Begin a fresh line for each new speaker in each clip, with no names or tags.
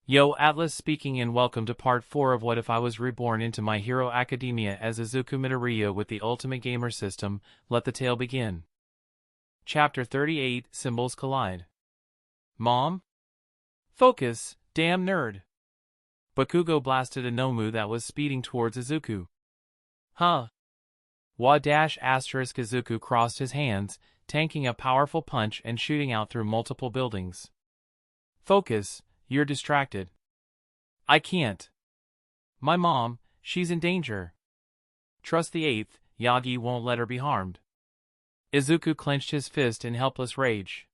Yo, Atlas speaking and welcome to part 4 of What If I Was Reborn into My Hero Academia as Izuku Midoriya with the Ultimate Gamer System. Let the tale begin. Chapter 38, Symbols Collide. Mom? Focus, damn nerd. Bakugo blasted a Nomu that was speeding towards Izuku. Huh? Izuku crossed his hands, tanking a powerful punch and shooting out through multiple buildings. Focus, you're distracted. I can't. My mom, she's in danger. Trust the 8th, Yagi won't let her be harmed. Izuku clenched his fist in helpless rage.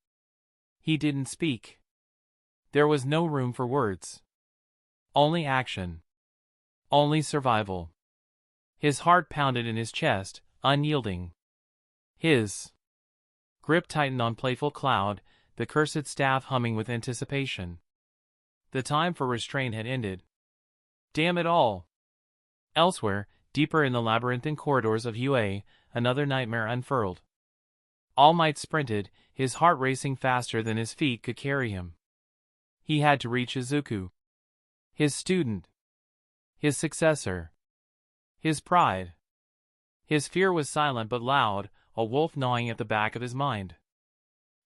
He didn't speak. There was no room for words. Only action. Only survival. His heart pounded in his chest, unyielding. His grip tightened on Playful Cloud, the cursed staff humming with anticipation. The time for restraint had ended. Damn it all! Elsewhere, deeper in the labyrinthine corridors of UA, another nightmare unfurled. All Might sprinted, his heart racing faster than his feet could carry him. He had to reach Izuku. His student. His successor. His pride. His fear was silent but loud, a wolf gnawing at the back of his mind.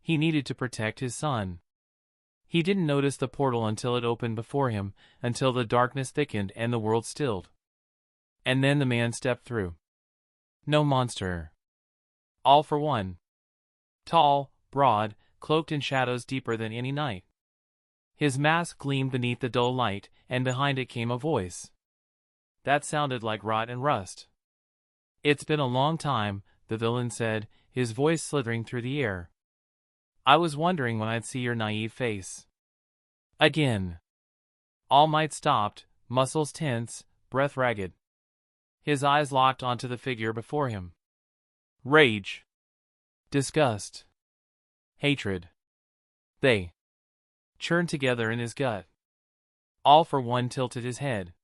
He needed to protect his son. He didn't notice the portal until it opened before him, until the darkness thickened and the world stilled. And then the man stepped through. No monster. All for one. Tall, broad, cloaked in shadows deeper than any night. His mask gleamed beneath the dull light, and behind it came a voice. That sounded like rot and rust. It's been a long time, the villain said, his voice slithering through the air. I was wondering when I'd see your naive face. Again. All Might stopped, muscles tense, breath ragged. His eyes locked onto the figure before him. Rage. Disgust. Hatred. They churned together in his gut. All for one tilted his head.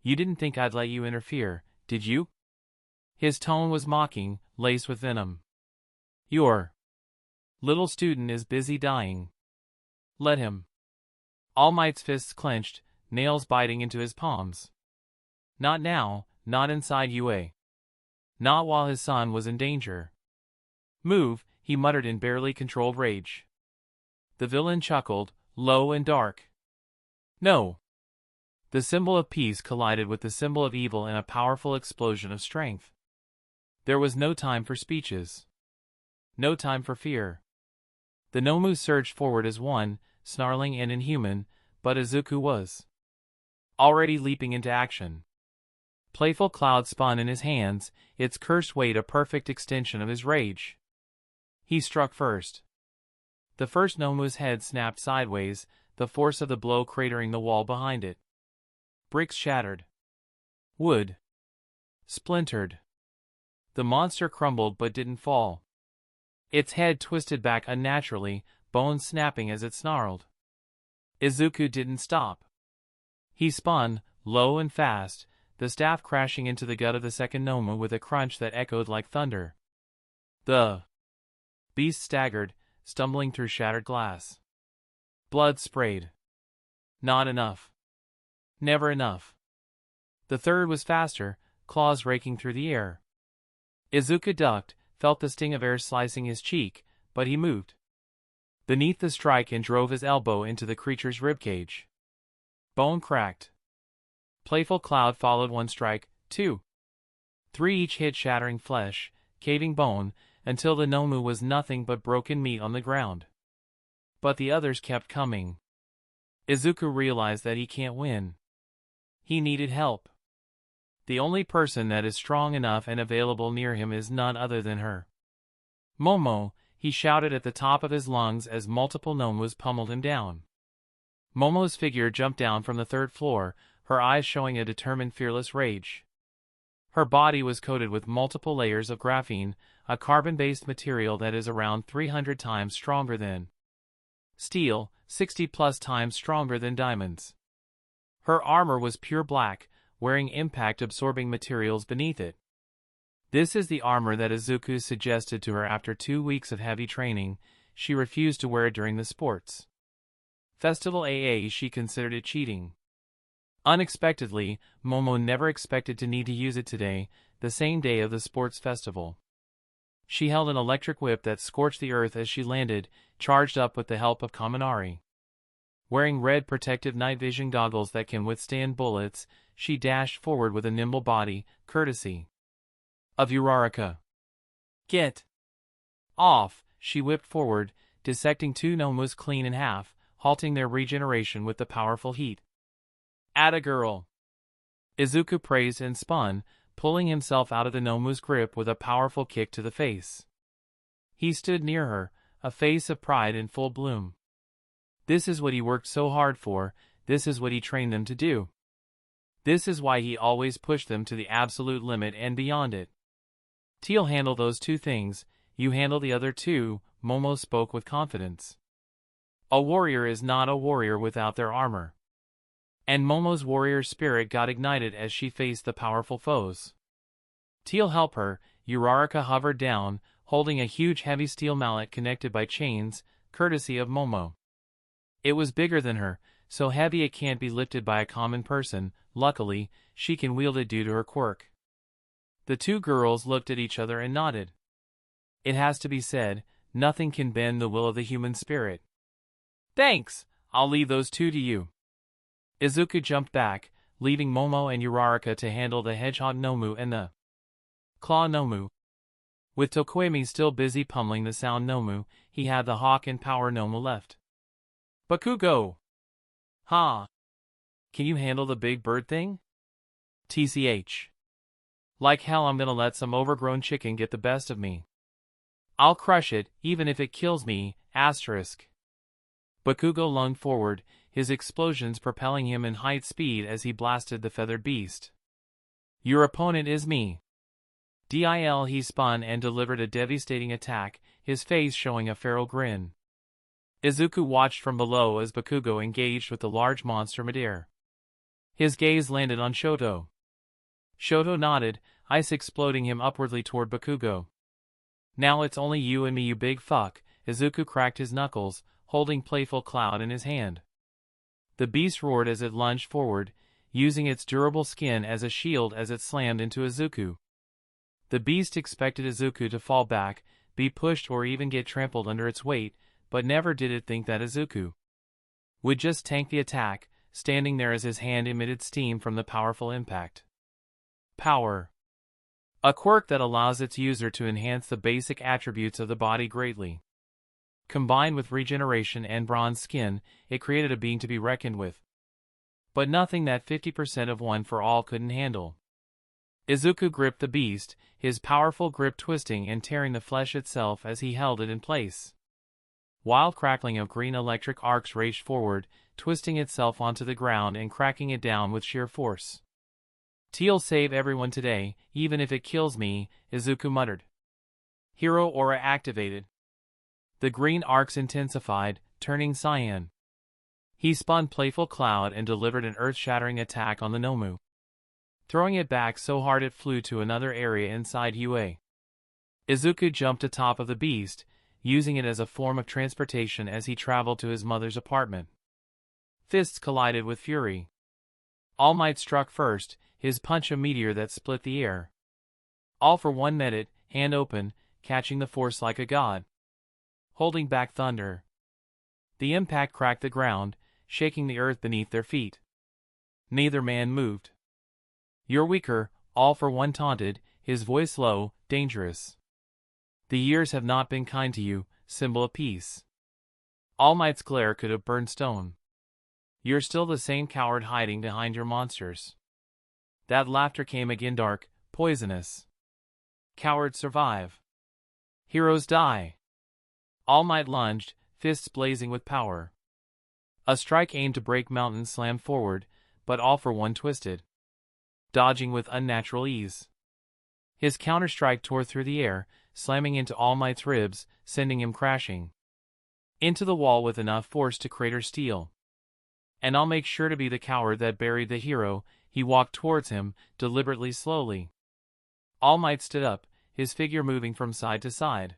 You didn't think I'd let you interfere, did you? His tone was mocking, laced with venom. Your little student is busy dying. Let him. All Might's fists clenched, nails biting into his palms. Not now, not inside UA. Not while his son was in danger. Move, he muttered in barely controlled rage. The villain chuckled, low and dark. No. The symbol of peace collided with the symbol of evil in a powerful explosion of strength. There was no time for speeches. No time for fear. The Nomu surged forward as one, snarling and inhuman, but Izuku was already leaping into action. Playful Cloud spun in his hands, its cursed weight a perfect extension of his rage. He struck first. The first Nomu's head snapped sideways, the force of the blow cratering the wall behind it. Bricks shattered. Wood splintered. The monster crumbled but didn't fall. Its head twisted back unnaturally, bones snapping as it snarled. Izuku didn't stop. He spun, low and fast, the staff crashing into the gut of the second Nomu with a crunch that echoed like thunder. The beast staggered, stumbling through shattered glass. Blood sprayed. Not enough. Never enough. The third was faster, claws raking through the air. Izuku ducked, felt the sting of air slicing his cheek, but he moved beneath the strike and drove his elbow into the creature's ribcage. Bone cracked. Playful Cloud followed one strike, 2. 3 each hit shattering flesh, caving bone, until the Nomu was nothing but broken meat on the ground. But the others kept coming. Izuku realized that he can't win. He needed help. The only person that is strong enough and available near him is none other than her. Momo, he shouted at the top of his lungs as multiple Nomus pummeled him down. Momo's figure jumped down from the 3rd floor, her eyes showing a determined fearless rage. Her body was coated with multiple layers of graphene, a carbon-based material that is around 300 times stronger than steel, 60+ times stronger than diamonds. Her armor was pure black, wearing impact-absorbing materials beneath it. This is the armor that Izuku suggested to her after 2 weeks of heavy training. She refused to wear it during the sports. Festival AA, she considered it cheating. Unexpectedly, Momo never expected to need to use it today, the same day of the sports festival. She held an electric whip that scorched the earth as she landed, charged up with the help of Kaminari. Wearing red protective night vision goggles that can withstand bullets, she dashed forward with a nimble body, courtesy of Uraraka. Get off! She whipped forward, dissecting two Nomus clean in half, halting their regeneration with the powerful heat. Atta girl! Izuku praised and spun, pulling himself out of the Nomu's grip with a powerful kick to the face. He stood near her, a face of pride in full bloom. This is what he worked so hard for, this is what he trained them to do. This is why he always pushed them to the absolute limit and beyond it. Teal handle those two things, you handle the other two, Momo spoke with confidence. A warrior is not a warrior without their armor. And Momo's warrior spirit got ignited as she faced the powerful foes. Teal help her, Uraraka hovered down, holding a huge heavy steel mallet connected by chains, courtesy of Momo. It was bigger than her, so heavy it can't be lifted by a common person. Luckily, she can wield it due to her quirk. The two girls looked at each other and nodded. It has to be said, nothing can bend the will of the human spirit. Thanks, I'll leave those two to you. Izuku jumped back, leaving Momo and Uraraka to handle the Hedgehog Nomu and the Claw Nomu. With Tokoemi still busy pummeling the Sound Nomu, he had the Hawk and Power Nomu left. Bakugo! Ha! Can you handle the big bird thing? TCH. Like hell, I'm gonna let some overgrown chicken get the best of me. I'll crush it, even if it kills me, asterisk. Bakugo lunged forward, his explosions propelling him in height speed as he blasted the feathered beast. Your opponent is me. DIL, he spun and delivered a devastating attack, his face showing a feral grin. Izuku watched from below as Bakugo engaged with the large monster midair. His gaze landed on Shoto. Shoto nodded, ice exploding him upwardly toward Bakugo. Now it's only you and me, you big fuck, Izuku cracked his knuckles, holding playful Cloud in his hand. The beast roared as it lunged forward, using its durable skin as a shield as it slammed into Izuku. The beast expected Izuku to fall back, be pushed or even get trampled under its weight, but never did it think that Izuku would just tank the attack, standing there as his hand emitted steam from the powerful impact. Power. A quirk that allows its user to enhance the basic attributes of the body greatly. Combined with regeneration and bronze skin, it created a being to be reckoned with. But nothing that 50% of One for All couldn't handle. Izuku gripped the beast, his powerful grip twisting and tearing the flesh itself as he held it in place. Wild crackling of green electric arcs raged forward, twisting itself onto the ground and cracking it down with sheer force. Teal save everyone today, even if it kills me, Izuku muttered. Hero aura activated. The green arcs intensified, turning cyan. He spun playful Cloud and delivered an earth-shattering attack on the Nomu, throwing it back so hard it flew to another area inside UA. Izuku jumped atop of the beast, using it as a form of transportation as he traveled to his mother's apartment. Fists collided with fury. All Might struck first, his punch a meteor that split the air. All for One met it, hand open, catching the force like a god, holding back thunder. The impact cracked the ground, shaking the earth beneath their feet. Neither man moved. You're weaker, All for One taunted, his voice low, dangerous. The years have not been kind to you, symbol of peace. All Might's glare could have burned stone. You're still the same coward hiding behind your monsters. That laughter came again, dark, poisonous. Cowards survive. Heroes die. All Might lunged, fists blazing with power. A strike aimed to break mountains slammed forward, but All for One twisted, dodging with unnatural ease. His counter-strike tore through the air, slamming into All Might's ribs, sending him crashing into the wall with enough force to crater steel. And I'll make sure to be the coward that buried the hero, he walked towards him, deliberately slowly. All Might stood up, his figure moving from side to side.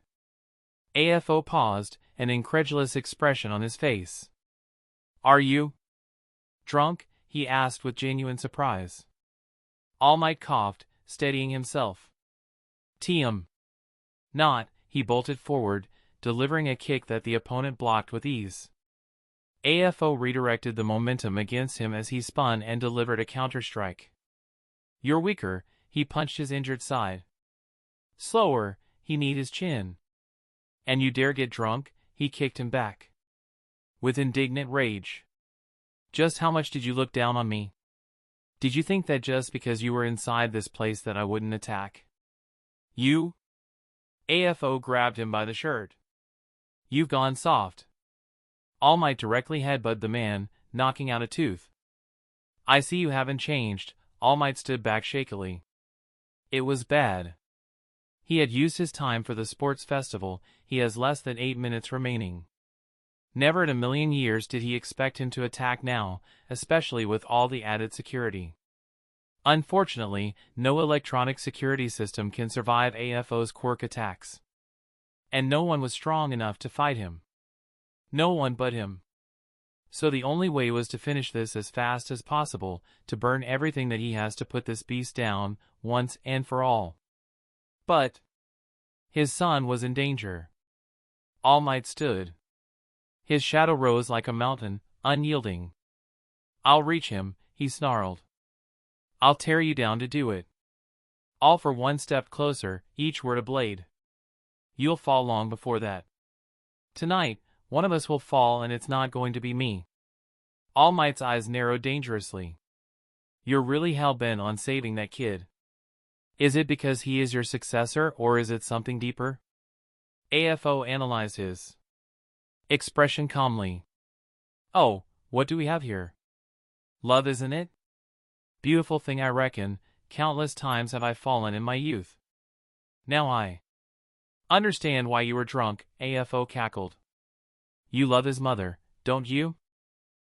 AFO paused, an incredulous expression on his face. Are you drunk? He asked with genuine surprise. All Might coughed, steadying himself. TM. Not, he bolted forward, delivering a kick that the opponent blocked with ease. AFO redirected the momentum against him as he spun and delivered a counter-strike. You're weaker, he punched his injured side. Slower, he kneed his chin. And you dare get drunk? He kicked him back. With indignant rage. Just how much did you look down on me? Did you think that just because you were inside this place that I wouldn't attack? You? AFO grabbed him by the shirt. You've gone soft. All Might directly headbutted the man, knocking out a tooth. I see you haven't changed. All Might stood back shakily. It was bad. He had used his time for the sports festival. He has less than 8 minutes remaining. Never in a million years did he expect him to attack now, especially with all the added security. Unfortunately, no electronic security system can survive AFO's quirk attacks. And no one was strong enough to fight him. No one but him. So the only way was to finish this as fast as possible, to burn everything that he has to put this beast down, once and for all. But his son was in danger. All Might stood. His shadow rose like a mountain, unyielding. I'll reach him, he snarled. I'll tear you down to do it. All for one step closer, each word a blade. You'll fall long before that. Tonight, one of us will fall and it's not going to be me. All Might's eyes narrowed dangerously. You're really hell-bent on saving that kid. Is it because he is your successor or is it something deeper? AFO analyzed his expression calmly. Oh, what do we have here? Love, isn't it? Beautiful thing, I reckon. Countless times have I fallen in my youth. Now I understand why you were drunk, AFO cackled. You love his mother, don't you?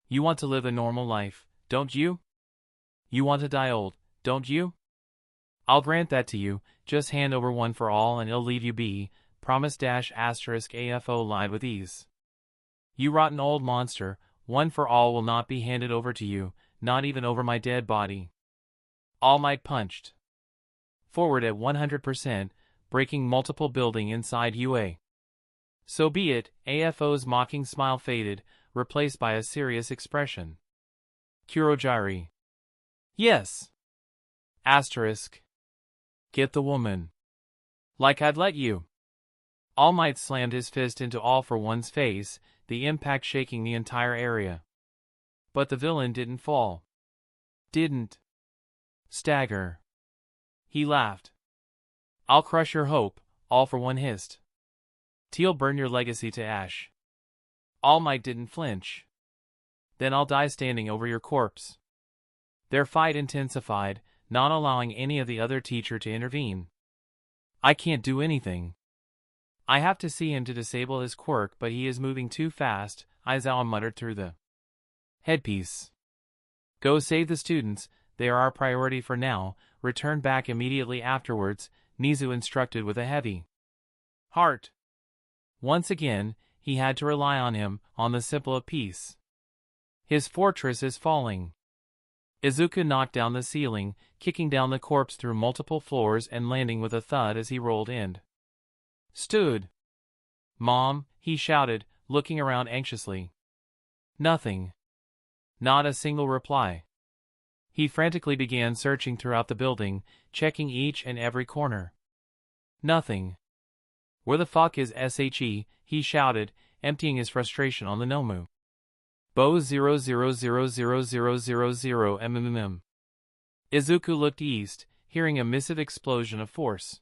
You want to live a normal life, don't you? You want to die old, don't you? I'll grant that to you. Just hand over one for all and it'll leave you be. Promise -- AFO lied with ease. You rotten old monster, one for all will not be handed over to you, not even over my dead body. All Might punched forward at 100%, breaking multiple buildings inside UA. So be it. AFO's mocking smile faded, replaced by a serious expression. Kurogiri. Yes. *. Get the woman. Like I'd let you. All Might slammed his fist into All for One's face, the impact shaking the entire area. But the villain didn't fall. Didn't stagger. He laughed. I'll crush your hope, All for One hissed. Teal burn your legacy to ash. All Might didn't flinch. Then I'll die standing over your corpse. Their fight intensified, not allowing any of the other teacher to intervene. I can't do anything. I have to see him to disable his quirk, but he is moving too fast, Izawa muttered through the headpiece. Go save the students, they are our priority for now. Return back immediately afterwards, Nizu instructed with a heavy heart. Once again, he had to rely on him, on the simple of peace. His fortress is falling. Izuku knocked down the ceiling, kicking down the corpse through multiple floors and landing with a thud as he rolled in. Stood. Mom, he shouted, looking around anxiously. Nothing. Not a single reply. He frantically began searching throughout the building, checking each and every corner. Nothing. Where the fuck is SHE? He shouted, emptying his frustration on the Nomu. Bo 0000000 Izuku looked east, hearing a massive explosion of force.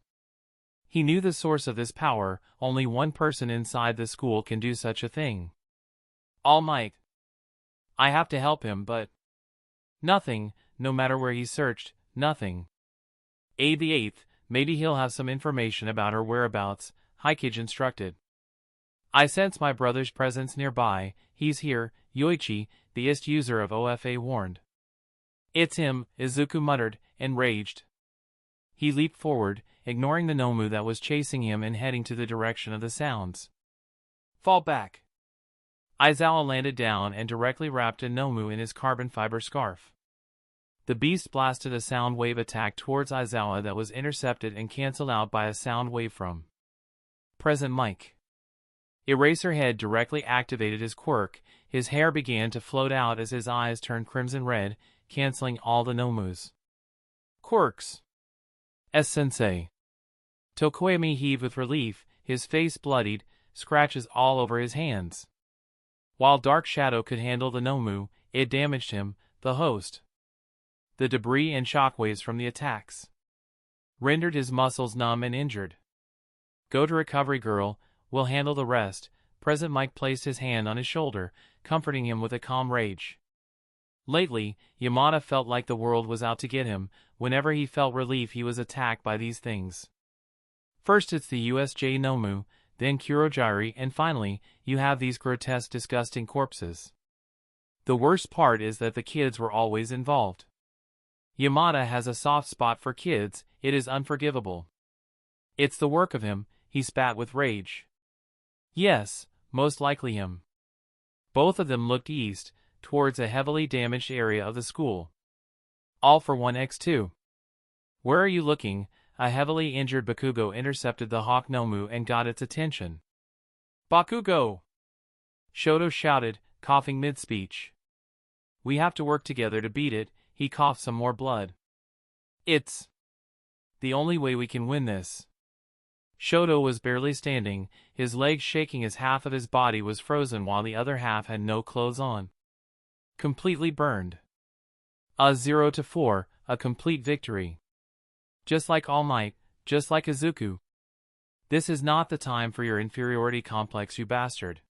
He knew the source of this power. Only one person inside the school can do such a thing. All Might. I have to help him, but nothing, no matter where he searched, nothing. The 8th, maybe he'll have some information about her whereabouts, Haikage instructed. I sense my brother's presence nearby. He's here, Yoichi, the IST user of OFA warned. It's him, Izuku muttered, enraged. He leaped forward, ignoring the Nomu that was chasing him and heading to the direction of the sounds. Fall back. Aizawa landed down and directly wrapped a Nomu in his carbon fiber scarf. The beast blasted a sound wave attack towards Aizawa that was intercepted and cancelled out by a sound wave from Present Mic. Eraserhead directly activated his quirk. His hair began to float out as his eyes turned crimson red, cancelling all the Nomus. Quirks. S-sensei. Tokoyami heaved with relief, his face bloodied, scratches all over his hands. While Dark Shadow could handle the Nomu, it damaged him, the host. The debris and shockwaves from the attacks rendered his muscles numb and injured. Go to recovery, girl, we'll handle the rest. Present Mike placed his hand on his shoulder, comforting him with a calm rage. Lately, Yamada felt like the world was out to get him. Whenever he felt relief, he was attacked by these things. First it's the USJ Nomu, then Kurogiri, and finally, you have these grotesque, disgusting corpses. The worst part is that the kids were always involved. Yamada has a soft spot for kids, it is unforgivable. It's the work of him, he spat with rage. Yes, most likely him. Both of them looked east, towards a heavily damaged area of the school. All for 1x2. Where are you looking? A heavily injured Bakugo intercepted the Hawk Nomu and got its attention. Bakugo! Shoto shouted, coughing mid-speech. We have to work together to beat it. He coughed some more blood. It's the only way we can win this. Shoto was barely standing, his legs shaking as half of his body was frozen while the other half had no clothes on. Completely burned. A 0-4, a complete victory. Just like All Might, just like Izuku. This is not the time for your inferiority complex, you bastard.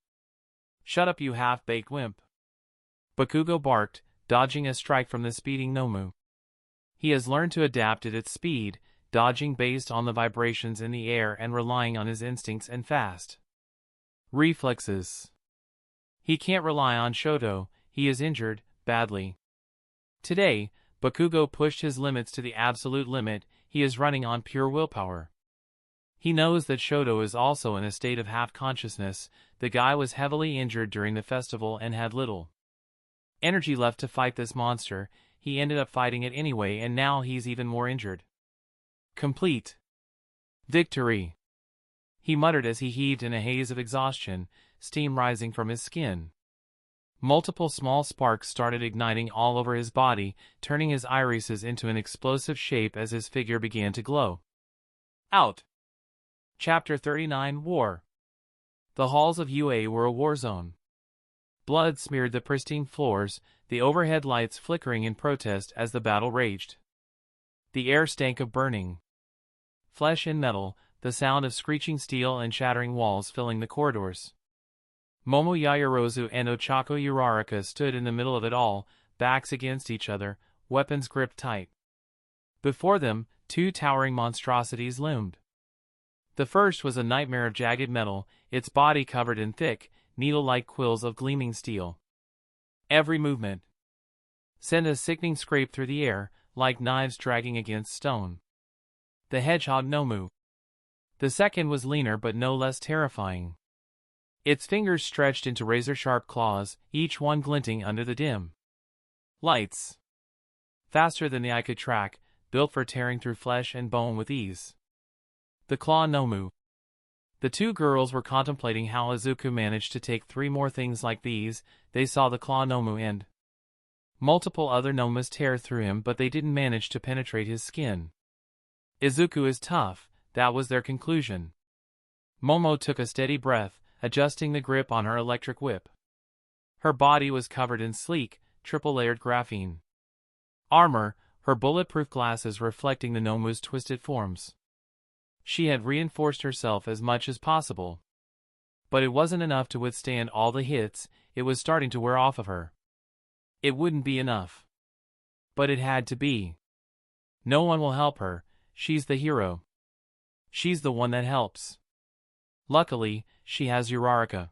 Shut up, you half-baked wimp. Bakugo barked, dodging a strike from the speeding Nomu. He has learned to adapt at its speed, dodging based on the vibrations in the air and relying on his instincts and fast reflexes. He can't rely on Shoto, he is injured, badly. Today, Bakugo pushed his limits to the absolute limit, he is running on pure willpower. He knows that Shoto is also in a state of half-consciousness. The guy was heavily injured during the festival and had little energy left to fight this monster. He ended up fighting it anyway, and now he's even more injured. Complete victory, he muttered as he heaved in a haze of exhaustion, steam rising from his skin. Multiple small sparks started igniting all over his body, turning his irises into an explosive shape as his figure began to glow. Out. Chapter 39 War. The halls of UA were a war zone. Blood smeared the pristine floors, the overhead lights flickering in protest as the battle raged. The air stank of burning flesh and metal, the sound of screeching steel and shattering walls filling the corridors. Momo Yaoyorozu and Ochako Uraraka stood in the middle of it all, backs against each other, weapons gripped tight. Before them, two towering monstrosities loomed. The first was a nightmare of jagged metal, its body covered in thick, needle-like quills of gleaming steel. Every movement sent a sickening scrape through the air, like knives dragging against stone. The hedgehog Nomu. The second was leaner but no less terrifying. Its fingers stretched into razor-sharp claws, each one glinting under the dim lights. Faster than the eye could track, built for tearing through flesh and bone with ease. The Claw Nomu. The two girls were contemplating how Izuku managed to take 3 more things like these. They saw the Claw Nomu and multiple other Nomus tear through him, but they didn't manage to penetrate his skin. Izuku is tough, that was their conclusion. Momo took a steady breath, adjusting the grip on her electric whip. Her body was covered in sleek, triple-layered graphene armor, her bulletproof glasses reflecting the Nomu's twisted forms. She had reinforced herself as much as possible. But it wasn't enough to withstand all the hits, it was starting to wear off of her. It wouldn't be enough. But it had to be. No one will help her, she's the hero. She's the one that helps. Luckily, she has Uraraka.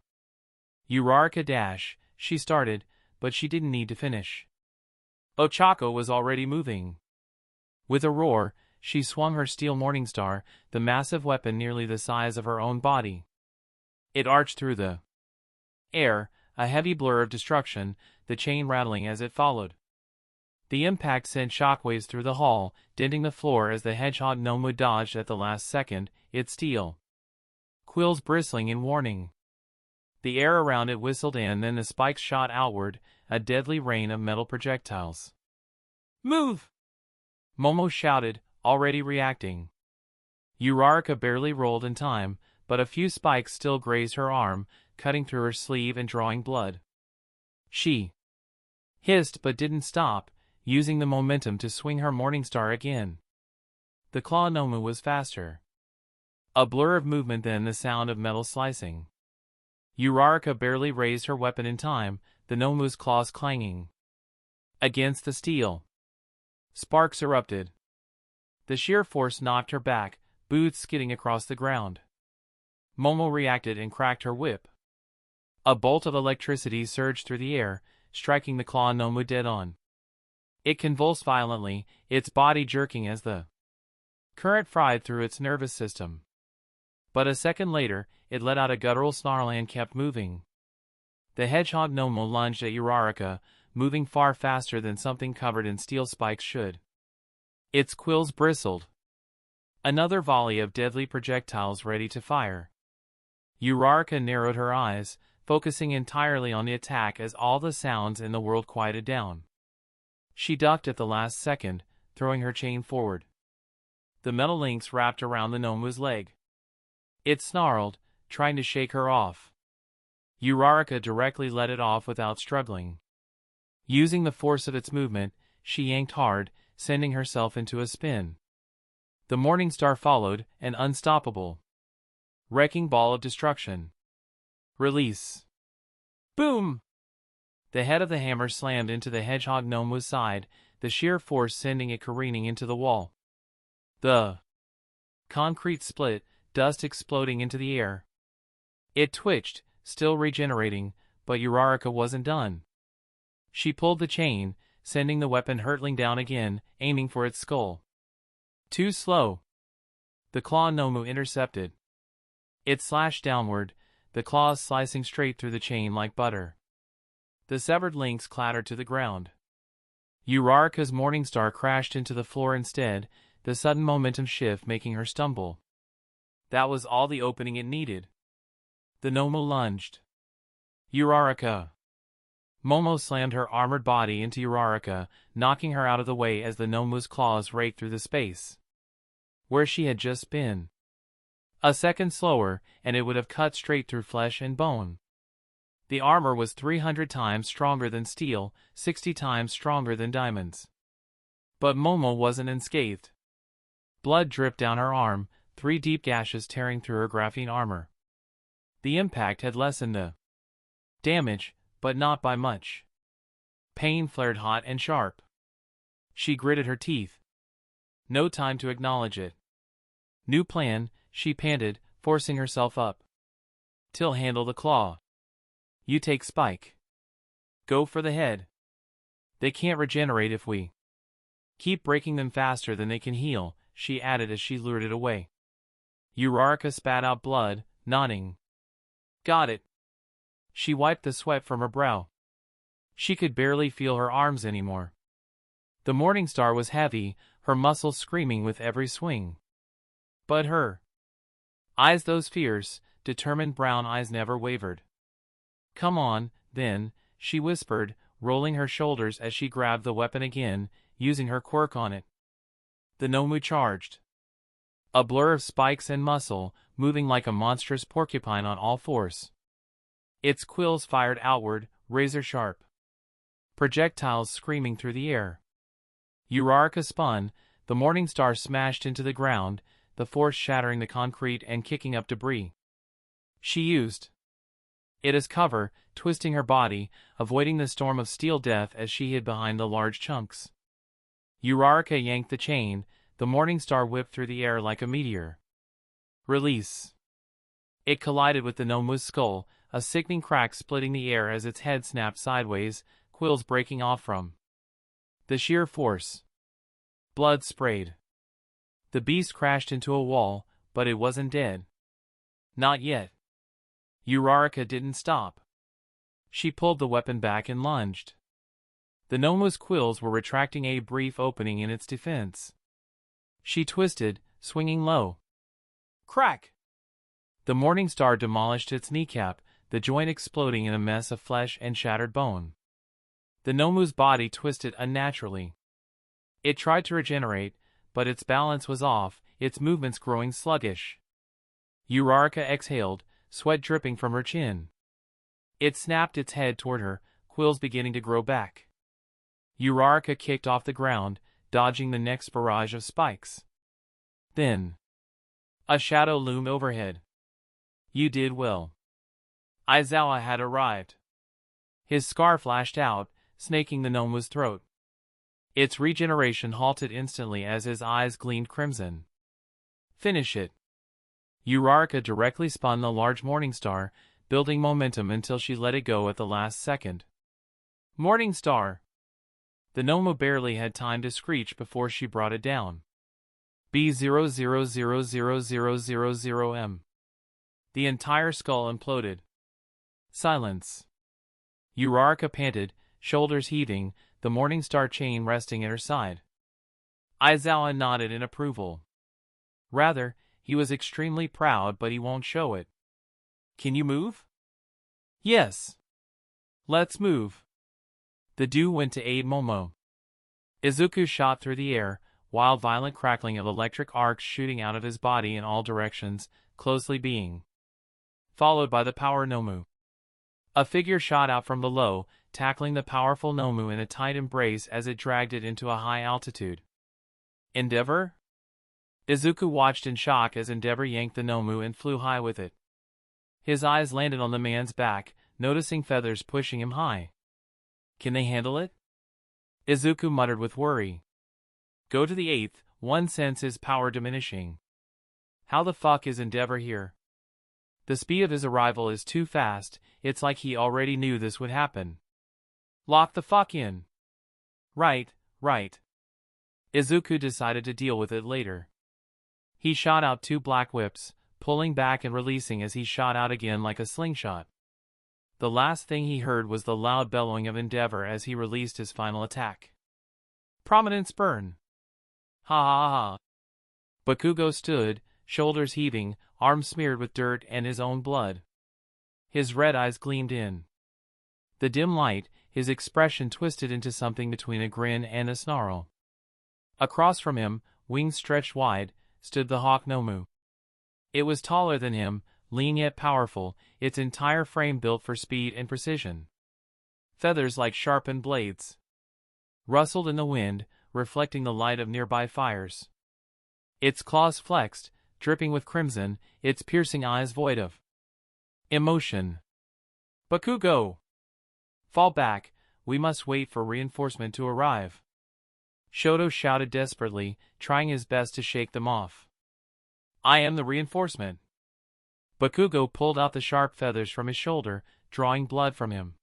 Uraraka dash, she started, but she didn't need to finish. Ochako was already moving. With a roar, she swung her steel Morningstar, the massive weapon nearly the size of her own body. It arched through the air, a heavy blur of destruction, the chain rattling as it followed. The impact sent shockwaves through the hall, denting the floor as the hedgehog Nomu dodged at the last second, its steel quills bristling in warning. The air around it whistled in, then the spikes shot outward, a deadly rain of metal projectiles. "Move!" Momo shouted, already reacting. Uraraka barely rolled in time, but a few spikes still grazed her arm, cutting through her sleeve and drawing blood. She hissed but didn't stop, using the momentum to swing her Morningstar again. The claw Nomu was faster. A blur of movement, then the sound of metal slicing. Uraraka barely raised her weapon in time, the Nomu's claws clanging against the steel. Sparks erupted. The sheer force knocked her back, boots skidding across the ground. Momo reacted and cracked her whip. A bolt of electricity surged through the air, striking the claw Nomu dead on. It convulsed violently, its body jerking as the current fried through its nervous system. But a second later, it let out a guttural snarl and kept moving. The hedgehog Nomu lunged at Uraraka, moving far faster than something covered in steel spikes should. Its quills bristled. Another volley of deadly projectiles ready to fire. Uraraka narrowed her eyes, focusing entirely on the attack as all the sounds in the world quieted down. She ducked at the last second, throwing her chain forward. The metal links wrapped around the Nomu's leg. It snarled, trying to shake her off. Uraraka directly let it off without struggling. Using the force of its movement, she yanked hard, sending herself into a spin. The Morningstar followed, an unstoppable wrecking ball of destruction. Release. Boom! The head of the hammer slammed into the hedgehog Nomu's side, the sheer force sending it careening into the wall. The concrete split, dust exploding into the air. It twitched, still regenerating, but Uraraka wasn't done. She pulled the chain, sending the weapon hurtling down again, aiming for its skull. Too slow. The claw Nomu intercepted. It slashed downward, the claws slicing straight through the chain like butter. The severed links clattered to the ground. Uraraka's Morningstar crashed into the floor instead, the sudden momentum shift making her stumble. That was all the opening it needed. The Nomu lunged. Uraraka. Momo slammed her armored body into Uraraka, knocking her out of the way as the Nomu's claws raked through the space where she had just been. A second slower, and it would have cut straight through flesh and bone. The armor was 300 times stronger than steel, 60 times stronger than diamonds. But Momo wasn't unscathed. Blood dripped down her arm, 3 deep gashes tearing through her graphene armor. The impact had lessened the damage, but not by much. Pain flared hot and sharp. She gritted her teeth. No time to acknowledge it. New plan, she panted, forcing herself up. Till handle the claw. You take Spike. Go for the head. They can't regenerate if we keep breaking them faster than they can heal, she added as she lured it away. Uraraka spat out blood, nodding. Got it. She wiped the sweat from her brow. She could barely feel her arms anymore. The Morningstar was heavy, her muscles screaming with every swing. But her eyes, those fierce, determined brown eyes, never wavered. Come on, then, she whispered, rolling her shoulders as she grabbed the weapon again, using her quirk on it. The Nomu charged. A blur of spikes and muscle, moving like a monstrous porcupine on all fours. Its quills fired outward, razor-sharp. Projectiles screaming through the air. Uraraka spun, the Morningstar smashed into the ground, the force shattering the concrete and kicking up debris. She used it as cover, twisting her body, avoiding the storm of steel death as she hid behind the large chunks. Uraraka yanked the chain, the Morningstar whipped through the air like a meteor. Release. It collided with the Nomu's skull, a sickening crack splitting the air as its head snapped sideways, quills breaking off from the sheer force. Blood sprayed. The beast crashed into a wall, but it wasn't dead. Not yet. Uraraka didn't stop. She pulled the weapon back and lunged. The Nomu's quills were retracting a brief opening in its defense. She twisted, swinging low. Crack! The morning star demolished its kneecap, the joint exploding in a mess of flesh and shattered bone. The Nomu's body twisted unnaturally. It tried to regenerate, but its balance was off, its movements growing sluggish. Uraraka exhaled, sweat dripping from her chin. It snapped its head toward her, quills beginning to grow back. Uraraka kicked off the ground, dodging the next barrage of spikes. Then, a shadow loomed overhead. You did well. Aizawa had arrived. His scar flashed out, snaking the Nomu's throat. Its regeneration halted instantly as his eyes gleamed crimson. Finish it. Uraraka directly spun the large morning star, building momentum until she let it go at the last second. Morning star! The Nomu barely had time to screech before she brought it down. B00000000M. The entire skull imploded. Silence. Uraraka panted, shoulders heaving, the morning star chain resting at her side. Aizawa nodded in approval. Rather, he was extremely proud, but he won't show it. Can you move? Yes. Let's move. The dew went to aid Momo. Izuku shot through the air, wild violent crackling of electric arcs shooting out of his body in all directions, closely being followed by the power Nomu. A figure shot out from below, tackling the powerful Nomu in a tight embrace as it dragged it into a high altitude. Endeavor? Izuku watched in shock as Endeavor yanked the Nomu and flew high with it. His eyes landed on the man's back, noticing feathers pushing him high. Can they handle it? Izuku muttered with worry. Go to the 8th, one senses power diminishing. How the fuck is Endeavor here? The speed of his arrival is too fast, it's like he already knew this would happen. Lock the fuck in. Right. Izuku decided to deal with it later. He shot out 2 black whips, pulling back and releasing as he shot out again like a slingshot. The last thing he heard was the loud bellowing of Endeavor as he released his final attack. Prominence burn. Ha ha ha. Bakugo stood, shoulders heaving, arms smeared with dirt and his own blood. His red eyes gleamed in the dim light, his expression twisted into something between a grin and a snarl. Across from him, wings stretched wide, stood the hawk Nomu. It was taller than him, lean yet powerful, its entire frame built for speed and precision. Feathers like sharpened blades rustled in the wind, reflecting the light of nearby fires. Its claws flexed, dripping with crimson, its piercing eyes void of emotion. Bakugo! Fall back, we must wait for reinforcement to arrive. Shoto shouted desperately, trying his best to shake them off. I am the reinforcement. Bakugo pulled out the sharp feathers from his shoulder, drawing blood from him.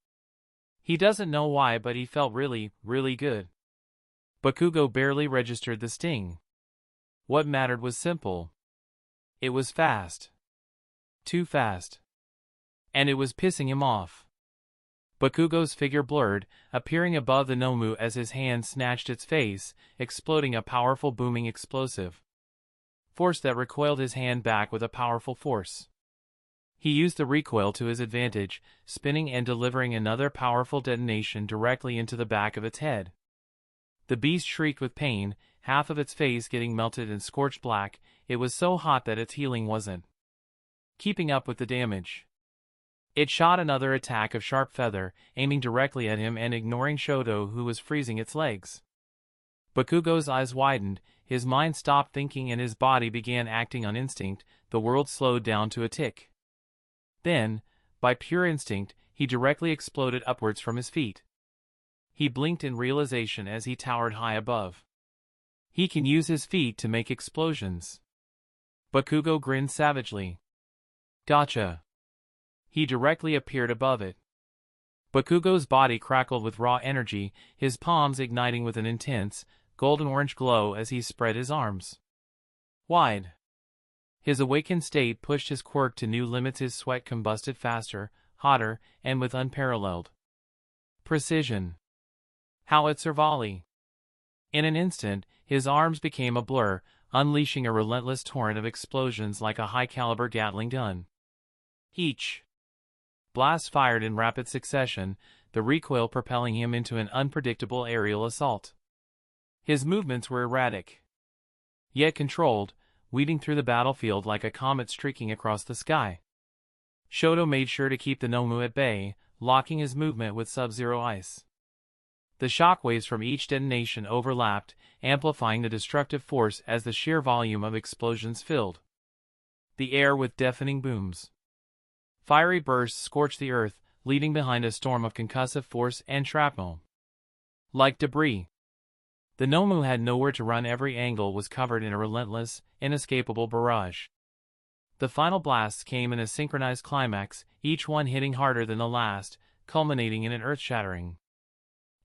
He doesn't know why, but he felt really good. Bakugo barely registered the sting. What mattered was simple. It was fast. Too fast. And it was pissing him off. Bakugo's figure blurred, appearing above the Nomu as his hand snatched its face, exploding a powerful booming explosive. Force that recoiled his hand back with a powerful force. He used the recoil to his advantage, spinning and delivering another powerful detonation directly into the back of its head. The beast shrieked with pain, half of its face getting melted and scorched black. It was so hot that its healing wasn't keeping up with the damage. It shot another attack of sharp feather, aiming directly at him and ignoring Shoto, who was freezing its legs. Bakugo's eyes widened, his mind stopped thinking and his body began acting on instinct. The world slowed down to a tick. Then, by pure instinct, he directly exploded upwards from his feet. He blinked in realization as he towered high above. He can use his feet to make explosions. Bakugo grinned savagely. Gotcha. He directly appeared above it. Bakugo's body crackled with raw energy, his palms igniting with an intense, golden-orange glow as he spread his arms wide. His awakened state pushed his quirk to new limits. His sweat combusted faster, hotter, and with unparalleled precision. Howitzer volley. In an instant, his arms became a blur, unleashing a relentless torrent of explosions like a high-caliber Gatling gun. Each blast fired in rapid succession, the recoil propelling him into an unpredictable aerial assault. His movements were erratic, yet controlled, weaving through the battlefield like a comet streaking across the sky. Shoto made sure to keep the Nomu at bay, locking his movement with Sub-Zero ice. The shockwaves from each detonation overlapped, amplifying the destructive force as the sheer volume of explosions filled the air with deafening booms. Fiery bursts scorched the earth, leaving behind a storm of concussive force and shrapnel. Like debris, the Nomu had nowhere to run. Every angle was covered in a relentless, inescapable barrage. The final blasts came in a synchronized climax, each one hitting harder than the last, culminating in an earth-shattering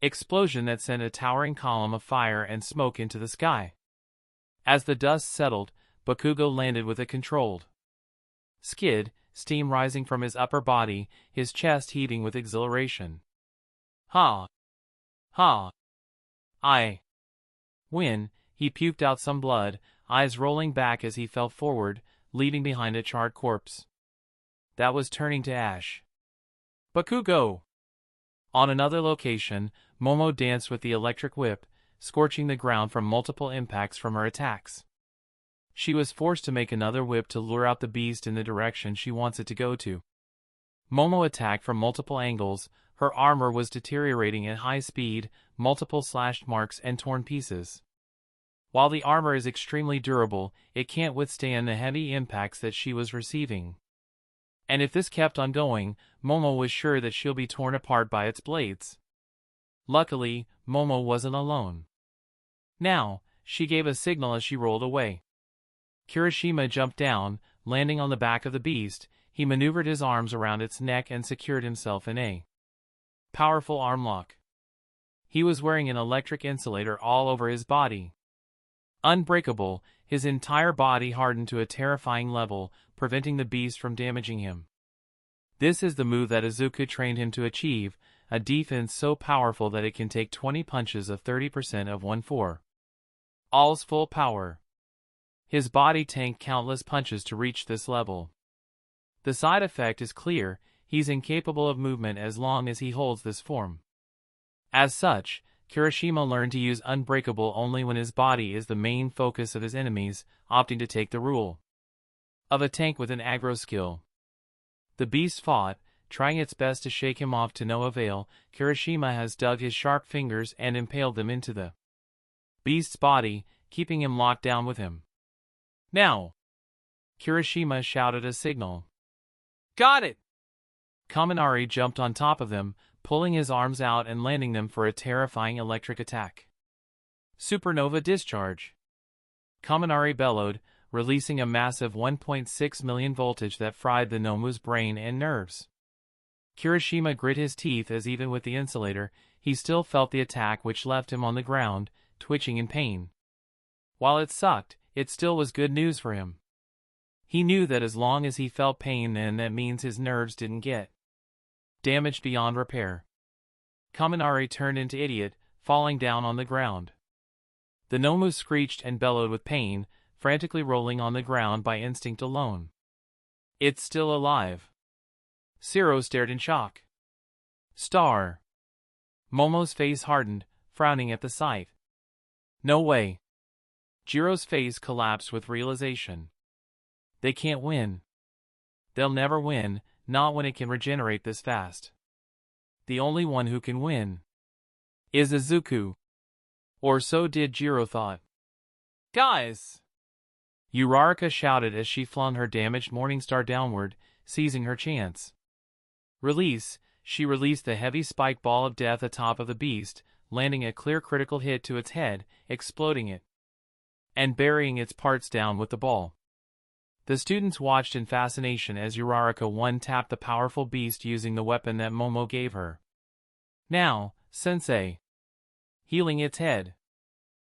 explosion that sent a towering column of fire and smoke into the sky. As the dust settled, Bakugo landed with a controlled skid, steam rising from his upper body, his chest heaving with exhilaration. Ha! Ha! I win, he puked out some blood, eyes rolling back as he fell forward, leaving behind a charred corpse that was turning to ash. Bakugo! On another location, Momo danced with the electric whip, scorching the ground from multiple impacts from her attacks. She was forced to make another whip to lure out the beast in the direction she wants it to go to. Momo attacked from multiple angles, her armor was deteriorating at high speed, multiple slashed marks and torn pieces. While the armor is extremely durable, it can't withstand the heavy impacts that she was receiving. And if this kept on going, Momo was sure that she'll be torn apart by its blades. Luckily, Momo wasn't alone. Now, she gave a signal as she rolled away. Kirishima jumped down, landing on the back of the beast. He maneuvered his arms around its neck and secured himself in a powerful arm lock. He was wearing an electric insulator all over his body. Unbreakable, his entire body hardened to a terrifying level, preventing the beast from damaging him. This is the move that Izuku trained him to achieve, a defense so powerful that it can take 20 punches of 30% of 1/4. All's full power. His body tanked countless punches to reach this level. The side effect is clear, he's incapable of movement as long as he holds this form. As such, Kirishima learned to use Unbreakable only when his body is the main focus of his enemies, opting to take the rule of a tank with an aggro skill. The beast fought, trying its best to shake him off to no avail. Kirishima has dug his sharp fingers and impaled them into the beast's body, keeping him locked down with him. Now! Kirishima shouted a signal. Got it! Kaminari jumped on top of them, pulling his arms out and landing them for a terrifying electric attack. Supernova discharge! Kaminari bellowed, releasing a massive 1.6 million voltage that fried the Nomu's brain and nerves. Kirishima grit his teeth as even with the insulator, he still felt the attack, which left him on the ground, twitching in pain. While it sucked, it still was good news for him. He knew that as long as he felt pain, then that means his nerves didn't get damaged beyond repair. Kaminari turned into idiot, falling down on the ground. The Nomu screeched and bellowed with pain, frantically rolling on the ground by instinct alone. It's still alive. Zero stared in shock. Star. Momo's face hardened, frowning at the sight. No way. Jiro's face collapsed with realization. They can't win. They'll never win, not when it can regenerate this fast. The only one who can win is Izuku. Or so did Jiro thought. Guys! Uraraka shouted as she flung her damaged Morningstar downward, seizing her chance. Release! She released the heavy spike ball of death atop of the beast, landing a clear critical hit to its head, exploding it, and burying its parts down with the ball. The students watched in fascination as Uraraka one-tapped the powerful beast using the weapon that Momo gave her. Now, Sensei. Healing its head.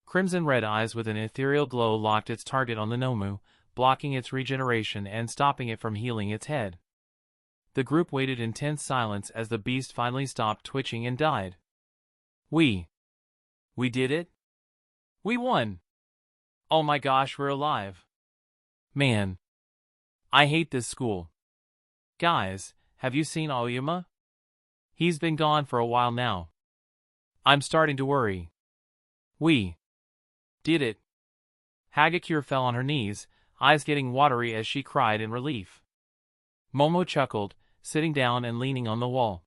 Crimson-red eyes with an ethereal glow locked its target on the Nomu, blocking its regeneration and stopping it from healing its head. The group waited in tense silence as the beast finally stopped twitching and died. We did it? We won! Oh my gosh, we're alive. Man. I hate this school. Guys, have you seen Aoyama? He's been gone for a while now. I'm starting to worry. We did it. Hagakure fell on her knees, eyes getting watery as she cried in relief. Momo chuckled, sitting down and leaning on the wall.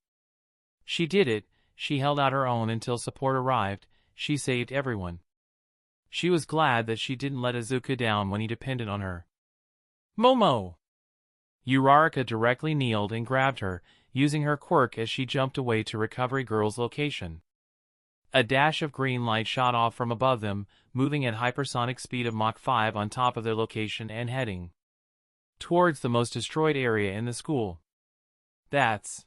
She did it, she held out her own until support arrived, she saved everyone. She was glad that she didn't let Izuku down when he depended on her. Momo! Uraraka directly kneeled and grabbed her, using her quirk as she jumped away to Recovery Girl's location. A dash of green light shot off from above them, moving at hypersonic speed of Mach 5 on top of their location and heading towards the most destroyed area in the school. That's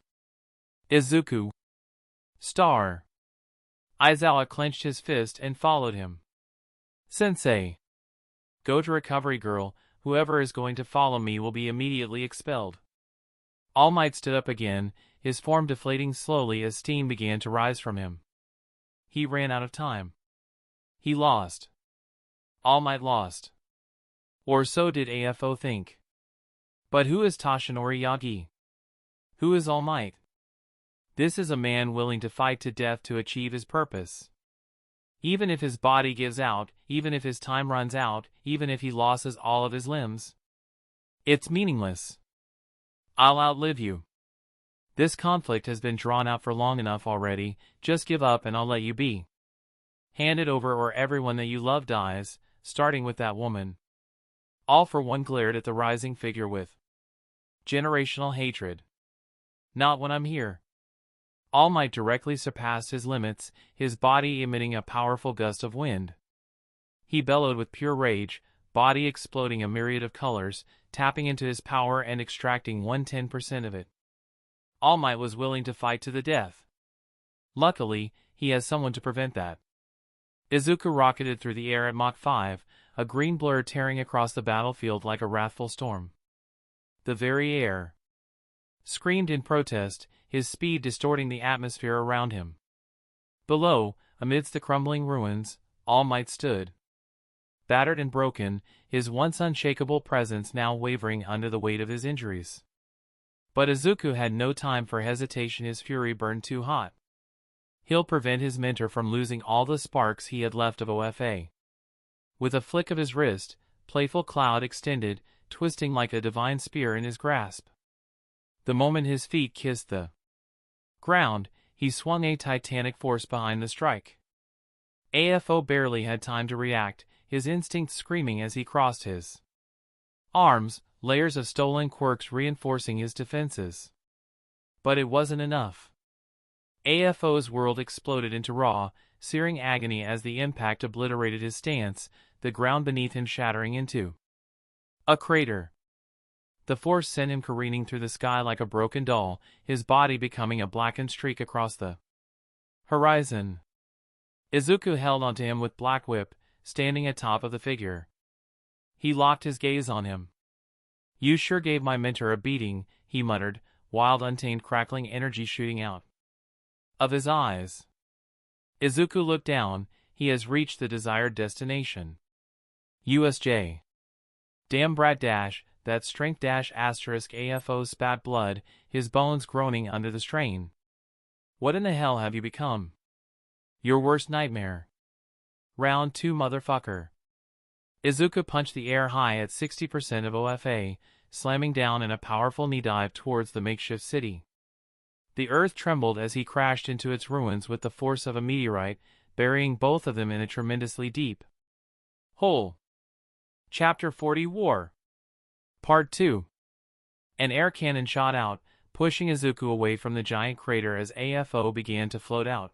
Izuku. Star. Aizawa clenched his fist and followed him. Sensei. Go to Recovery Girl, whoever is going to follow me will be immediately expelled. All Might stood up again, his form deflating slowly as steam began to rise from him. He ran out of time. He lost. All Might lost. Or so did AFO think. But who is Toshinori Yagi? Who is All Might? This is a man willing to fight to death to achieve his purpose. Even if his body gives out, even if his time runs out, even if he loses all of his limbs. It's meaningless. I'll outlive you. This conflict has been drawn out for long enough already, just give up and I'll let you be. Hand it over or everyone that you love dies, starting with that woman. All for One glared at the rising figure with generational hatred. Not when I'm here. All Might directly surpassed his limits, his body emitting a powerful gust of wind. He bellowed with pure rage, body exploding a myriad of colors, tapping into his power and extracting 110% of it. All Might was willing to fight to the death. Luckily, he has someone to prevent that. Izuku rocketed through the air at Mach 5, a green blur tearing across the battlefield like a wrathful storm. The very air screamed in protest, his speed distorting the atmosphere around him. Below, amidst the crumbling ruins, All Might stood. Battered and broken, his once unshakable presence now wavering under the weight of his injuries. But Izuku had no time for hesitation, his fury burned too hot. He'll prevent his mentor from losing all the sparks he had left of OFA. With a flick of his wrist, playful cloud extended, twisting like a divine spear in his grasp. The moment his feet kissed the ground, he swung a titanic force behind the strike. AFO barely had time to react, his instincts screaming as he crossed his arms, layers of stolen quirks reinforcing his defenses. But it wasn't enough. AFO's world exploded into raw, searing agony as the impact obliterated his stance, the ground beneath him shattering into a crater. The force sent him careening through the sky like a broken doll, his body becoming a blackened streak across the horizon. Izuku held onto him with Black Whip, standing atop of the figure. He locked his gaze on him. You sure gave my mentor a beating, he muttered, wild untamed crackling energy shooting out of his eyes. Izuku looked down, he has reached the desired destination. USJ. Damn brat dash, that strength dash asterisk AFO spat blood, his bones groaning under the strain. What in the hell have you become? Your worst nightmare. Round 2 motherfucker. Izuku punched the air high at 60% of OFA, slamming down in a powerful knee dive towards the makeshift city. The earth trembled as he crashed into its ruins with the force of a meteorite, burying both of them in a tremendously deep hole. Chapter 40 War. Part 2. An air cannon shot out, pushing Izuku away from the giant crater as AFO began to float out.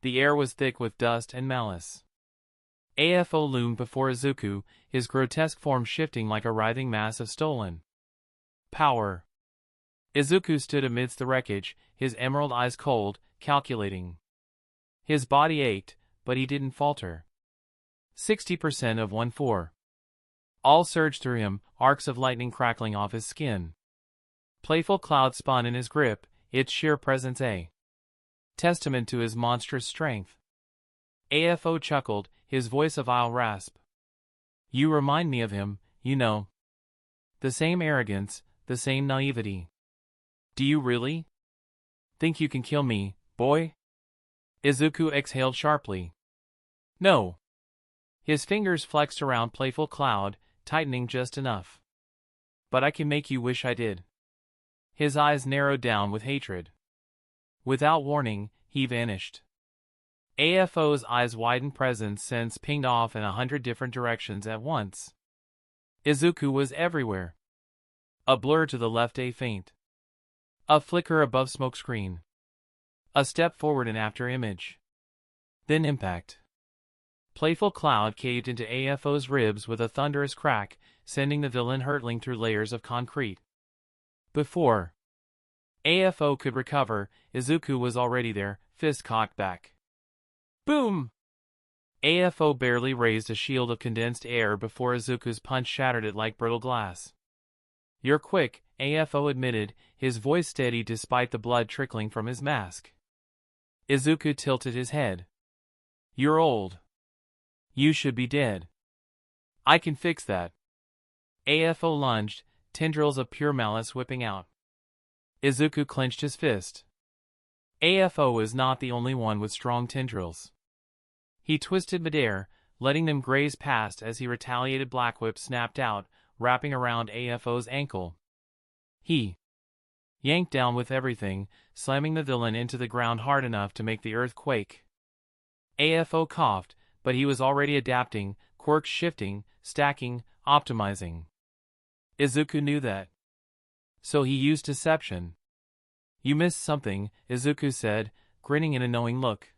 The air was thick with dust and malice. AFO loomed before Izuku, his grotesque form shifting like a writhing mass of stolen power. Izuku stood amidst the wreckage, his emerald eyes cold, calculating. His body ached, but he didn't falter. 60% of 1-4. All surged through him, arcs of lightning crackling off his skin. Playful cloud spun in his grip, its sheer presence a testament to his monstrous strength. AFO chuckled, his voice a vile rasp. You remind me of him, you know. The same arrogance, the same naivety. Do you really think you can kill me, boy? Izuku exhaled sharply. No. His fingers flexed around Playful Cloud, tightening just enough. But I can make you wish I did. His eyes narrowed down with hatred. Without warning, he vanished. AFO's eyes widened, presence sense pinged off in 100 different directions at once. Izuku was everywhere. A blur to the left, a feint. A flicker above smokescreen. A step forward and after image. Then impact. Playful Cloud caved into AFO's ribs with a thunderous crack, sending the villain hurtling through layers of concrete. Before AFO could recover, Izuku was already there, fist cocked back. Boom! AFO barely raised a shield of condensed air before Izuku's punch shattered it like brittle glass. You're quick, AFO admitted, his voice steady despite the blood trickling from his mask. Izuku tilted his head. You're old. You should be dead. I can fix that. AFO lunged, tendrils of pure malice whipping out. Izuku clenched his fist. AFO is not the only one with strong tendrils. He twisted midair, letting them graze past as he retaliated. Black Whip snapped out, wrapping around AFO's ankle. He yanked down with everything, slamming the villain into the ground hard enough to make the earth quake. AFO coughed, but he was already adapting, quirks shifting, stacking, optimizing. Izuku knew that. So he used deception. You missed something, Izuku said, grinning in a knowing look.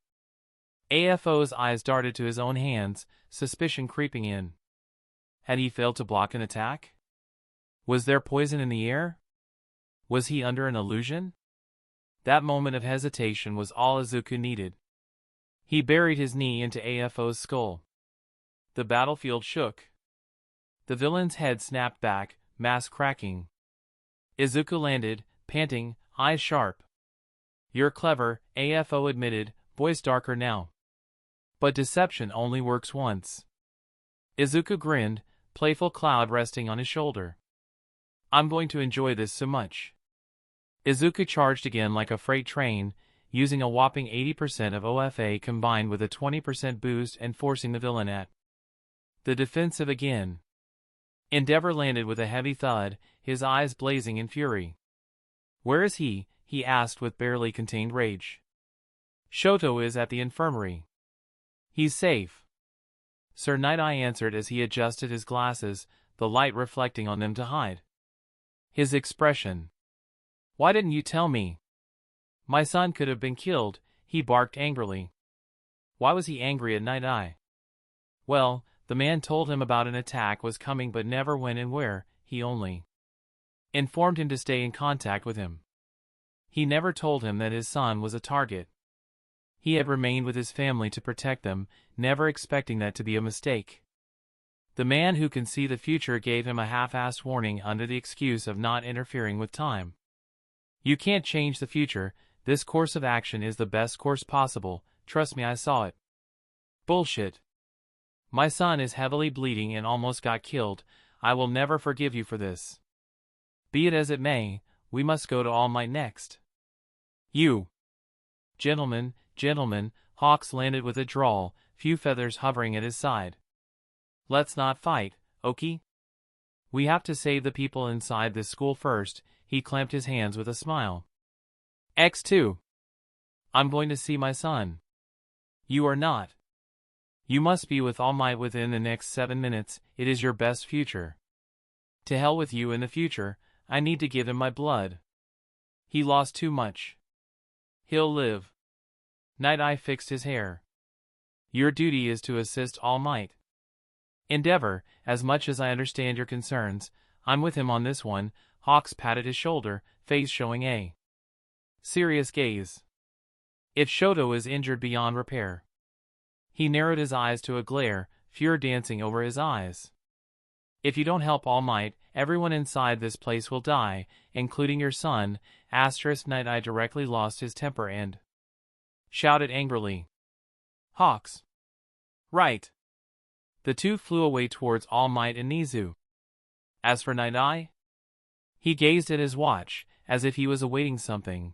AFO's eyes darted to his own hands, suspicion creeping in. Had he failed to block an attack? Was there poison in the air? Was he under an illusion? That moment of hesitation was all Izuku needed. He buried his knee into AFO's skull. The battlefield shook. The villain's head snapped back, mask cracking. Izuku landed, panting, eyes sharp. You're clever, AFO admitted, voice darker now. But deception only works once. Izuku grinned, Playful Cloud resting on his shoulder. I'm going to enjoy this so much. Izuku charged again like a freight train, using a whopping 80% of OFA combined with a 20% boost and forcing the villain at the defensive again. Endeavor landed with a heavy thud, his eyes blazing in fury. Where is he? He asked with barely contained rage. Shoto is at the infirmary. He's safe. Sir Night-Eye answered as he adjusted his glasses, the light reflecting on them to hide his expression. Why didn't you tell me? My son could have been killed, he barked angrily. Why was he angry at Night-Eye? Well, the man told him about an attack was coming but never when and where, he only informed him to stay in contact with him. He never told him that his son was a target. He had remained with his family to protect them, never expecting that to be a mistake. The man who can see the future gave him a half-assed warning under the excuse of not interfering with time. You can't change the future, this course of action is the best course possible, trust me, I saw it. Bullshit. My son is heavily bleeding and almost got killed, I will never forgive you for this. Be it as it may, we must go to All Might next. You. Gentlemen, Hawks landed with a drawl, few feathers hovering at his side. Let's not fight, Oki? We have to save the people inside this school first, he clamped his hands with a smile. X2. I'm going to see my son. You are not. You must be with All Might within the next 7 minutes, it is your best future. To hell with you in the future, I need to give him my blood. He lost too much. He'll live. Night-Eye fixed his hair. Your duty is to assist All Might. Endeavor, as much as I understand your concerns, I'm with him on this one, Hawks patted his shoulder, face showing a serious gaze. If Shoto is injured beyond repair. He narrowed his eyes to a glare, fear dancing over his eyes. If you don't help All Might, everyone inside this place will die, including your son. Night Eye directly lost his temper and shouted angrily. Hawks. Right. The two flew away towards All Might and Nizu. As for Night Eye, he gazed at his watch, as if he was awaiting something.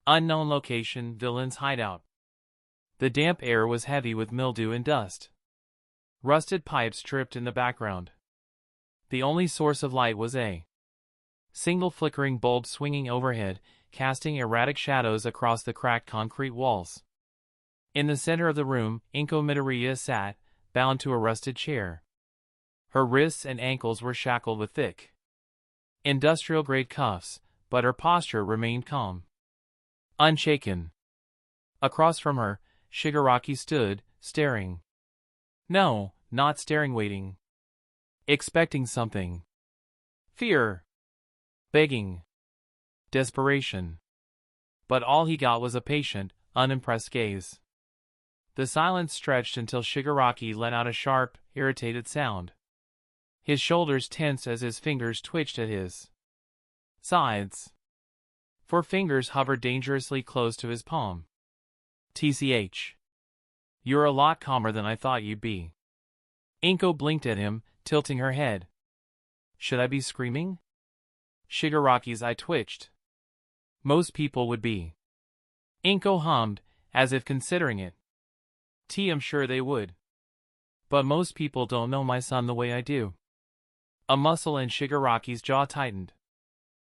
Unknown location, villain's hideout. The damp air was heavy with mildew and dust. Rusted pipes dripped in the background. The only source of light was a single flickering bulb swinging overhead, casting erratic shadows across the cracked concrete walls. In the center of the room, Izuku Midoriya sat, bound to a rusted chair. Her wrists and ankles were shackled with thick, industrial-grade cuffs, but her posture remained calm, unshaken. Across from her, Shigaraki stood, staring. No, not staring, waiting. Expecting something. Fear. Begging. Desperation. But all he got was a patient, unimpressed gaze. The silence stretched until Shigaraki let out a sharp, irritated sound. His shoulders tensed as his fingers twitched at his sides. 4 fingers hovered dangerously close to his palm. TCH. You're a lot calmer than I thought you'd be. Inko blinked at him, tilting her head. Should I be screaming? Shigaraki's eye twitched. Most people would be. Inko hummed, as if considering it. I'm sure they would. But most people don't know my son the way I do. A muscle in Shigaraki's jaw tightened.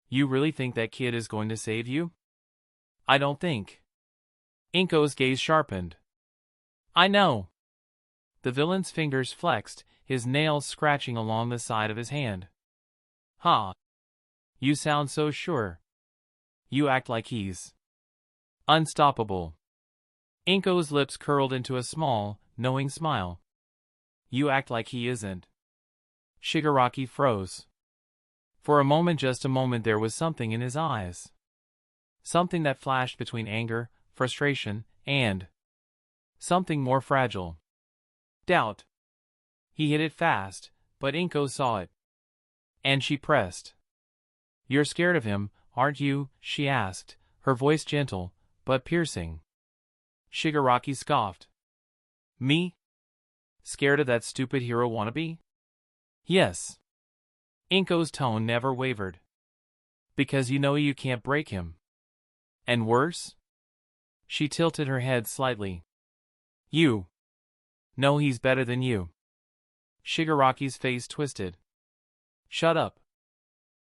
You really think that kid is going to save you? I don't think. Inko's gaze sharpened. I know. The villain's fingers flexed, his nails scratching along the side of his hand. Ha! You sound so sure. You act like he's unstoppable. Inko's lips curled into a small, knowing smile. You act like he isn't. Shigaraki froze. For a moment, just a moment, there was something in his eyes. Something that flashed between anger, frustration, and something more fragile. Doubt. He hit it fast, but Inko saw it. And she pressed. You're scared of him, aren't you? She asked, her voice gentle, but piercing. Shigaraki scoffed. Me? Scared of that stupid hero wannabe? Yes. Inko's tone never wavered. Because you know you can't break him. And worse? She tilted her head slightly. You. No, he's better than you. Shigaraki's face twisted. Shut up.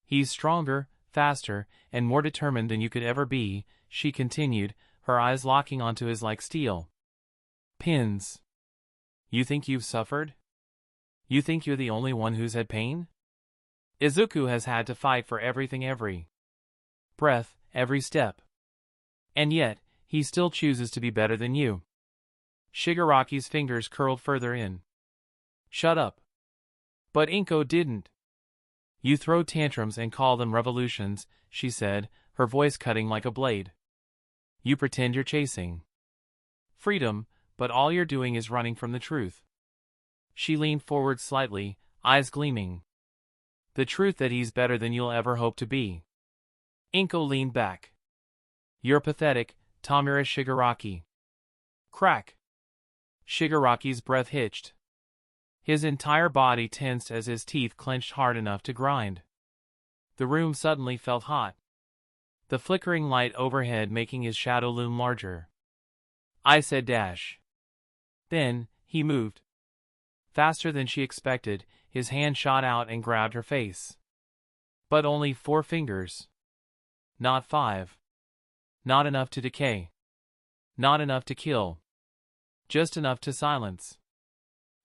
He's stronger, faster, and more determined than you could ever be, she continued, her eyes locking onto his like steel pins. You think you've suffered? You think you're the only one who's had pain? Izuku has had to fight for everything, every breath, every step. And yet, he still chooses to be better than you. Shigaraki's fingers curled further in. Shut up. But Inko didn't. You throw tantrums and call them revolutions, she said, her voice cutting like a blade. You pretend you're chasing freedom, but all you're doing is running from the truth. She leaned forward slightly, eyes gleaming. The truth that he's better than you'll ever hope to be. Inko leaned back. You're pathetic, Tamura Shigaraki. Crack. Shigaraki's breath hitched. His entire body tensed as his teeth clenched hard enough to grind. The room suddenly felt hot. The flickering light overhead making his shadow loom larger. I said dash. Then, he moved. Faster than she expected, his hand shot out and grabbed her face. But only 4 fingers. Not 5. Not enough to decay. Not enough to kill. Just enough to silence.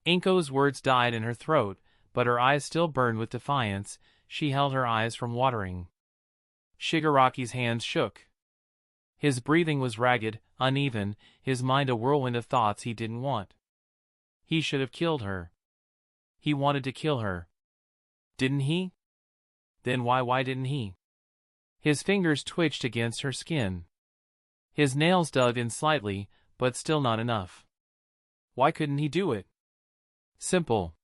Inko's words died in her throat, but her eyes still burned with defiance. She held her eyes from watering. Shigaraki's hands shook. His breathing was ragged, uneven, his mind a whirlwind of thoughts he didn't want. He should have killed her. He wanted to kill her. Didn't he? Then why didn't he? His fingers twitched against her skin. His nails dug in slightly, but still not enough. Why couldn't he do it? Simple.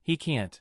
He can't.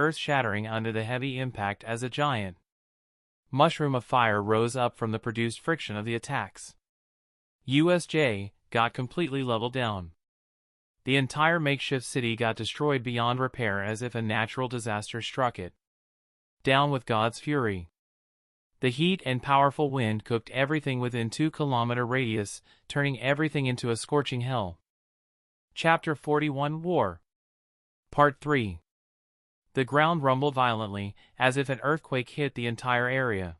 earth shattering under the heavy impact as a giant mushroom of fire rose up from the produced friction of the attacks. USJ got completely leveled down. The entire makeshift city got destroyed beyond repair as if a natural disaster struck it down with God's fury. The heat and powerful wind cooked everything within 2-kilometer radius, turning everything into a scorching hell. Chapter 41 War Part 3 The ground rumbled violently, as if an earthquake hit the entire area.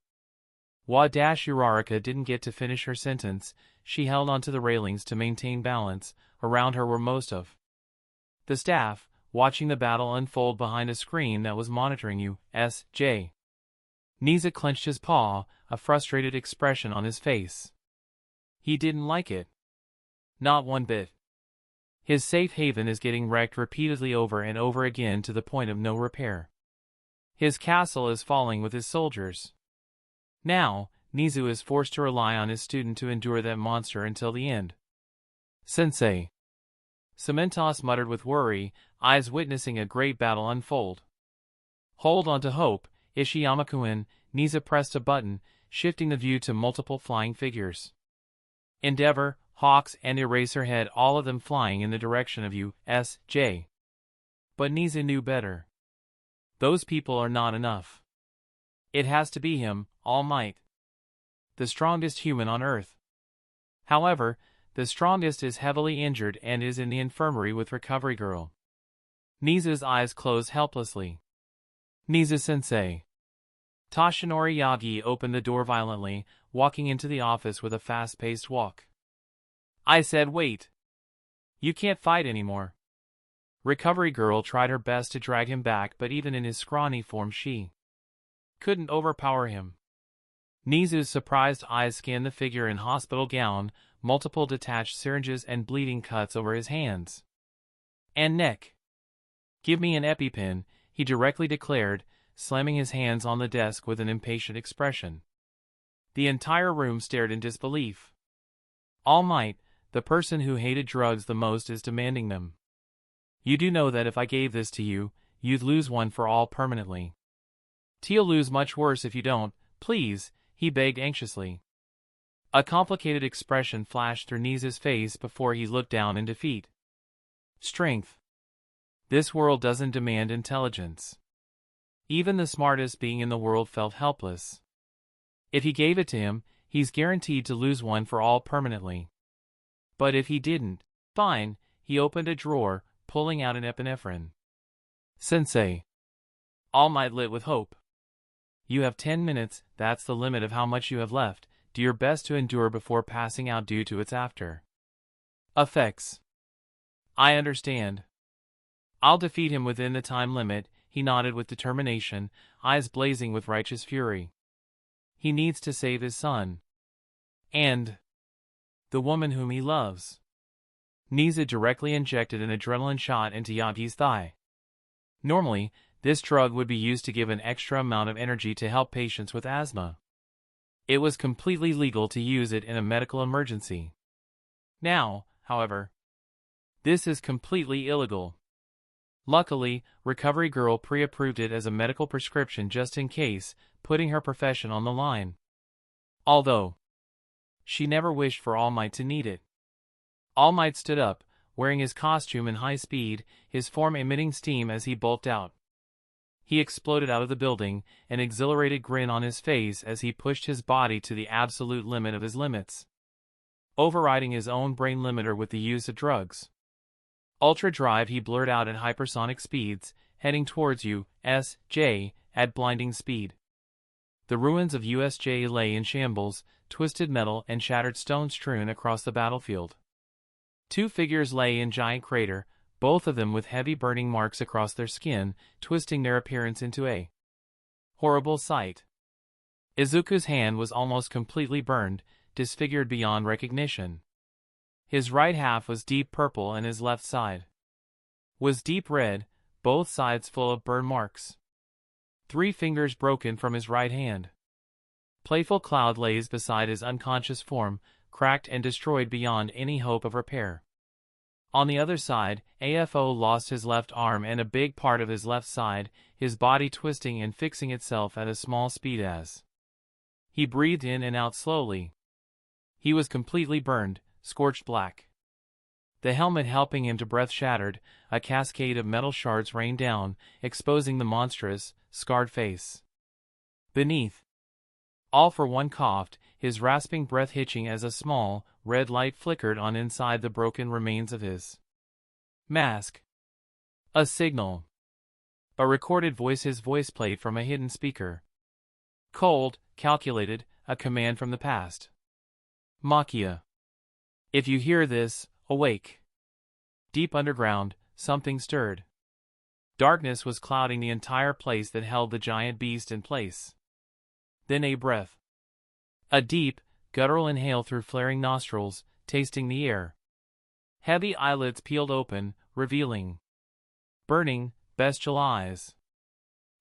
Uraraka didn't get to finish her sentence. She held onto the railings to maintain balance. Around her were most of the staff, watching the battle unfold behind a screen that was monitoring USJ. Niza clenched his paw, a frustrated expression on his face. He didn't like it. Not one bit. His safe haven is getting wrecked repeatedly over and over again to the point of no repair. His castle is falling with his soldiers. Now, Nizu is forced to rely on his student to endure that monster until the end. Sensei. Cementos muttered with worry, eyes witnessing a great battle unfold. Hold on to hope, Ishiyama-kun. Niza pressed a button, shifting the view to multiple flying figures. Endeavor, Hawks, and Eraserhead, all of them flying in the direction of you, S.J. But Niza knew better. Those people are not enough. It has to be him, All Might. The strongest human on Earth. However, the strongest is heavily injured and is in the infirmary with Recovery Girl. Niza's eyes closed helplessly. Niza-sensei. Toshinori Yagi opened the door violently, walking into the office with a fast-paced walk. I said wait. You can't fight anymore. Recovery Girl tried her best to drag him back, but even in his scrawny form she couldn't overpower him. Nizu's surprised eyes scanned the figure in hospital gown, multiple detached syringes and bleeding cuts over his hands and neck. Give me an EpiPen, he directly declared, slamming his hands on the desk with an impatient expression. The entire room stared in disbelief. All Might, the person who hated drugs the most, is demanding them. You do know that if I gave this to you, you'd lose one for all permanently. You'll lose much worse if you don't, please, he begged anxiously. A complicated expression flashed through Niza's face before he looked down in defeat. Strength. This world doesn't demand intelligence. Even the smartest being in the world felt helpless. If he gave it to him, he's guaranteed to lose one for all permanently. But if he didn't, fine, he opened a drawer, pulling out an epinephrine. Sensei. All Might lit with hope. You have 10 minutes, that's the limit of how much you have left. Do your best to endure before passing out due to its after effects. I understand. I'll defeat him within the time limit, he nodded with determination, eyes blazing with righteous fury. He needs to save his son. And the woman whom he loves. Niza directly injected an adrenaline shot into Yagi's thigh. Normally, this drug would be used to give an extra amount of energy to help patients with asthma. It was completely legal to use it in a medical emergency. Now, however, this is completely illegal. Luckily, Recovery Girl pre-approved it as a medical prescription just in case, putting her profession on the line. Although she never wished for All Might to need it. All Might stood up, wearing his costume in high speed, his form emitting steam as he bulked out. He exploded out of the building, an exhilarated grin on his face as he pushed his body to the absolute limit of his limits, overriding his own brain limiter with the use of drugs. Ultra drive, he blurred out at hypersonic speeds, heading towards you, S.J., at blinding speed. The ruins of USJ lay in shambles, twisted metal and shattered stone strewn across the battlefield. Two figures lay in giant crater, both of them with heavy burning marks across their skin, twisting their appearance into a horrible sight. Izuku's hand was almost completely burned, disfigured beyond recognition. His right half was deep purple and his left side was deep red, both sides full of burn marks. 3 fingers broken from his right hand. Playful Cloud lays beside his unconscious form, cracked and destroyed beyond any hope of repair. On the other side, AFO lost his left arm and a big part of his left side, his body twisting and fixing itself at a small speed as he breathed in and out slowly. He was completely burned, scorched black. The helmet helping him to breath shattered, a cascade of metal shards rained down, exposing the monstrous, scarred face beneath. All for One coughed, his rasping breath hitching as a small, red light flickered on inside the broken remains of his mask. A signal. A recorded voice, his voice played from a hidden speaker. Cold, calculated, a command from the past. Makia. If you hear this, awake. Deep underground, something stirred. Darkness was clouding the entire place that held the giant beast in place. Then a breath. A deep, guttural inhale through flaring nostrils, tasting the air. Heavy eyelids peeled open, revealing burning, bestial eyes.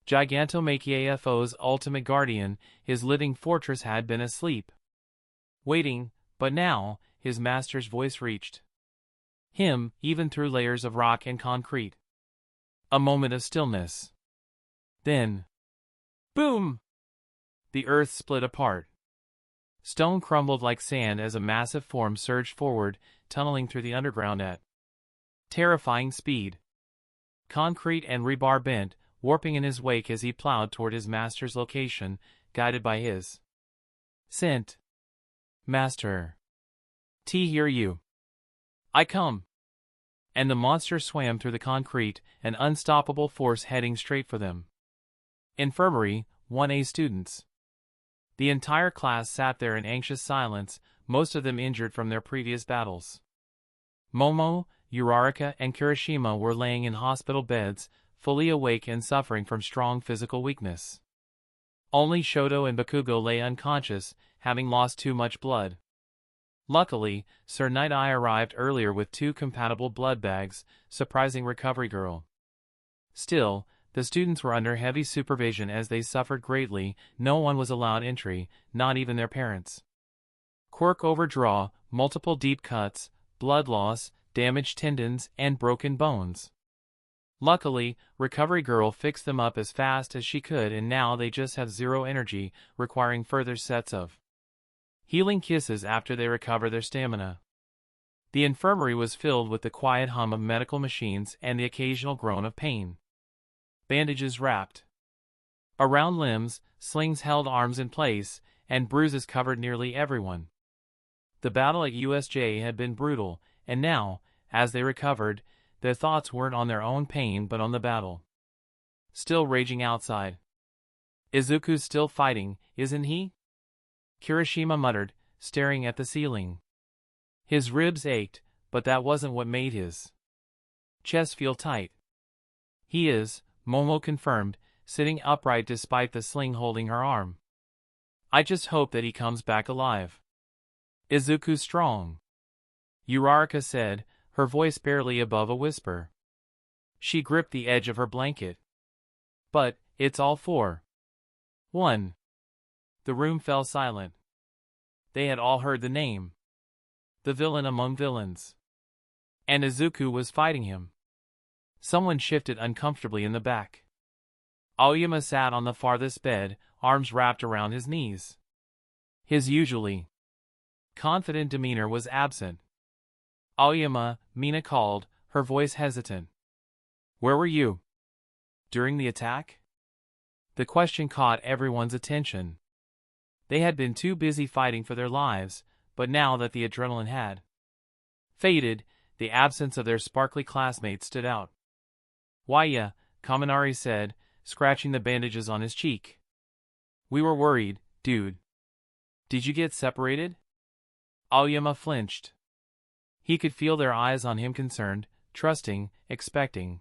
Gigantomachiafo's ultimate guardian, his living fortress had been asleep. Waiting, but now, his master's voice reached him, even through layers of rock and concrete. A moment of stillness. Then, boom! The earth split apart. Stone crumbled like sand as a massive form surged forward, tunneling through the underground at terrifying speed. Concrete and rebar bent, warping in his wake as he plowed toward his master's location, guided by his scent. Master. Hear you. I come. And the monster swam through the concrete, an unstoppable force heading straight for them. Infirmary, 1A students. The entire class sat there in anxious silence, most of them injured from their previous battles. Momo, Uraraka, and Kirishima were laying in hospital beds, fully awake and suffering from strong physical weakness. Only Shoto and Bakugo lay unconscious, having lost too much blood. Luckily, Sir Night Eye arrived earlier with 2 compatible blood bags, surprising Recovery Girl. Still, the students were under heavy supervision as they suffered greatly. No one was allowed entry, not even their parents. Quirk overdraw, multiple deep cuts, blood loss, damaged tendons, and broken bones. Luckily, Recovery Girl fixed them up as fast as she could, and now they just have 0 energy, requiring further sets of healing kisses after they recover their stamina. The infirmary was filled with the quiet hum of medical machines and the occasional groan of pain. Bandages wrapped around limbs, slings held arms in place, and bruises covered nearly everyone. The battle at USJ had been brutal, and now, as they recovered, their thoughts weren't on their own pain but on the battle still raging outside. Izuku's still fighting, isn't he? Kirishima muttered, staring at the ceiling. His ribs ached, but that wasn't what made his chest feel tight. He is, Momo confirmed, sitting upright despite the sling holding her arm. I just hope that he comes back alive. Izuku's strong, Uraraka said, her voice barely above a whisper. She gripped the edge of her blanket. But, it's all for 1. The room fell silent. They had all heard the name. The villain among villains. And Izuku was fighting him. Someone shifted uncomfortably in the back. Aoyama sat on the farthest bed, arms wrapped around his knees. His usually confident demeanor was absent. Aoyama, Mina called, her voice hesitant. Where were you? During the attack? The question caught everyone's attention. They had been too busy fighting for their lives, but now that the adrenaline had faded, the absence of their sparkly classmates stood out. Why yeah, Kaminari said, scratching the bandages on his cheek. We were worried, dude. Did you get separated? Aoyama flinched. He could feel their eyes on him, concerned, trusting, expecting.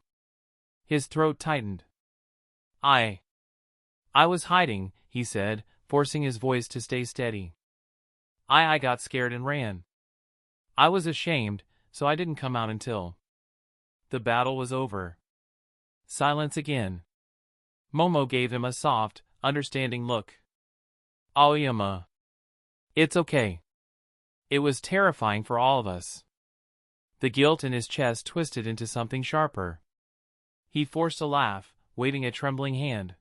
His throat tightened. I was hiding, he said, forcing his voice to stay steady. I got scared and ran. I was ashamed, so I didn't come out until the battle was over. Silence again. Momo gave him a soft, understanding look. Aoyama. It's okay. It was terrifying for all of us. The guilt in his chest twisted into something sharper. He forced a laugh, waving a trembling hand.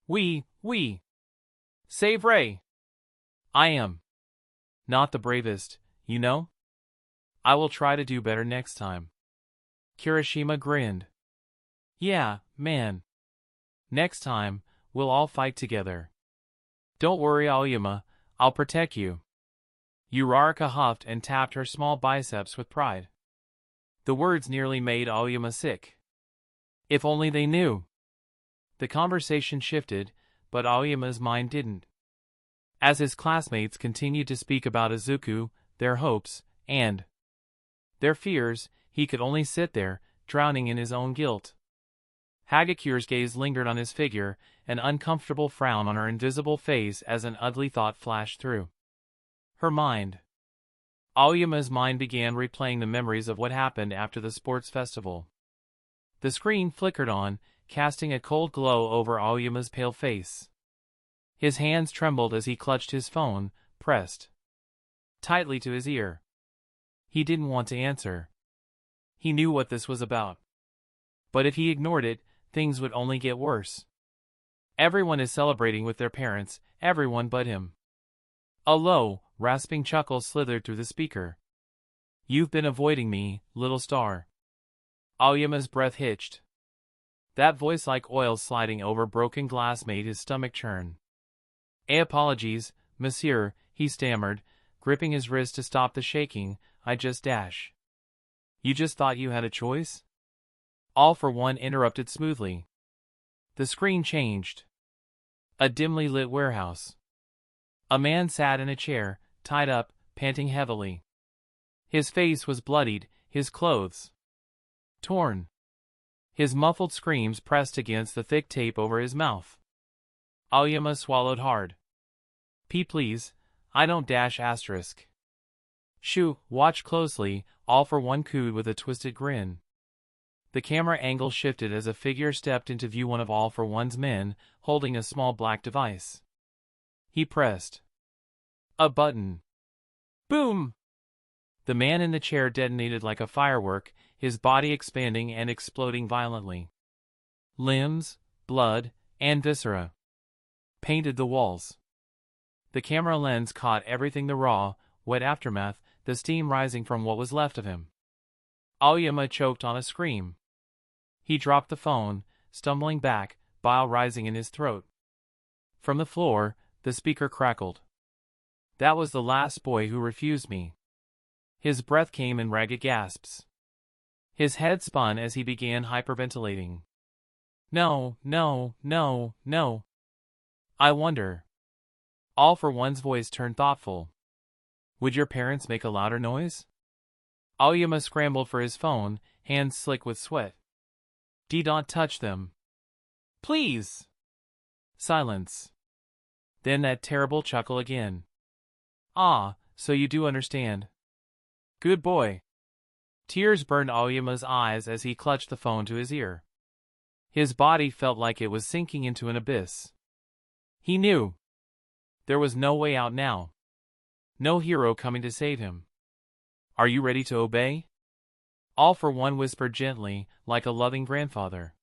We. Save Ray. I am not the bravest, you know? I will try to do better next time. Kirishima grinned. Yeah, man. Next time, we'll all fight together. Don't worry, Aoyama, I'll protect you. Uraraka huffed and tapped her small biceps with pride. The words nearly made Aoyama sick. If only they knew. The conversation shifted, but Aoyama's mind didn't. As his classmates continued to speak about Izuku, their hopes, and their fears, he could only sit there, drowning in his own guilt. Hagakure's gaze lingered on his figure, an uncomfortable frown on her invisible face as an ugly thought flashed through her mind. Aoyama's mind began replaying the memories of what happened after the sports festival. The screen flickered on, casting a cold glow over Aoyama's pale face. His hands trembled as he clutched his phone, pressed tightly to his ear. He didn't want to answer. He knew what this was about. But if he ignored it, things would only get worse. Everyone is celebrating with their parents, everyone but him. A low, rasping chuckle slithered through the speaker. "You've been avoiding me, little star." Aoyama's breath hitched. That voice like oil sliding over broken glass made his stomach churn. "Apologies, monsieur," he stammered, gripping his wrist to stop the shaking. "I just dash." "You just thought you had a choice?" All for One interrupted smoothly. The screen changed. A dimly lit warehouse. A man sat in a chair, tied up, panting heavily. His face was bloodied, his clothes torn. His muffled screams pressed against the thick tape over his mouth. Aoyama swallowed hard. Please, I don't dash asterisk." "Shoo, watch closely," All for One cooed with a twisted grin. The camera angle shifted as a figure stepped into view, one of All for One's men, holding a small black device. He pressed a button. Boom! The man in the chair detonated like a firework, his body expanding and exploding violently. Limbs, blood, and viscera painted the walls. The camera lens caught everything, the raw, wet aftermath, the steam rising from what was left of him. Aoyama choked on a scream. He dropped the phone, stumbling back, bile rising in his throat. From the floor, the speaker crackled. "That was the last boy who refused me." His breath came in ragged gasps. His head spun as he began hyperventilating. "No, no, no, no. I wonder." All for One's voice turned thoughtful. "Would your parents make a louder noise?" Aoyama scrambled for his phone, hands slick with sweat. "Don't touch them. Please." Silence. Then that terrible chuckle again. "Ah, so you do understand. Good boy." Tears burned Aoyama's eyes as he clutched the phone to his ear. His body felt like it was sinking into an abyss. He knew there was no way out now. No hero coming to save him. "Are you ready to obey?" All for One whispered gently, like a loving grandfather.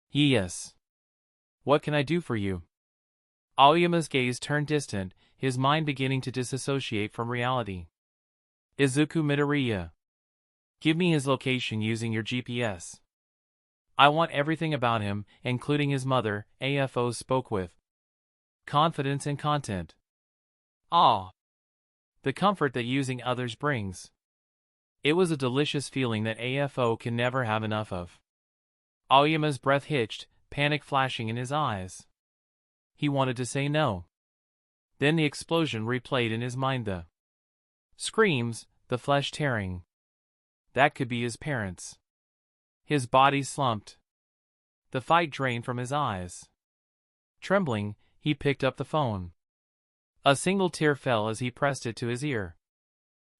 "Yes." "What can I do for you?" Aoyama's gaze turned distant, his mind beginning to disassociate from reality. "Izuku Midoriya. Give me his location using your GPS. I want everything about him, including his mother," AFO spoke with confidence and content. Ah! The comfort that using others brings. It was a delicious feeling that AFO can never have enough of. Aoyama's breath hitched, panic flashing in his eyes. He wanted to say no. Then the explosion replayed in his mind, the screams, the flesh tearing. That could be his parents. His body slumped. The fight drained from his eyes. Trembling, he picked up the phone. A single tear fell as he pressed it to his ear.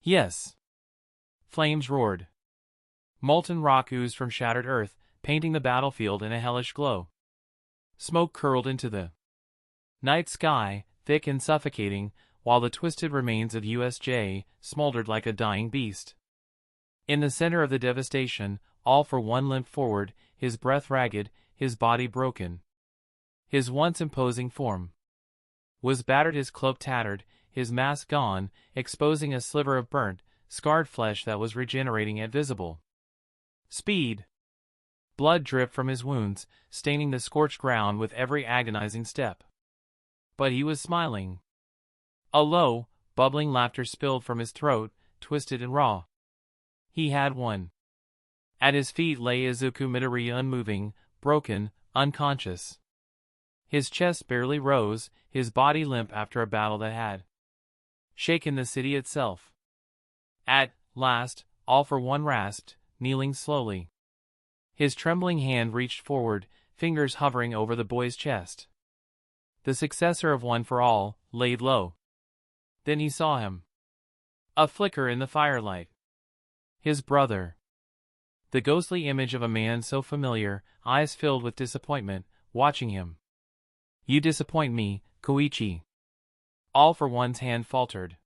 Yes. Flames roared. Molten rock oozed from shattered earth, painting the battlefield in a hellish glow. Smoke curled into the night sky, thick and suffocating, while the twisted remains of USJ smoldered like a dying beast. In the center of the devastation, All for One limped forward, his breath ragged, his body broken. His once imposing form was battered, his cloak tattered, his mask gone, exposing a sliver of burnt, scarred flesh that was regenerating at visible speed. Blood dripped from his wounds, staining the scorched ground with every agonizing step. But he was smiling. A low, bubbling laughter spilled from his throat, twisted and raw. He had won. At his feet lay Izuku Midoriya, unmoving, broken, unconscious. His chest barely rose, his body limp after a battle that had shaken the city itself. At last, All for One rasped, kneeling slowly. His trembling hand reached forward, fingers hovering over the boy's chest. The successor of One for All, laid low. Then he saw him. A flicker in the firelight. His brother. The ghostly image of a man so familiar, eyes filled with disappointment, watching him. You disappoint me, Koichi. All for One's hand faltered.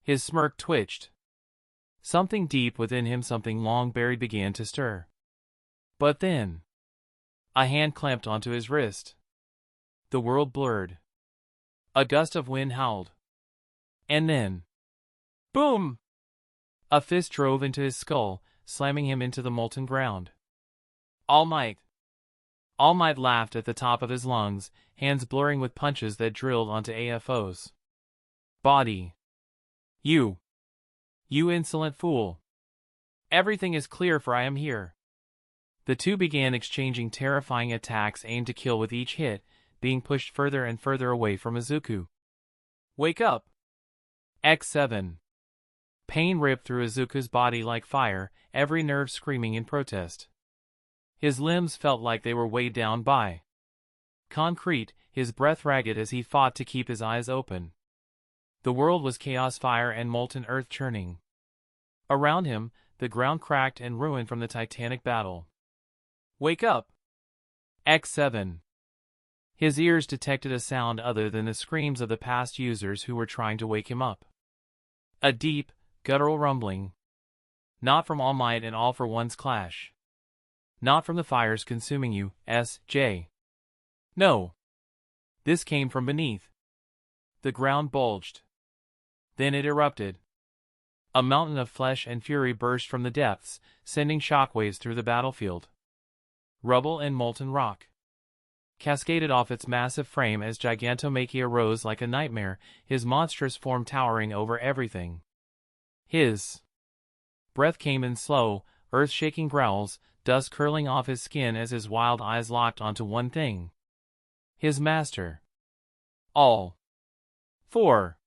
His smirk twitched. Something deep within him, something long buried, began to stir. But then, a hand clamped onto his wrist. The world blurred. A gust of wind howled. And then, boom! A fist drove into his skull, slamming him into the molten ground. All Might. All Might laughed at the top of his lungs, hands blurring with punches that drilled onto AFO's body. You insolent fool. Everything is clear, for I am here. The two began exchanging terrifying attacks aimed to kill with each hit, being pushed further and further away from Izuku. Wake up! X7. Pain ripped through Izuku's body like fire, every nerve screaming in protest. His limbs felt like they were weighed down by concrete, his breath ragged as he fought to keep his eyes open. The world was chaos, fire and molten earth churning. Around him, the ground cracked and ruined from the titanic battle. Wake up! X7. His ears detected a sound other than the screams of the past users who were trying to wake him up. A deep, guttural rumbling. Not from All Might and All for One's clash. Not from the fires consuming you, S.J. No. This came from beneath. The ground bulged. Then it erupted. A mountain of flesh and fury burst from the depths, sending shockwaves through the battlefield. Rubble and molten rock cascaded off its massive frame as Gigantomachia rose like a nightmare, his monstrous form towering over everything. His breath came in slow, earth-shaking growls, dust curling off his skin as his wild eyes locked onto one thing. His master. All. 4.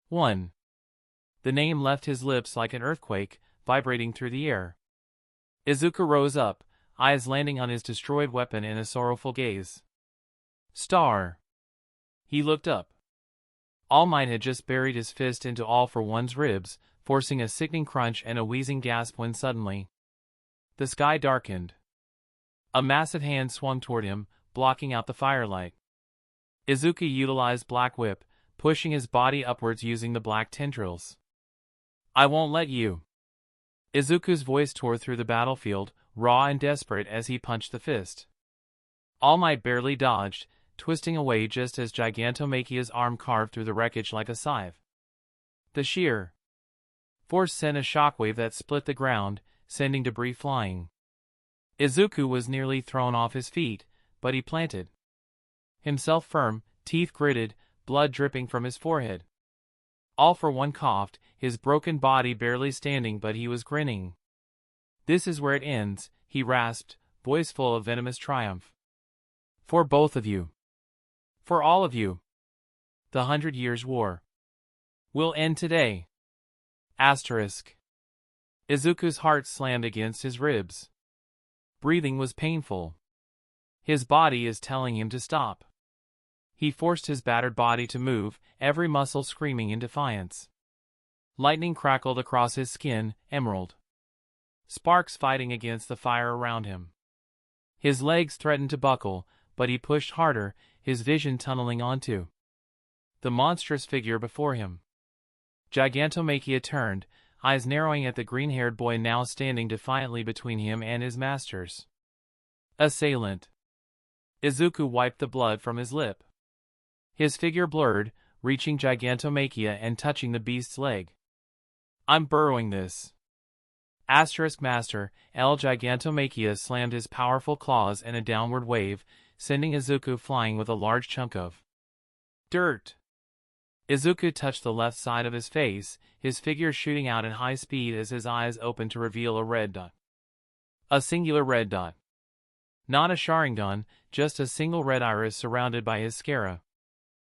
1. The name left his lips like an earthquake, vibrating through the air. Izuku rose up, eyes landing on his destroyed weapon in a sorrowful gaze. Star. He looked up. All Might had just buried his fist into All for One's ribs, forcing a sickening crunch and a wheezing gasp when suddenly the sky darkened. A massive hand swung toward him, blocking out the firelight. Izuku utilized Black Whip, pushing his body upwards using the black tendrils. I won't let you. Izuku's voice tore through the battlefield, raw and desperate as he punched the fist. All Might barely dodged, twisting away just as Gigantomachia's arm carved through the wreckage like a scythe. The sheer force sent a shockwave that split the ground, sending debris flying. Izuku was nearly thrown off his feet, but he planted himself firm, teeth gritted, blood dripping from his forehead. All for One coughed, his broken body barely standing, but he was grinning. This is where it ends, he rasped, voice full of venomous triumph. For both of you. For all of you. The 100 Years' War will end today. Asterisk. Izuku's heart slammed against his ribs. Breathing was painful. His body is telling him to stop. He forced his battered body to move, every muscle screaming in defiance. Lightning crackled across his skin, emerald sparks fighting against the fire around him. His legs threatened to buckle, but he pushed harder, his vision tunneling onto the monstrous figure before him. Gigantomachia turned, eyes narrowing at the green-haired boy now standing defiantly between him and his master's assailant. Izuku wiped the blood from his lip. His figure blurred, reaching Gigantomachia and touching the beast's leg. I'm burrowing this. Asterisk Master, L. Gigantomachia slammed his powerful claws in a downward wave, sending Izuku flying with a large chunk of dirt. Izuku touched the left side of his face, his figure shooting out in high speed as his eyes opened to reveal a red dot. A singular red dot. Not a Sharingan, just a single red iris surrounded by his scara.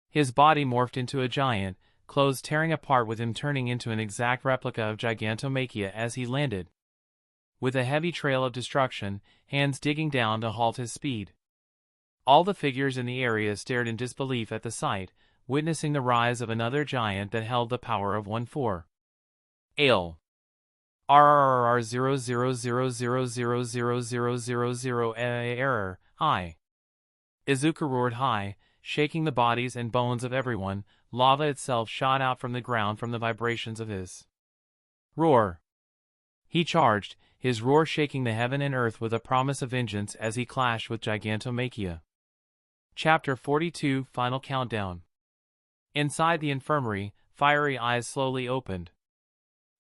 His body morphed into a giant, clothes tearing apart with him turning into an exact replica of Gigantomachia as he landed. with a heavy trail of destruction, hands digging down to halt his speed. All the figures in the area stared in disbelief at the sight, witnessing the rise of another giant that held the power of 1/4. Ale. RRR 000000000 error, high. Izuku roared high, shaking the bodies and bones of everyone. Lava itself shot out from the ground from the vibrations of his roar. He charged, his roar shaking the heaven and earth with a promise of vengeance as he clashed with Gigantomachia. Chapter 42 Final Countdown. Inside the infirmary, fiery eyes slowly opened.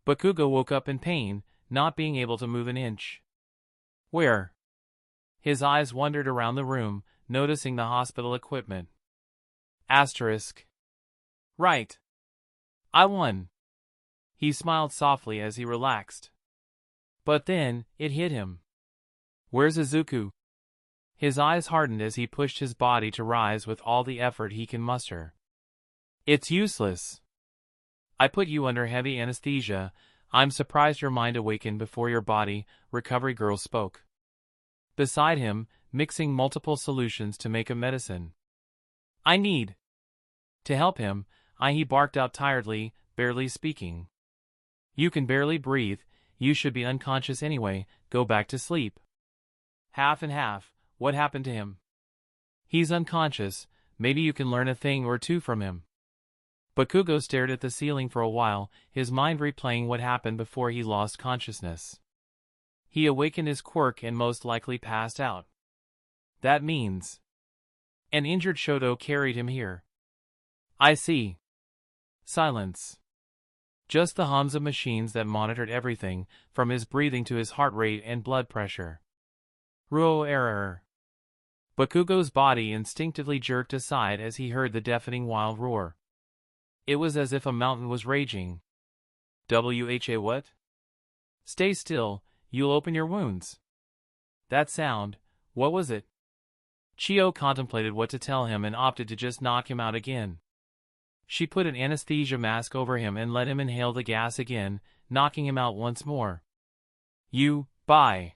Bakugo woke up in pain, not being able to move an inch. Where? His eyes wandered around the room, noticing the hospital equipment. Asterisk. Right. I won. He smiled softly as he relaxed. But then, it hit him. Where's Izuku? His eyes hardened as he pushed his body to rise with all the effort he can muster. It's useless. I put you under heavy anesthesia. I'm surprised your mind awakened before your body, Recovery Girl spoke. Beside him, mixing multiple solutions to make a medicine. I need to help him, he barked out tiredly, barely speaking. You can barely breathe, you should be unconscious anyway, go back to sleep. Half and half, what happened to him? He's unconscious, maybe you can learn a thing or two from him. Bakugo stared at the ceiling for a while, his mind replaying what happened before he lost consciousness. He awakened as Quirk and most likely passed out. That means an injured Shoto carried him here. I see. Silence. Just the hums of machines that monitored everything, from his breathing to his heart rate and blood pressure. Ruo error. Bakugo's body instinctively jerked aside as he heard the deafening wild roar. It was as if a mountain was raging. Wha what? Stay still, you'll open your wounds. That sound, what was it? Chio contemplated what to tell him and opted to just knock him out again. She put an anesthesia mask over him and let him inhale the gas again, knocking him out once more. Bye.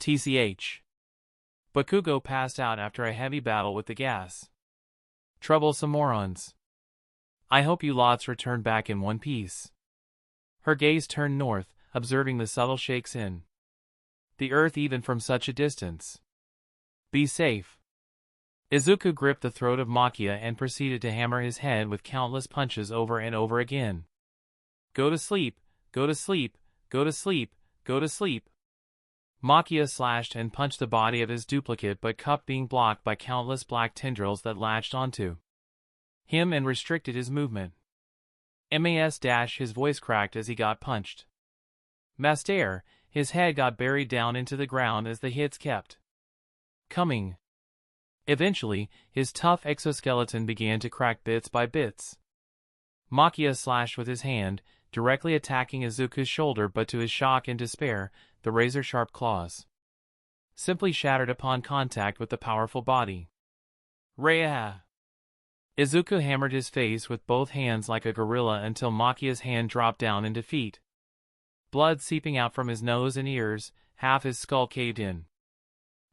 TCH. Bakugo passed out after a heavy battle with the gas. Troublesome morons. I hope you lots return back in one piece. Her gaze turned north, observing the subtle shakes in the earth even from such a distance. Be safe. Izuku gripped the throat of Makia and proceeded to hammer his head with countless punches over and over again. Go to sleep, go to sleep, go to sleep, go to sleep. Makia slashed and punched the body of his duplicate but kept being blocked by countless black tendrils that latched onto him and restricted his movement. His voice cracked as he got punched. Master, his head got buried down into the ground as the hits kept coming. Eventually, his tough exoskeleton began to crack bits by bits. Makia slashed with his hand, directly attacking Izuku's shoulder, but to his shock and despair, the razor-sharp claws simply shattered upon contact with the powerful body. Raya! Izuku hammered his face with both hands like a gorilla until Makia's hand dropped down in defeat. Blood seeping out from his nose and ears, half his skull caved in.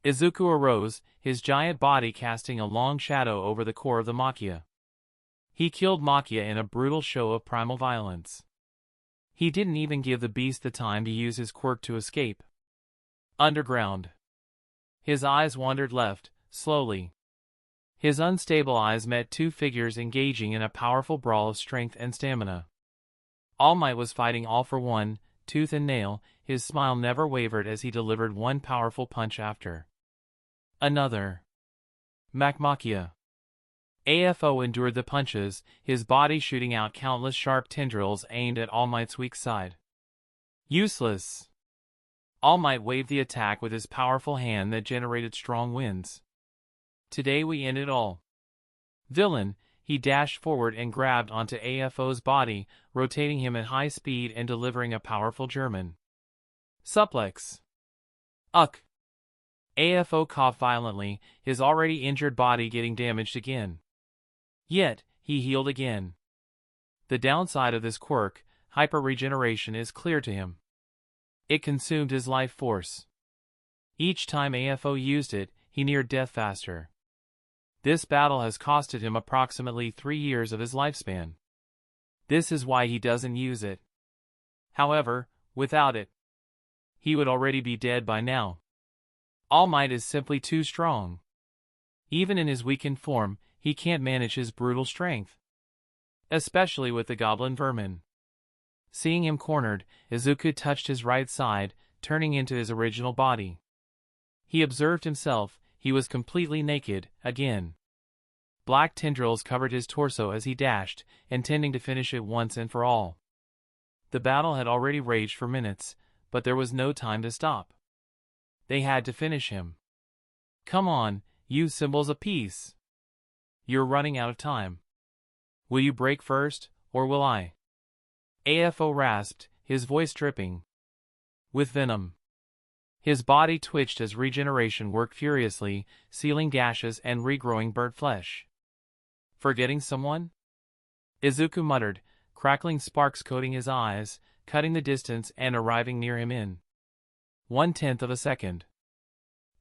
Izuku arose, his giant body casting a long shadow over the core of the Makia. He killed Makia in a brutal show of primal violence. He didn't even give the beast the time to use his quirk to escape. Underground. His eyes wandered left, slowly. His unstable eyes met two figures engaging in a powerful brawl of strength and stamina. All Might was fighting all for one, tooth and nail, his smile never wavered as he delivered one powerful punch after another. Makia. AFO endured the punches, his body shooting out countless sharp tendrils aimed at All Might's weak side. Useless. All Might waved the attack with his powerful hand that generated strong winds. Today we end it all. Villain, he dashed forward and grabbed onto AFO's body, rotating him at high speed and delivering a powerful German suplex. Uck. AFO coughed violently, his already injured body getting damaged again. Yet, he healed again. The downside of this quirk, hyper-regeneration, is clear to him. It consumed his life force. Each time AFO used it, he neared death faster. This battle has costed him approximately 3 years of his lifespan. This is why he doesn't use it. However, without it, he would already be dead by now. All Might is simply too strong. Even in his weakened form, he can't manage his brutal strength. Especially with the goblin vermin. Seeing him cornered, Izuku touched his right side, turning into his original body. He observed himself, he was completely naked, again. Black tendrils covered his torso as he dashed, intending to finish it once and for all. The battle had already raged for minutes, but there was no time to stop. They had to finish him. Come on, use symbols of peace. You're running out of time. Will you break first, or will I? AFO rasped, his voice dripping with venom. His body twitched as regeneration worked furiously, sealing gashes and regrowing burnt flesh. Forgetting someone? Izuku muttered, crackling sparks coating his eyes, cutting the distance and arriving near him in 1/10 of a second.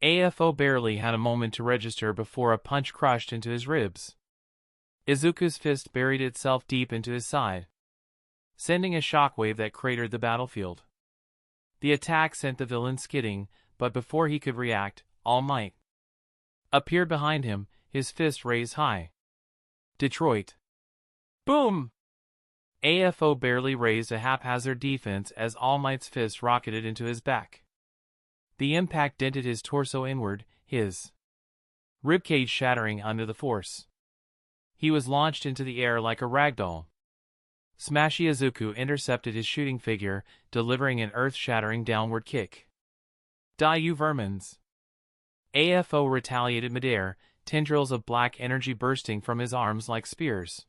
AFO barely had a moment to register before a punch crushed into his ribs. Izuku's fist buried itself deep into his side, sending a shockwave that cratered the battlefield. The attack sent the villain skidding, but before he could react, All Might appeared behind him, his fist raised high. Detroit. Boom! AFO barely raised a haphazard defense as All Might's fist rocketed into his back. The impact dented his torso inward, his ribcage shattering under the force. He was launched into the air like a ragdoll. Smashy Izuku intercepted his shooting figure, delivering an earth-shattering downward kick. Die, you vermins! AFO retaliated midair, tendrils of black energy bursting from his arms like spears.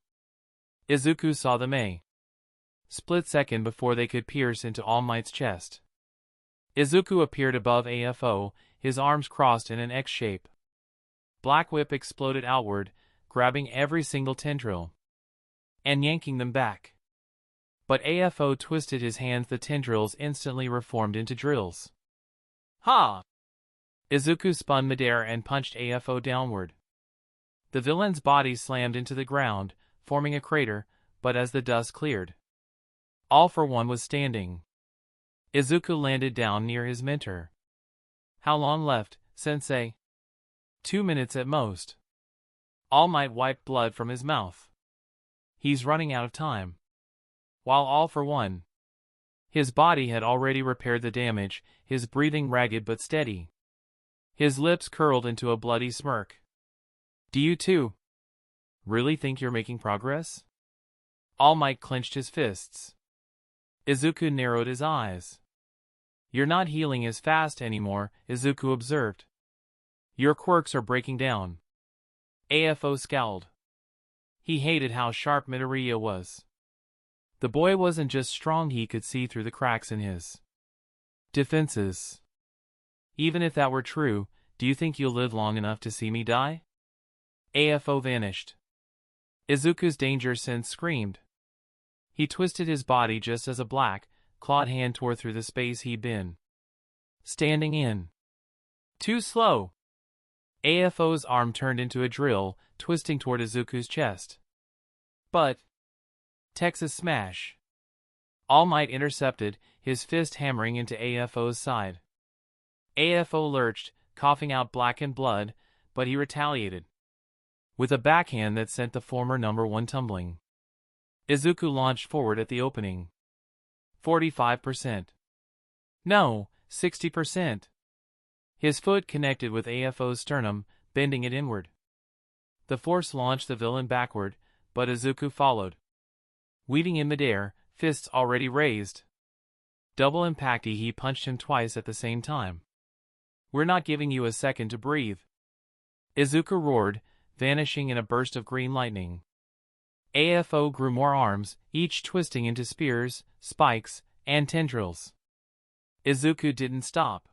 Izuku saw them a split second before they could pierce into All Might's chest. Izuku appeared above AFO, his arms crossed in an X shape. Black Whip exploded outward, grabbing every single tendril and yanking them back. But AFO twisted his hands, the tendrils instantly reformed into drills. Ha! Izuku spun midair and punched AFO downward. The villain's body slammed into the ground, forming a crater, but as the dust cleared, All for One was standing. Izuku landed down near his mentor. How long left, sensei? 2 minutes at most. All Might wiped blood from his mouth. He's running out of time. While All for One, his body had already repaired the damage, his breathing ragged but steady. His lips curled into a bloody smirk. Do you too really think you're making progress? All Might clenched his fists. Izuku narrowed his eyes. You're not healing as fast anymore, Izuku observed. Your quirks are breaking down. AFO scowled. He hated how sharp Midoriya was. The boy wasn't just strong, he could see through the cracks in his defenses. Even if that were true, do you think you'll live long enough to see me die? AFO vanished. Izuku's danger sense screamed. He twisted his body just as a black, clawed hand tore through the space he'd been standing in. Too slow. AFO's arm turned into a drill, twisting toward Izuku's chest. But Texas smash. All Might intercepted, his fist hammering into AFO's side. AFO lurched, coughing out blackened blood, but he retaliated with a backhand that sent the former number 1 tumbling. Izuku launched forward at the opening. 45%. No, 60%. His foot connected with AFO's sternum, bending it inward. The force launched the villain backward, but Izuku followed. Weaving in midair, fists already raised. Double impacty, he punched him twice at the same time. We're not giving you a second to breathe. Izuku roared, vanishing in a burst of green lightning. AFO grew more arms, each twisting into spears, spikes, and tendrils. Izuku didn't stop.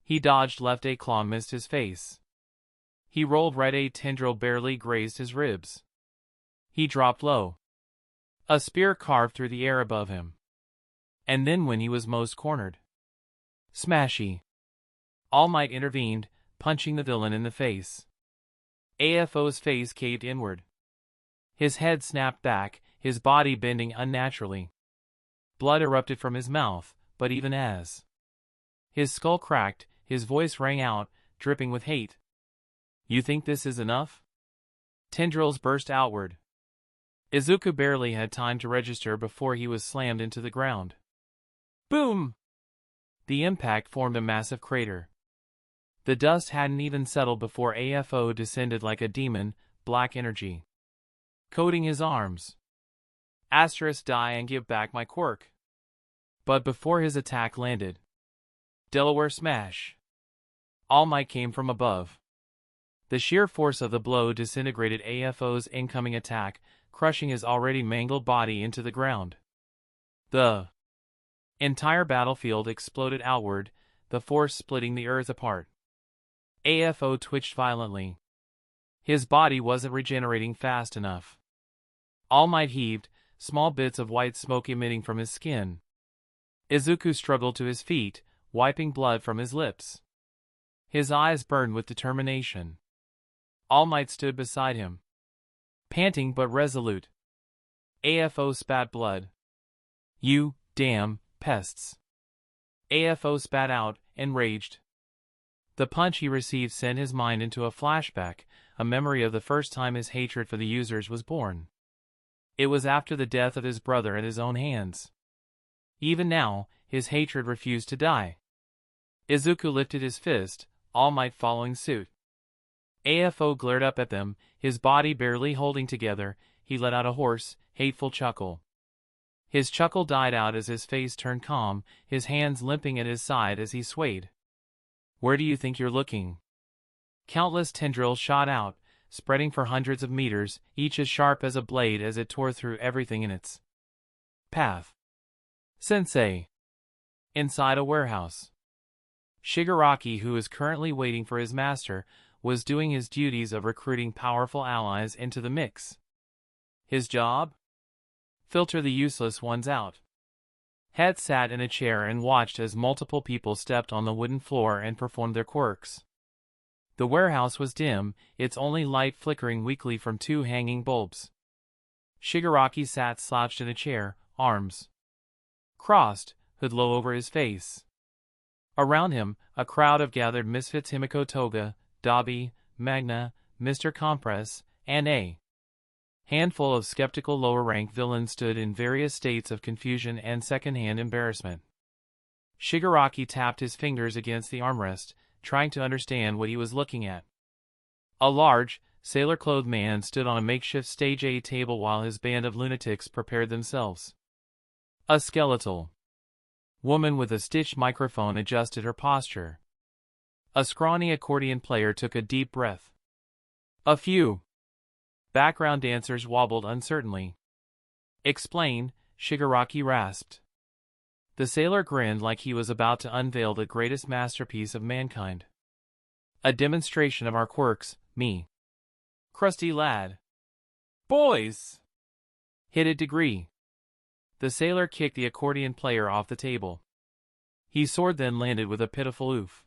He dodged left, a claw missed his face. He rolled right, a tendril barely grazed his ribs. He dropped low. A spear carved through the air above him. And then when he was most cornered, Smashy. All Might intervened, punching the villain in the face. AFO's face caved inward. His head snapped back, his body bending unnaturally. Blood erupted from his mouth, but even as his skull cracked, his voice rang out, dripping with hate. You think this is enough? Tendrils burst outward. Izuku barely had time to register before he was slammed into the ground. Boom! The impact formed a massive crater. The dust hadn't even settled before AFO descended like a demon, black energy coating his arms. Die and give back my quirk. But before his attack landed, Delaware smash. All Might came from above. The sheer force of the blow disintegrated AFO's incoming attack, crushing his already mangled body into the ground. The entire battlefield exploded outward, the force splitting the earth apart. AFO twitched violently. His body wasn't regenerating fast enough. All Might heaved, small bits of white smoke emitting from his skin. Izuku struggled to his feet, wiping blood from his lips. His eyes burned with determination. All Might stood beside him, panting but resolute. AFO spat blood. You damn pests. AFO spat out, enraged. The punch he received sent his mind into a flashback, a memory of the first time his hatred for the users was born. It was after the death of his brother at his own hands. Even now, his hatred refused to die. Izuku lifted his fist, All Might following suit. AFO glared up at them, his body barely holding together. He let out a hoarse, hateful chuckle. His chuckle died out as his face turned calm, his hands limping at his side as he swayed. Where do you think you're looking? Countless tendrils shot out, spreading for hundreds of meters, each as sharp as a blade as it tore through everything in its path. Sensei. Inside a warehouse. Shigaraki, who is currently waiting for his master, was doing his duties of recruiting powerful allies into the mix. His job? Filter the useless ones out. Head sat in a chair and watched as multiple people stepped on the wooden floor and performed their quirks. The warehouse was dim, its only light flickering weakly from two hanging bulbs. Shigaraki sat slouched in a chair, arms crossed, hood low over his face. Around him, a crowd of gathered misfits: Himiko Toga, Dabi, Magna, Mr. Compress, and a handful of skeptical lower-rank villains stood in various states of confusion and second-hand embarrassment. Shigaraki tapped his fingers against the armrest, trying to understand what he was looking at. A large, sailor-clothed man stood on a makeshift stage A table while his band of lunatics prepared themselves. A skeletal woman with a stitched microphone adjusted her posture. A scrawny accordion player took a deep breath. A few background dancers wobbled uncertainly. Explain, Shigaraki rasped. The sailor grinned like he was about to unveil the greatest masterpiece of mankind. A demonstration of our quirks, me. Crusty lad. Boys! Hit a degree. The sailor kicked the accordion player off the table. He soared, then landed with a pitiful oof.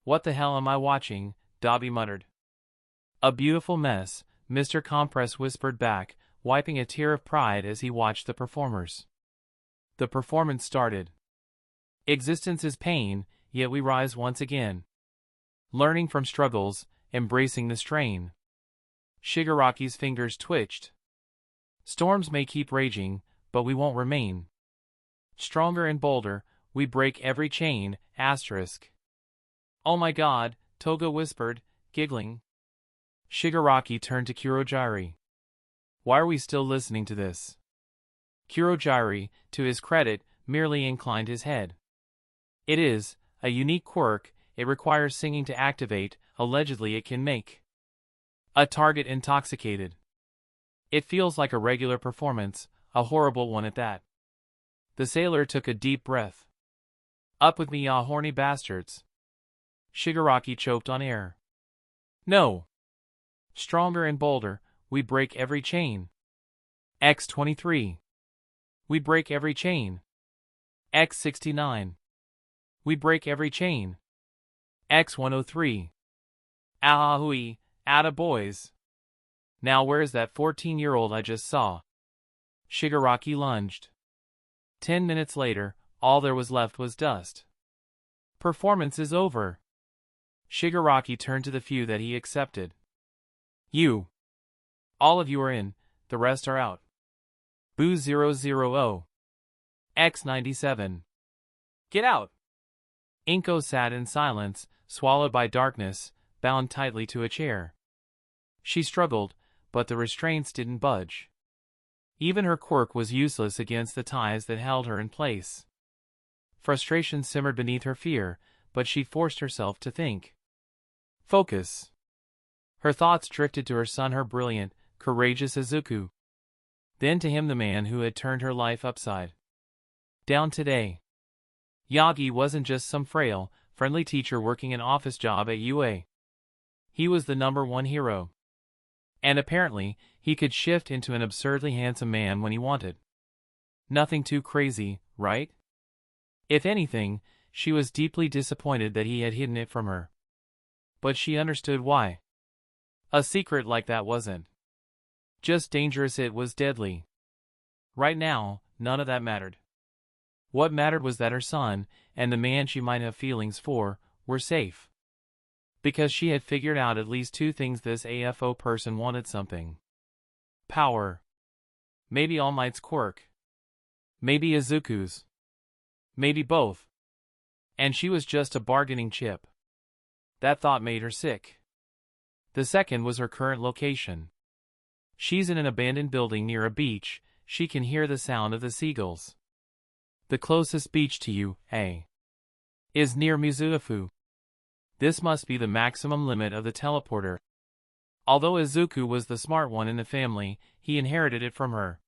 What the hell am I watching? Dabi muttered. A beautiful mess, Mr. Compress whispered back, wiping a tear of pride as he watched the performers. The performance started. Existence is pain, yet we rise once again. Learning from struggles, embracing the strain. Shigaraki's fingers twitched. Storms may keep raging, but we won't remain. Stronger and bolder, we break every chain, asterisk. Oh my god, Toga whispered, giggling. Shigaraki turned to Kurojiri. Why are we still listening to this? Kurojiri, to his credit, merely inclined his head. It is a unique quirk. It requires singing to activate. Allegedly it can make a target intoxicated. It feels like a regular performance, a horrible one at that. The sailor took a deep breath. Up with me, ya horny bastards. Shigaraki choked on air. No. Stronger and bolder, we break every chain. X-23. We break every chain. X-69. We break every chain. X103. Ahui, atta boys. Now where's that 14-year-old I just saw? Shigaraki lunged. 10 minutes later, all there was left was dust. Performance is over. Shigaraki turned to the few that he accepted. You. All of you are in, the rest are out. Boo 000. X97. Get out! Inko sat in silence, swallowed by darkness, bound tightly to a chair. She struggled, but the restraints didn't budge. Even her quirk was useless against the ties that held her in place. Frustration simmered beneath her fear, but she forced herself to think. Focus. Her thoughts drifted to her son, her brilliant, courageous Izuku. Then to him, the man who had turned her life upside down today. Yagi wasn't just some frail, friendly teacher working an office job at UA. He was the #1 hero. And apparently, he could shift into an absurdly handsome man when he wanted. Nothing too crazy, right? If anything, she was deeply disappointed that he had hidden it from her. But she understood why. A secret like that wasn't just dangerous, it was deadly. Right now, none of that mattered. What mattered was that her son, and the man she might have feelings for, were safe. Because she had figured out at least two things: this AFO person wanted something. Power. Maybe All Might's quirk. Maybe Izuku's. Maybe both. And she was just a bargaining chip. That thought made her sick. The second was her current location. She's in an abandoned building near a beach. She can hear the sound of the seagulls. The closest beach to you, is near Mizuafu. This must be the maximum limit of the teleporter. Although Izuku was the smart one in the family, he inherited it from her.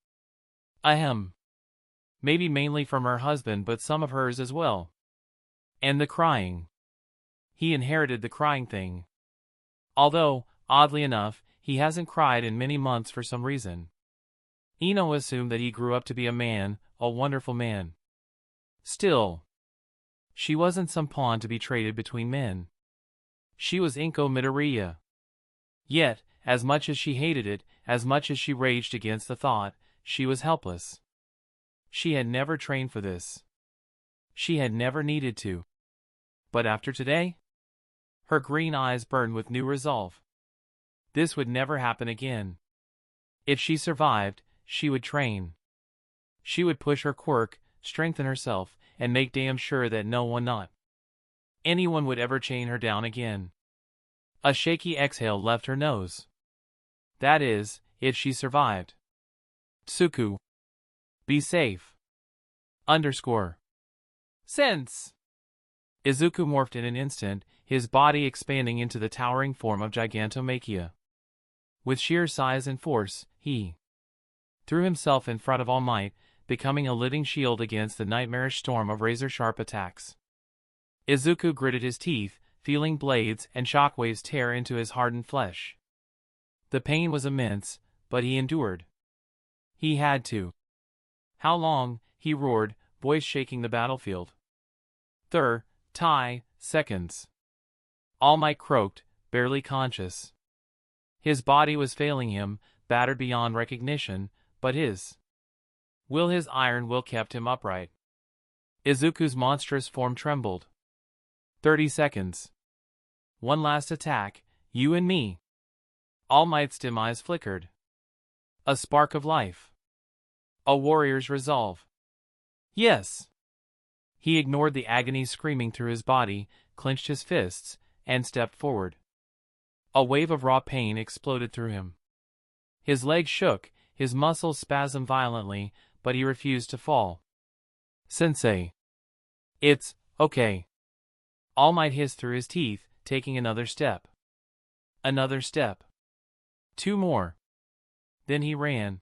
Ahem. Maybe mainly from her husband, but some of hers as well. And the crying. He inherited the crying thing. Although, oddly enough, he hasn't cried in many months for some reason. Ino assumed that he grew up to be a man, a wonderful man. Still, she wasn't some pawn to be traded between men. She was Izuku Midoriya. Yet, as much as she hated it, as much as she raged against the thought, she was helpless. She had never trained for this. She had never needed to. But after today? Her green eyes burned with new resolve. This would never happen again. If she survived, she would train. She would push her quirk, strengthen herself, and make damn sure that no one, not anyone, would ever chain her down again. A shaky exhale left her nose. That is, if she survived. Tsuku. Be safe. Sense. Izuku morphed in an instant, his body expanding into the towering form of Gigantomachia. With sheer size and force, he threw himself in front of All Might, becoming a living shield against the nightmarish storm of razor-sharp attacks. Izuku gritted his teeth, feeling blades and shockwaves tear into his hardened flesh. The pain was immense, but he endured. He had to. How long? He roared, voice shaking the battlefield. 30 seconds. All Might croaked, barely conscious. His body was failing him, battered beyond recognition, but his iron will kept him upright. Izuku's monstrous form trembled. 30 seconds. One last attack, you and me. All Might's dim eyes flickered. A spark of life. A warrior's resolve. Yes. He ignored the agony screaming through his body, clenched his fists, and stepped forward. A wave of raw pain exploded through him. His legs shook, his muscles spasmed violently, but he refused to fall. Sensei. It's okay. All Might hissed through his teeth, taking another step. Another step. 2 more. Then he ran.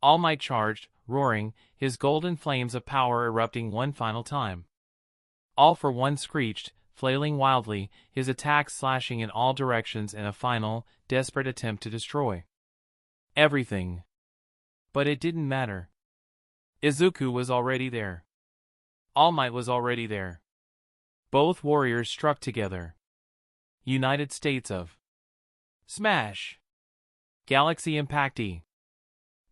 All Might charged, roaring, his golden flames of power erupting one final time. All for One screeched, flailing wildly, his attacks slashing in all directions in a final, desperate attempt to destroy everything. But it didn't matter. Izuku was already there. All Might was already there. Both warriors struck together. United States of Smash. Galaxy Impacty.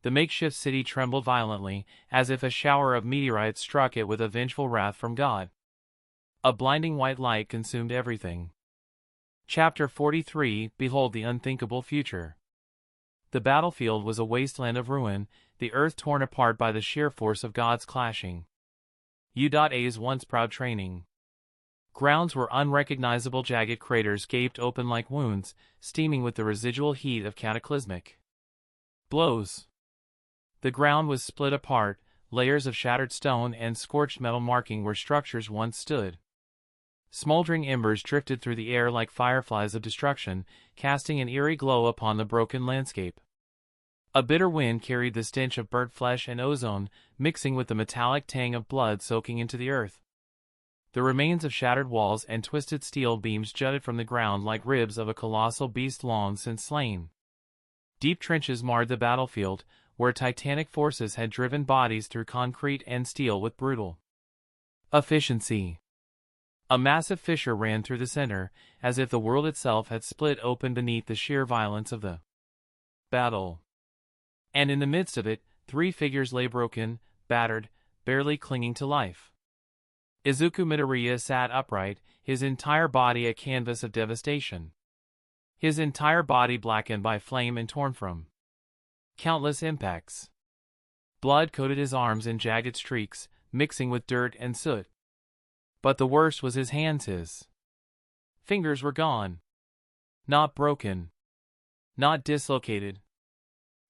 The makeshift city trembled violently, as if a shower of meteorites struck it with a vengeful wrath from God. A blinding white light consumed everything. Chapter 43 Behold the Unthinkable Future. The battlefield was a wasteland of ruin, the earth torn apart by the sheer force of God's clashing. U.A.'s once proud training grounds were unrecognizable, jagged craters gaped open like wounds, steaming with the residual heat of cataclysmic blows. The ground was split apart, layers of shattered stone and scorched metal marking where structures once stood. Smoldering embers drifted through the air like fireflies of destruction, casting an eerie glow upon the broken landscape. A bitter wind carried the stench of burnt flesh and ozone, mixing with the metallic tang of blood soaking into the earth. The remains of shattered walls and twisted steel beams jutted from the ground like ribs of a colossal beast long since slain. Deep trenches marred the battlefield, where titanic forces had driven bodies through concrete and steel with brutal efficiency. A massive fissure ran through the center, as if the world itself had split open beneath the sheer violence of the battle. And in the midst of it, 3 figures lay broken, battered, barely clinging to life. Izuku Midoriya sat upright, his entire body a canvas of devastation. His entire body blackened by flame and torn from countless impacts. Blood coated his arms in jagged streaks, mixing with dirt and soot. But the worst was his hands. His fingers were gone. Not broken. Not dislocated.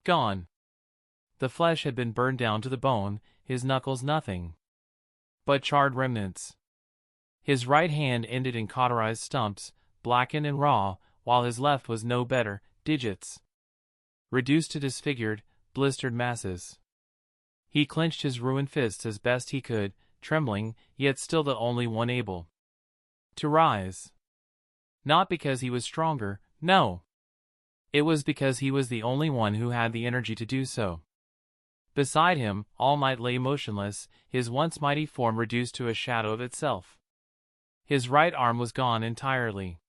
Gone. The flesh had been burned down to the bone, his knuckles nothing but charred remnants. His right hand ended in cauterized stumps, blackened and raw, while his left was no better, digits reduced to disfigured, blistered masses. He clenched his ruined fists as best he could, trembling, yet still the only one able to rise. Not because he was stronger, no. It was because he was the only one who had the energy to do so. Beside him, All Might lay motionless, his once mighty form reduced to a shadow of itself. His right arm was gone entirely,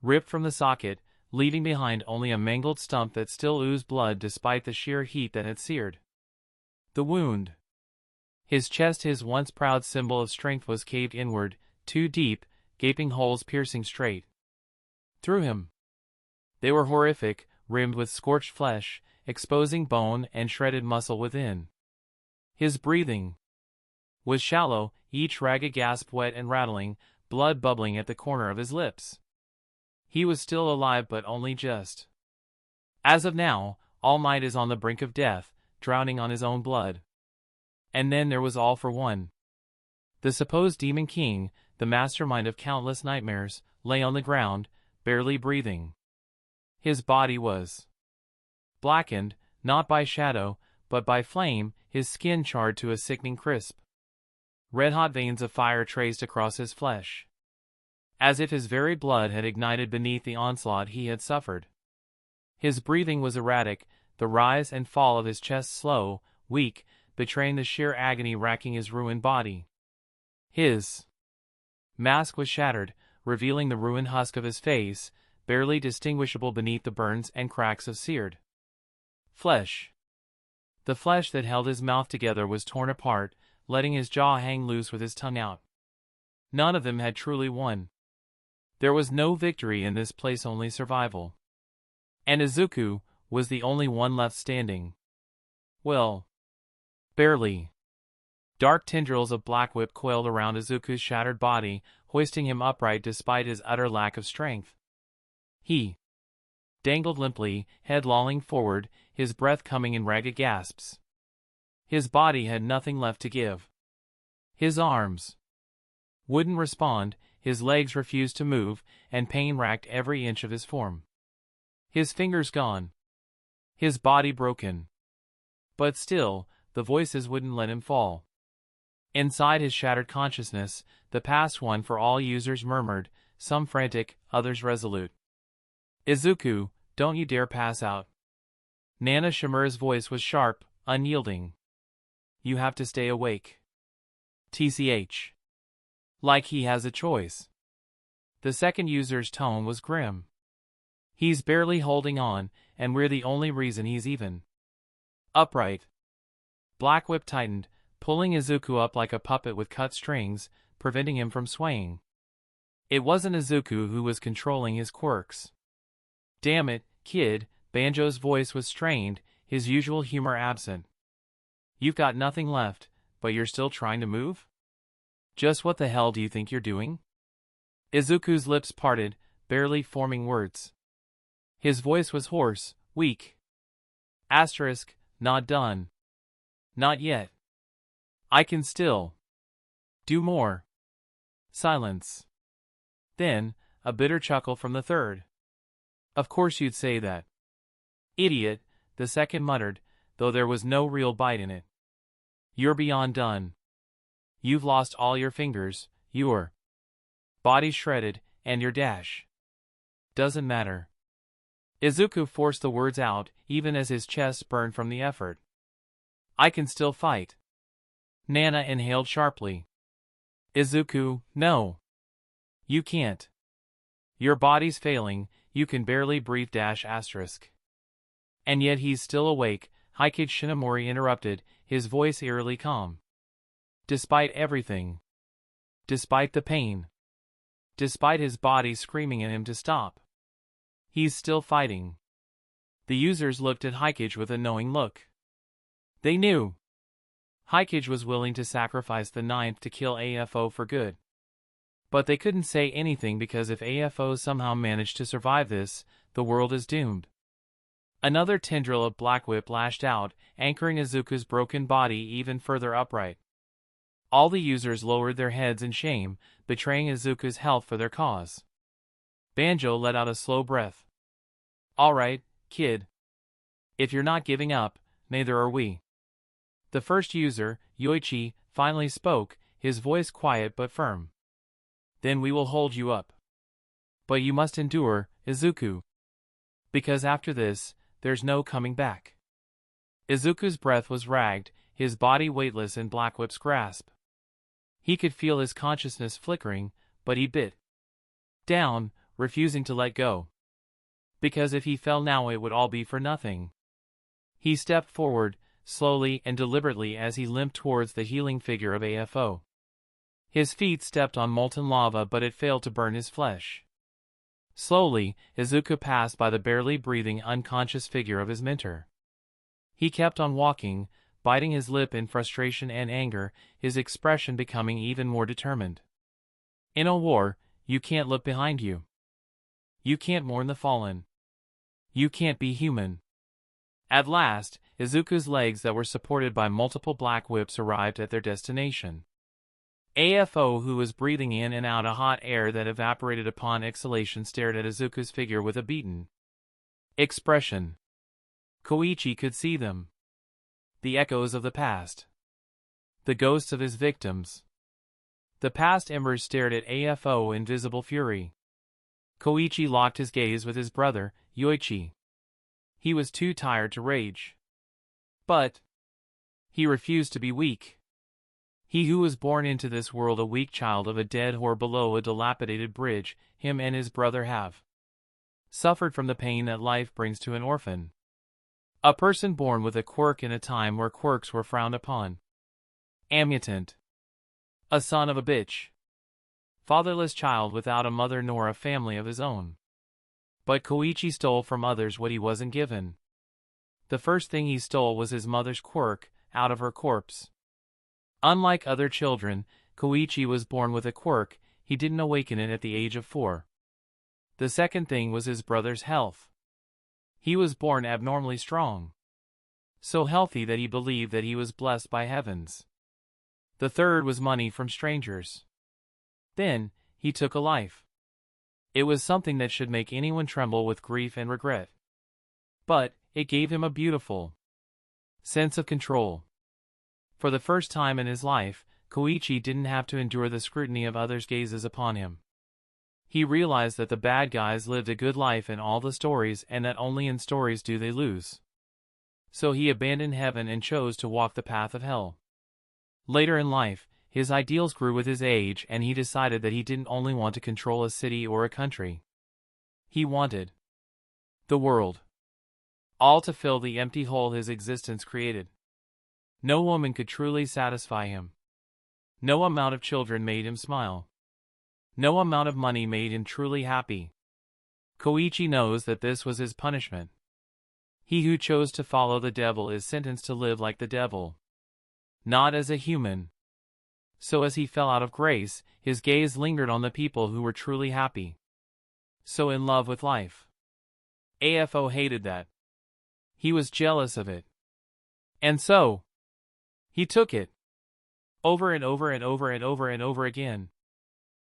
ripped from the socket, leaving behind only a mangled stump that still oozed blood despite the sheer heat that had seared the wound. His chest, his once proud symbol of strength, was caved inward, too deep, gaping holes piercing straight through him. They were horrific, rimmed with scorched flesh, exposing bone and shredded muscle within. His breathing was shallow, each ragged gasp wet and rattling, blood bubbling at the corner of his lips. He was still alive, but only just. As of now, All Might is on the brink of death, drowning on his own blood. And then there was All for One. The supposed Demon King, the mastermind of countless nightmares, lay on the ground, barely breathing. His body was blackened, not by shadow, but by flame, his skin charred to a sickening crisp. Red-hot veins of fire traced across his flesh, as if his very blood had ignited beneath the onslaught he had suffered. His breathing was erratic, the rise and fall of his chest slow, weak, betraying the sheer agony racking his ruined body. His mask was shattered, revealing the ruined husk of his face, barely distinguishable beneath the burns and cracks of seared flesh. The flesh that held his mouth together was torn apart, letting his jaw hang loose with his tongue out. None of them had truly won. There was no victory in this place, only survival. And Izuku was the only one left standing. Well, barely. Dark tendrils of black whip coiled around Izuku's shattered body, hoisting him upright despite his utter lack of strength. He dangled limply, head lolling forward, his breath coming in ragged gasps. His body had nothing left to give. His arms wouldn't respond, his legs refused to move, and pain racked every inch of his form. His fingers gone. His body broken. But still, the voices wouldn't let him fall. Inside his shattered consciousness, the past one for all users murmured, some frantic, others resolute. Izuku, don't you dare pass out. Nana Shimura's voice was sharp, unyielding. You have to stay awake. TCH. Like he has a choice. The second user's tone was grim. He's barely holding on, and we're the only reason he's even upright. Black Whip tightened, pulling Izuku up like a puppet with cut strings, preventing him from swaying. It wasn't Izuku who was controlling his quirks. Damn it, kid, Banjo's voice was strained, his usual humor absent. You've got nothing left, but you're still trying to move? Just what the hell do you think you're doing? Izuku's lips parted, barely forming words. His voice was hoarse, weak. Asterisk, not done. Not yet. I can still do more. Silence. Then, a bitter chuckle from the third. Of course you'd say that. Idiot, the second muttered, though there was no real bite in it. You're beyond done. You've lost all your fingers, your body's shredded, and your dash doesn't matter. Izuku forced the words out, even as his chest burned from the effort. I can still fight. Nana inhaled sharply. Izuku, no. You can't. Your body's failing, you can barely breathe asterisk. And yet he's still awake, Heike Shinomori interrupted, his voice eerily calm. Despite everything. Despite the pain. Despite his body screaming at him to stop. He's still fighting. The users looked at Heike with a knowing look. They knew. Heike was willing to sacrifice the ninth to kill AFO for good. But they couldn't say anything because if AFO somehow managed to survive this, the world is doomed. Another tendril of Black Whip lashed out, anchoring Izuku's broken body even further upright. All the users lowered their heads in shame, betraying Izuku's health for their cause. Banjo let out a slow breath. All right, kid. If you're not giving up, neither are we. The first user, Yoichi, finally spoke, his voice quiet but firm. Then we will hold you up. But you must endure, Izuku. Because after this, there's no coming back. Izuku's breath was ragged, his body weightless in Black Whip's grasp. He could feel his consciousness flickering, but he bit down, refusing to let go. Because if he fell now it would all be for nothing. He stepped forward, slowly and deliberately as he limped towards the healing figure of AFO. His feet stepped on molten lava but it failed to burn his flesh. Slowly, Izuku passed by the barely breathing unconscious figure of his mentor. He kept on walking, biting his lip in frustration and anger, his expression becoming even more determined. In a war, you can't look behind you. You can't mourn the fallen. You can't be human. At last, Izuku's legs that were supported by multiple Black Whips arrived at their destination. AFO, who was breathing in and out a hot air that evaporated upon exhalation, stared at Izuku's figure with a beaten expression. Koichi could see them. The echoes of the past. The ghosts of his victims. The past embers stared at AFO in visible fury. Koichi locked his gaze with his brother, Yoichi. He was too tired to rage. But he refused to be weak. He who was born into this world a weak child of a dead whore below a dilapidated bridge, him and his brother have suffered from the pain that life brings to an orphan. A person born with a quirk in a time where quirks were frowned upon. Ammutant. A son of a bitch. Fatherless child without a mother nor a family of his own. But Koichi stole from others what he wasn't given. The first thing he stole was his mother's quirk, out of her corpse. Unlike other children, Koichi was born with a quirk, he didn't awaken it at the age of 4. The second thing was his brother's health. He was born abnormally strong. So healthy that he believed that he was blessed by heavens. The third was money from strangers. Then, he took a life. It was something that should make anyone tremble with grief and regret. But, it gave him a beautiful sense of control. For the first time in his life, Koichi didn't have to endure the scrutiny of others' gazes upon him. He realized that the bad guys lived a good life in all the stories and that only in stories do they lose. So he abandoned heaven and chose to walk the path of hell. Later in life, his ideals grew with his age, and he decided that he didn't only want to control a city or a country. He wanted the world. All to fill the empty hole his existence created. No woman could truly satisfy him. No amount of children made him smile. No amount of money made him truly happy. Koichi knows that this was his punishment. He who chose to follow the devil is sentenced to live like the devil. Not as a human. So as he fell out of grace, his gaze lingered on the people who were truly happy. So in love with life. AFO hated that. He was jealous of it. And so, he took it. Over and over and over and over and over again.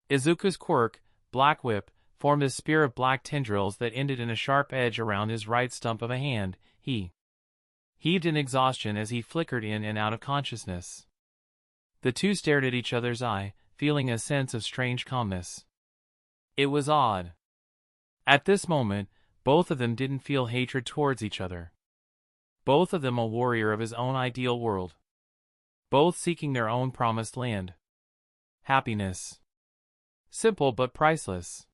Izuku's quirk, Black Whip, formed a spear of black tendrils that ended in a sharp edge around his right stump of a hand. He heaved in exhaustion as he flickered in and out of consciousness. The two stared at each other's eye, feeling a sense of strange calmness. It was odd. At this moment, both of them didn't feel hatred towards each other. Both of them a warrior of his own ideal world. Both seeking their own promised land. Happiness. Simple but priceless.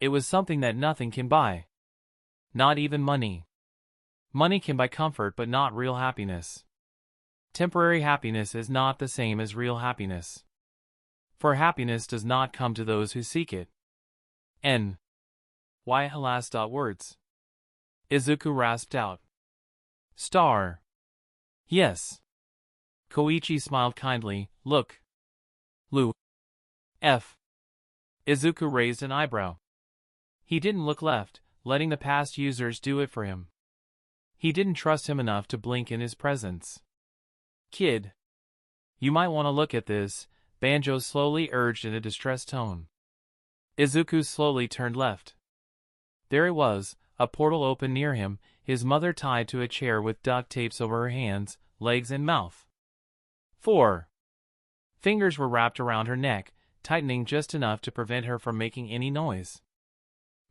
It was something that nothing can buy. Not even money. Money can buy comfort but not real happiness. Temporary happiness is not the same as real happiness. For happiness does not come to those who seek it. Why alas. Words. Izuku rasped out. Star. Yes. Koichi smiled kindly. Look. Lu. F. Izuku raised an eyebrow. He didn't look left, letting the past users do it for him. He didn't trust him enough to blink in his presence. Kid. You might want to look at this, Banjo slowly urged in a distressed tone. Izuku slowly turned left. There it was, a portal open near him, his mother tied to a chair with duct tapes over her hands, legs and mouth. 4. Fingers were wrapped around her neck, tightening just enough to prevent her from making any noise.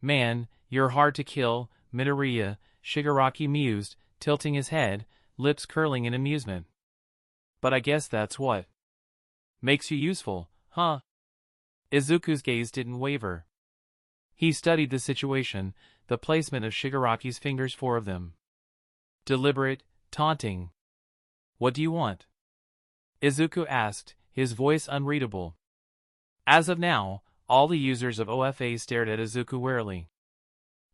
Man, you're hard to kill, Midoriya, Shigaraki mused, tilting his head, lips curling in amusement. But I guess that's what makes you useful, huh? Izuku's gaze didn't waver. He studied the situation, the placement of Shigaraki's fingers, 4 of them. Deliberate, taunting. What do you want? Izuku asked, his voice unreadable. As of now, all the users of OFA stared at Izuku warily.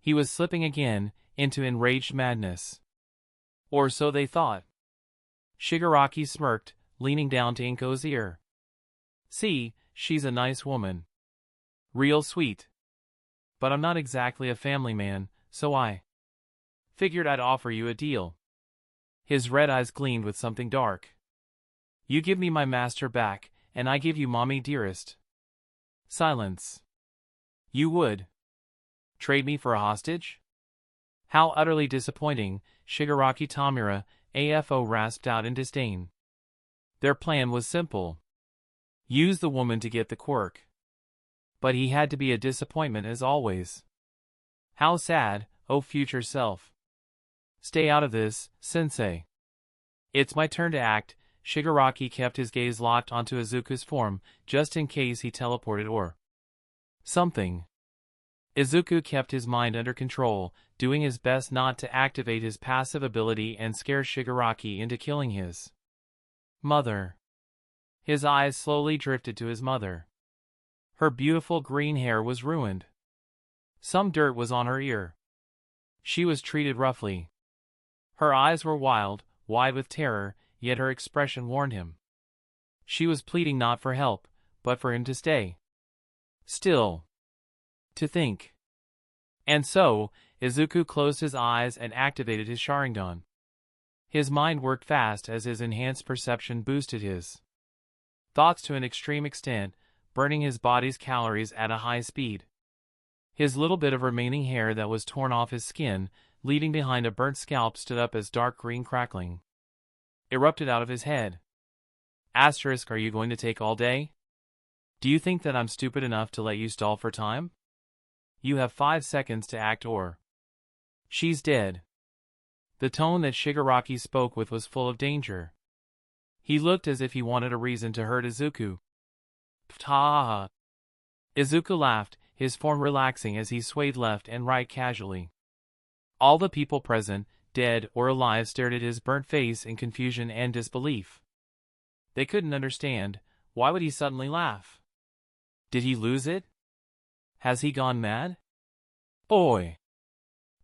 He was slipping again into enraged madness. Or so they thought. Shigaraki smirked, leaning down to Inko's ear. See, she's a nice woman. Real sweet. But I'm not exactly a family man, so I figured I'd offer you a deal. His red eyes gleamed with something dark. You give me my master back, and I give you mommy dearest. Silence. You would trade me for a hostage? How utterly disappointing, Shigaraki Tamura, AFO rasped out in disdain. Their plan was simple. Use the woman to get the quirk. But he had to be a disappointment as always. How sad, oh future self. Stay out of this, sensei. It's my turn to act. Shigaraki kept his gaze locked onto Izuku's form, just in case he teleported or something. Izuku kept his mind under control, doing his best not to activate his passive ability and scare Shigaraki into killing his mother. His eyes slowly drifted to his mother. Her beautiful green hair was ruined. Some dirt was on her ear. She was treated roughly. Her eyes were wild, wide with terror, yet her expression warned him. She was pleading not for help, but for him to stay still. To think. And so, Izuku closed his eyes and activated his Sharingan. His mind worked fast as his enhanced perception boosted his thoughts to an extreme extent, burning his body's calories at a high speed. His little bit of remaining hair that was torn off his skin, leaving behind a burnt scalp, stood up as dark green crackling erupted out of his head. Asterisk, are you going to take all day? Do you think that I'm stupid enough to let you stall for time? You have 5 seconds to act or she's dead. The tone that Shigaraki spoke with was full of danger. He looked as if he wanted a reason to hurt Izuku. Ptah! Izuku laughed, his form relaxing as he swayed left and right casually. All the people present, dead or alive, stared at his burnt face in confusion and disbelief. They couldn't understand. Why would he suddenly laugh? Did he lose it? Has he gone mad? Oi!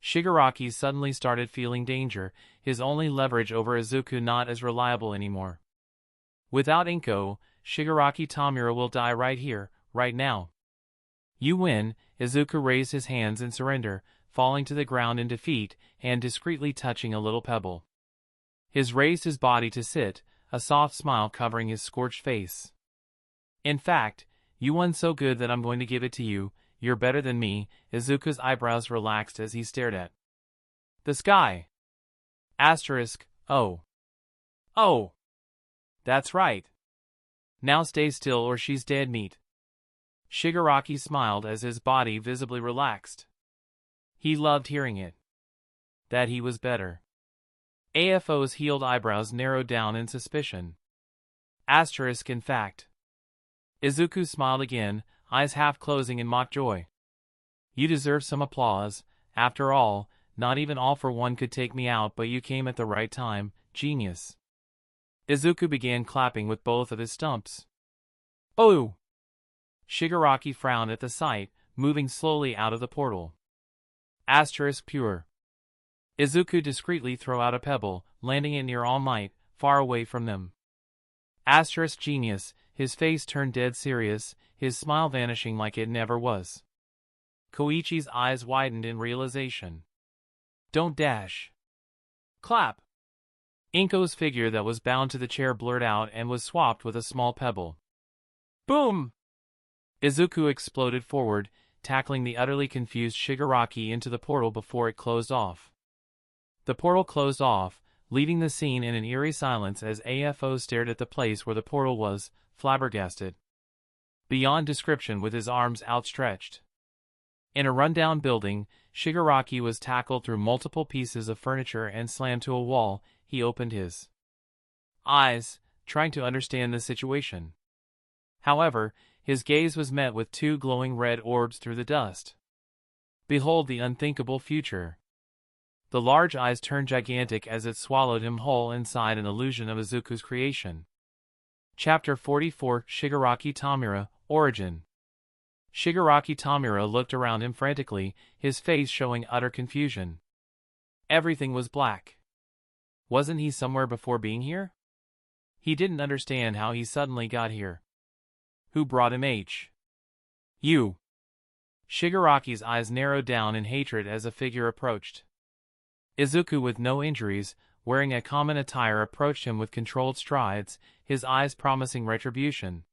Shigaraki suddenly started feeling danger, his only leverage over Izuku not as reliable anymore. Without Inko, Shigaraki Tamura will die right here, right now. You win. Izuku raised his hands in surrender, falling to the ground in defeat, and discreetly touching a little pebble. His raised his body to sit, a soft smile covering his scorched face. In fact, you won so good that I'm going to give it to you. You're better than me. Izuku's eyebrows relaxed as he stared at the sky. Oh. Oh. That's right. Now stay still or she's dead meat. Shigaraki smiled as his body visibly relaxed. He loved hearing it. That he was better. AFO's healed eyebrows narrowed down in suspicion. In fact. Izuku smiled again, eyes half closing in mock joy. You deserve some applause. After all, not even All for One could take me out, but you came at the right time, genius. Izuku began clapping with both of his stumps. Oh! Shigaraki frowned at the sight, moving slowly out of the portal. Pure. Izuku discreetly threw out a pebble, landing it near All Might, far away from them. Genius. His face turned dead serious, his smile vanishing like it never was. Koichi's eyes widened in realization. Don't dash. Clap. Inko's figure that was bound to the chair blurred out and was swapped with a small pebble. Boom! Izuku exploded forward, tackling the utterly confused Shigaraki into the portal before it closed off. The portal closed off, leaving the scene in an eerie silence as AFO stared at the place where the portal was, flabbergasted. Beyond description with his arms outstretched. In a rundown building, Shigaraki was tackled through multiple pieces of furniture and slammed to a wall. He opened his eyes, trying to understand the situation. However, his gaze was met with two glowing red orbs through the dust. Behold the unthinkable future. The large eyes turned gigantic as it swallowed him whole inside, an illusion of Izuku's creation. Chapter 44 Shigaraki Tamura, Origin. Shigaraki Tamura looked around him frantically, his face showing utter confusion. Everything was black. Wasn't he somewhere before being here? He didn't understand how he suddenly got here. Who brought him? You. Shigaraki's eyes narrowed down in hatred as a figure approached. Izuku, with no injuries, wearing a common attire, approached him with controlled strides, his eyes promising retribution.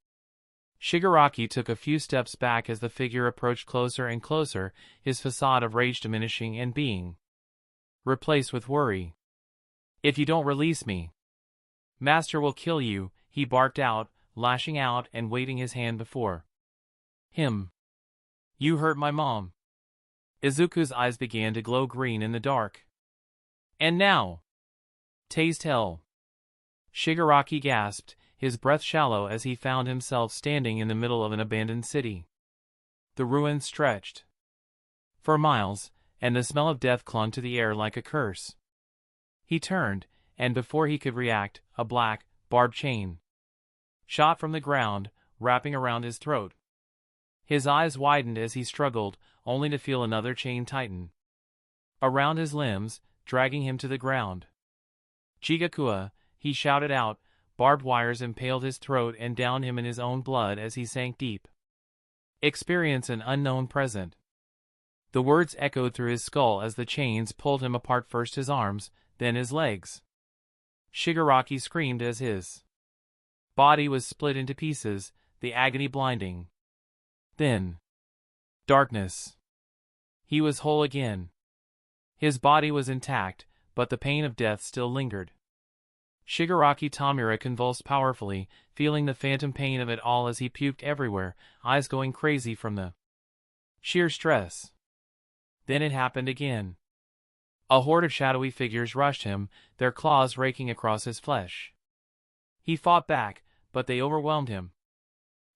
Shigaraki took a few steps back as the figure approached closer and closer, his facade of rage diminishing and being replaced with worry. If you don't release me, Master will kill you, he barked out, lashing out and waving his hand before him. You hurt my mom. Izuku's eyes began to glow green in the dark. And now, taste hell. Shigaraki gasped, his breath shallow as he found himself standing in the middle of an abandoned city. The ruins stretched for miles, and the smell of death clung to the air like a curse. He turned, and before he could react, a black, barbed chain shot from the ground, wrapping around his throat. His eyes widened as he struggled, only to feel another chain tighten around his limbs, dragging him to the ground. Chigakua, he shouted out, barbed wires impaled his throat and downed him in his own blood as he sank deep. Experience an unknown present. The words echoed through his skull as the chains pulled him apart, first his arms, then his legs. Shigaraki screamed as his body was split into pieces, the agony blinding. Then, darkness. He was whole again. His body was intact, but the pain of death still lingered. Shigaraki Tamura convulsed powerfully, feeling the phantom pain of it all as he puked everywhere, eyes going crazy from the sheer stress. Then it happened again. A horde of shadowy figures rushed him, their claws raking across his flesh. He fought back, but they overwhelmed him,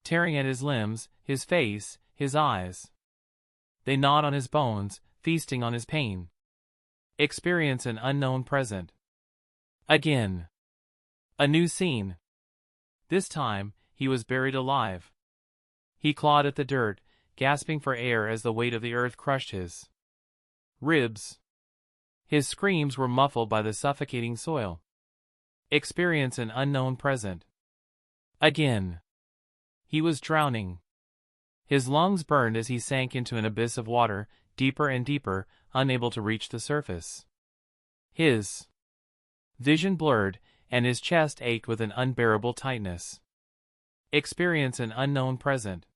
tearing at his limbs, his face, his eyes. They gnawed on his bones, feasting on his pain. Experience an unknown present. Again. A new scene. This time, he was buried alive. He clawed at the dirt, gasping for air as the weight of the earth crushed his ribs. His screams were muffled by the suffocating soil. Experience an unknown present. Again. He was drowning. His lungs burned as he sank into an abyss of water, deeper and deeper, unable to reach the surface. His vision blurred, and his chest ached with an unbearable tightness. Experience an unknown present.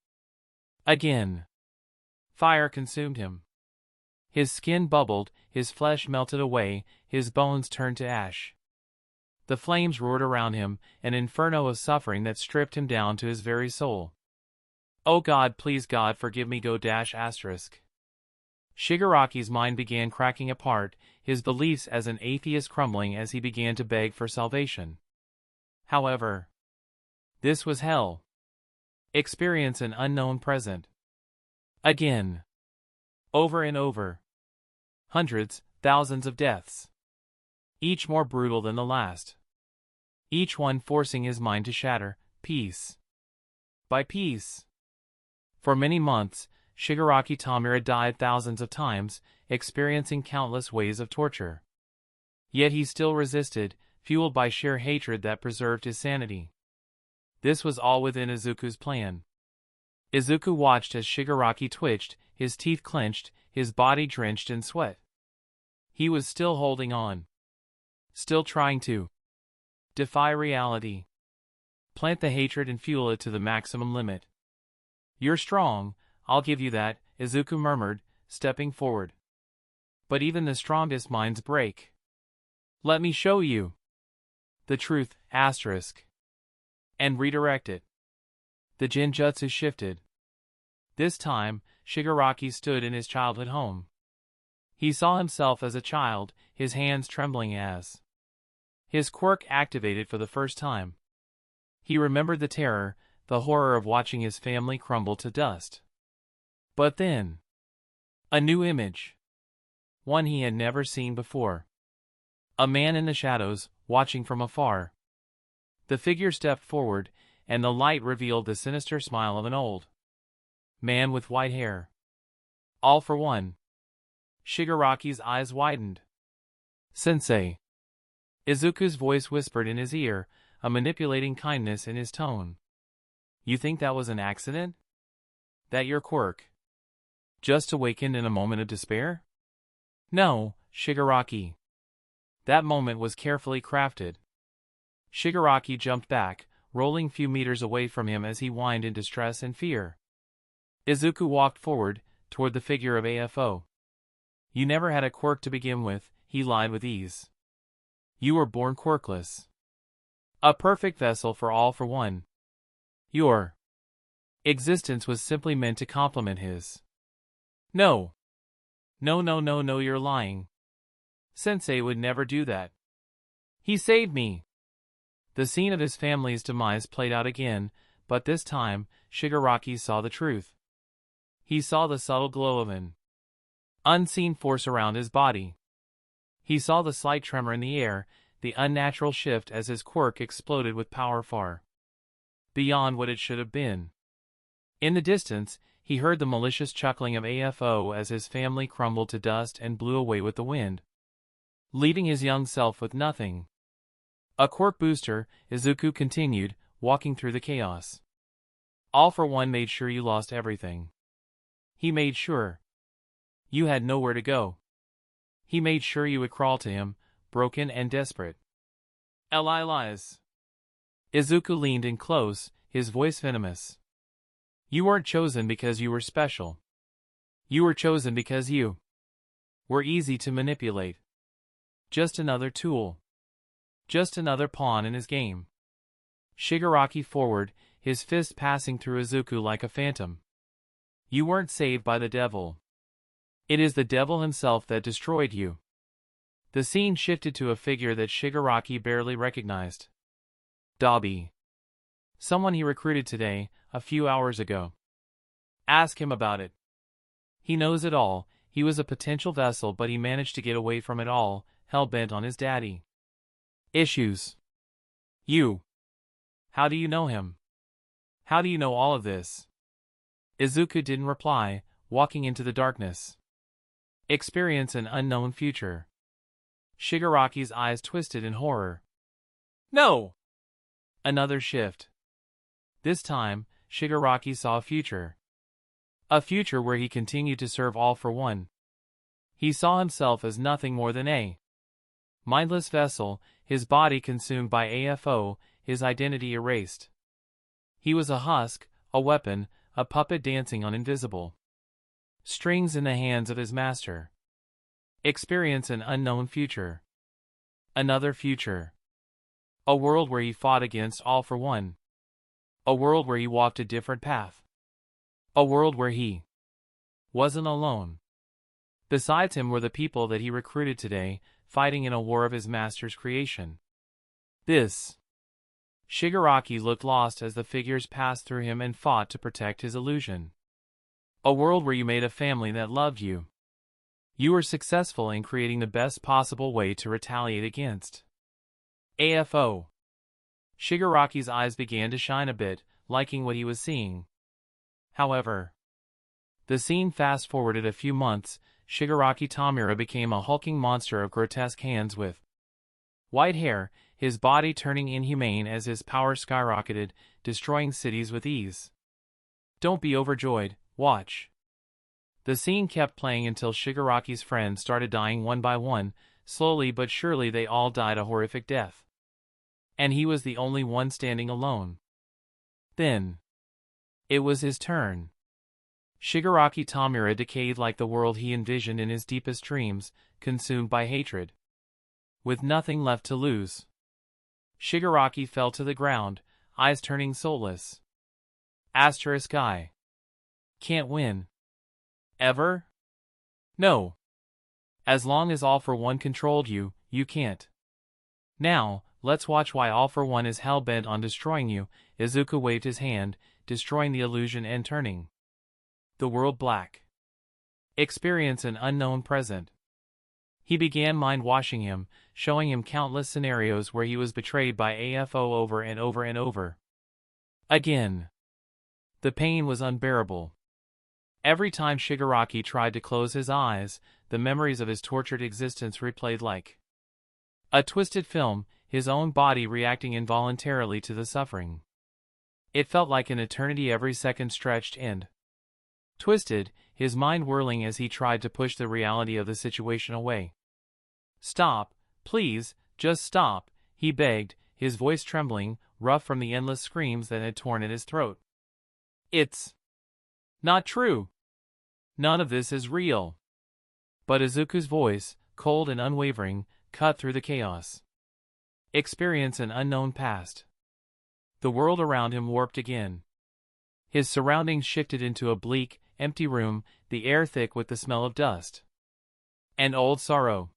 Again. Fire consumed him. His skin bubbled, his flesh melted away, his bones turned to ash. The flames roared around him, an inferno of suffering that stripped him down to his very soul. Oh God, please God, forgive me, go dash asterisk. Shigaraki's mind began cracking apart, his beliefs as an atheist crumbling as he began to beg for salvation. However, this was hell. Experience an unknown present. Again. Over and over. Hundreds, thousands of deaths. Each more brutal than the last. Each one forcing his mind to shatter, piece by piece. For many months, Shigaraki Tamura died thousands of times, experiencing countless ways of torture. Yet he still resisted, fueled by sheer hatred that preserved his sanity. This was all within Izuku's plan. Izuku watched as Shigaraki twitched, his teeth clenched, his body drenched in sweat. He was still holding on. Still trying to defy reality. Plant the hatred and fuel it to the maximum limit. You're strong, I'll give you that, Izuku murmured, stepping forward. But even the strongest minds break. Let me show you the truth, asterisk. And redirect it. The Genjutsu shifted. This time, Shigaraki stood in his childhood home. He saw himself as a child, his hands trembling as his quirk activated for the first time. He remembered the terror, the horror of watching his family crumble to dust. But then, a new image. One he had never seen before. A man in the shadows, watching from afar. The figure stepped forward, and the light revealed the sinister smile of an old man with white hair. All for one. Shigaraki's eyes widened. Sensei. Izuku's voice whispered in his ear, a manipulating kindness in his tone. You think that was an accident? That your quirk just awakened in a moment of despair? No, Shigaraki. That moment was carefully crafted. Shigaraki jumped back, rolling few meters away from him as he whined in distress and fear. Izuku walked forward, toward the figure of AFO. You never had a quirk to begin with, he lied with ease. You were born quirkless. A perfect vessel for all for one. Your existence was simply meant to complement his. No. No, you're lying. Sensei would never do that. He saved me. The scene of his family's demise played out again, but this time, Shigaraki saw the truth. He saw the subtle glow of an unseen force around his body. He saw the slight tremor in the air, the unnatural shift as his quirk exploded with power far beyond what it should have been. In the distance, he heard the malicious chuckling of AFO as his family crumbled to dust and blew away with the wind, leaving his young self with nothing. A quirk booster, Izuku continued, walking through the chaos. All for one made sure you lost everything. He made sure you had nowhere to go. He made sure you would crawl to him, broken and desperate. Eli lies. Izuku leaned in close, his voice venomous. You weren't chosen because you were special. You were chosen because you were easy to manipulate. Just another tool. Just another pawn in his game. Shigaraki forward, his fist passing through Izuku like a phantom. You weren't saved by the devil. It is the devil himself that destroyed you. The scene shifted to a figure that Shigaraki barely recognized. Dobby. Someone he recruited today, a few hours ago. Ask him about it. He knows it all. He was a potential vessel, but he managed to get away from it all, hell-bent on his daddy. Issues. You. How do you know him? How do you know all of this? Izuku didn't reply, walking into the darkness. Experience an unknown future. Shigaraki's eyes twisted in horror. No! Another shift. This time, Shigaraki saw a future. A future where he continued to serve All for One. He saw himself as nothing more than a mindless vessel, his body consumed by AFO, his identity erased. He was a husk, a weapon, a puppet dancing on invisible strings in the hands of his master. Experience an unknown future. Another future. A world where he fought against All for One. A world where he walked a different path. A world where he wasn't alone. Besides him were the people that he recruited today, fighting in a war of his master's creation. Shigaraki looked lost as the figures passed through him and fought to protect his illusion. A world where you made a family that loved you. You were successful in creating the best possible way to retaliate against AFO. Shigaraki's eyes began to shine a bit, liking what he was seeing. However, the scene fast-forwarded a few months. Shigaraki Tamura became a hulking monster of grotesque hands with white hair, his body turning inhumane as his power skyrocketed, destroying cities with ease. Don't be overjoyed, watch. The scene kept playing until Shigaraki's friends started dying one by one. Slowly but surely they all died a horrific death. And he was the only one standing alone. Then it was his turn. Shigaraki Tamura decayed like the world he envisioned in his deepest dreams, consumed by hatred. With nothing left to lose, Shigaraki fell to the ground, eyes turning soulless. I can't win. Ever? No. As long as All for One controlled you, you can't. Now, let's watch why All for One is hell-bent on destroying you. Izuku waved his hand, destroying the illusion and turning the world black. Experience an unknown present. He began mind-washing him, showing him countless scenarios where he was betrayed by AFO over and over and over again. The pain was unbearable. Every time Shigaraki tried to close his eyes, the memories of his tortured existence replayed like a twisted film, his own body reacting involuntarily to the suffering. It felt like an eternity. Every second stretched and twisted, his mind whirling as he tried to push the reality of the situation away. Stop, please, just stop, he begged, his voice trembling, rough from the endless screams that had torn at his throat. It's not true. None of this is real. But Izuku's voice, cold and unwavering, cut through the chaos. Experience an unknown past. The world around him warped again. His surroundings shifted into a bleak, empty room, the air thick with the smell of dust and old sorrow.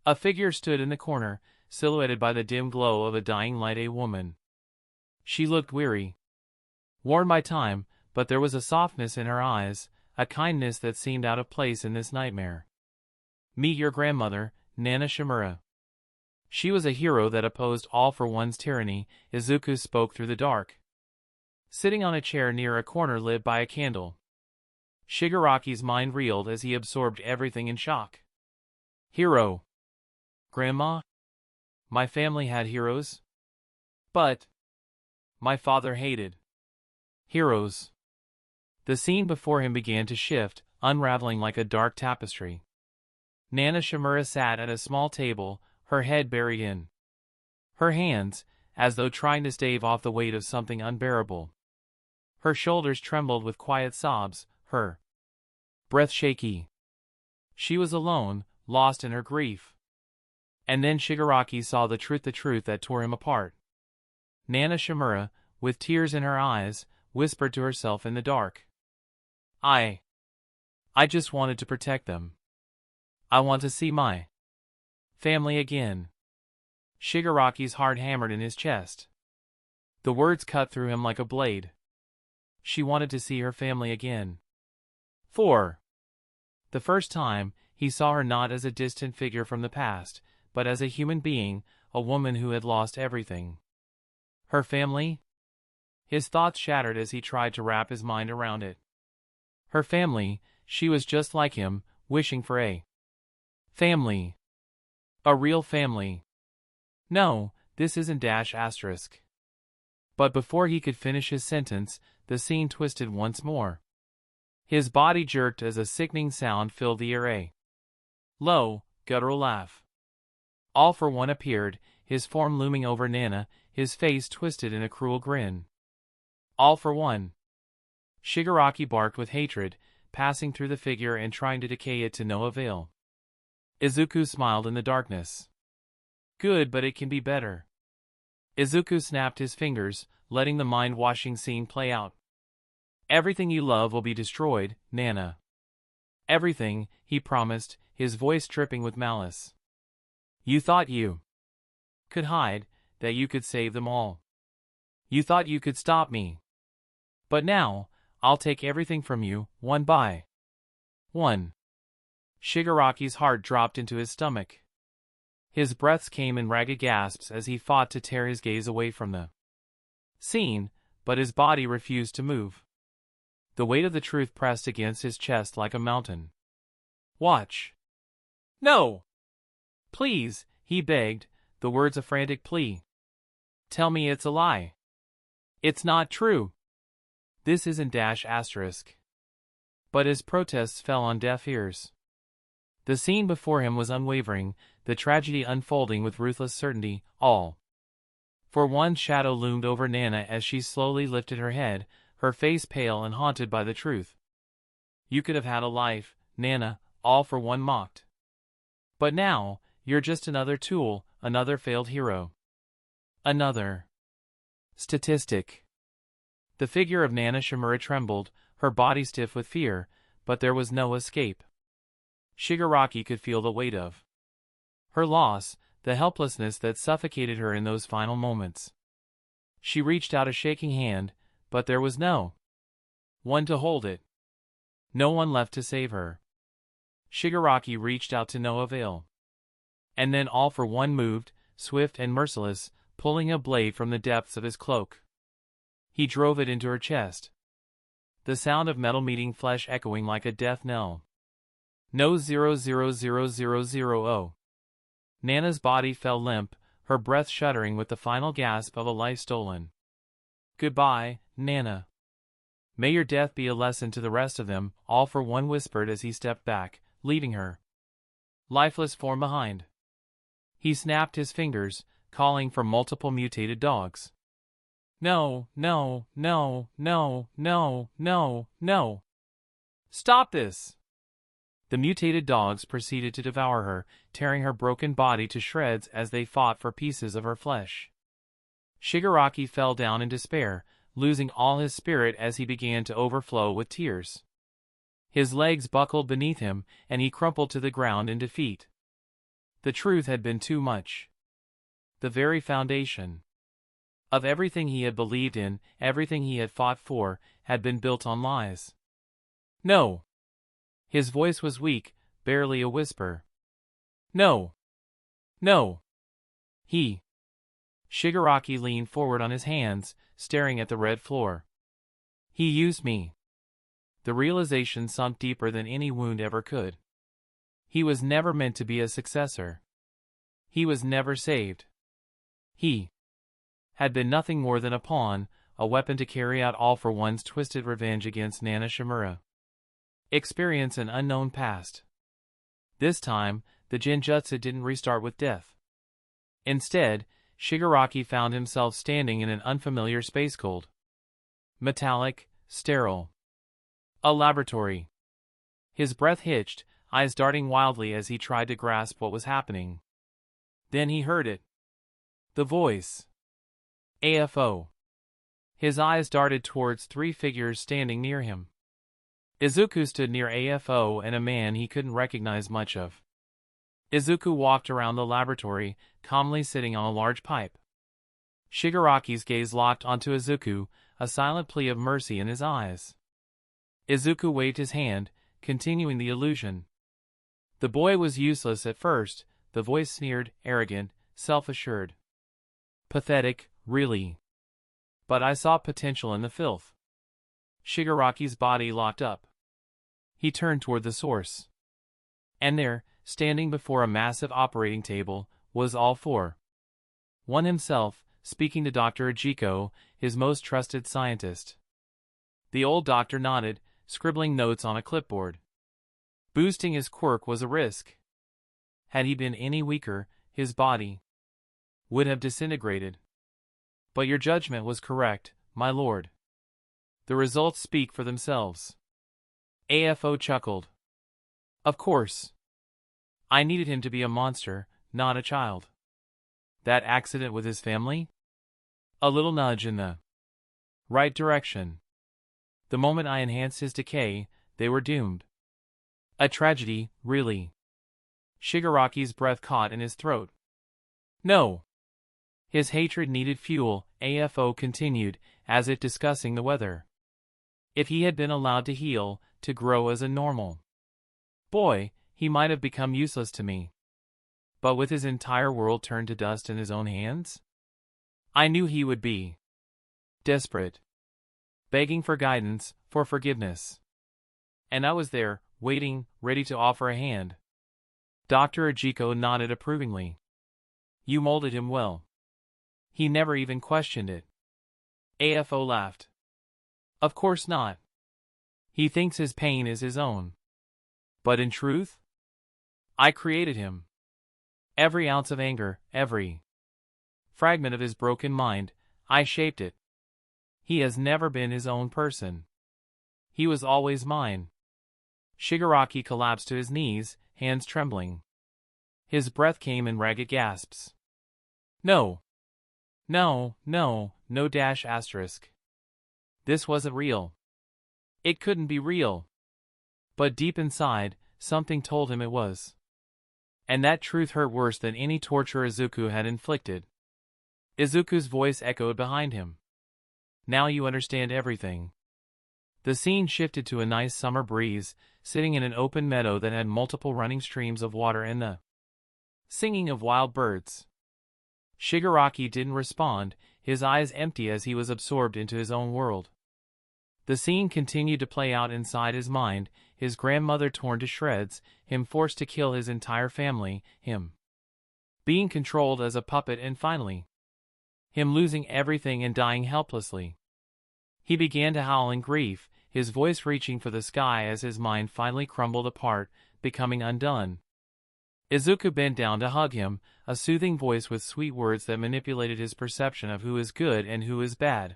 A figure stood in the corner, silhouetted by the dim glow of a dying light. A woman. She looked weary, worn by time, but there was a softness in her eyes, a kindness that seemed out of place in this nightmare. Meet your grandmother, Nana Shimura. She was a hero that opposed All for One's tyranny. Izuku spoke through the dark, sitting on a chair near a corner lit by a candle. Shigaraki's mind reeled as he absorbed everything in shock. Hero. Grandma? My family had heroes? But my father hated heroes. The scene before him began to shift, unraveling like a dark tapestry. Nana Shimura sat at a small table, her head buried in her hands, as though trying to stave off the weight of something unbearable. Her shoulders trembled with quiet sobs, her breath shaky. She was alone, lost in her grief. And then Shigaraki saw the truth that tore him apart. Nana Shimura, with tears in her eyes, whispered to herself in the dark. I just wanted to protect them. I want to see my family again. Shigaraki's heart hammered in his chest. The words cut through him like a blade. She wanted to see her family again. For the first time, he saw her not as a distant figure from the past, but as a human being, a woman who had lost everything. Her family? His thoughts shattered as he tried to wrap his mind around it. Her family, she was just like him, wishing for a family. A real family. No, this isn't dash asterisk. But before he could finish his sentence, the scene twisted once more. His body jerked as a sickening sound filled the air. A low, guttural laugh. All for One appeared, his form looming over Nana, his face twisted in a cruel grin. All for One. Shigaraki barked with hatred, passing through the figure and trying to decay it to no avail. Izuku smiled in the darkness. Good, but it can be better. Izuku snapped his fingers, letting the mind-washing scene play out. Everything you love will be destroyed, Nana. Everything, he promised, his voice dripping with malice. You thought you could hide, that you could save them all. You thought you could stop me. But now, I'll take everything from you, one by one. Shigaraki's heart dropped into his stomach. His breaths came in ragged gasps as he fought to tear his gaze away from the scene, but his body refused to move. The weight of the truth pressed against his chest like a mountain. Watch. No! Please, he begged, the words a frantic plea. Tell me it's a lie. It's not true. This isn't dash asterisk. But his protests fell on deaf ears. The scene before him was unwavering, the tragedy unfolding with ruthless certainty, all. For One shadow loomed over Nana as she slowly lifted her head, her face pale and haunted by the truth. You could have had a life, Nana, All for One mocked. But now, you're just another tool, another failed hero. Another statistic. The figure of Nana Shimura trembled, her body stiff with fear, but there was no escape. Shigaraki could feel the weight of her loss, the helplessness that suffocated her in those final moments. She reached out a shaking hand, but there was no one to hold it. No one left to save her. Shigaraki reached out to no avail. And then All for One moved, swift and merciless, pulling a blade from the depths of his cloak. He drove it into her chest. The sound of metal meeting flesh echoing like a death knell. No 000000. Nana's body fell limp, her breath shuddering with the final gasp of a life stolen. Goodbye, Nana. May your death be a lesson to the rest of them, All for One whispered as he stepped back, leaving her lifeless form behind. He snapped his fingers, calling for multiple mutated dogs. No, no, no, no, no, no, no. Stop this! The mutated dogs proceeded to devour her, tearing her broken body to shreds as they fought for pieces of her flesh. Shigaraki fell down in despair, losing all his spirit as he began to overflow with tears. His legs buckled beneath him, and he crumpled to the ground in defeat. The truth had been too much. The very foundation of everything he had believed in, everything he had fought for, had been built on lies. No. His voice was weak, barely a whisper. No. No. Shigaraki leaned forward on his hands, staring at the red floor. He used me. The realization sunk deeper than any wound ever could. He was never meant to be a successor. He was never saved. He had been nothing more than a pawn, a weapon to carry out All for One's twisted revenge against Nana Shimura. Experience an unknown past. This time, the Genjutsu didn't restart with death. Instead, Shigaraki found himself standing in an unfamiliar space cold. Metallic, sterile. A laboratory. His breath hitched, eyes darting wildly as he tried to grasp what was happening. Then he heard it. The voice. AFO. His eyes darted towards three figures standing near him. Izuku stood near AFO and a man he couldn't recognize much of. Izuku walked around the laboratory, calmly sitting on a large pipe. Shigaraki's gaze locked onto Izuku, a silent plea of mercy in his eyes. Izuku waved his hand, continuing the illusion. The boy was useless at first, the voice sneered, arrogant, self-assured. Pathetic, really. But I saw potential in the filth. Shigaraki's body locked up. He turned toward the source. And there, standing before a massive operating table, was all four. One himself, speaking to Dr. Ejiko, his most trusted scientist. The old doctor nodded, scribbling notes on a clipboard. Boosting his quirk was a risk. Had he been any weaker, his body would have disintegrated. But your judgment was correct, my lord. The results speak for themselves. AFO chuckled. Of course. I needed him to be a monster, not a child. That accident with his family? A little nudge in the right direction. The moment I enhanced his decay, they were doomed. A tragedy, really. Shigaraki's breath caught in his throat. No. His hatred needed fuel, AFO continued, as if discussing the weather. If he had been allowed to heal, to grow as a normal boy, he might have become useless to me. But with his entire world turned to dust in his own hands? I knew he would be desperate, begging for guidance, for forgiveness. And I was there, waiting, ready to offer a hand. Dr. Ejiko nodded approvingly. You molded him well. He never even questioned it. AFO laughed. Of course not. He thinks his pain is his own. But in truth, I created him. Every ounce of anger, every fragment of his broken mind, I shaped it. He has never been his own person. He was always mine. Shigaraki collapsed to his knees, hands trembling. His breath came in ragged gasps. No. No, no, no dash asterisk. This wasn't real. It couldn't be real. But deep inside, something told him it was. And that truth hurt worse than any torture Izuku had inflicted. Izuku's voice echoed behind him. Now you understand everything. The scene shifted to a nice summer breeze, sitting in an open meadow that had multiple running streams of water and the singing of wild birds. Shigaraki didn't respond, his eyes empty as he was absorbed into his own world. The scene continued to play out inside his mind, his grandmother torn to shreds, him forced to kill his entire family, him being controlled as a puppet, and finally, him losing everything and dying helplessly. He began to howl in grief, his voice reaching for the sky as his mind finally crumbled apart, becoming undone. Izuku bent down to hug him, a soothing voice with sweet words that manipulated his perception of who is good and who is bad.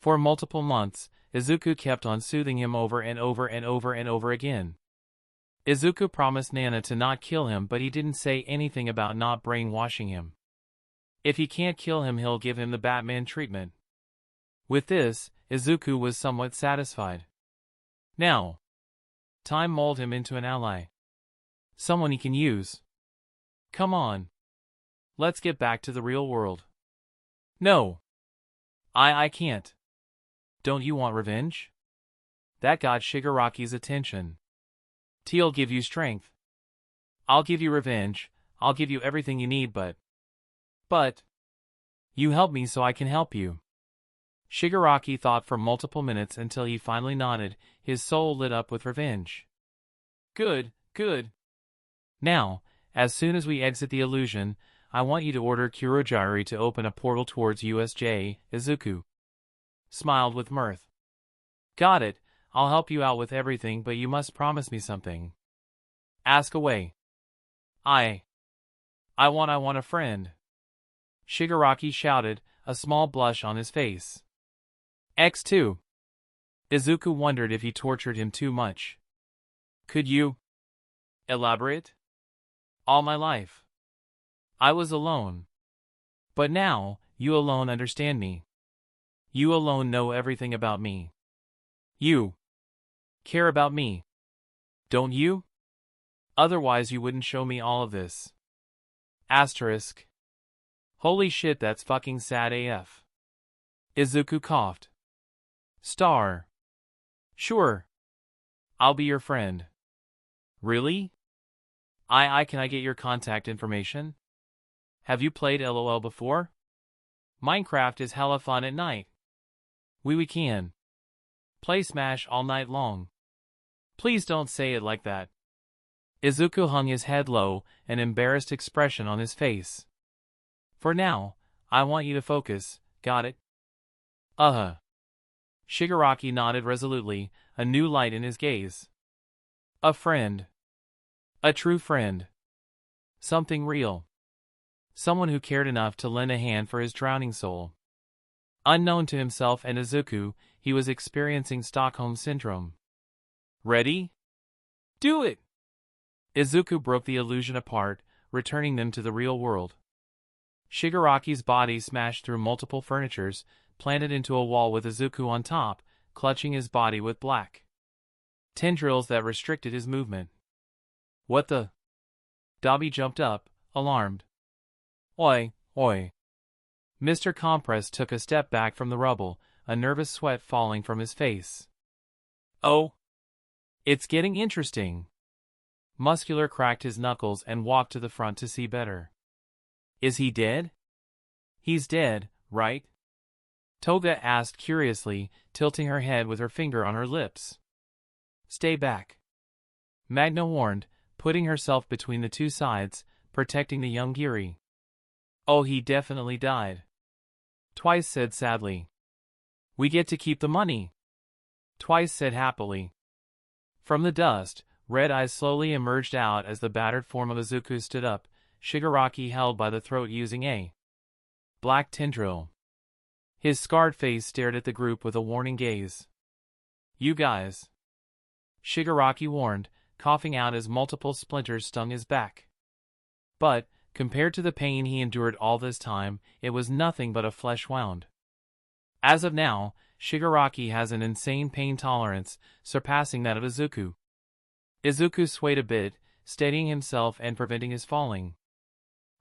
For multiple months, Izuku kept on soothing him over and over and over and over again. Izuku promised Nana to not kill him, but he didn't say anything about not brainwashing him. If he can't kill him, he'll give him the Batman treatment. With this, Izuku was somewhat satisfied. Now, time mold him into an ally. Someone he can use. Come on. Let's get back to the real world. No. I can't. Don't you want revenge? That got Shigaraki's attention. T'll give you strength. I'll give you revenge, I'll give you everything you need, but you help me so I can help you. Shigaraki thought for multiple minutes until he finally nodded, his soul lit up with revenge. Good, good. Now, as soon as we exit the illusion, I want you to order Kurogiri to open a portal towards USJ, Izuku smiled with mirth. Got it, I'll help you out with everything, but you must promise me something. Ask away. I want a friend. Shigaraki shouted, a small blush on his face. X2. Izuku wondered if he tortured him too much. Could you elaborate? All my life, I was alone. But now, you alone understand me. You alone know everything about me. You care about me, don't you? Otherwise you wouldn't show me all of this. Asterisk. Holy shit, that's fucking sad AF. Izuku coughed. Star. Sure. I'll be your friend. Really? Can I get your contact information? Have you played LOL before? Minecraft is hella fun at night. We can. Play Smash all night long. Please don't say it like that. Izuku hung his head low, an embarrassed expression on his face. For now, I want you to focus, got it? Shigaraki nodded resolutely, a new light in his gaze. A friend. A true friend. Something real. Someone who cared enough to lend a hand for his drowning soul. Unknown to himself and Izuku, he was experiencing Stockholm Syndrome. Ready? Do it! Izuku broke the illusion apart, returning them to the real world. Shigaraki's body smashed through multiple furnitures, planted into a wall with Izuku on top, clutching his body with black tendrils that restricted his movement. What the? Dabi jumped up, alarmed. Oi, oi. Mr. Compress took a step back from the rubble, a nervous sweat falling from his face. Oh. It's getting interesting. Muscular cracked his knuckles and walked to the front to see better. Is he dead? He's dead, right? Toga asked curiously, tilting her head with her finger on her lips. Stay back. Magna warned, putting herself between the two sides, protecting the young Giri. Oh, he definitely died. Twice said sadly. We get to keep the money. Twice said happily. From the dust, red eyes slowly emerged out as the battered form of Izuku stood up, Shigaraki held by the throat using a black tendril. His scarred face stared at the group with a warning gaze. You guys. Shigaraki warned, coughing out as multiple splinters stung his back. But, compared to the pain he endured all this time, it was nothing but a flesh wound. As of now, Shigaraki has an insane pain tolerance, surpassing that of Izuku. Izuku swayed a bit, steadying himself and preventing his falling.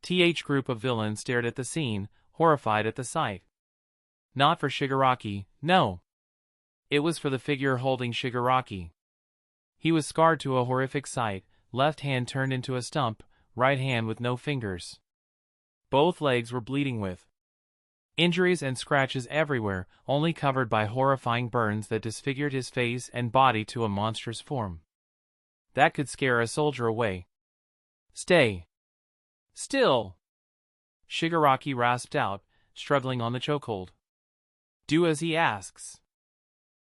TH group of villains stared at the scene, horrified at the sight. Not for Shigaraki, no. It was for the figure holding Shigaraki. He was scarred to a horrific sight, left hand turned into a stump, right hand with no fingers. Both legs were bleeding with injuries and scratches everywhere, only covered by horrifying burns that disfigured his face and body to a monstrous form. That could scare a soldier away. Stay. Still. Shigaraki rasped out, struggling on the chokehold. Do as he asks.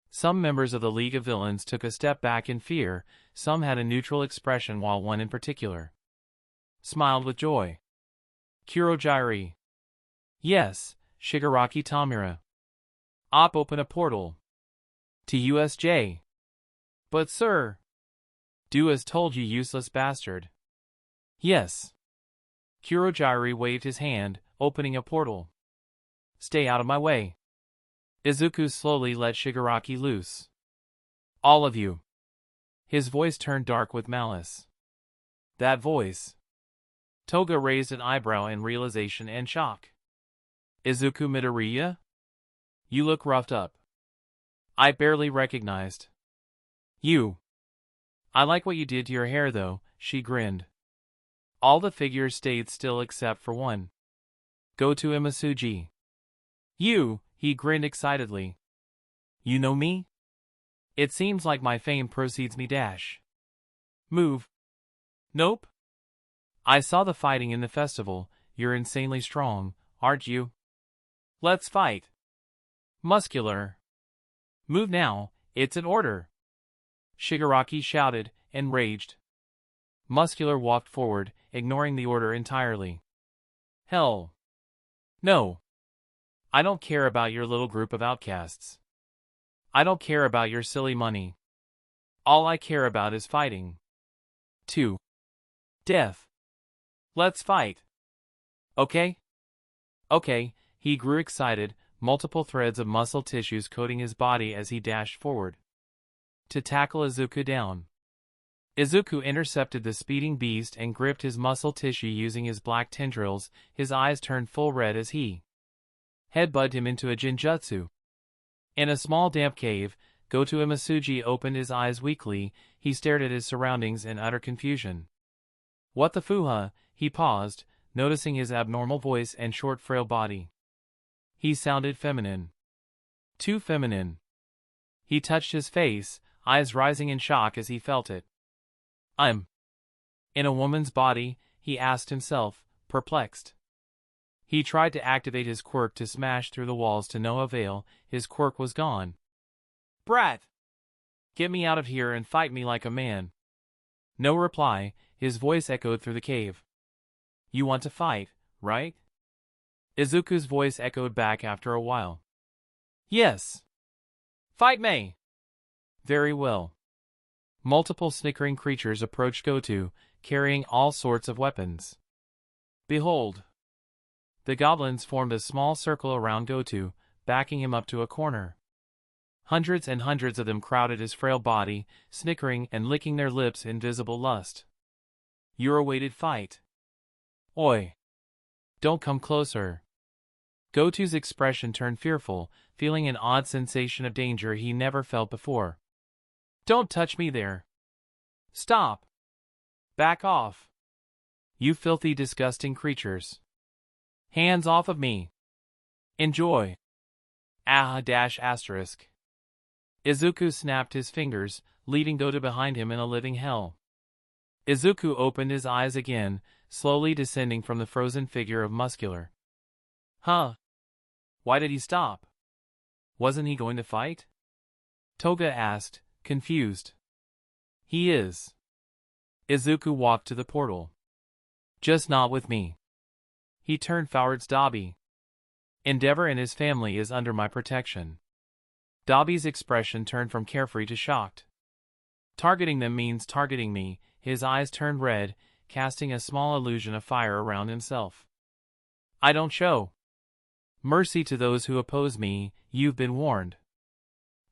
Some members of the League of Villains took a step back in fear, some had a neutral expression while one in particular smiled with joy. Kurogiri. Yes, Shigaraki Tamura. Open a portal. To USJ. But sir. Do as told, you useless bastard. Yes. Kurogiri waved his hand, opening a portal. Stay out of my way. Izuku slowly let Shigaraki loose. All of you. His voice turned dark with malice. That voice. Toga raised an eyebrow in realization and shock. Izuku Midoriya? You look roughed up. I barely recognized you. I like what you did to your hair though, she grinned. All the figures stayed still except for one. Go to Imasuji. You, he grinned excitedly. You know me? It seems like my fame precedes me dash. Move. Nope. I saw the fighting in the festival, you're insanely strong, aren't you? Let's fight. Muscular. Move now, it's an order. Shigaraki shouted, enraged. Muscular walked forward, ignoring the order entirely. Hell. No. I don't care about your little group of outcasts. I don't care about your silly money. All I care about is fighting. 2. Death. Let's fight. Okay? Okay, he grew excited, multiple threads of muscle tissues coating his body as he dashed forward to tackle Izuku down. Izuku intercepted the speeding beast and gripped his muscle tissue using his black tendrils. His eyes turned full red as he headbutted him into a genjutsu. In a small damp cave, Goto Imasuji opened his eyes weakly. He stared at his surroundings in utter confusion. What the fuha? He paused, noticing his abnormal voice and short frail body. He sounded feminine. Too feminine. He touched his face, eyes rising in shock as he felt it. I'm in a woman's body, he asked himself, perplexed. He tried to activate his quirk to smash through the walls to no avail. His quirk was gone. Brat! Get me out of here and fight me like a man. No reply, his voice echoed through the cave. You want to fight, right? Izuku's voice echoed back after a while. Yes. Fight me! Very well. Multiple snickering creatures approached Goto, carrying all sorts of weapons. Behold! The goblins formed a small circle around Goto, backing him up to a corner. Hundreds and hundreds of them crowded his frail body, snickering and licking their lips in visible lust. Your awaited fight. Oi! Don't come closer. Goto's expression turned fearful, feeling an odd sensation of danger he never felt before. Don't touch me there. Stop. Back off. You filthy, disgusting creatures. Hands off of me. Enjoy. Izuku snapped his fingers, leaving Goto behind him in a living hell. Izuku opened his eyes again, slowly descending from the frozen figure of Muscular. Huh? Why did he stop? Wasn't he going to fight? Toga asked, confused. He is. Izuku walked to the portal. Just not with me. He turned towards Dabi. Endeavor and his family is under my protection. Dabi's expression turned from carefree to shocked. Targeting them means targeting me. His eyes turned red, casting a small illusion of fire around himself. I don't show mercy to those who oppose me. You've been warned.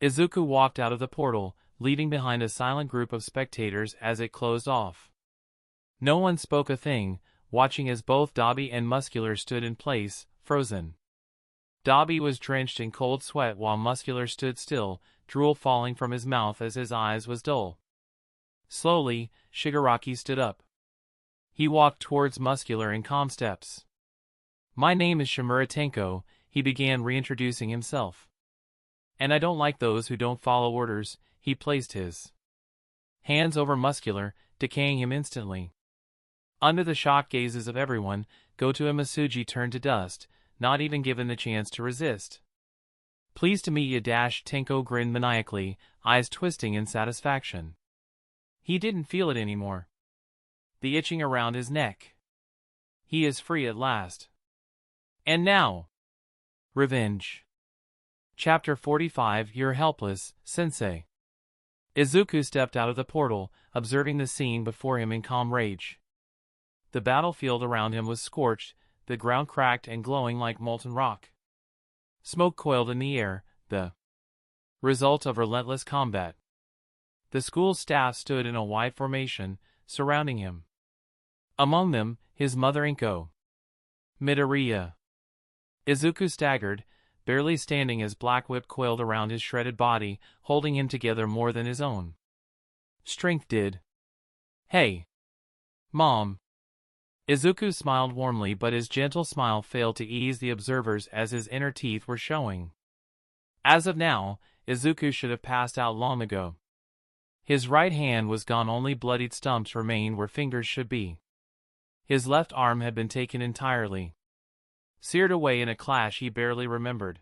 Izuku walked out of the portal, leaving behind a silent group of spectators as it closed off. No one spoke a thing, watching as both Dabi and Muscular stood in place, frozen. Dabi was drenched in cold sweat while Muscular stood still, drool falling from his mouth as his eyes was dull. Slowly, Shigaraki stood up. He walked towards Muscular in calm steps. My name is Shimura Tenko, he began reintroducing himself. And I don't like those who don't follow orders. He placed his hands over Muscular, decaying him instantly. Under the shocked gazes of everyone, Goto Imasuji turned to dust, not even given the chance to resist. Pleased to meet you. Tenko grinned maniacally, eyes twisting in satisfaction. He didn't feel it anymore. The itching around his neck. He is free at last. And now, revenge. Chapter 45. You're helpless, Sensei. Izuku stepped out of the portal, observing the scene before him in calm rage. The battlefield around him was scorched, the ground cracked and glowing like molten rock. Smoke coiled in the air, the result of relentless combat. The school staff stood in a wide formation, surrounding him. Among them, his mother Izuku Midoriya. Izuku staggered, barely standing as black whip coiled around his shredded body, holding him together more than his own strength did. Hey! Mom! Izuku smiled warmly, but his gentle smile failed to ease the observers as his inner teeth were showing. As of now, Izuku should have passed out long ago. His right hand was gone, only bloodied stumps remained where fingers should be. His left arm had been taken entirely. Seared away in a clash he barely remembered.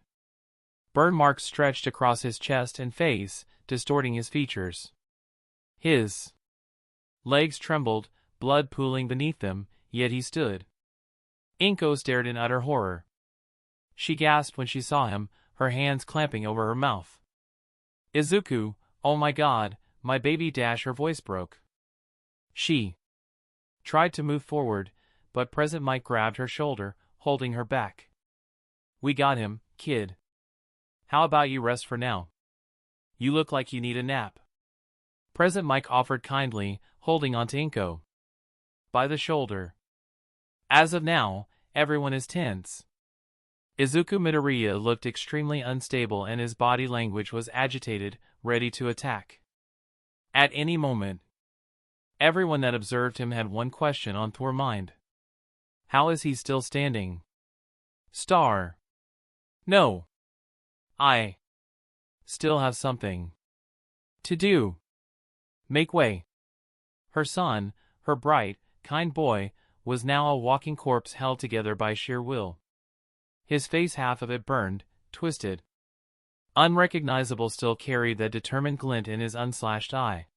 Burn marks stretched across his chest and face, distorting his features. His legs trembled, blood pooling beneath them, yet he stood. Inko stared in utter horror. She gasped when she saw him, her hands clamping over her mouth. Izuku, oh my god, my baby! Her voice broke. She tried to move forward, but Present Mike grabbed her shoulder, holding her back. We got him, kid. How about you rest for now? You look like you need a nap. Present Mike offered kindly, holding onto Inko by the shoulder. As of now, everyone is tense. Izuku Midoriya looked extremely unstable and his body language was agitated, ready to attack at any moment. Everyone that observed him had one question on their mind. How is he still standing? Star. No. I still have something to do. Make way. Her son, her bright, kind boy, was now a walking corpse held together by sheer will. His face, half of it burned, twisted. Unrecognizable, still carried that determined glint in his unslashed eye.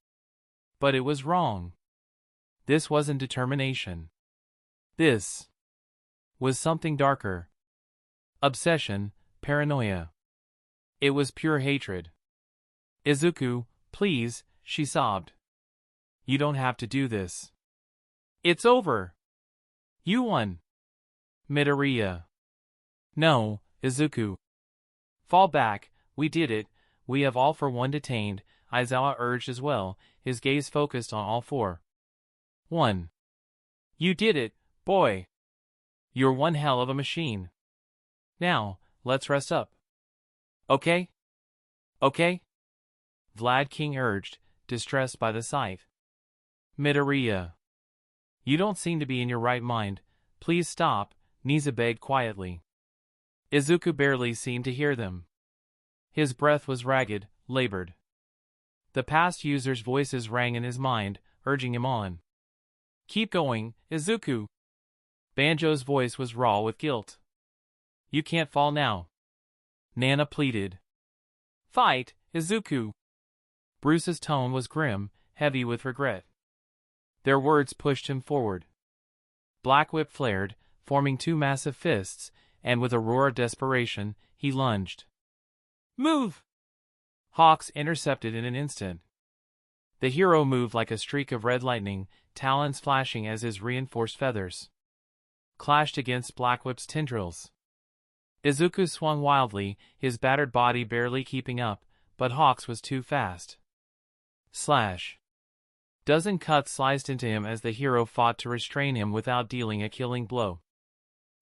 But it was wrong. This wasn't determination. This was something darker. Obsession, paranoia. It was pure hatred. Izuku, please, she sobbed. You don't have to do this. It's over. You won. Midoriya. No, Izuku. Fall back, we did it, we have all for one detained, Aizawa urged as well, his gaze focused on all four. 1. You did it, boy. You're one hell of a machine. Now, let's rest up. Okay? Okay? Vlad King urged, distressed by the sight. Midoriya. You don't seem to be in your right mind, please stop, Niza begged quietly. Izuku barely seemed to hear them. His breath was ragged, labored. The past users' voices rang in his mind, urging him on. Keep going, Izuku. Banjo's voice was raw with guilt. You can't fall now. Nana pleaded. Fight, Izuku. Bruce's tone was grim, heavy with regret. Their words pushed him forward. Black Whip flared, forming two massive fists, and with a roar of desperation, he lunged. Move! Hawks intercepted in an instant. The hero moved like a streak of red lightning, talons flashing as his reinforced feathers clashed against Black Whip's tendrils. Izuku swung wildly, his battered body barely keeping up, but Hawks was too fast. Slash. Dozen cuts sliced into him as the hero fought to restrain him without dealing a killing blow.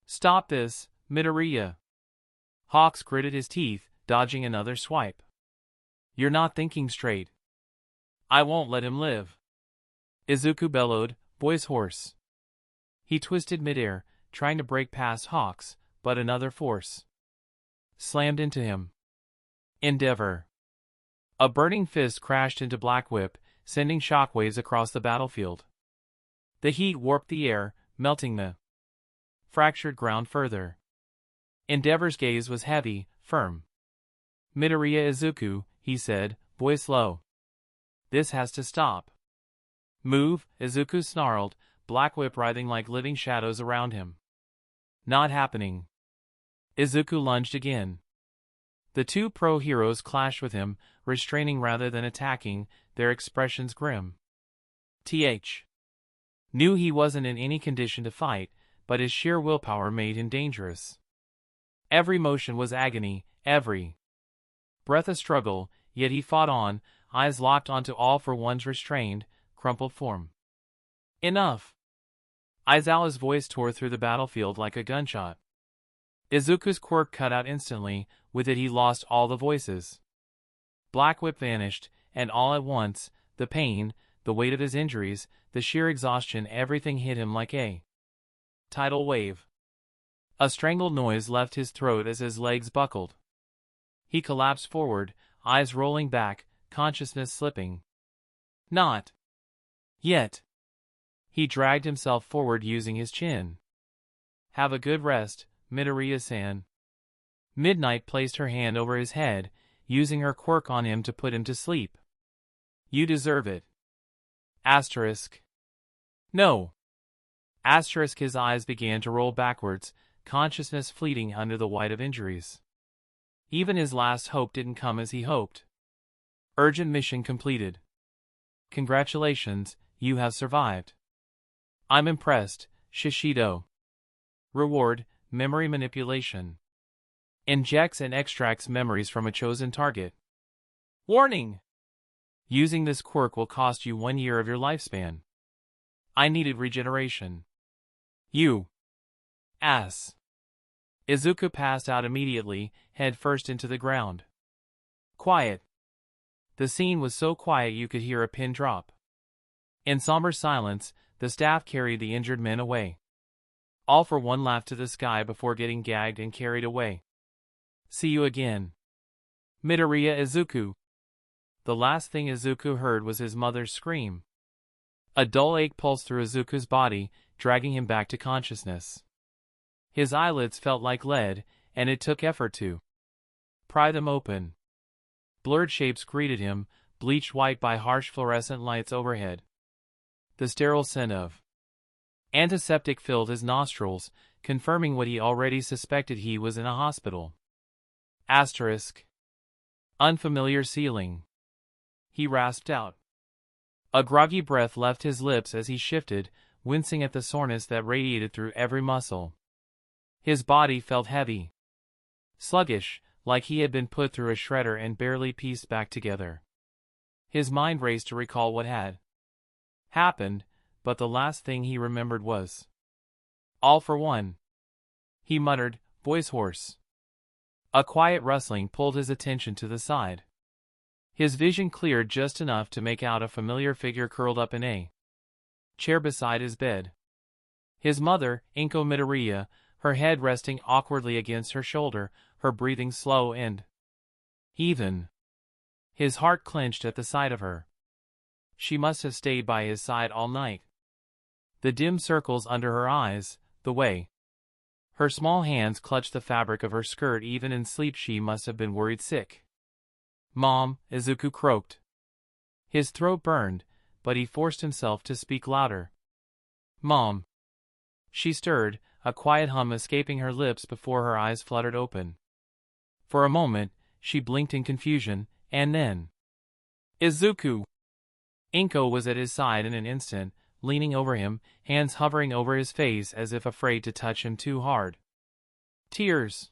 Stop this, Midoriya. Hawks gritted his teeth, dodging another swipe. You're not thinking straight. I won't let him live. Izuku bellowed, voice hoarse. He twisted midair, trying to break past Hawks, but another force slammed into him. Endeavor. A burning fist crashed into Black Whip, sending shockwaves across the battlefield. The heat warped the air, melting the fractured ground further. Endeavor's gaze was heavy, firm. Midoriya Izuku, he said, voice low. This has to stop. Move, Izuku snarled, Black Whip writhing like living shadows around him. Not happening. Izuku lunged again. The two pro-heroes clashed with him, restraining rather than attacking, their expressions grim. Knew he wasn't in any condition to fight, but his sheer willpower made him dangerous. Every motion was agony, every breath a struggle, yet he fought on, eyes locked onto all for one's restrained, crumpled form. Enough! Aizawa's voice tore through the battlefield like a gunshot. Izuku's quirk cut out instantly, with it he lost all the voices. Black Whip vanished, and all at once, the pain, the weight of his injuries, the sheer exhaustion, everything hit him like a tidal wave. A strangled noise left his throat as his legs buckled. He collapsed forward, eyes rolling back, consciousness slipping. Not yet. He dragged himself forward using his chin. Have a good rest, Midoriya-san. Midnight placed her hand over his head, using her quirk on him to put him to sleep. You deserve it. Asterisk. No. Asterisk. His eyes began to roll backwards, consciousness fleeting under the weight of injuries. Even his last hope didn't come as he hoped. Urgent mission completed. Congratulations, you have survived. I'm impressed, Shishido. Reward, memory manipulation. Injects and extracts memories from a chosen target. Warning! Using this quirk will cost you 1 year of your lifespan. I needed regeneration. You ass. Izuku passed out immediately, head first into the ground. Quiet. The scene was so quiet you could hear a pin drop. In somber silence, the staff carried the injured men away. All for one laughed to the sky before getting gagged and carried away. See you again, Midoriya Izuku. The last thing Izuku heard was his mother's scream. A dull ache pulsed through Izuku's body, dragging him back to consciousness. His eyelids felt like lead, and it took effort to pry them open. Blurred shapes greeted him, bleached white by harsh fluorescent lights overhead. The sterile scent of antiseptic filled his nostrils, confirming what he already suspected: he was in a hospital. Asterisk. Unfamiliar ceiling. He rasped out. A groggy breath left his lips as he shifted, wincing at the soreness that radiated through every muscle. His body felt heavy, sluggish, like he had been put through a shredder and barely pieced back together. His mind raced to recall what had happened, but the last thing he remembered was all for one. He muttered, voice hoarse. A quiet rustling pulled his attention to the side. His vision cleared just enough to make out a familiar figure curled up in a chair beside his bed. His mother, Izuku Midoriya, her head resting awkwardly against her shoulder, her breathing slow and even. His heart clenched at the sight of her. She must have stayed by his side all night. The dim circles under her eyes, the way her small hands clutched the fabric of her skirt, even in sleep she must have been worried sick. Mom, Izuku croaked. His throat burned, but he forced himself to speak louder. Mom. She stirred, a quiet hum escaping her lips before her eyes fluttered open. For a moment, she blinked in confusion, and then Izuku! Inko was at his side in an instant, leaning over him, hands hovering over his face as if afraid to touch him too hard. Tears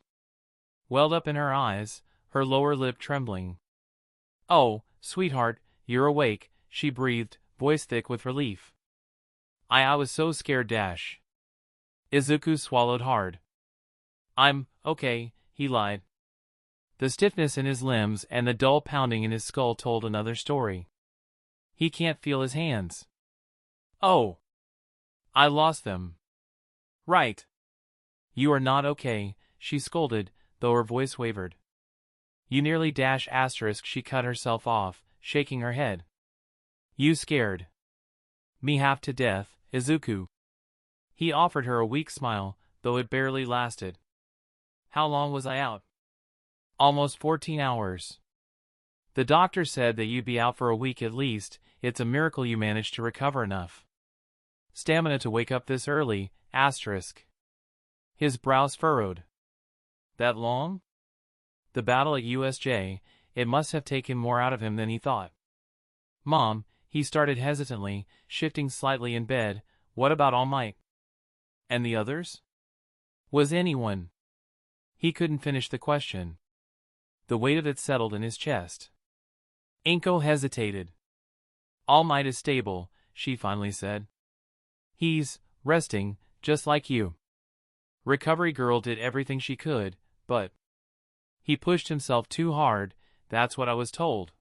welled up in her eyes, her lower lip trembling. Oh, sweetheart, you're awake, she breathed, voice thick with relief. I was so scared. Izuku swallowed hard. I'm okay, he lied. The stiffness in his limbs and the dull pounding in his skull told another story. He can't feel his hands. Oh. I lost them. Right. You are not okay, she scolded, though her voice wavered. You nearly **, she cut herself off, shaking her head. You scared me half to death, Izuku. He offered her a weak smile, though it barely lasted. How long was I out? Almost 14 hours. The doctor said that you'd be out for a week at least. It's a miracle you managed to recover enough stamina to wake up this early, *. His brows furrowed. That long? The battle at USJ, it must have taken more out of him than he thought. Mom, he started hesitantly, shifting slightly in bed, what about All Might? And the others? Was anyone? He couldn't finish the question. The weight of it settled in his chest. Inko hesitated. All Might is stable, she finally said. He's resting, just like you. Recovery Girl did everything she could, but he pushed himself too hard, that's what I was told.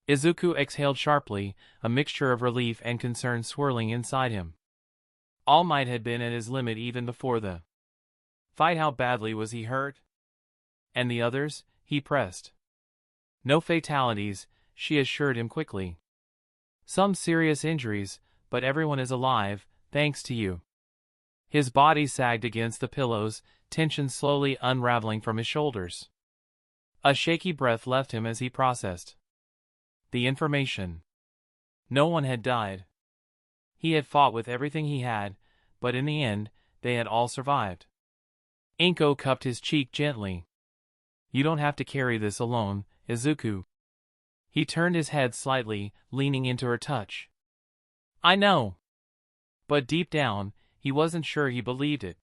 Izuku exhaled sharply, a mixture of relief and concern swirling inside him. All Might had been at his limit even before the fight. How badly was he hurt? And the others? He pressed. No fatalities, she assured him quickly. Some serious injuries, but everyone is alive, thanks to you. His body sagged against the pillows, tension slowly unraveling from his shoulders. A shaky breath left him as he processed the information. No one had died. He had fought with everything he had, but in the end, they had all survived. Inko cupped his cheek gently. You don't have to carry this alone, Izuku. He turned his head slightly, leaning into her touch. I know. But deep down, he wasn't sure he believed it.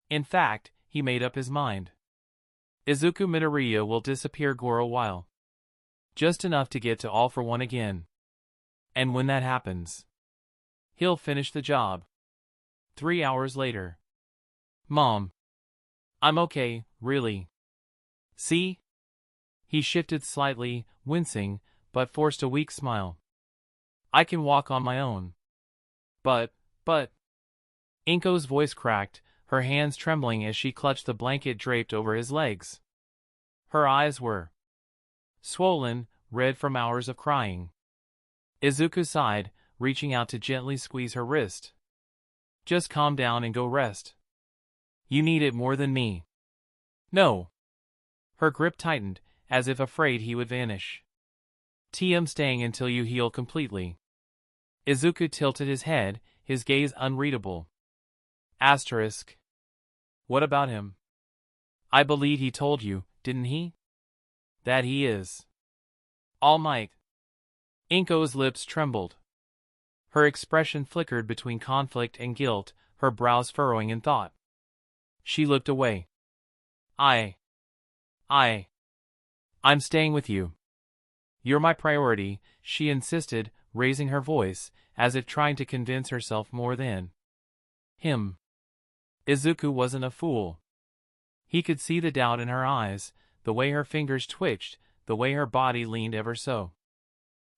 In fact, he made up his mind. Izuku Midoriya will disappear for a while. Just enough to get to all for one again. And when that happens, he'll finish the job. 3 hours later. Mom. I'm okay, really. See? He shifted slightly, wincing, but forced a weak smile. I can walk on my own. But. Inko's voice cracked, her hands trembling as she clutched the blanket draped over his legs. Her eyes were swollen, red from hours of crying. Izuku sighed, reaching out to gently squeeze her wrist. Just calm down and go rest. You need it more than me. No. Her grip tightened, as if afraid he would vanish. I'm staying until you heal completely. Izuku tilted his head, his gaze unreadable. Asterisk. What about him? I believe he told you, didn't he? That he is All Might. Inko's lips trembled. Her expression flickered between conflict and guilt, her brows furrowing in thought. She looked away. I'm staying with you. You're my priority, she insisted, raising her voice, as if trying to convince herself more than him. Izuku wasn't a fool. He could see the doubt in her eyes, the way her fingers twitched, the way her body leaned ever so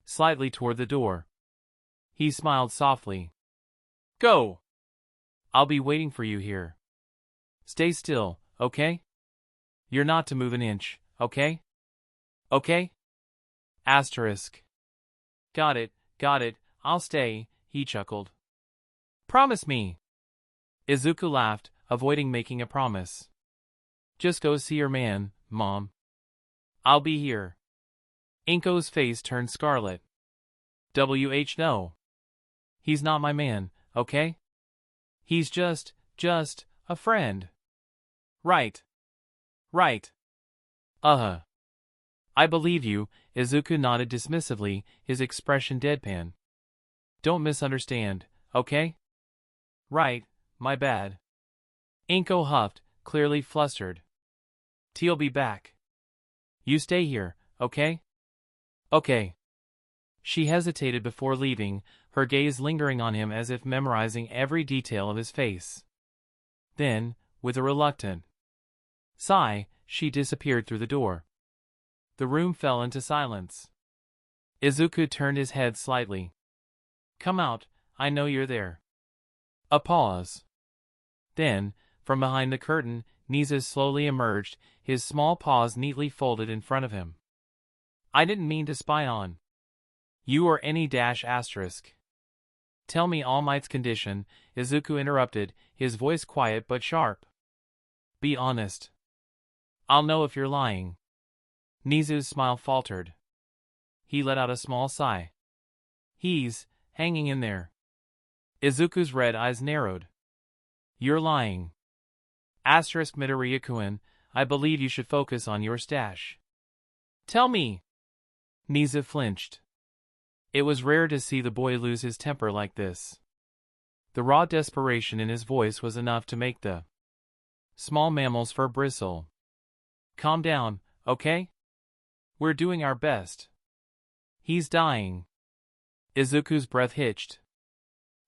slightly toward the door. He smiled softly. Go! I'll be waiting for you here. Stay still, okay? You're not to move an inch, okay? Okay? Asterisk. Got it, I'll stay, he chuckled. Promise me. Izuku laughed, avoiding making a promise. Just go see your man, Mom. I'll be here. Inko's face turned scarlet. No. He's not my man, okay? He's just a friend. Right. I believe you, Izuku nodded dismissively, his expression deadpan. Don't misunderstand, okay? Right, my bad. Inko huffed, clearly flustered. T'll be back. You stay here, okay? Okay. She hesitated before leaving, her gaze lingering on him as if memorizing every detail of his face. Then, with a reluctant sigh, she disappeared through the door. The room fell into silence. Izuku turned his head slightly. Come out, I know you're there. A pause. Then, from behind the curtain, Nizas slowly emerged, his small paws neatly folded in front of him. I didn't mean to spy on you or any asterisk. Tell me All Might's condition, Izuku interrupted, his voice quiet but sharp. Be honest. I'll know if you're lying. Nizu's smile faltered. He let out a small sigh. He's hanging in there. Izuku's red eyes narrowed. You're lying. Asterisk Midoriya-kun, I believe you should focus on your stash. Tell me. Nizu flinched. It was rare to see the boy lose his temper like this. The raw desperation in his voice was enough to make the small mammal's fur bristle. Calm down, okay? We're doing our best. He's dying. Izuku's breath hitched.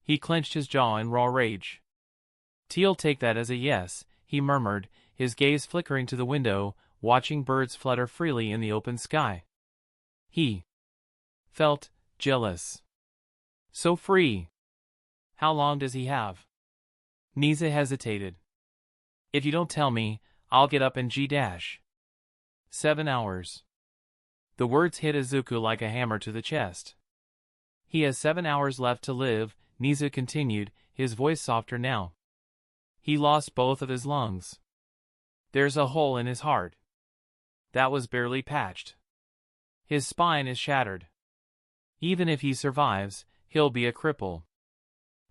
He clenched his jaw in raw rage. T'll take that as a yes, he murmured, his gaze flickering to the window, watching birds flutter freely in the open sky. He felt jealous. So free. How long does he have? Nizu hesitated. If you don't tell me, I'll get up and G-dash. 7 hours. The words hit Izuku like a hammer to the chest. He has 7 hours left to live, Nizu continued, his voice softer now. He lost both of his lungs. There's a hole in his heart that was barely patched. His spine is shattered. Even if he survives, he'll be a cripple.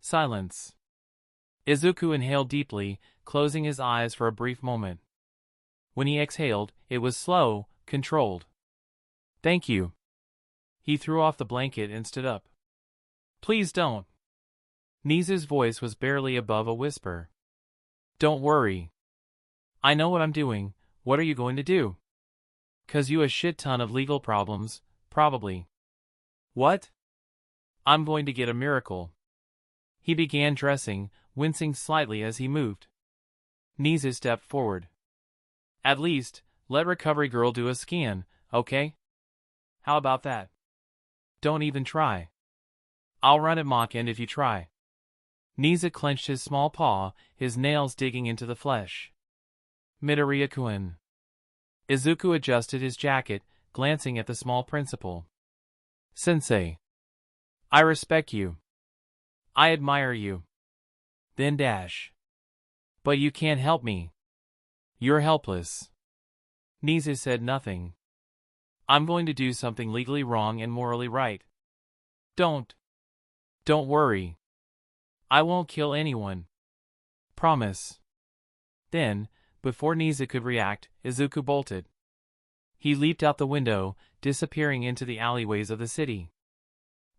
Silence. Izuku inhaled deeply, closing his eyes for a brief moment. When he exhaled, it was slow, controlled. Thank you. He threw off the blanket and stood up. Please don't. Nizu's voice was barely above a whisper. Don't worry. I know what I'm doing. What are you going to do? 'Cause you a shit ton of legal problems, probably. What? I'm going to get a miracle. He began dressing, wincing slightly as he moved. Nizu stepped forward. At least, let recovery girl do a scan, okay? How about that? Don't even try. I'll run it mock end if you try. Nizu clenched his small paw, his nails digging into the flesh. Midoriya-kun. Izuku adjusted his jacket, glancing at the small principal. Sensei. I respect you. I admire you. Then dash. But you can't help me. You're helpless. Nizu said nothing. I'm going to do something legally wrong and morally right. Don't worry. I won't kill anyone. Promise. Then, before Nizu could react, Izuku bolted. He leaped out the window, disappearing into the alleyways of the city.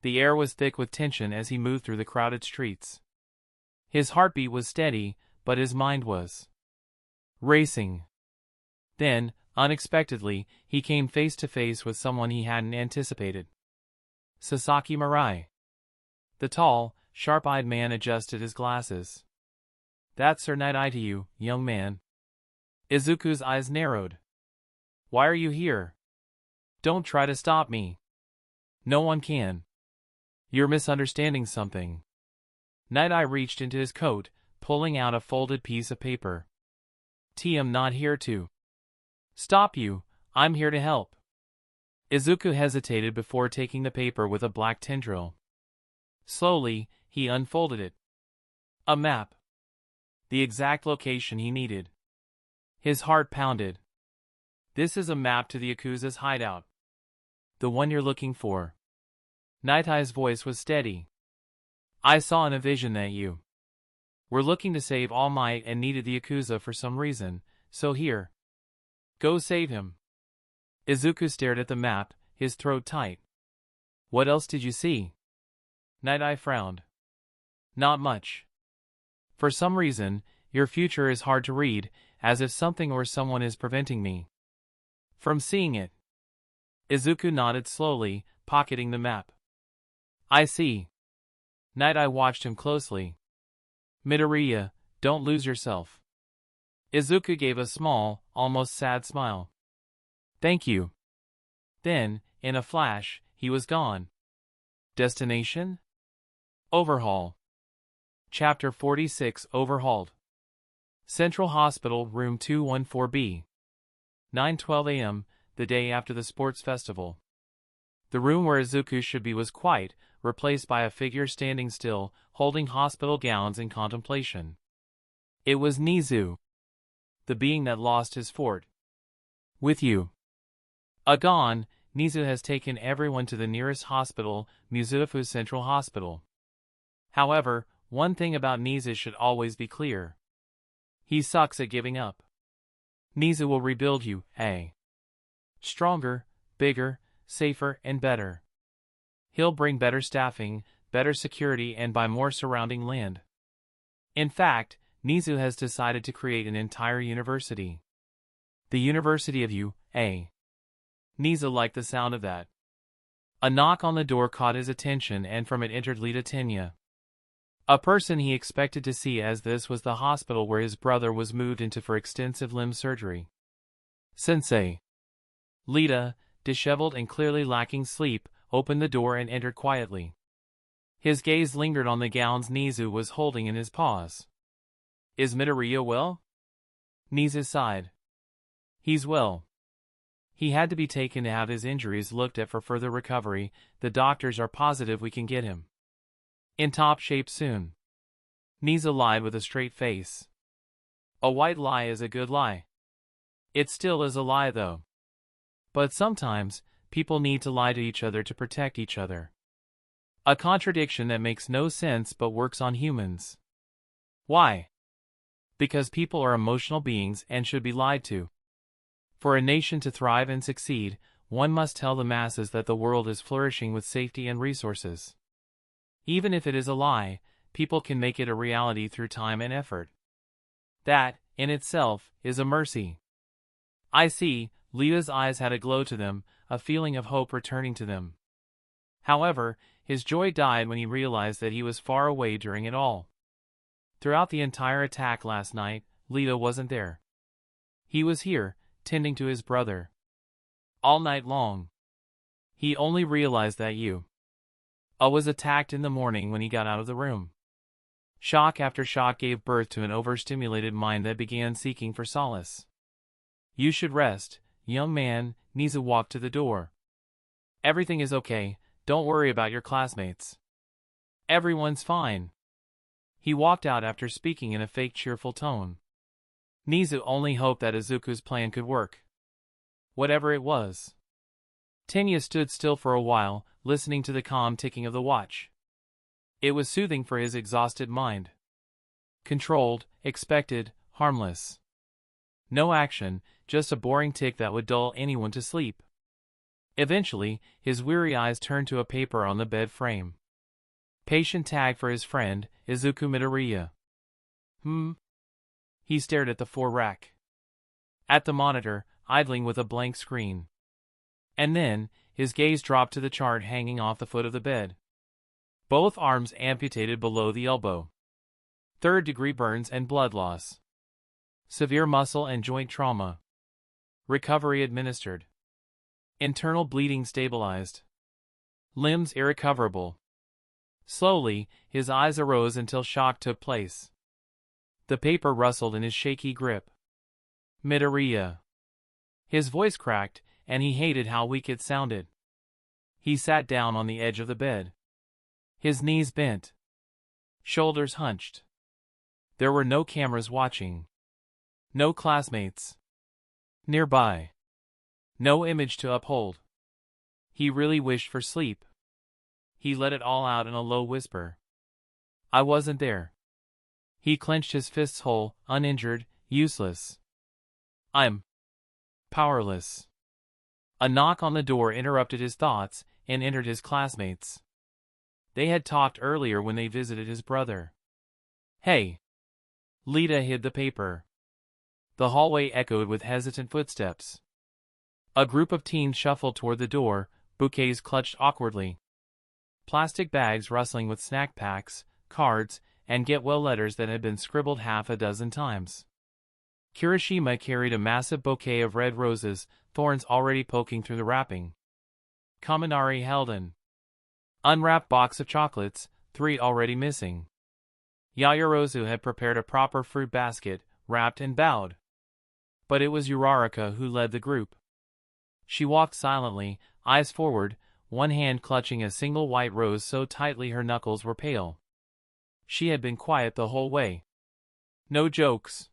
The air was thick with tension as he moved through the crowded streets. His heartbeat was steady, but his mind was racing. Then, unexpectedly, he came face to face with someone he hadn't anticipated. Sasaki Mirai. The tall, sharp-eyed man adjusted his glasses. That's Sir Night-Eye to you, young man. Izuku's eyes narrowed. Why are you here? Don't try to stop me. No one can. You're misunderstanding something. Night-Eye reached into his coat, pulling out a folded piece of paper. I'm not here to stop you, I'm here to help. Izuku hesitated before taking the paper with a black tendril. Slowly, he unfolded it. A map. The exact location he needed. His heart pounded. This is a map to the Yakuza's hideout. The one you're looking for. Night-Eye's voice was steady. I saw in a vision that you were looking to save All Might and needed the Yakuza for some reason, so here. Go save him. Izuku stared at the map, his throat tight. What else did you see? Night-Eye frowned. Not much. For some reason, your future is hard to read, as if something or someone is preventing me from seeing it. Izuku nodded slowly, pocketing the map. I see. Night-Eye watched him closely. Midoriya, don't lose yourself. Izuku gave a small, almost sad smile. Thank you. Then, in a flash, he was gone. Destination? Overhaul. Chapter 46 Overhauled. Central Hospital, Room 214B. 9:12 a.m., the day after the sports festival. The room where Izuku should be was quiet, replaced by a figure standing still, holding hospital gowns in contemplation. It was Nizu, the being that lost his fort. With you gone, Nizu has taken everyone to the nearest hospital, Mizufu Central Hospital. However, one thing about Nizu should always be clear. He sucks at giving up. Nizu will rebuild you, stronger, bigger, safer, and better. He'll bring better staffing, better security, and buy more surrounding land. In fact, Nizu has decided to create an entire university. The University of you, Nizu liked the sound of that. A knock on the door caught his attention, and from it entered Lita Tenya. A person he expected to see, as this was the hospital where his brother was moved into for extensive limb surgery. Sensei. Lita, disheveled and clearly lacking sleep, opened the door and entered quietly. His gaze lingered on the gowns Nizu was holding in his paws. Is Midoriya well? Nizu sighed. He's well. He had to be taken to have his injuries looked at for further recovery. The doctors are positive we can get him in top shape soon. Nizu lied with a straight face. A white lie is a good lie. It still is a lie though. But sometimes, people need to lie to each other to protect each other. A contradiction that makes no sense but works on humans. Why? Because people are emotional beings and should be lied to. For a nation to thrive and succeed, one must tell the masses that the world is flourishing with safety and resources. Even if it is a lie, people can make it a reality through time and effort. That, in itself, is a mercy. I see, Lita's eyes had a glow to them, a feeling of hope returning to them. However, his joy died when he realized that he was far away during it all. Throughout the entire attack last night, Lita wasn't there. He was here, tending to his brother. All night long. He only realized that was attacked in the morning when he got out of the room. Shock after shock gave birth to an overstimulated mind that began seeking for solace. You should rest, young man, Nizu walked to the door. Everything is okay, don't worry about your classmates. Everyone's fine. He walked out after speaking in a fake cheerful tone. Nizu only hoped that Izuku's plan could work. Whatever it was. Tenya stood still for a while, listening to the calm ticking of the watch. It was soothing for his exhausted mind. Controlled, expected, harmless. No action, just a boring tick that would dull anyone to sleep. Eventually, his weary eyes turned to a paper on the bed frame. Patient tag for his friend, Izuku Midoriya. He stared at the 4-rack. At the monitor, idling with a blank screen. And then, his gaze dropped to the chart hanging off the foot of the bed. Both arms amputated below the elbow. 3rd-degree burns and blood loss. Severe muscle and joint trauma. Recovery administered. Internal bleeding stabilized. Limbs irrecoverable. Slowly, his eyes arose until shock took place. The paper rustled in his shaky grip. Midoriya. His voice cracked, and he hated how weak it sounded. He sat down on the edge of the bed. His knees bent. Shoulders hunched. There were no cameras watching. No classmates nearby. No image to uphold. He really wished for sleep. He let it all out in a low whisper. I wasn't there. He clenched his fists whole, uninjured, useless. I'm powerless. A knock on the door interrupted his thoughts and entered his classmates. They had talked earlier when they visited his brother. Hey! Lita hid the paper. The hallway echoed with hesitant footsteps. A group of teens shuffled toward the door, bouquets clutched awkwardly. Plastic bags rustling with snack packs, cards, and get-well letters that had been scribbled half a dozen times. Kirishima carried a massive bouquet of red roses, thorns already poking through the wrapping. Kaminari held an unwrapped box of chocolates, 3 already missing. Yaoyorozu had prepared a proper fruit basket, wrapped and bowed. But it was Uraraka who led the group. She walked silently, eyes forward, one hand clutching a single white rose so tightly her knuckles were pale. She had been quiet the whole way. No jokes.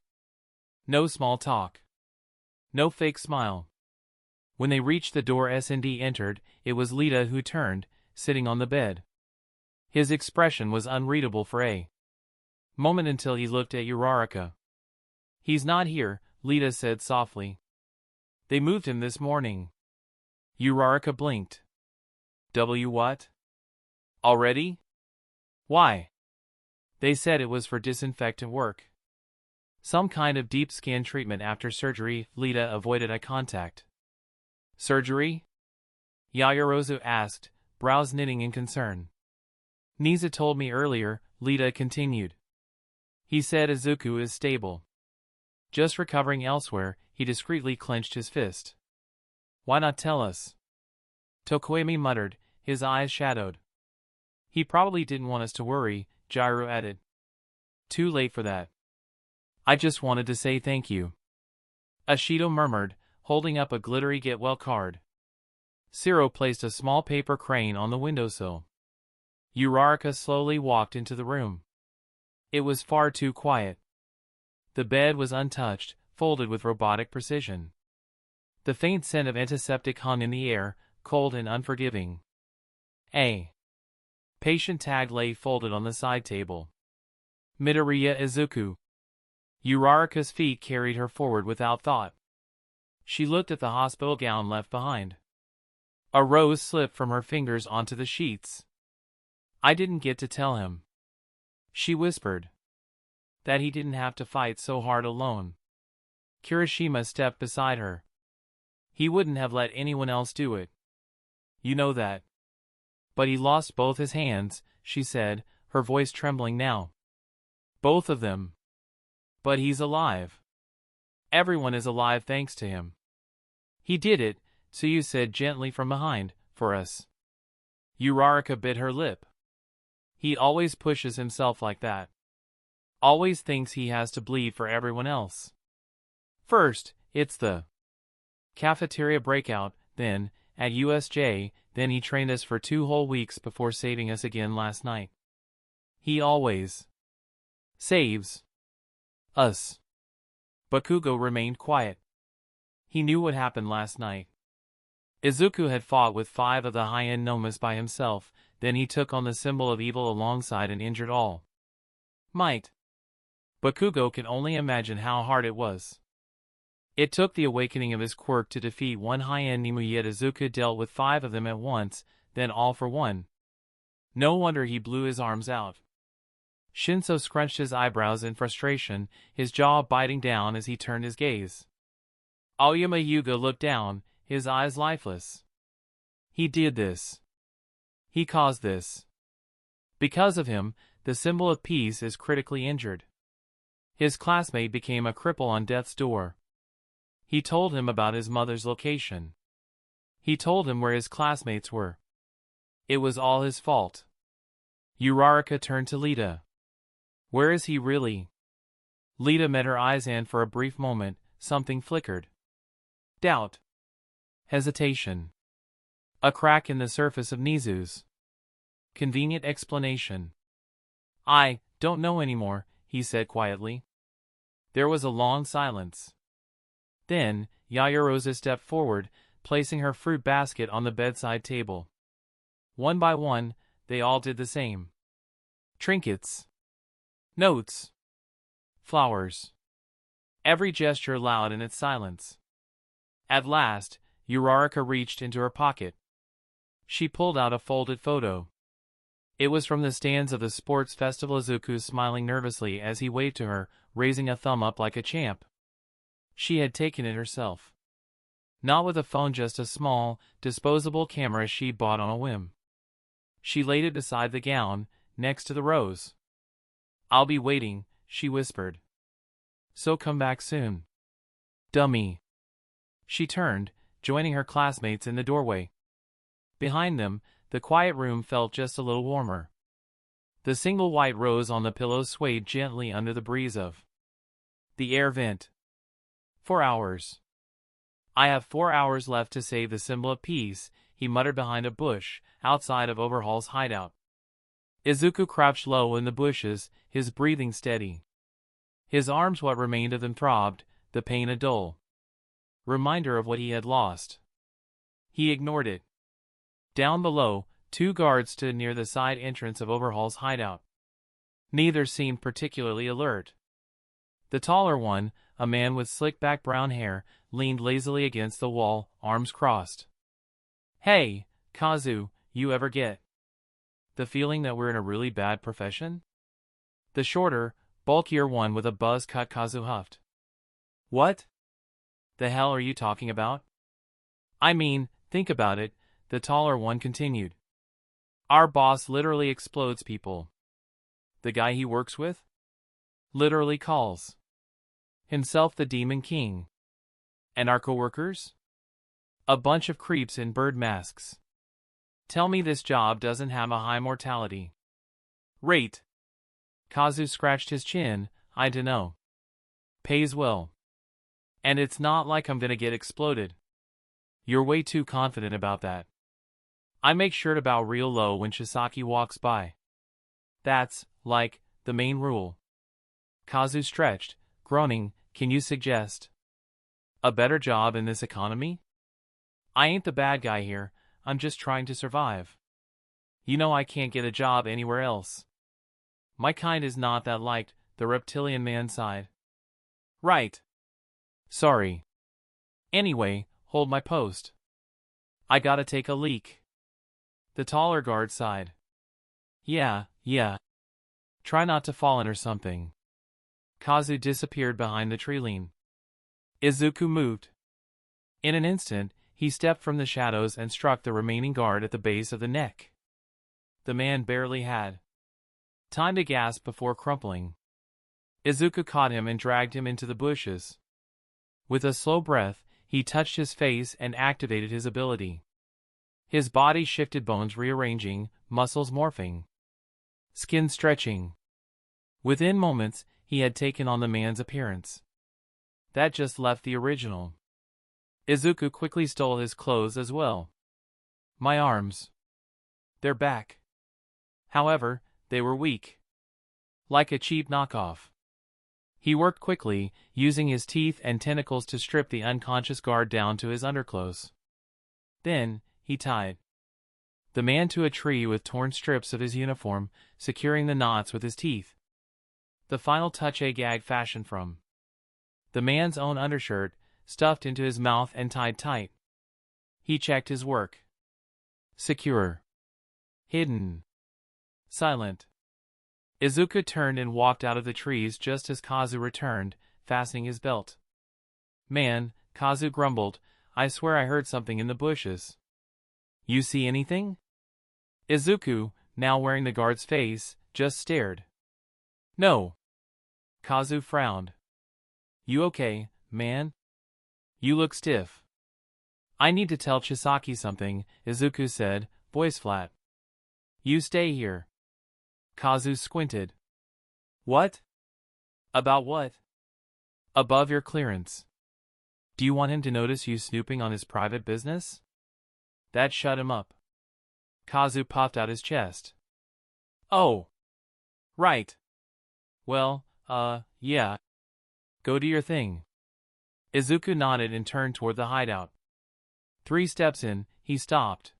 No small talk. No fake smile. When they reached the door S&D entered, it was Lita who turned, sitting on the bed. His expression was unreadable for a moment until he looked at Uraraka. He's not here, Lita said softly. They moved him this morning. Uraraka blinked. What? Already? Why? They said it was for disinfectant work. Some kind of deep skin treatment after surgery. Lita avoided eye contact. Surgery? Yaoyorozu asked, brows knitting in concern. Nizu told me earlier, Lita continued. He said Izuku is stable. Just recovering elsewhere. He discreetly clenched his fist. Why not tell us? Tokoemi muttered, his eyes shadowed. He probably didn't want us to worry, Jiro added. Too late for that. I just wanted to say thank you. Ashido murmured, holding up a glittery get-well card. Ciro placed a small paper crane on the windowsill. Uraraka slowly walked into the room. It was far too quiet. The bed was untouched, folded with robotic precision. The faint scent of antiseptic hung in the air, cold and unforgiving. A patient tag lay folded on the side table. Midoriya Izuku. Uraraka's feet carried her forward without thought. She looked at the hospital gown left behind. A rose slipped from her fingers onto the sheets. I didn't get to tell him. She whispered. That he didn't have to fight so hard alone. Kirishima stepped beside her. He wouldn't have let anyone else do it. You know that. But he lost both his hands, she said, her voice trembling now. Both of them. But he's alive. Everyone is alive thanks to him. He did it, Tsuyu said gently from behind, for us. Uraraka bit her lip. He always pushes himself like that. Always thinks he has to bleed for everyone else. First, it's the cafeteria breakout, then, at USJ, then he trained us for 2 whole weeks before saving us again last night. He always saves us. Bakugo remained quiet. He knew what happened last night. Izuku had fought with 5 of the high-end nomas by himself, then he took on the symbol of evil alongside and injured all. Might. Bakugo can only imagine how hard it was. It took the awakening of his quirk to defeat 1 high-end Nemu, yet Izuku dealt with 5 of them at once, then all for 1. No wonder he blew his arms out. Shinso scrunched his eyebrows in frustration, his jaw biting down as he turned his gaze. Aoyama Yuga looked down, his eyes lifeless. He did this. He caused this. Because of him, the symbol of peace is critically injured. His classmate became a cripple on death's door. He told him about his mother's location. He told him where his classmates were. It was all his fault. Uraraka turned to Lita. Where is he really? Lita met her eyes and for a brief moment, something flickered. Doubt. Hesitation. A crack in the surface of Nizu's convenient explanation. I don't know anymore, he said quietly. There was a long silence. Then, Yayarosa stepped forward, placing her fruit basket on the bedside table. One by one, they all did the same. Trinkets. Notes. Flowers. Every gesture loud in its silence. At last, Uraraka reached into her pocket. She pulled out a folded photo. It was from the stands of the sports festival. Izuku smiling nervously as he waved to her, raising a thumb up like a champ. She had taken it herself. Not with a phone, just a small, disposable camera she bought on a whim. She laid it beside the gown, next to the rose. I'll be waiting, she whispered. So come back soon. Dummy. She turned, joining her classmates in the doorway. Behind them, the quiet room felt just a little warmer. The single white rose on the pillow swayed gently under the breeze of the air vent. 4 hours. I have 4 hours left to save the symbol of peace, he muttered behind a bush, outside of Overhaul's hideout. Izuku crouched low in the bushes, his breathing steady. His arms, what remained of them, throbbed, the pain a dull reminder of what he had lost. He ignored it. Down below, 2 guards stood near the side entrance of Overhaul's hideout. Neither seemed particularly alert. The taller one, a man with slick-back brown hair, leaned lazily against the wall, arms crossed. Hey, Kazu, you ever get the feeling that we're in a really bad profession? The shorter, bulkier one with a buzz cut, Kazu huffed. What the hell are you talking about? I mean, think about it, the taller one continued. Our boss literally explodes people. The guy he works with literally calls himself the Demon King. And our coworkers? A bunch of creeps in bird masks. Tell me this job doesn't have a high mortality rate. Kazu scratched his chin. I dunno. Pays well. And it's not like I'm gonna get exploded. You're way too confident about that. I make sure to bow real low when Shisaki walks by. That's, like, the main rule. Kazu stretched, groaning. Can you suggest a better job in this economy? I ain't the bad guy here, I'm just trying to survive. You know I can't get a job anywhere else. My kind is not that liked, the reptilian man sighed. Right. Sorry. Anyway, hold my post. I gotta take a leak. The taller guard sighed. Yeah. Try not to fall in or something. Kazu disappeared behind the tree line. Izuku moved In an instant, he stepped from the shadows and struck the remaining guard at the base of the neck. The man barely had time to gasp before crumpling. Izuku caught him and dragged him into the bushes. With a slow breath, he touched his face and activated his ability. His body shifted, bones rearranging, muscles morphing, skin stretching. Within moments, he had taken on the man's appearance. That just left the original. Izuku quickly stole his clothes as well. My arms. They're back. However, they were weak. Like a cheap knockoff. He worked quickly, using his teeth and tentacles to strip the unconscious guard down to his underclothes. Then, he tied the man to a tree with torn strips of his uniform, securing the knots with his teeth. The final touch, a gag fashioned from the man's own undershirt, stuffed into his mouth and tied tight. He checked his work. Secure. Hidden. Silent. Izuku turned and walked out of the trees just as Kazu returned, fastening his belt. Man, Kazu grumbled, I swear I heard something in the bushes. You see anything? Izuku, now wearing the guard's face, just stared. No. Kazu frowned. You okay, man? You look stiff. I need to tell Chisaki something, Izuku said, voice flat. You stay here. Kazu squinted. What? About what? Above your clearance. Do you want him to notice you snooping on his private business? That shut him up. Kazu puffed out his chest. Oh. Right. Well, yeah. Go do your thing. Izuku nodded and turned toward the hideout. 3 steps in, he stopped.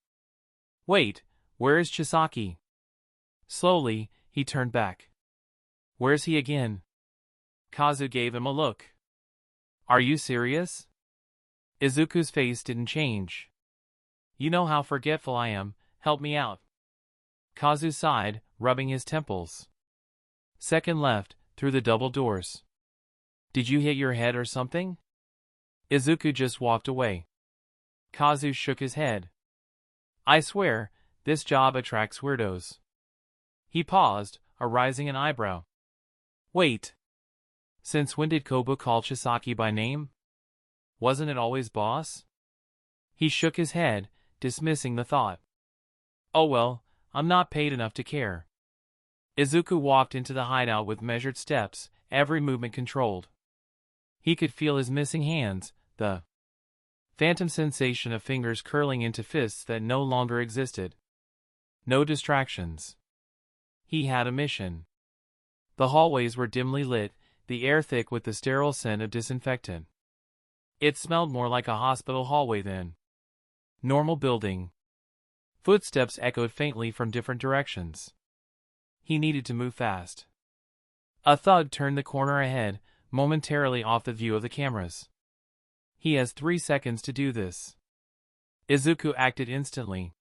Wait, where is Chisaki? Slowly, he turned back. Where's he again? Kazu gave him a look. Are you serious? Izuku's face didn't change. You know how forgetful I am, help me out. Kazu sighed, rubbing his temples. Second left, through the double doors. Did you hit your head or something? Izuku just walked away. Kazu shook his head. I swear, this job attracts weirdos. He paused, arising an eyebrow. Wait. Since when did Kobu call Chisaki by name? Wasn't it always boss? He shook his head, dismissing the thought. Oh well, I'm not paid enough to care. Izuku walked into the hideout with measured steps, every movement controlled. He could feel his missing hands, the phantom sensation of fingers curling into fists that no longer existed. No distractions. He had a mission. The hallways were dimly lit, the air thick with the sterile scent of disinfectant. It smelled more like a hospital hallway than normal building. Footsteps echoed faintly from different directions. He needed to move fast. A thug turned the corner ahead, momentarily off the view of the cameras. He has 3 seconds to do this. Izuku acted instantly.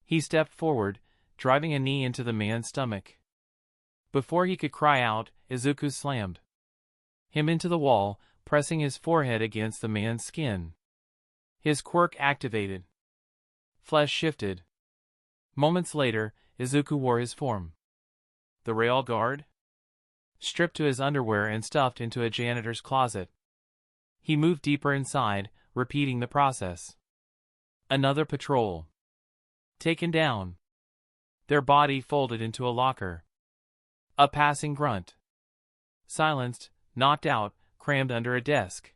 He stepped forward, driving a knee into the man's stomach. Before he could cry out, Izuku slammed him into the wall, pressing his forehead against the man's skin. His quirk activated. Flesh shifted. Moments later, Izuku wore his form. The rail guard? Stripped to his underwear and stuffed into a janitor's closet. He moved deeper inside, repeating the process. Another patrol. Taken down. Their body folded into a locker. A passing grunt. Silenced, knocked out, crammed under a desk.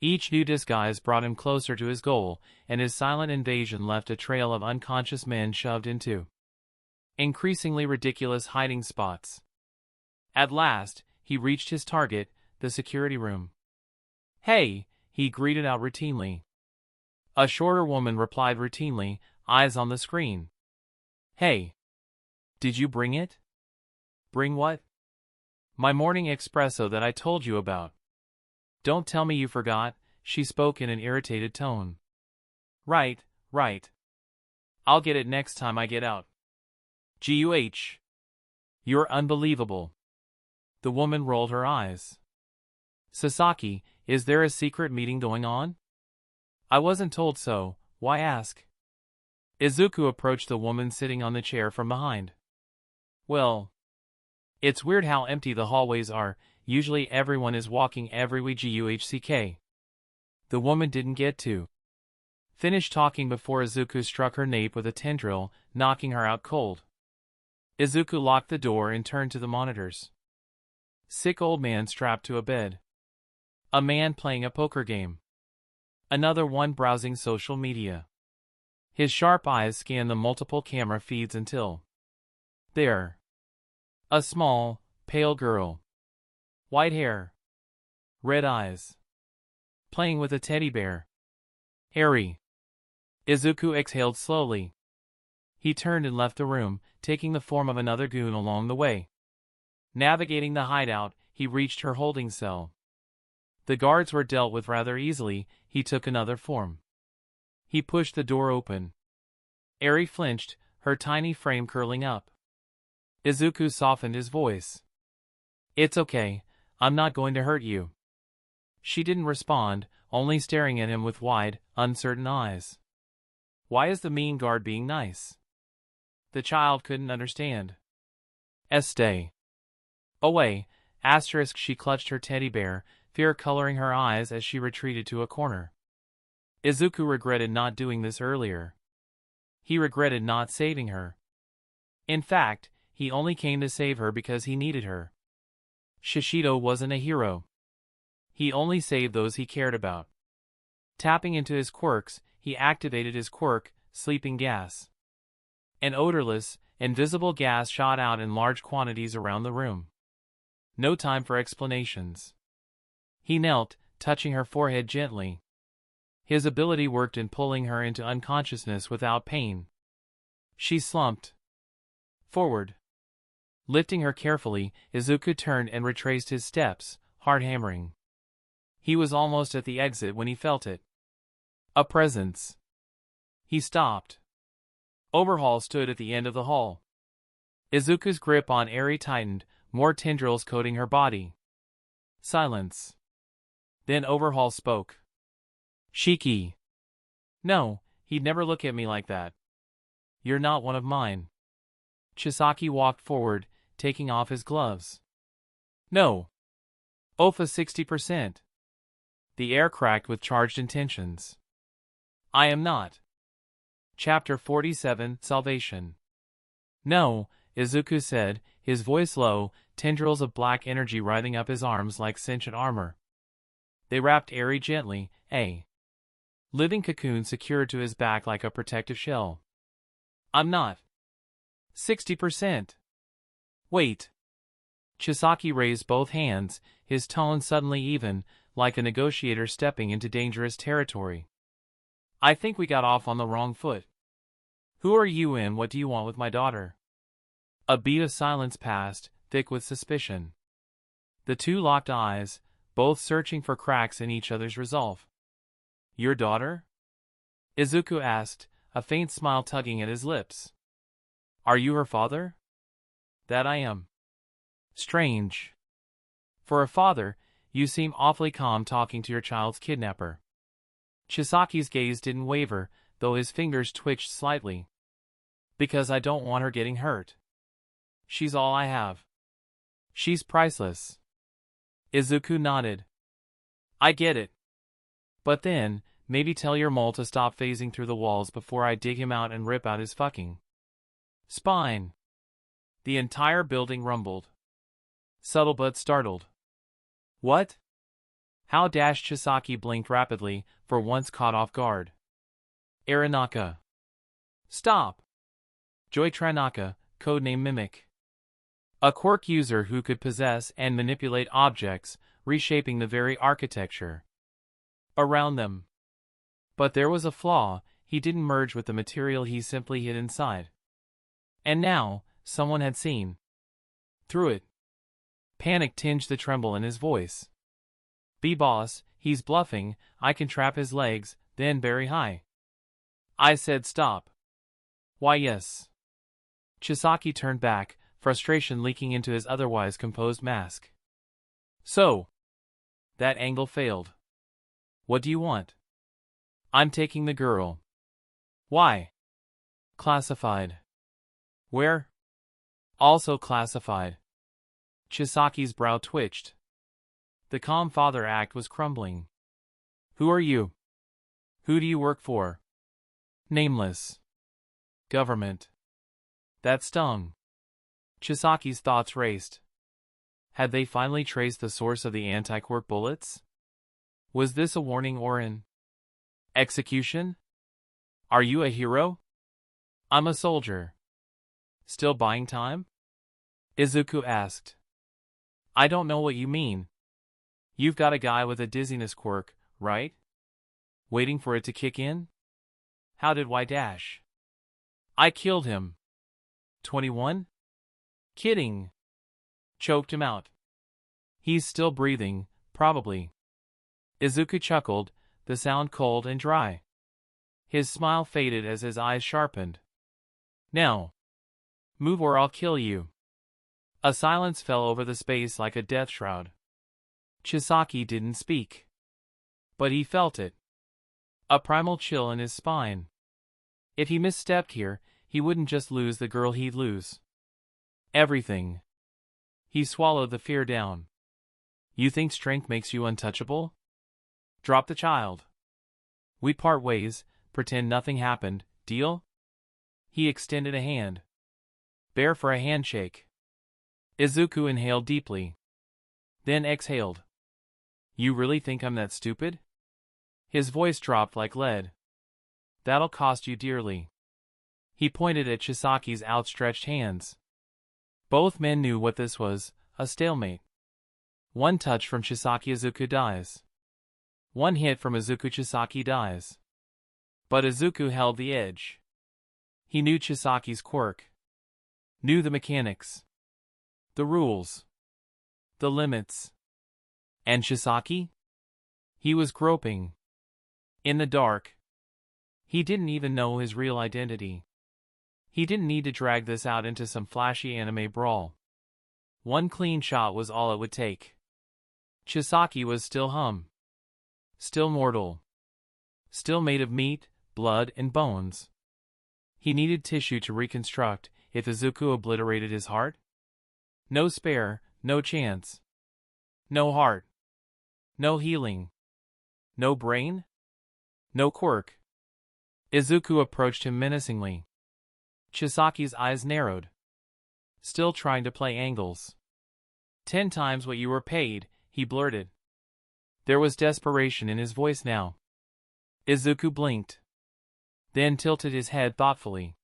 Each new disguise brought him closer to his goal, and his silent invasion left a trail of unconscious men shoved into increasingly ridiculous hiding spots. At last, he reached his target, the security room. Hey, he greeted out routinely. A shorter woman replied routinely, eyes on the screen. Hey. Did you bring it? Bring what? My morning espresso that I told you about. Don't tell me you forgot, she spoke in an irritated tone. Right. I'll get it next time I get out. Guh. You're unbelievable. The woman rolled her eyes. Sasaki, is there a secret meeting going on? I wasn't told so, why ask? Izuku approached the woman sitting on the chair from behind. Well, it's weird how empty the hallways are, usually everyone is walking every guhck. The woman didn't get to finish talking before Izuku struck her nape with a tendril, knocking her out cold. Izuku locked the door and turned to the monitors. Sick old man strapped to a bed. A man playing a poker game. Another one browsing social media. His sharp eyes scanned the multiple camera feeds until there. A small, pale girl. White hair. Red eyes. Playing with a teddy bear. Harry. Izuku exhaled slowly. He turned and left the room, taking the form of another goon along the way. Navigating the hideout, he reached her holding cell. The guards were dealt with rather easily. He took another form. He pushed the door open. Eri flinched, her tiny frame curling up. Izuku softened his voice. It's okay, I'm not going to hurt you. She didn't respond, only staring at him with wide, uncertain eyes. Why is the mean guard being nice? The child couldn't understand. Stay away, asterisk. She clutched her teddy bear, fear coloring her eyes as she retreated to a corner. Izuku regretted not doing this earlier. He regretted not saving her. In fact, he only came to save her because he needed her. Shishido wasn't a hero. He only saved those he cared about. Tapping into his quirks, he activated his quirk, sleeping gas. An odorless, invisible gas shot out in large quantities around the room. No time for explanations. He knelt, touching her forehead gently. His ability worked in pulling her into unconsciousness without pain. She slumped forward. Lifting her carefully, Izuku turned and retraced his steps, heart hammering. He was almost at the exit when he felt it. A presence. He stopped. Overhaul stood at the end of the hall. Izuku's grip on Eri tightened, more tendrils coating her body. Silence. Then Overhaul spoke. Shiki. No, he'd never look at me like that. You're not one of mine. Chisaki walked forward, taking off his gloves. No. Ofa 60%. The air cracked with charged intentions. I am not. Chapter 47, Salvation. No, Izuku said, his voice low, tendrils of black energy writhing up his arms like sentient armor. They wrapped Eri gently, a living cocoon secured to his back like a protective shell. I'm not. 60%. Wait. Chisaki raised both hands, his tone suddenly even, like a negotiator stepping into dangerous territory. I think we got off on the wrong foot. Who are you and what do you want with my daughter? A beat of silence passed, thick with suspicion. The two locked eyes, both searching for cracks in each other's resolve. Your daughter? Izuku asked, a faint smile tugging at his lips. Are you her father? That I am. Strange. For a father, you seem awfully calm talking to your child's kidnapper. Chisaki's gaze didn't waver, though his fingers twitched slightly. Because I don't want her getting hurt. She's all I have. She's priceless. Izuku nodded. I get it. But then, maybe tell your mole to stop phasing through the walls before I dig him out and rip out his fucking spine. The entire building rumbled. Subtle but startled. What? How? Chisaki blinked rapidly, for once caught off guard. Aranaka. Stop. Joy Tranaka, codename Mimic. A quirk user who could possess and manipulate objects, reshaping the very architecture around them. But there was a flaw, he didn't merge with the material, he simply hid inside. And now, someone had seen through it. Panic tinged the tremble in his voice. B-boss, he's bluffing, I can trap his legs, then bury high. I said stop. Why yes. Chisaki turned back, frustration leaking into his otherwise composed mask. So. That angle failed. What do you want? I'm taking the girl. Why? Classified. Where? Also classified. Chisaki's brow twitched. The calm father act was crumbling. Who are you? Who do you work for? Nameless. Government. That stung. Chisaki's thoughts raced. Had they finally traced the source of the anti-quirk bullets? Was this a warning or an execution? Are you a hero? I'm a soldier. Still buying time? Izuku asked. I don't know what you mean. You've got a guy with a dizziness quirk, right? Waiting for it to kick in? How did Y dash? I killed him. 21? Kidding. Choked him out. He's still breathing, probably. Izuku chuckled, the sound cold and dry. His smile faded as his eyes sharpened. Now. Move or I'll kill you. A silence fell over the space like a death shroud. Chisaki didn't speak. But he felt it. A primal chill in his spine. If he misstepped here, he wouldn't just lose the girl, he'd lose everything. He swallowed the fear down. You think strength makes you untouchable? Drop the child. We part ways, pretend nothing happened, deal? He extended a hand. Bare for a handshake. Izuku inhaled deeply. Then exhaled. You really think I'm that stupid? His voice dropped like lead. That'll cost you dearly. He pointed at Chisaki's outstretched hands. Both men knew what this was, a stalemate. One touch from Chisaki, Izuku dies. One hit from Izuku, Chisaki dies. But Izuku held the edge. He knew Chisaki's quirk. Knew the mechanics. The rules. The limits. And Chisaki? He was groping. In the dark. He didn't even know his real identity. He didn't need to drag this out into some flashy anime brawl. One clean shot was all it would take. Chisaki was still hum. Still mortal. Still made of meat, blood, and bones. He needed tissue to reconstruct if Izuku obliterated his heart. No spare, no chance. No heart. No healing. No brain? No quirk. Izuku approached him menacingly. Chisaki's eyes narrowed. Still trying to play angles. 10 times what you were paid, he blurted. There was desperation in his voice now. Izuku blinked. Then tilted his head thoughtfully.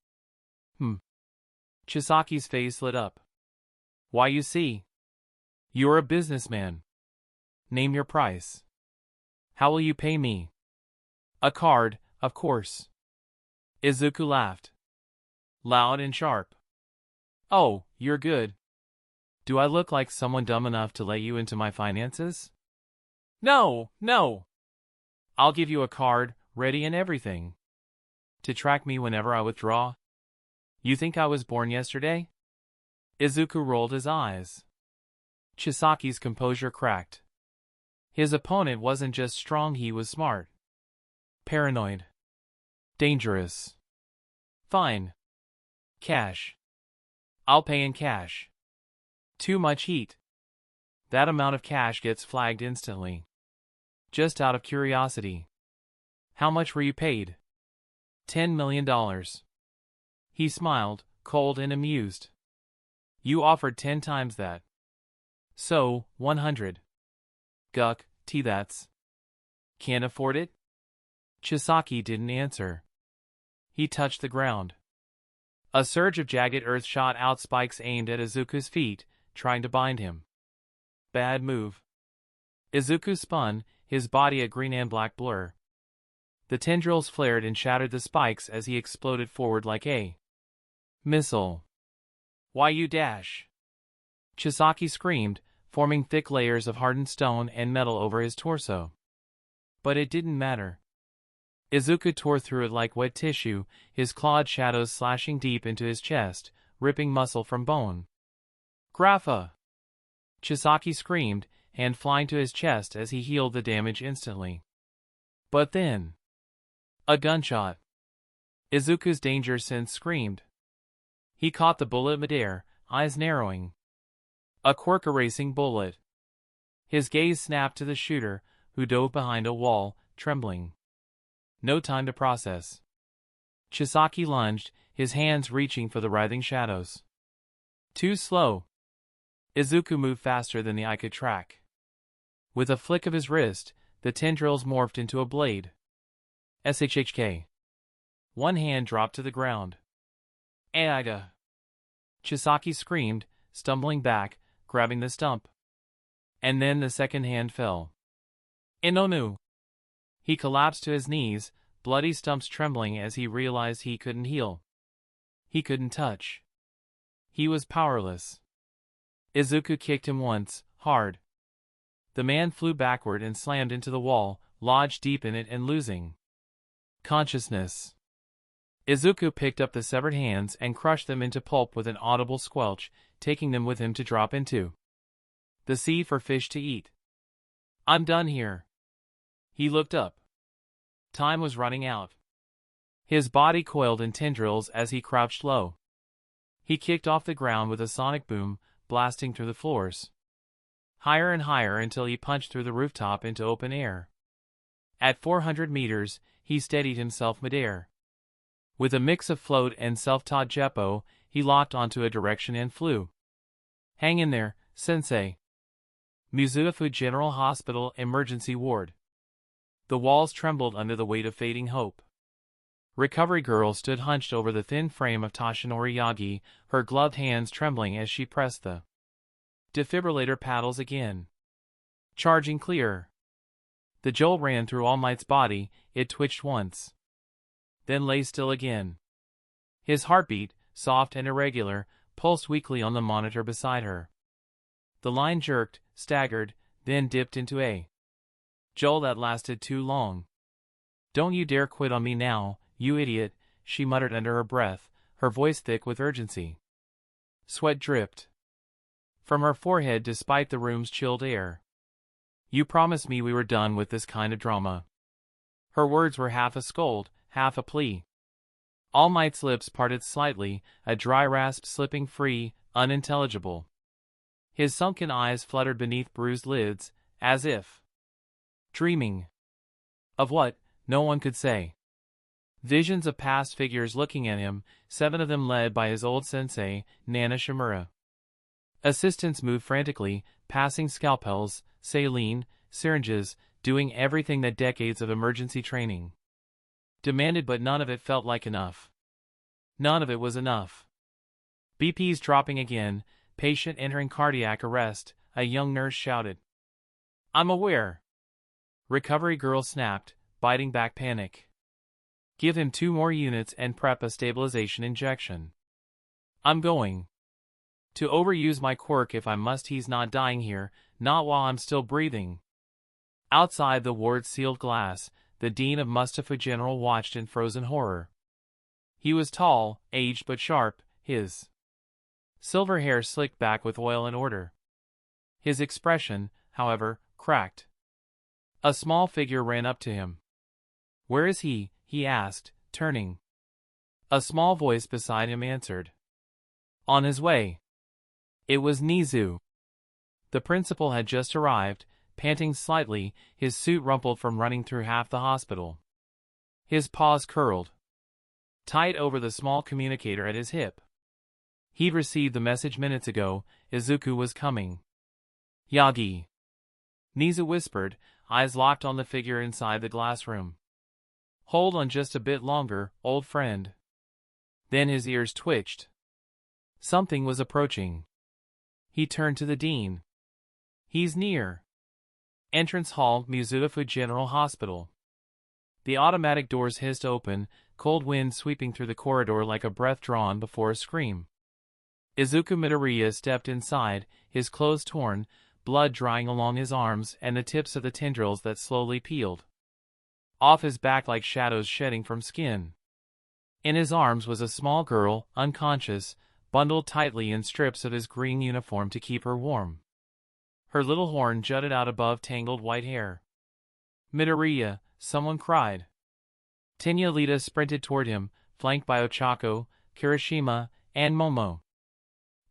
Chisaki's face lit up. Why, you see. You're a businessman. Name your price. How will you pay me? A card, of course. Izuku laughed. Loud and sharp. Oh, you're good. Do I look like someone dumb enough to let you into my finances? No, no. I'll give you a card, ready and everything. To track me whenever I withdraw. You think I was born yesterday? Izuku rolled his eyes. Chisaki's composure cracked. His opponent wasn't just strong, he was smart. Paranoid. Dangerous. Fine. Cash. I'll pay in cash. Too much heat. That amount of cash gets flagged instantly. Just out of curiosity. How much were you paid? $10 million. He smiled, cold and amused. You offered 10 times that. So, 100. Guck, that's. Can't afford it? Chisaki didn't answer. He touched the ground. A surge of jagged earth shot out, spikes aimed at Izuku's feet, trying to bind him. Bad move. Izuku spun, his body a green and black blur. The tendrils flared and shattered the spikes as he exploded forward like a missile. Why you dash? Chisaki screamed, forming thick layers of hardened stone and metal over his torso. But it didn't matter. Izuku tore through it like wet tissue, his clawed shadows slashing deep into his chest, ripping muscle from bone. Grapha! Chisaki screamed, hand flying to his chest as he healed the damage instantly. But then, A gunshot. Izuku's danger sense screamed. He caught the bullet midair, eyes narrowing. A Quirk erasing bullet. His gaze snapped to the shooter, who dove behind a wall, trembling. No time to process. Chisaki lunged, his hands reaching for the writhing shadows. Too slow. Izuku moved faster than the eye could track. With a flick of his wrist, the tendrils morphed into a blade. SHHK. One hand dropped to the ground. Aida! Chisaki screamed, stumbling back, grabbing the stump. And then the second hand fell. Inonu! He collapsed to his knees, bloody stumps trembling as he realized he couldn't heal. He couldn't touch. He was powerless. Izuku kicked him once, hard. The man flew backward and slammed into the wall, lodged deep in it and losing consciousness. Izuku picked up the severed hands and crushed them into pulp with an audible squelch, taking them with him to drop into the sea for fish to eat. I'm done here. He looked up. Time was running out. His body coiled in tendrils as he crouched low. He kicked off the ground with a sonic boom, blasting through the floors. Higher and higher until he punched through the rooftop into open air. At 400 meters, he steadied himself midair. With a mix of float and self-taught Jeppo, he locked onto a direction and flew. Hang in there, sensei. Mizufu General Hospital Emergency Ward. The walls trembled under the weight of fading hope. Recovery Girl stood hunched over the thin frame of Toshinori Yagi, her gloved hands trembling as she pressed the defibrillator paddles again. Charging clear. The jolt ran through All Might's body, it twitched once. Then lay still again. His heartbeat, soft and irregular, pulsed weakly on the monitor beside her. The line jerked, staggered, then dipped into a jolt that lasted too long. Don't you dare quit on me now, you idiot, she muttered under her breath, her voice thick with urgency. Sweat dripped from her forehead despite the room's chilled air. You promised me we were done with this kind of drama. Her words were half a scold, half a plea. All Might's lips parted slightly, a dry rasp slipping free, unintelligible. His sunken eyes fluttered beneath bruised lids, as if dreaming. Of what, no one could say. Visions of past figures looking at him, 7 of them led by his old sensei, Nana Shimura. Assistants moved frantically, passing scalpels, saline, syringes, doing everything that decades of emergency training demanded, but none of it felt like enough. None of it was enough. BP's dropping again, patient entering cardiac arrest, a young nurse shouted. I'm aware. Recovery Girl snapped, biting back panic. Give him 2 more units and prep a stabilization injection. I'm going to overuse my quirk if I must. He's not dying here, not while I'm still breathing. Outside the ward's sealed glass, the Dean of Mustafa General watched in frozen horror. He was tall, aged but sharp, his silver hair slicked back with oil and order. His expression, however, cracked. A small figure ran up to him. Where is he? He asked, turning. A small voice beside him answered. On his way. It was Nizu. The principal had just arrived, panting slightly, his suit rumpled from running through half the hospital. His paws curled tight over the small communicator at his hip. He'd received the message minutes ago, Izuku was coming. Yagi. Nizu whispered, eyes locked on the figure inside the glass room. Hold on just a bit longer, old friend. Then his ears twitched. Something was approaching. He turned to the dean. He's near. Entrance hall, Mizufu General Hospital. The automatic doors hissed open, cold wind sweeping through the corridor like a breath drawn before a scream. Izuku Midoriya stepped inside, his clothes torn, blood drying along his arms and the tips of the tendrils that slowly peeled off his back like shadows shedding from skin. In his arms was a small girl, unconscious, bundled tightly in strips of his green uniform to keep her warm. Her little horn jutted out above tangled white hair. Midoriya, someone cried. Tenya Lita sprinted toward him, flanked by Ochako, Kirishima, and Momo.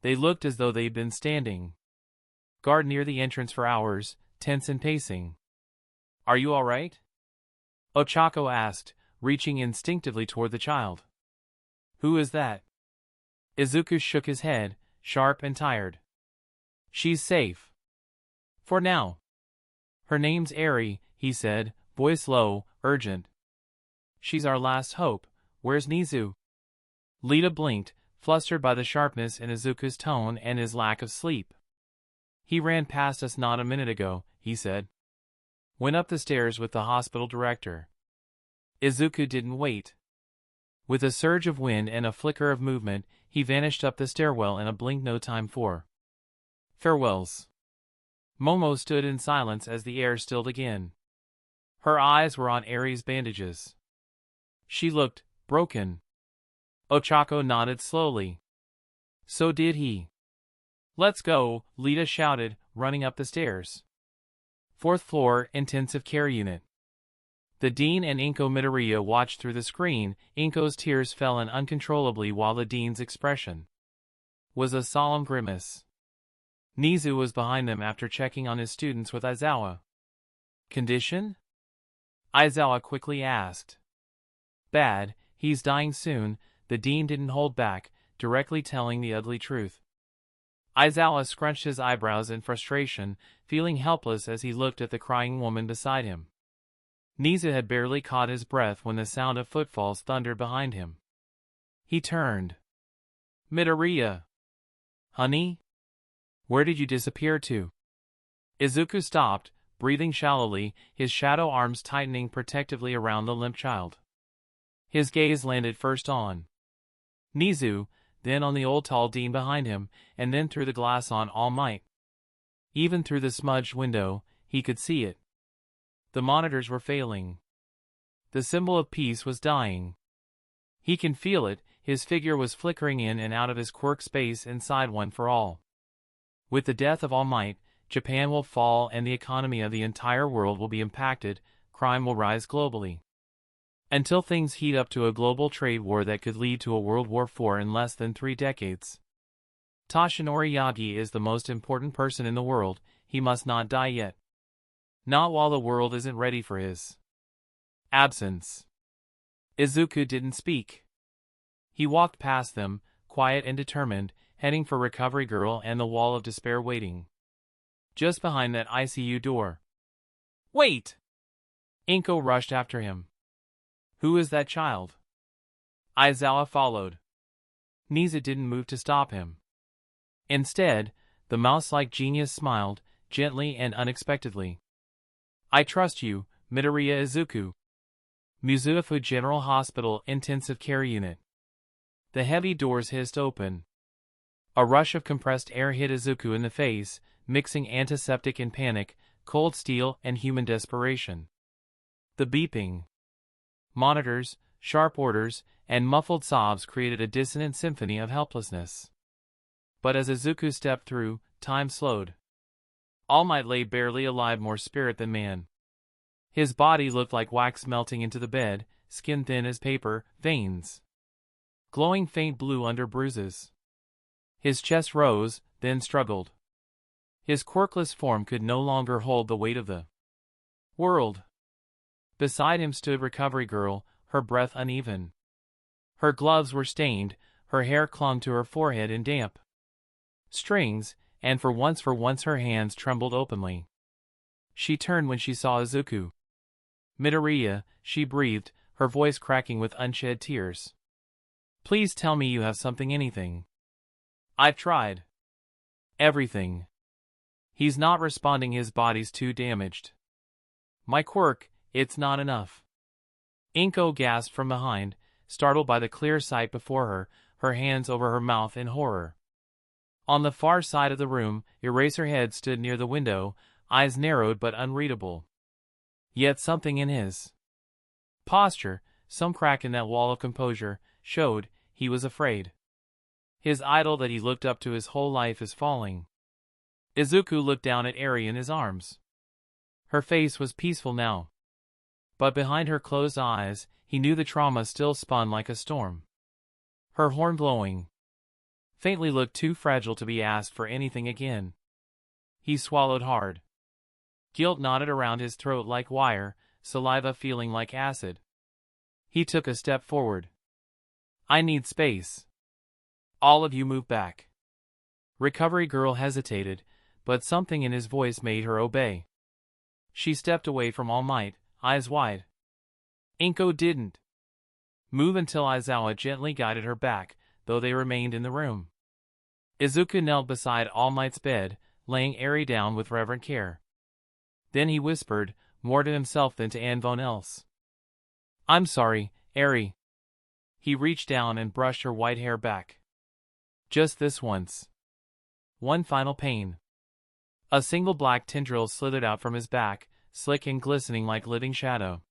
They looked as though they'd been standing guard near the entrance for hours, tense and pacing. "Are you all right?" Ochako asked, reaching instinctively toward the child. "Who is that?" Izuku shook his head, sharp and tired. "She's safe. For now. Her name's Eri," he said, voice low, urgent. "She's our last hope. Where's Nizu?" Lita blinked, flustered by the sharpness in Izuku's tone and his lack of sleep. "He ran past us not a minute ago," he said. "Went up the stairs with the hospital director." Izuku didn't wait. With a surge of wind and a flicker of movement, he vanished up the stairwell in a blink no time for. Farewells. Momo stood in silence as the air stilled again. Her eyes were on Eri's bandages. She looked broken. Ochako nodded slowly. So did he. "Let's go," Lita shouted, running up the stairs. 4th floor, intensive care unit. The Dean and Inko Midoriya watched through the screen. Inko's tears fell in uncontrollably while the Dean's expression was a solemn grimace. Nizu was behind them after checking on his students with Aizawa. "Condition?" Aizawa quickly asked. "Bad, he's dying soon," the Dean didn't hold back, directly telling the ugly truth. Aizawa scrunched his eyebrows in frustration, feeling helpless as he looked at the crying woman beside him. Nizu had barely caught his breath when the sound of footfalls thundered behind him. He turned. "Midoriya! Honey? Where did you disappear to?" Izuku stopped, breathing shallowly, his shadow arms tightening protectively around the limp child. His gaze landed first on Nizu, then on the old tall Dean behind him, and then through the glass on All Might. Even through the smudged window, he could see it. The monitors were failing. The symbol of peace was dying. He can feel it, his figure was flickering in and out of his quirk space inside One for All. With the death of All Might, Japan will fall and the economy of the entire world will be impacted, crime will rise globally. Until things heat up to a global trade war that could lead to a World War IV in less than 3 decades. Toshinori Yagi is the most important person in the world, he must not die yet. Not while the world isn't ready for his absence. Izuku didn't speak. He walked past them, quiet and determined, heading for Recovery Girl and the wall of despair waiting just behind that ICU door. "Wait!" Inko rushed after him. "Who is that child?" Aizawa followed. Nizu didn't move to stop him. Instead, the mouse-like genius smiled, gently and unexpectedly. "I trust you, Midoriya Izuku." Mizufu General Hospital Intensive Care Unit. The heavy doors hissed open. A rush of compressed air hit Izuku in the face, mixing antiseptic and panic, cold steel and human desperation. The beeping monitors, sharp orders, and muffled sobs created a dissonant symphony of helplessness. But as Izuku stepped through, time slowed. All Might lay barely alive, more spirit than man. His body looked like wax melting into the bed, skin thin as paper, veins glowing faint blue under bruises. His chest rose, then struggled. His quirkless form could no longer hold the weight of the world. Beside him stood Recovery Girl, her breath uneven. Her gloves were stained, her hair clung to her forehead in damp strings, and for once her hands trembled openly. She turned when she saw Izuku. "Midoriya," she breathed, her voice cracking with unshed tears. "Please tell me you have something, anything." "I've tried. Everything. He's not responding, his body's too damaged." "My quirk, it's not enough." Inko gasped from behind, startled by the clear sight before her, her hands over her mouth in horror. On the far side of the room, Eraserhead stood near the window, eyes narrowed but unreadable. Yet something in his posture, some crack in that wall of composure, showed he was afraid. His idol that he looked up to his whole life is falling. Izuku looked down at Eri in his arms. Her face was peaceful now. But behind her closed eyes, he knew the trauma still spun like a storm. Her horn blowing faintly looked too fragile to be asked for anything again. He swallowed hard. Guilt knotted around his throat like wire, saliva feeling like acid. He took a step forward. I need space. All of you move back. Recovery Girl hesitated, but something in his voice made her obey. She stepped away from All Might, eyes wide. Inko didn't move until Aizawa gently guided her back, though they remained in the room. Izuku knelt beside All Might's bed, laying Eri down with reverent care. Then he whispered, more to himself than to anyone else. I'm sorry, Eri. He reached down and brushed her white hair back. Just this once. One final pain. A single black tendril slithered out from his back, slick and glistening like living shadow.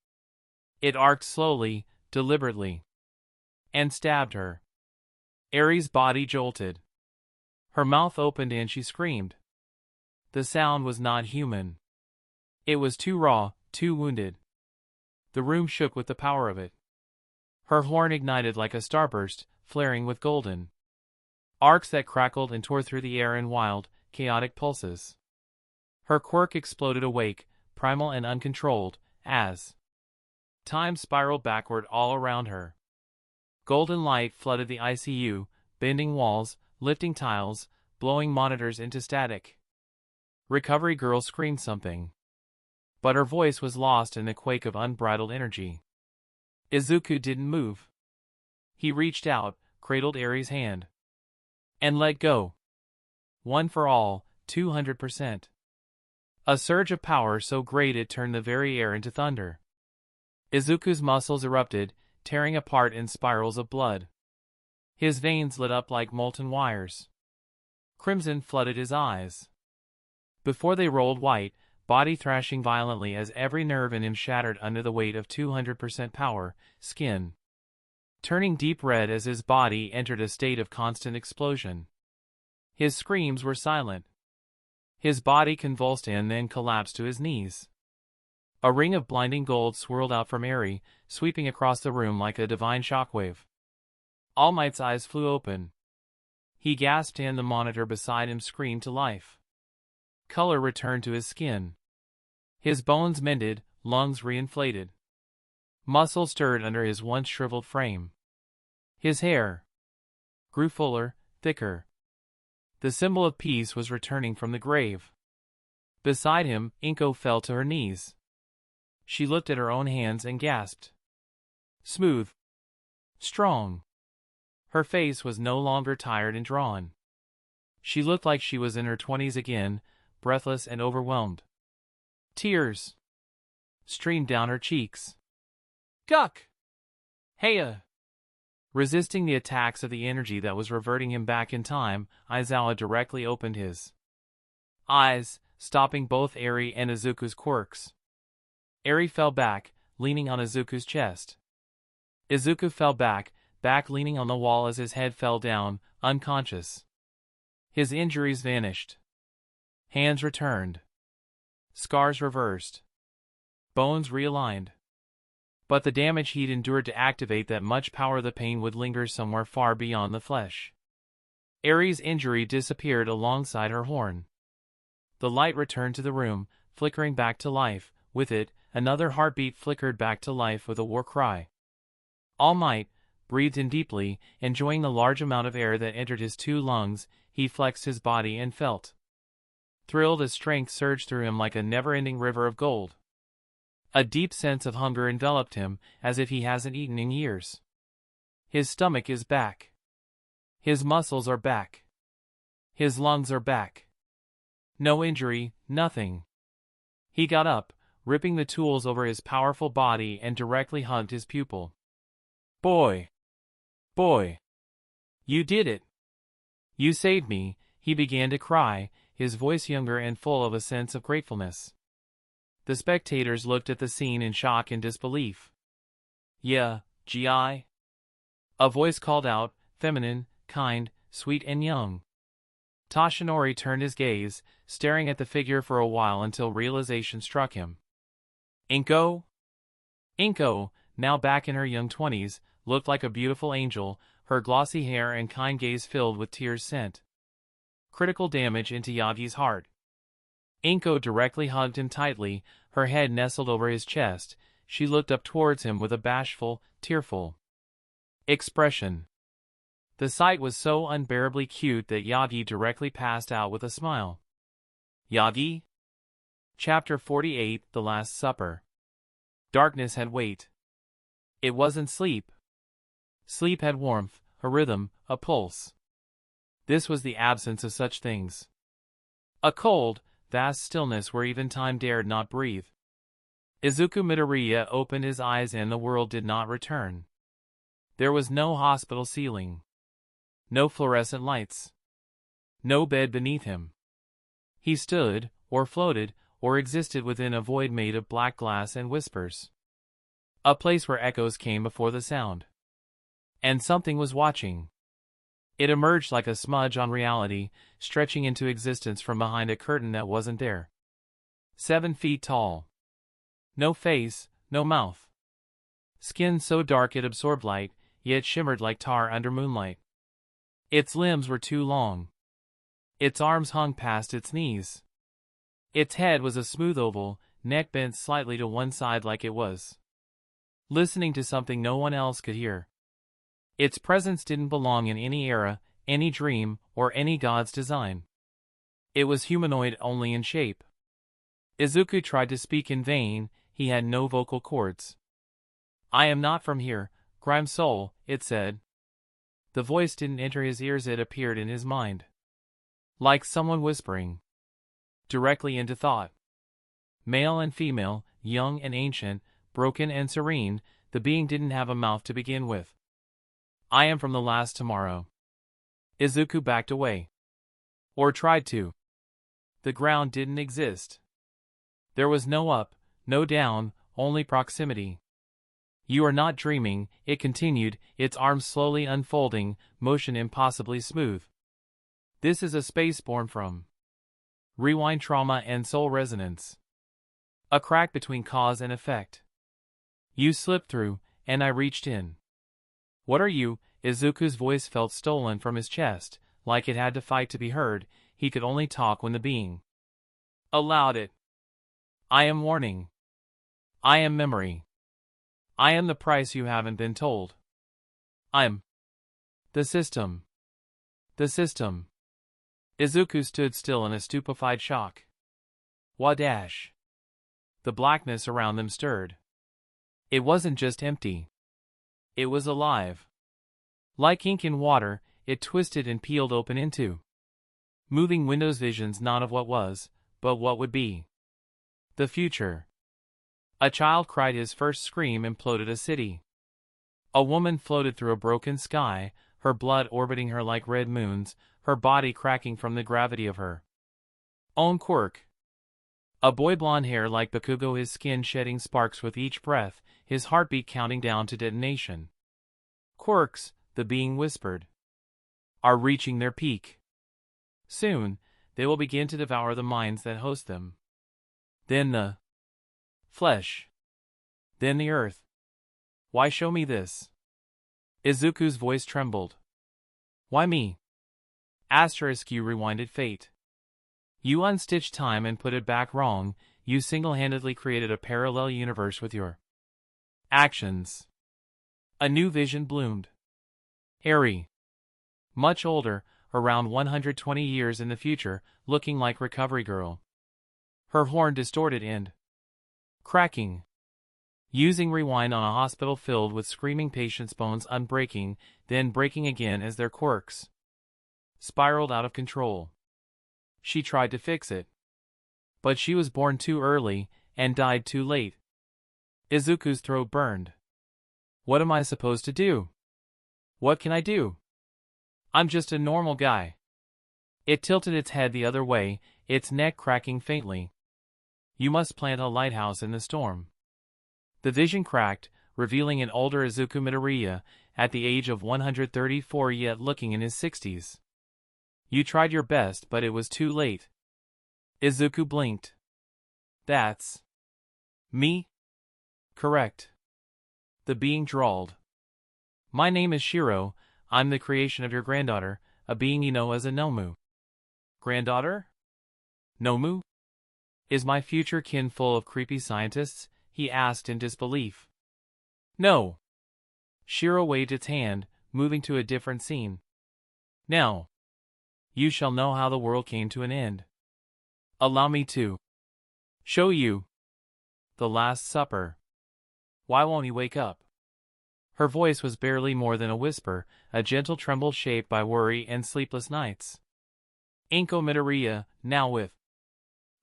It arced slowly, deliberately, and stabbed her. Eri's body jolted. Her mouth opened and she screamed. The sound was not human. It was too raw, too wounded. The room shook with the power of it. Her horn ignited like a starburst, flaring with golden arcs that crackled and tore through the air in wild, chaotic pulses. Her quirk exploded awake, primal and uncontrolled, as time spiraled backward all around her. Golden light flooded the ICU, bending walls, lifting tiles, blowing monitors into static. Recovery Girl screamed something, but her voice was lost in a quake of unbridled energy. Izuku didn't move. He reached out, cradled Eri's hand, and let go. One for all, 200%. A surge of power so great it turned the very air into thunder. Izuku's muscles erupted, tearing apart in spirals of blood. His veins lit up like molten wires. Crimson flooded his eyes. Before they rolled white, body thrashing violently as every nerve in him shattered under the weight of 200% power, skin turning deep red as his body entered a state of constant explosion. His screams were silent. His body convulsed and then collapsed to his knees. A ring of blinding gold swirled out from Eri, sweeping across the room like a divine shockwave. All Might's eyes flew open. He gasped and the monitor beside him screamed to life. Color returned to his skin. His bones mended, lungs reinflated. Muscle stirred under his once shriveled frame. His hair grew fuller, thicker. The symbol of peace was returning from the grave. Beside him, Inko fell to her knees. She looked at her own hands and gasped. Smooth. Strong. Her face was no longer tired and drawn. She looked like she was in her 20s again, breathless and overwhelmed. Tears streamed down her cheeks. Guck! Heya! Resisting the attacks of the energy that was reverting him back in time, Aizawa directly opened his eyes, stopping both Eri and Izuku's quirks. Eri fell back, leaning on Izuku's chest. Izuku fell back, leaning on the wall as his head fell down, unconscious. His injuries vanished. Hands returned. Scars reversed. Bones realigned. But the damage he'd endured to activate that much power, the pain would linger somewhere far beyond the flesh. Eri's injury disappeared alongside her horn. The light returned to the room, flickering back to life. With it, another heartbeat flickered back to life with a war cry. All Might breathed in deeply, enjoying the large amount of air that entered his 2 lungs. He flexed his body and felt thrilled as strength surged through him like a never-ending river of gold. A deep sense of hunger enveloped him, as if he hasn't eaten in years. His stomach is back. His muscles are back. His lungs are back. No injury, nothing. He got up, ripping the tools over his powerful body and directly hugged his pupil. Boy! Boy! You did it! You saved me, he began to cry, his voice younger and full of a sense of gratefulness. The spectators looked at the scene in shock and disbelief. Yeah, G.I.? A voice called out, feminine, kind, sweet and young. Toshinori turned his gaze, staring at the figure for a while until realization struck him. Inko? Inko, now back in her young 20s, looked like a beautiful angel, her glossy hair and kind gaze filled with tears sent critical damage into Yagi's heart. Inko directly hugged him tightly, her head nestled over his chest. She looked up towards him with a bashful, tearful expression. The sight was so unbearably cute that Yagi directly passed out with a smile. Yagi? Chapter 48, The Last Supper. Darkness had weight. It wasn't sleep. Sleep had warmth, a rhythm, a pulse. This was the absence of such things. A cold, vast stillness where even time dared not breathe. Izuku Midoriya opened his eyes and the world did not return. There was no hospital ceiling. No fluorescent lights. No bed beneath him. He stood, or floated, or existed within a void made of black glass and whispers. A place where echoes came before the sound. And something was watching. It emerged like a smudge on reality, stretching into existence from behind a curtain that wasn't there. 7 feet tall. No face, no mouth. Skin so dark it absorbed light, yet shimmered like tar under moonlight. Its limbs were too long. Its arms hung past its knees. Its head was a smooth oval, neck bent slightly to one side like it was listening to something no one else could hear. Its presence didn't belong in any era, any dream, or any god's design. It was humanoid only in shape. Izuku tried to speak in vain, he had no vocal cords. "I am not from here, Grime Soul," it said. The voice didn't enter his ears, it appeared in his mind. Like someone whispering. Directly into thought. Male and female, young and ancient, broken and serene, the being didn't have a mouth to begin with. "I am from the last tomorrow." Izuku backed away. Or tried to. The ground didn't exist. There was no up, no down, only proximity. "You are not dreaming," it continued, its arms slowly unfolding, motion impossibly smooth. "This is a space born from rewind trauma and soul resonance. A crack between cause and effect. You slipped through, and I reached in." "What are you?" Izuku's voice felt stolen from his chest, like it had to fight to be heard. He could only talk when the being allowed it. "I am warning. I am memory. I am the price you haven't been told. I'm the system. The system." Izuku stood still in a stupefied shock. Wadash. The blackness around them stirred. It wasn't just empty. It was alive. Like ink in water, it twisted and peeled open into moving windows, visions not of what was, but what would be. The future. A child cried his first scream, imploded a city. A woman floated through a broken sky, her blood orbiting her like red moons, her body cracking from the gravity of her own quirk. A boy, blonde hair like Bakugo, his skin shedding sparks with each breath, his heartbeat counting down to detonation. "Quirks," the being whispered, "are reaching their peak. Soon, they will begin to devour the minds that host them. Then the flesh. Then the earth. Why show me this?" Izuku's voice trembled. "Why me?" You rewinded fate. You unstitched time and put it back wrong, you single-handedly created a parallel universe with your actions. A new vision bloomed. Harry. Much older, around 120 years in the future, looking like Recovery Girl. Her horn distorted and cracking. Using rewind on a hospital filled with screaming patients, bones unbreaking, then breaking again as their quirks spiraled out of control. She tried to fix it. But she was born too early, and died too late. Izuku's throat burned. What am I supposed to do? What can I do? I'm just a normal guy. It tilted its head the other way, its neck cracking faintly. You must plant a lighthouse in the storm. The vision cracked, revealing an older Izuku Midoriya, at the age of 134 yet looking in his 60s. You tried your best, but it was too late. Izuku blinked. That's me? Correct. The being drawled. My name is Shiro. I'm the creation of your granddaughter, a being you know as a Nomu. Granddaughter? Nomu? Is my future kin full of creepy scientists? He asked in disbelief. No. Shiro waved its hand, moving to a different scene. Now, you shall know how the world came to an end. Allow me to show you the Last Supper. Why won't he wake up? Her voice was barely more than a whisper, a gentle tremble shaped by worry and sleepless nights. Izuku Midoriya, now with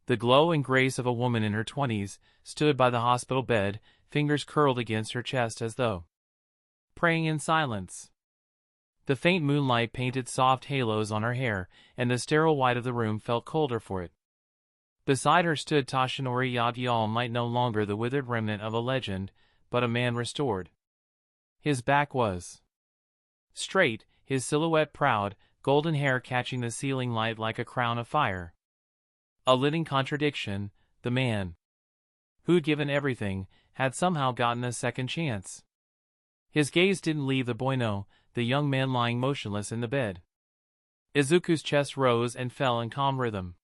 the glow and grace of a woman in her 20s, stood by the hospital bed, fingers curled against her chest as though praying in silence. The faint moonlight painted soft halos on her hair, and the sterile white of the room felt colder for it. Beside her stood Toshinori Yagyu, might no longer the withered remnant of a legend, but a man restored. His back was straight, his silhouette proud, golden hair catching the ceiling light like a crown of fire. A living contradiction, the man who'd given everything, had somehow gotten a second chance. His gaze didn't leave the boy, the young man lying motionless in the bed. Izuku's chest rose and fell in calm rhythm.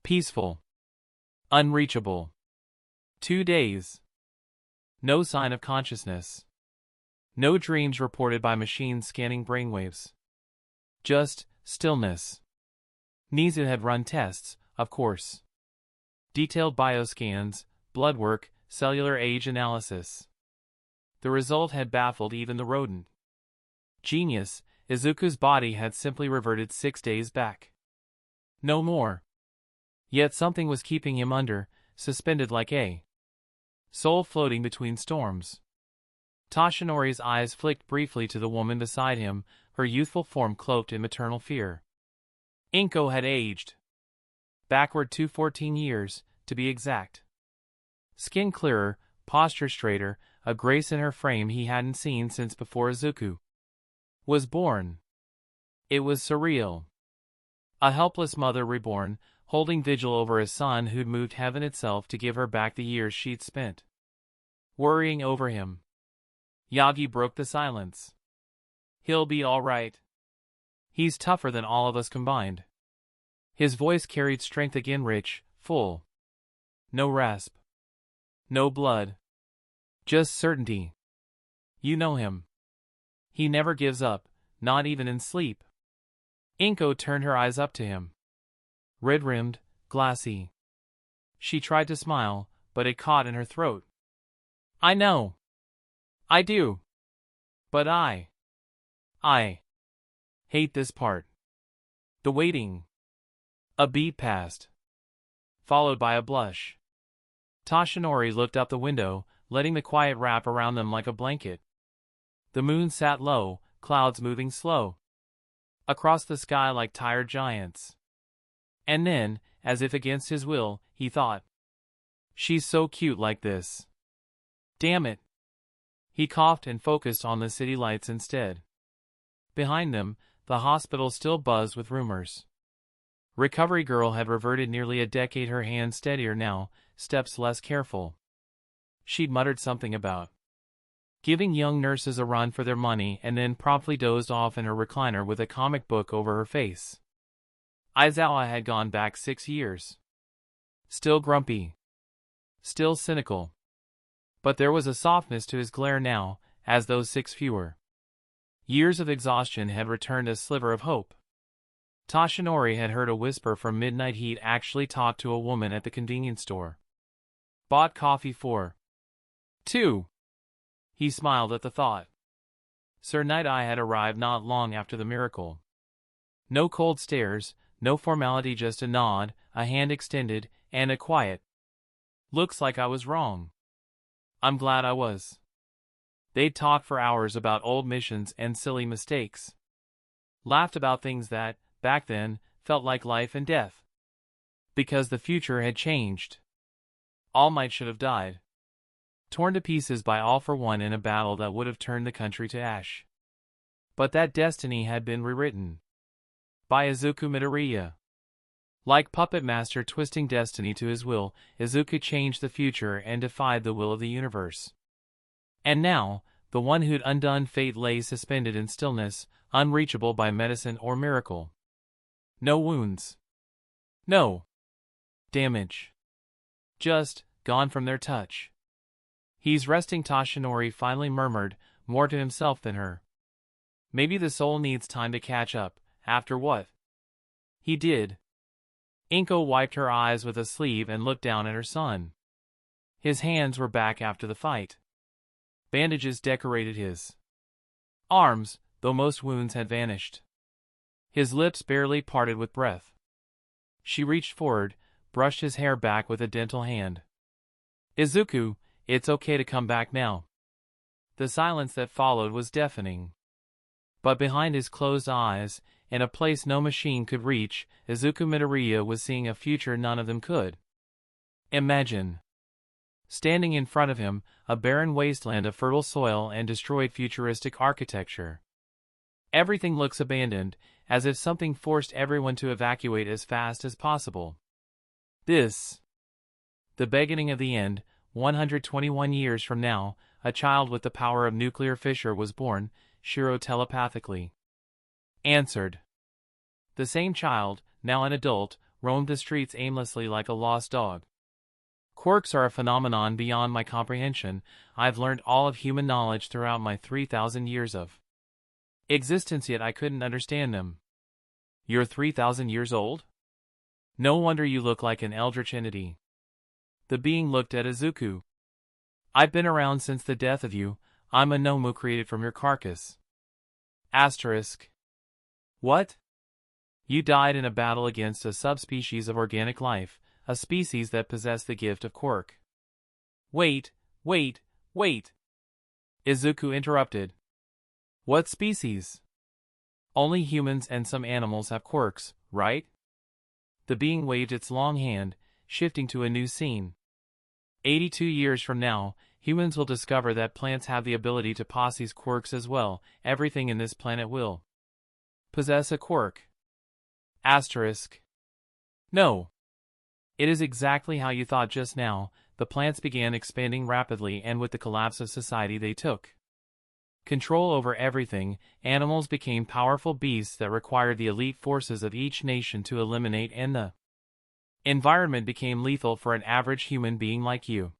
Peaceful. Unreachable. 2 days. No sign of consciousness. No dreams reported by machines scanning brainwaves. Just stillness. Nisa had run tests, of course. Detailed bioscans, blood work, cellular age analysis. The result had baffled even the rodent. Genius, Izuku's body had simply reverted 6 days back. No more. Yet something was keeping him under, suspended like a soul floating between storms. Toshinori's eyes flicked briefly to the woman beside him, her youthful form cloaked in maternal fear. Inko had aged. Backward 14 years, to be exact. Skin clearer, posture straighter, a grace in her frame he hadn't seen since before Izuku was born. It was surreal. A helpless mother reborn, holding vigil over a son who'd moved heaven itself to give her back the years she'd spent worrying over him. Yagi broke the silence. He'll be all right. He's tougher than all of us combined. His voice carried strength again, rich, full. No rasp. No blood. Just certainty. You know him. He never gives up, not even in sleep. Inko turned her eyes up to him. Red-rimmed, glassy. She tried to smile, but it caught in her throat. I know. I do. But I hate this part. The waiting. A beat passed, followed by a blush. Toshinori looked out the window, letting the quiet wrap around them like a blanket. The moon sat low, clouds moving slow across the sky like tired giants. And then, as if against his will, he thought, she's so cute like this. Damn it. He coughed and focused on the city lights instead. Behind them, the hospital still buzzed with rumors. Recovery girl had reverted nearly a decade, her hand steadier now, steps less careful. She'd muttered something about giving young nurses a run for their money and then promptly dozed off in her recliner with a comic book over her face. Aizawa had gone back 6 years. Still grumpy. Still cynical. But there was a softness to his glare now, as those 6 fewer years of exhaustion had returned a sliver of hope. Toshinori had heard a whisper from midnight he'd actually talked to a woman at the convenience store. Bought coffee for 2. He smiled at the thought. Sir Night-Eye had arrived not long after the miracle. No cold stares, no formality, just a nod, a hand extended, and a quiet, "Looks like I was wrong." I'm glad I was. They'd talked for hours about old missions and silly mistakes. Laughed about things that, back then, felt like life and death. Because the future had changed. All Might should have died. Torn to pieces by All for One in a battle that would have turned the country to ash. But that destiny had been rewritten. By Izuku Midoriya. Like puppet master twisting destiny to his will, Izuku changed the future and defied the will of the universe. And now, the one who'd undone fate lay suspended in stillness, unreachable by medicine or miracle. No wounds. No damage. Just gone from their touch. He's resting, Toshinori finally murmured, more to himself than her. Maybe the soul needs time to catch up, after what he did. Inko wiped her eyes with a sleeve and looked down at her son. His hands were back after the fight. Bandages decorated his arms, though most wounds had vanished. His lips barely parted with breath. She reached forward, brushed his hair back with a gentle hand. Izuku, it's okay to come back now. The silence that followed was deafening. But behind his closed eyes, in a place no machine could reach, Izuku Midoriya was seeing a future none of them could imagine. Standing in front of him, a barren wasteland of fertile soil and destroyed futuristic architecture. Everything looks abandoned, as if something forced everyone to evacuate as fast as possible. The beginning of the end. 121 years from now, a child with the power of nuclear fissure was born, Shiro telepathically answered. The same child, now an adult, roamed the streets aimlessly like a lost dog. Quirks are a phenomenon beyond my comprehension. I've learned all of human knowledge throughout my 3,000 years of existence, yet I couldn't understand them. You're 3,000 years old? No wonder you look like an eldritch entity. The being looked at Izuku. I've been around since the death of you. I'm a Nomu created from your carcass. Asterisk. What? You died in a battle against a subspecies of organic life, a species that possessed the gift of Quirk. Wait. Izuku interrupted. What species? Only humans and some animals have quirks, right? The being waved its long hand, shifting to a new scene. 82 years from now, humans will discover that plants have the ability to possess quirks as well. Everything in this planet will possess a quirk. Asterisk. No. It is exactly how you thought just now. The plants began expanding rapidly, and with the collapse of society they took control over everything. Animals became powerful beasts that required the elite forces of each nation to eliminate, and the environment became lethal for an average human being like you.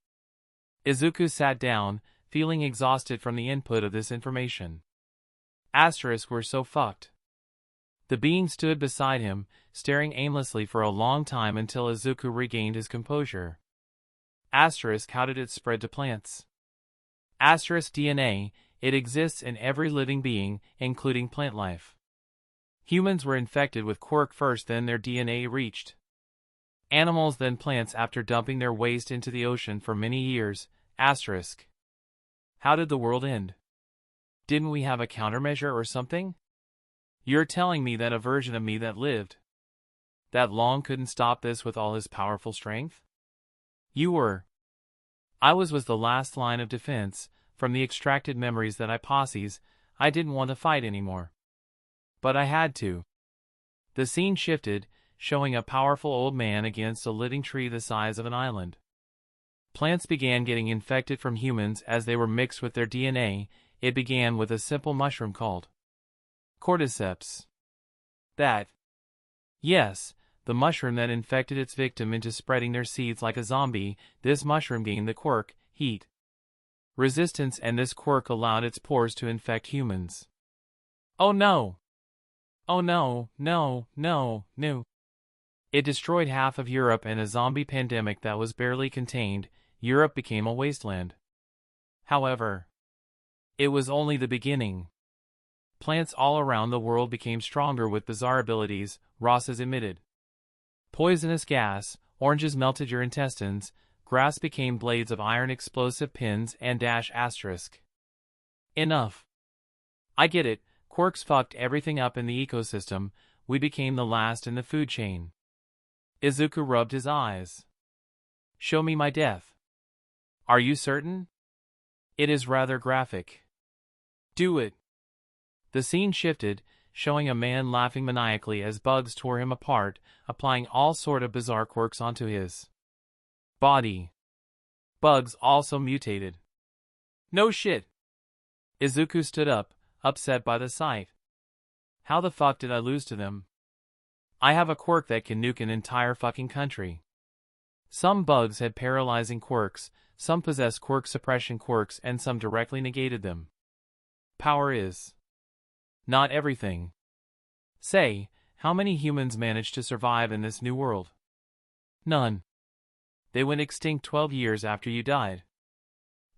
Izuku sat down, feeling exhausted from the input of this information. Asterisk, we're so fucked. The being stood beside him, staring aimlessly for a long time until Izuku regained his composure. Asterisk, how did it spread to plants? Asterisk, DNA, it exists in every living being, including plant life. Humans were infected with Quirk first, then their DNA reached animals, then plants after dumping their waste into the ocean for many years. Asterisk. How did the world end? Didn't we have a countermeasure or something? You're telling me that a version of me that lived that long couldn't stop this with all his powerful strength? You were. I was the last line of defense. From the extracted memories that I possess, I didn't want to fight anymore. But I had to. The scene shifted, showing a powerful old man against a living tree the size of an island. Plants began getting infected from humans as they were mixed with their DNA. It began with a simple mushroom called cordyceps. Yes, the mushroom that infected its victim into spreading their seeds like a zombie. This mushroom gained the quirk, heat resistance, and this quirk allowed its pores to infect humans. Oh no! Oh no, no. It destroyed half of Europe, and a zombie pandemic that was barely contained. Europe became a wasteland. However, it was only the beginning. Plants all around the world became stronger with bizarre abilities. Rosses emitted poisonous gas, oranges melted your intestines, grass became blades of iron, explosive pins, and asterisk. Enough. I get it, quirks fucked everything up in the ecosystem. We became the last in the food chain. Izuku rubbed his eyes. Show me my death. Are you certain? It is rather graphic. Do it. The scene shifted, showing a man laughing maniacally as bugs tore him apart, applying all sort of bizarre quirks onto his body. Bugs also mutated. No shit. Izuku stood up, upset by the sight. How the fuck did I lose to them? I have a quirk that can nuke an entire fucking country. Some bugs had paralyzing quirks, some possessed quirk suppression quirks, and some directly negated them. Power is not everything. Say, how many humans managed to survive in this new world? None. They went extinct 12 years after you died.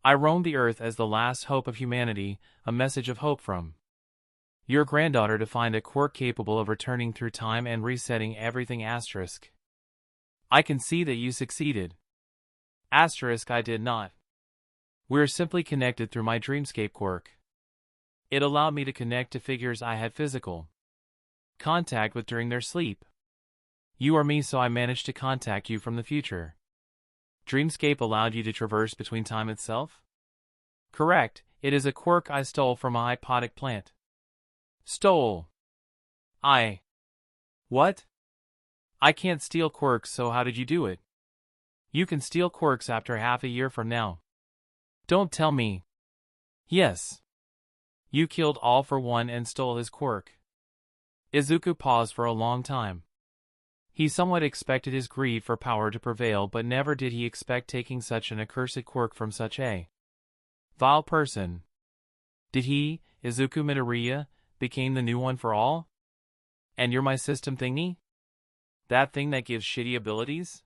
I roamed the earth as the last hope of humanity, a message of hope from your granddaughter to find a quirk capable of returning through time and resetting everything asterisk. I can see that you succeeded. Asterisk, I did not. We're simply connected through my dreamscape quirk. It allowed me to connect to figures I had physical contact with during their sleep. You are me, so I managed to contact you from the future. Dreamscape allowed you to traverse between time itself? Correct, it is a quirk I stole from a hypotic plant. Stole. What? I can't steal quirks, so how did you do it? You can steal quirks after half a year from now. Don't tell me. Yes. You killed All for One and stole his quirk. Izuku paused for a long time. He somewhat expected his greed for power to prevail, but never did he expect taking such an accursed quirk from such a vile person. Did he, Izuku Midoriya, became the new one for all? And you're my system thingy? That thing that gives shitty abilities?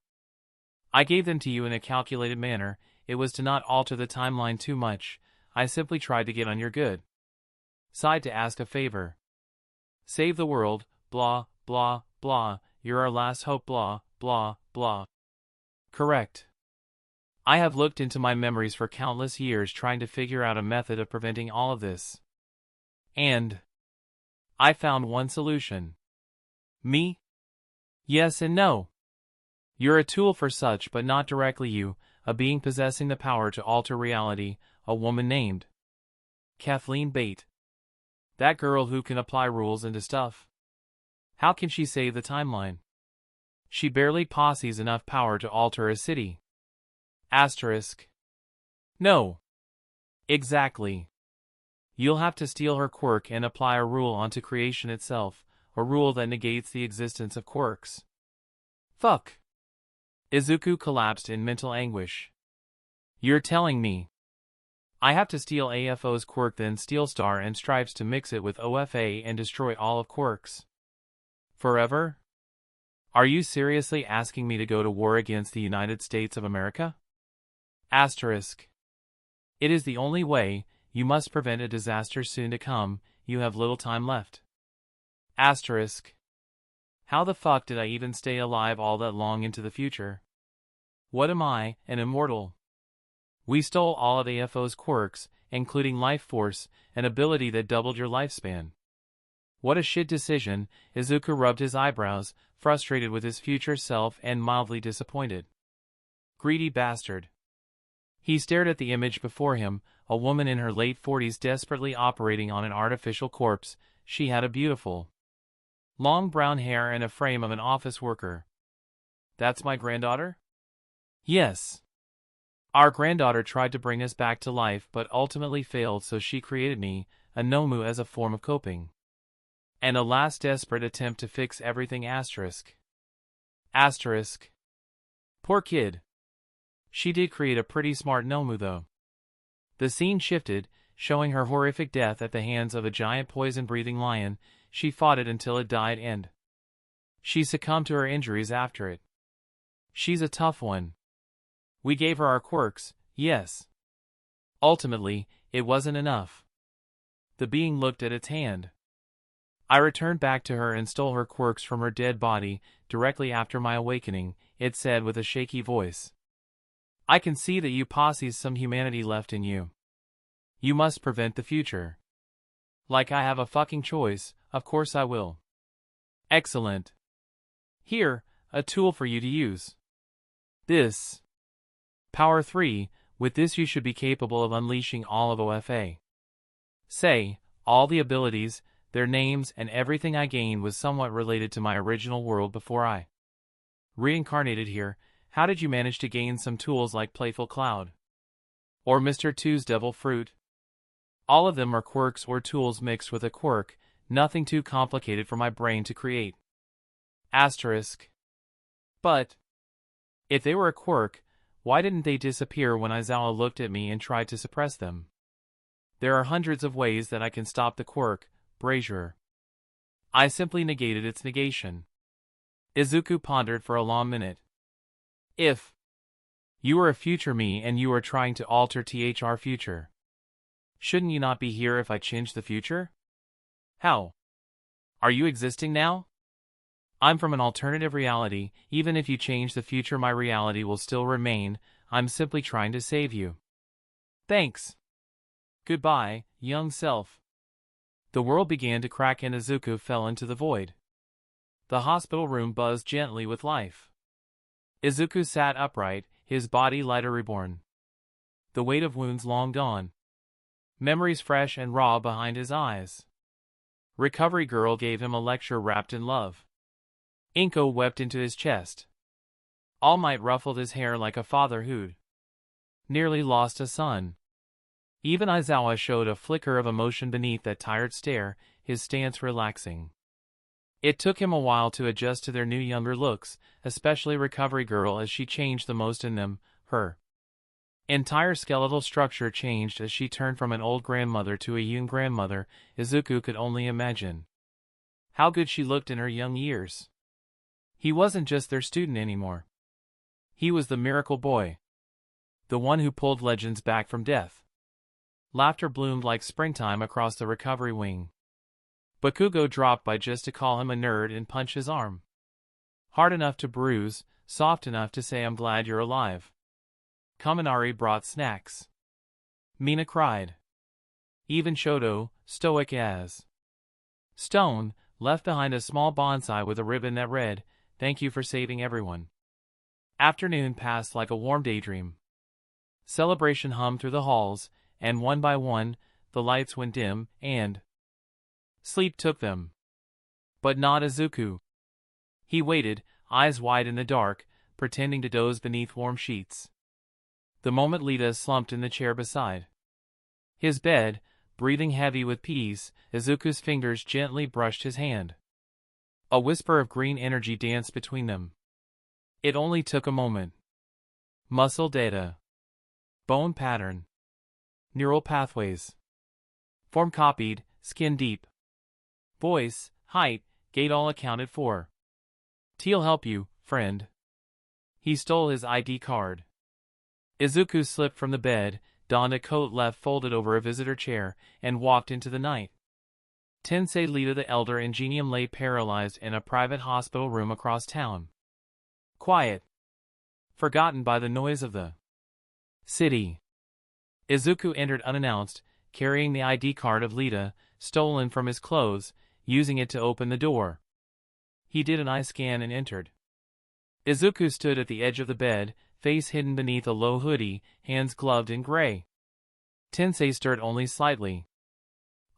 I gave them to you in a calculated manner. It was to not alter the timeline too much. I simply tried to get on your good side to ask a favor. Save the world, blah, blah, blah. You're our last hope, blah, blah, blah. Correct. I have looked into my memories for countless years trying to figure out a method of preventing all of this. And I found one solution. Me? Yes and no. You're a tool for such, but not directly you, a being possessing the power to alter reality, a woman named Kathleen Bate. That girl who can apply rules into stuff. How can she save the timeline? She barely possesses enough power to alter a city. Asterisk. No. Exactly. You'll have to steal her quirk and apply a rule onto creation itself, a rule that negates the existence of quirks. Fuck. Izuku collapsed in mental anguish. You're telling me I have to steal AFO's quirk, then steal Star and Stripes to mix it with OFA and destroy all of quirks? Forever? Are you seriously asking me to go to war against the United States of America? Asterisk. It is the only way. You must prevent a disaster soon to come. You have little time left. Asterisk. How the fuck did I even stay alive all that long into the future? What am I, an immortal? We stole all of AFO's quirks, including Life Force, an ability that doubled your lifespan. What a shit decision. Izuku rubbed his eyebrows, frustrated with his future self and mildly disappointed. Greedy bastard. He stared at the image before him, a woman in her late 40s desperately operating on an artificial corpse. She had a beautiful, long brown hair and a frame of an office worker. That's my granddaughter? Yes. Our granddaughter tried to bring us back to life but ultimately failed, so she created me, a Nomu, as a form of coping. And a last desperate attempt to fix everything. Asterisk. Asterisk. Poor kid. She did create a pretty smart Nomu though. The scene shifted, showing her horrific death at the hands of a giant poison-breathing lion. She fought it until it died and she succumbed to her injuries after it. She's a tough one. We gave her our quirks, yes. Ultimately, it wasn't enough. The being looked at its hand. I returned back to her and stole her quirks from her dead body directly after my awakening, it said with a shaky voice. I can see that you possess some humanity left in you. You must prevent the future. Like I have a fucking choice, of course I will. Excellent. Here, a tool for you to use. This. Power 3, with this you should be capable of unleashing all of OFA. Say, all the abilities, their names, and everything I gained was somewhat related to my original world before I reincarnated here. How did you manage to gain some tools like Playful Cloud? Or Mr. Two's devil fruit. All of them are quirks or tools mixed with a quirk, nothing too complicated for my brain to create. Asterisk. But if they were a quirk, why didn't they disappear when Izawa looked at me and tried to suppress them? There are hundreds of ways that I can stop the quirk, Brazier. I simply negated its negation. Izuku pondered for a long minute. If you were a future me and you are trying to alter THR future, shouldn't you not be here if I changed the future? How? Are you existing now? I'm from an alternative reality. Even if you change the future, my reality will still remain. I'm simply trying to save you. Thanks. Goodbye, young self. The world began to crack and Izuku fell into the void. The hospital room buzzed gently with life. Izuku sat upright, his body lighter reborn. The weight of wounds long gone. Memories fresh and raw behind his eyes. Recovery girl gave him a lecture wrapped in love. Inko wept into his chest. All Might ruffled his hair like a father who'd nearly lost a son. Even Izawa showed a flicker of emotion beneath that tired stare, his stance relaxing. It took him a while to adjust to their new younger looks, especially Recovery Girl as she changed the most in them. Her entire skeletal structure changed as she turned from an old grandmother to a young grandmother. Izuku could only imagine how good she looked in her young years. He wasn't just their student anymore. He was the miracle boy. The one who pulled legends back from death. Laughter bloomed like springtime across the recovery wing. Bakugo dropped by just to call him a nerd and punch his arm. Hard enough to bruise, soft enough to say I'm glad you're alive. Kaminari brought snacks. Mina cried. Even Shoto, stoic as stone, left behind a small bonsai with a ribbon that read, "Thank you for saving everyone." Afternoon passed like a warm daydream. Celebration hummed through the halls, and one by one, the lights went dim, and sleep took them. But not Izuku. He waited, eyes wide in the dark, pretending to doze beneath warm sheets. The moment Lita slumped in the chair beside his bed, breathing heavy with peace, Izuku's fingers gently brushed his hand. A whisper of green energy danced between them. It only took a moment. Muscle data. Bone pattern. Neural pathways. Form copied, skin deep. Voice, height, gait all accounted for. "T'll help you, friend." He stole his ID card. Izuku slipped from the bed, donned a coat left folded over a visitor chair, and walked into the night. Tensei Lita the Elder Ingenium lay paralyzed in a private hospital room across town. Quiet. Forgotten by the noise of the city. Izuku entered unannounced, carrying the ID card of Lita, stolen from his clothes, using it to open the door. He did an eye scan and entered. Izuku stood at the edge of the bed, face hidden beneath a low hoodie, hands gloved in gray. Tensei stirred only slightly.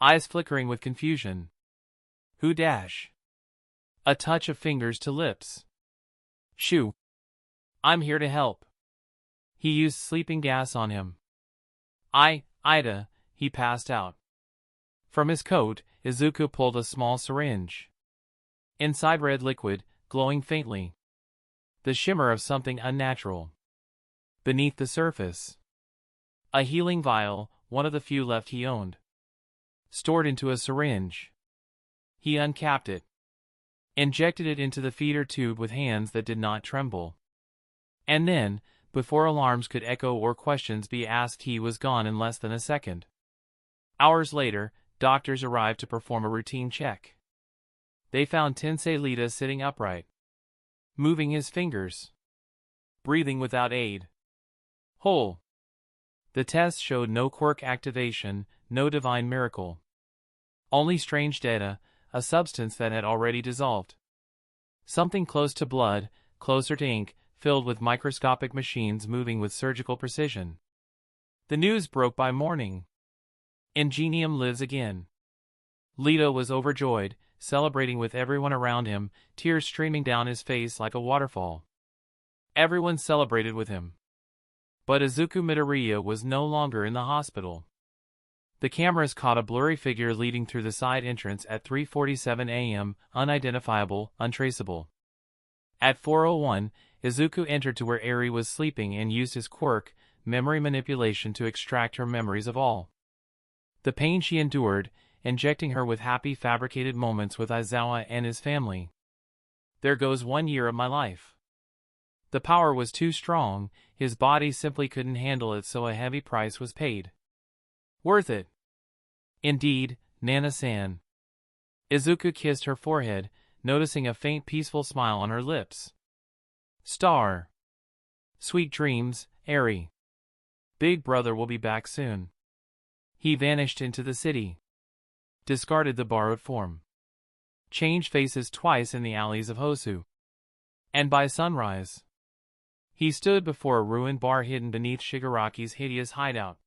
Eyes flickering with confusion. Who dash? A touch of fingers to lips. Shoo. I'm here to help. He used sleeping gas on him. Ida, he passed out. From his coat, Izuku pulled a small syringe. Inside red liquid, glowing faintly. The shimmer of something unnatural. Beneath the surface. A healing vial, one of the few left he owned. Stored into a syringe. He uncapped it. Injected it into the feeder tube with hands that did not tremble. And then, before alarms could echo or questions be asked, he was gone in less than a second. Hours later, doctors arrived to perform a routine check. They found Tensei Lita sitting upright. Moving his fingers. Breathing without aid. Whole. The test showed no quirk activation, no divine miracle. Only strange data, a substance that had already dissolved. Something close to blood, closer to ink, filled with microscopic machines moving with surgical precision. The news broke by morning. Ingenium lives again. Lito was overjoyed, celebrating with everyone around him, tears streaming down his face like a waterfall. Everyone celebrated with him. But Izuku Midoriya was no longer in the hospital. The cameras caught a blurry figure leading through the side entrance at 3:47 a.m., unidentifiable, untraceable. At 4:01, Izuku entered to where Eri was sleeping and used his quirk, memory manipulation, to extract her memories of all the pain she endured, injecting her with happy fabricated moments with Aizawa and his family. There goes 1 year of my life. The power was too strong, his body simply couldn't handle it, so a heavy price was paid. Worth it. Indeed, Nana-san. Izuku kissed her forehead, noticing a faint peaceful smile on her lips. Star. Sweet dreams, Eri. Big brother will be back soon. He vanished into the city. Discarded the borrowed form. Changed faces twice in the alleys of Hosu. And by sunrise, he stood before a ruined bar hidden beneath Shigaraki's hideous hideout.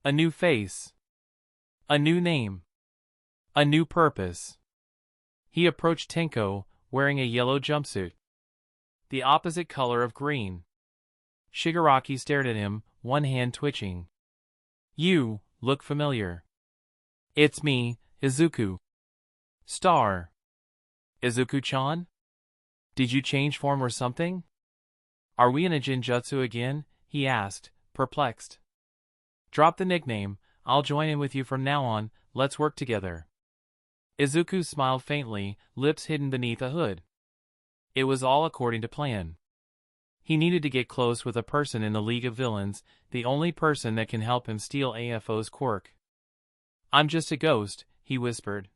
A new face. A new name. A new purpose. He approached Tenko, wearing a yellow jumpsuit, the opposite color of green. Shigaraki stared at him, one hand twitching. You look familiar. It's me, Izuku. Star. Izuku-chan? Did you change form or something? Are we in a Jinjutsu again? He asked, perplexed. Drop the nickname, I'll join in with you from now on, let's work together. Izuku smiled faintly, lips hidden beneath a hood. It was all according to plan. He needed to get close with a person in the League of Villains, the only person that can help him steal AFO's quirk. I'm just a ghost, he whispered.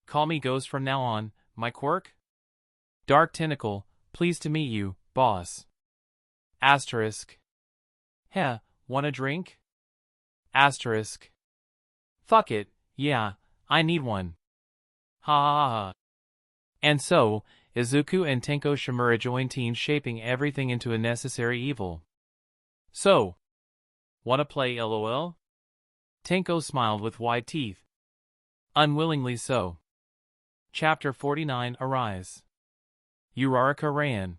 Call me Ghost from now on, my quirk? Dark Tentacle, pleased to meet you, boss. Asterisk. Heh, want a drink? Asterisk. Fuck it, yeah, I need one. Ha ha ha. And so, Izuku and Tenko Shimura joined teams, shaping everything into a necessary evil. So, wanna play LOL? Tenko smiled with wide teeth. Unwillingly so. Chapter 49 Arise. Uraraka ran.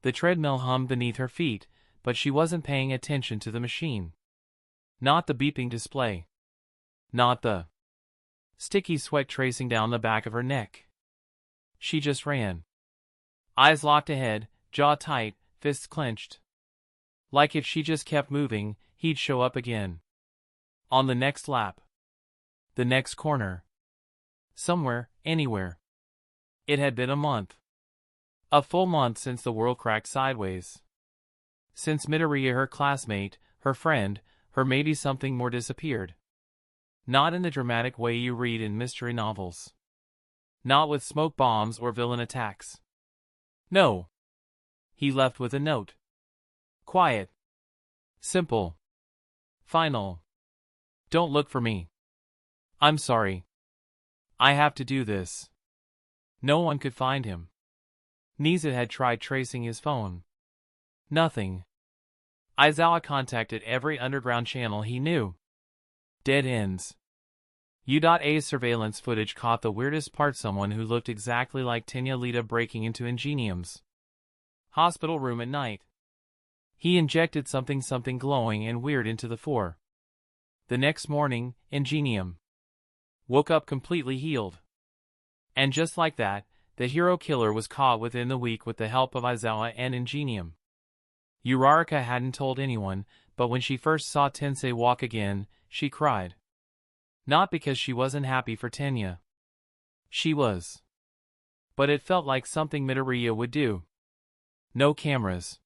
The treadmill hummed beneath her feet, but she wasn't paying attention to the machine. Not the beeping display. Not the sticky sweat tracing down the back of her neck. She just ran. Eyes locked ahead, jaw tight, fists clenched. Like if she just kept moving, he'd show up again. On the next lap. The next corner. Somewhere, anywhere. It had been a month. A full month since the world cracked sideways. Since Midoriya, her classmate, her friend, her maybe something more, disappeared. Not in the dramatic way you read in mystery novels. Not with smoke bombs or villain attacks. No. He left with a note. Quiet. Simple. Final. Don't look for me. I'm sorry. I have to do this. No one could find him. Niza had tried tracing his phone. Nothing. Aizawa contacted every underground channel he knew. Dead ends. U.A's surveillance footage caught the weirdest part: someone who looked exactly like Tenya Lita breaking into Ingenium's hospital room at night. He injected something glowing and weird into the fore. The next morning, Ingenium woke up completely healed. And just like that, the hero killer was caught within the week with the help of Aizawa and Ingenium. Uraraka hadn't told anyone, but when she first saw Tensei walk again, she cried. Not because she wasn't happy for Tenya. She was. But it felt like something Midoriya would do. No cameras.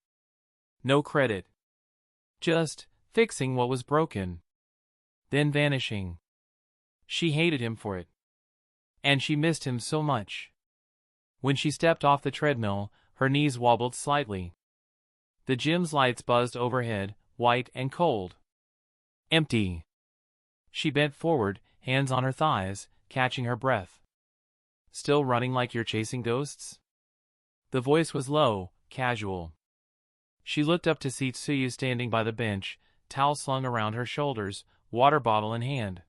No credit. Just fixing what was broken. Then vanishing. She hated him for it. And she missed him so much. When she stepped off the treadmill, her knees wobbled slightly. The gym's lights buzzed overhead, white and cold. Empty. She bent forward, hands on her thighs, catching her breath. Still running like you're chasing ghosts? The voice was low, casual. She looked up to see Tsuyu standing by the bench, towel slung around her shoulders, water bottle in hand.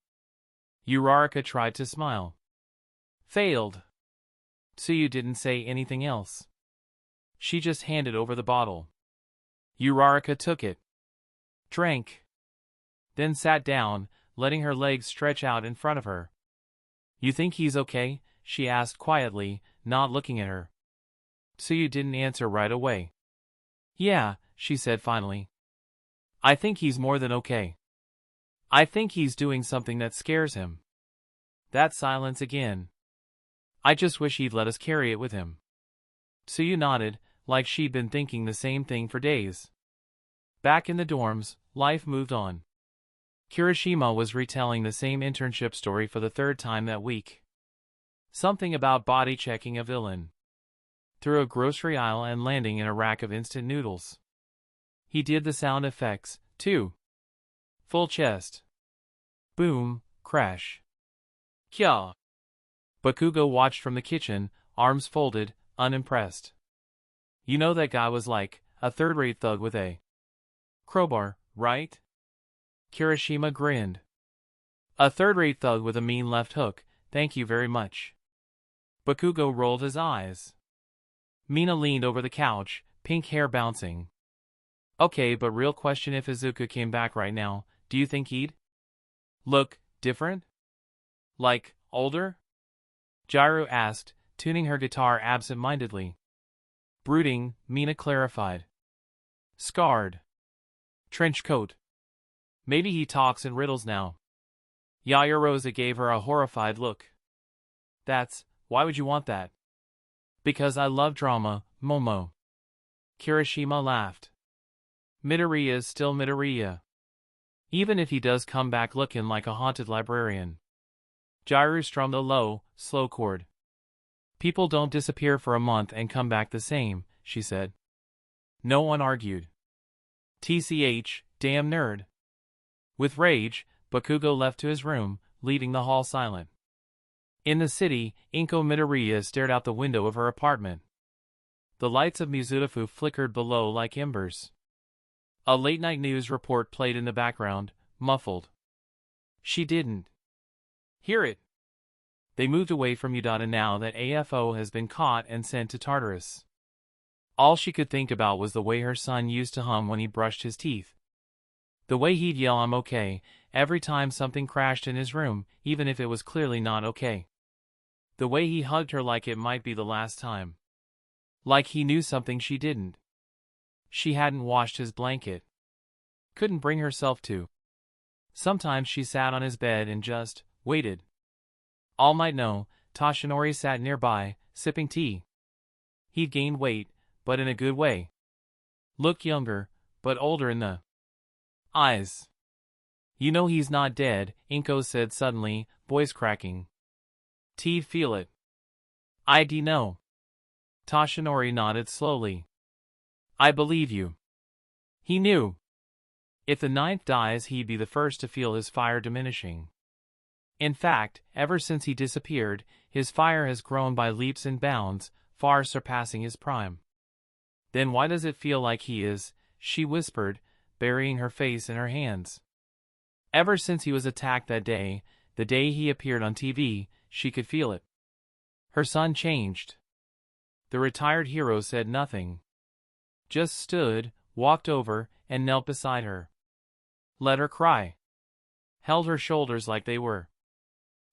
Uraraka tried to smile. Failed. Tsuyu didn't say anything else. She just handed over the bottle. Uraraka took it, drank, then sat down, letting her legs stretch out in front of her. You think he's okay? She asked quietly, not looking at her. So you didn't answer right away. Yeah, she said finally. I think he's more than okay. I think he's doing something that scares him. That silence again. I just wish he'd let us carry it with him. Suyu nodded, like she'd been thinking the same thing for days. Back in the dorms, life moved on. Kirishima was retelling the same internship story for the third time that week. Something about body checking a villain through a grocery aisle and landing in a rack of instant noodles. He did the sound effects, too. Full chest. Boom, crash. Kya. Bakugo watched from the kitchen, arms folded, unimpressed. You know that guy was like a third-rate thug with a crowbar, right? Kirishima grinned. A third-rate thug with a mean left hook, thank you very much. Bakugo rolled his eyes. Mina leaned over the couch, pink hair bouncing. Okay, but real question, if Izuku came back right now, do you think he'd look different? Like, older? Jairu asked, tuning her guitar absent-mindedly. Brooding, Mina clarified. Scarred. Trench coat. Maybe he talks in riddles now. Yaoyorosa gave her a horrified look. Why would you want that? Because I love drama, Momo. Kirishima laughed. Midoriya is still Midoriya. Even if he does come back looking like a haunted librarian. Jairu strummed a low, slow chord. People don't disappear for a month and come back the same, she said. No one argued. TCH, damn nerd. With rage, Bakugo left to his room, leaving the hall silent. In the city, Inko Midoriya stared out the window of her apartment. The lights of Mizutafu flickered below like embers. A late-night news report played in the background, muffled. She didn't hear it. They moved away from Udata now that AFO has been caught and sent to Tartarus. All she could think about was the way her son used to hum when he brushed his teeth. The way he'd yell "I'm okay" every time something crashed in his room, even if it was clearly not okay. The way he hugged her like it might be the last time. Like he knew something she didn't. She hadn't washed his blanket. Couldn't bring herself to. Sometimes she sat on his bed and just waited. All might know, Toshinori sat nearby, sipping tea. He'd gained weight, but in a good way. Looked younger, but older in the eyes. You know he's not dead, Inko said suddenly, voice cracking. T'd feel it. I'd know. Toshinori nodded slowly. I believe you. He knew. If the ninth dies, he'd be the first to feel his fire diminishing. In fact, ever since he disappeared, his fire has grown by leaps and bounds, far surpassing his prime. Then why does it feel like he is? She whispered, burying her face in her hands. Ever since he was attacked that day, the day he appeared on TV, she could feel it. Her son changed. The retired hero said nothing. Just stood, walked over, and knelt beside her. Let her cry. Held her shoulders like they were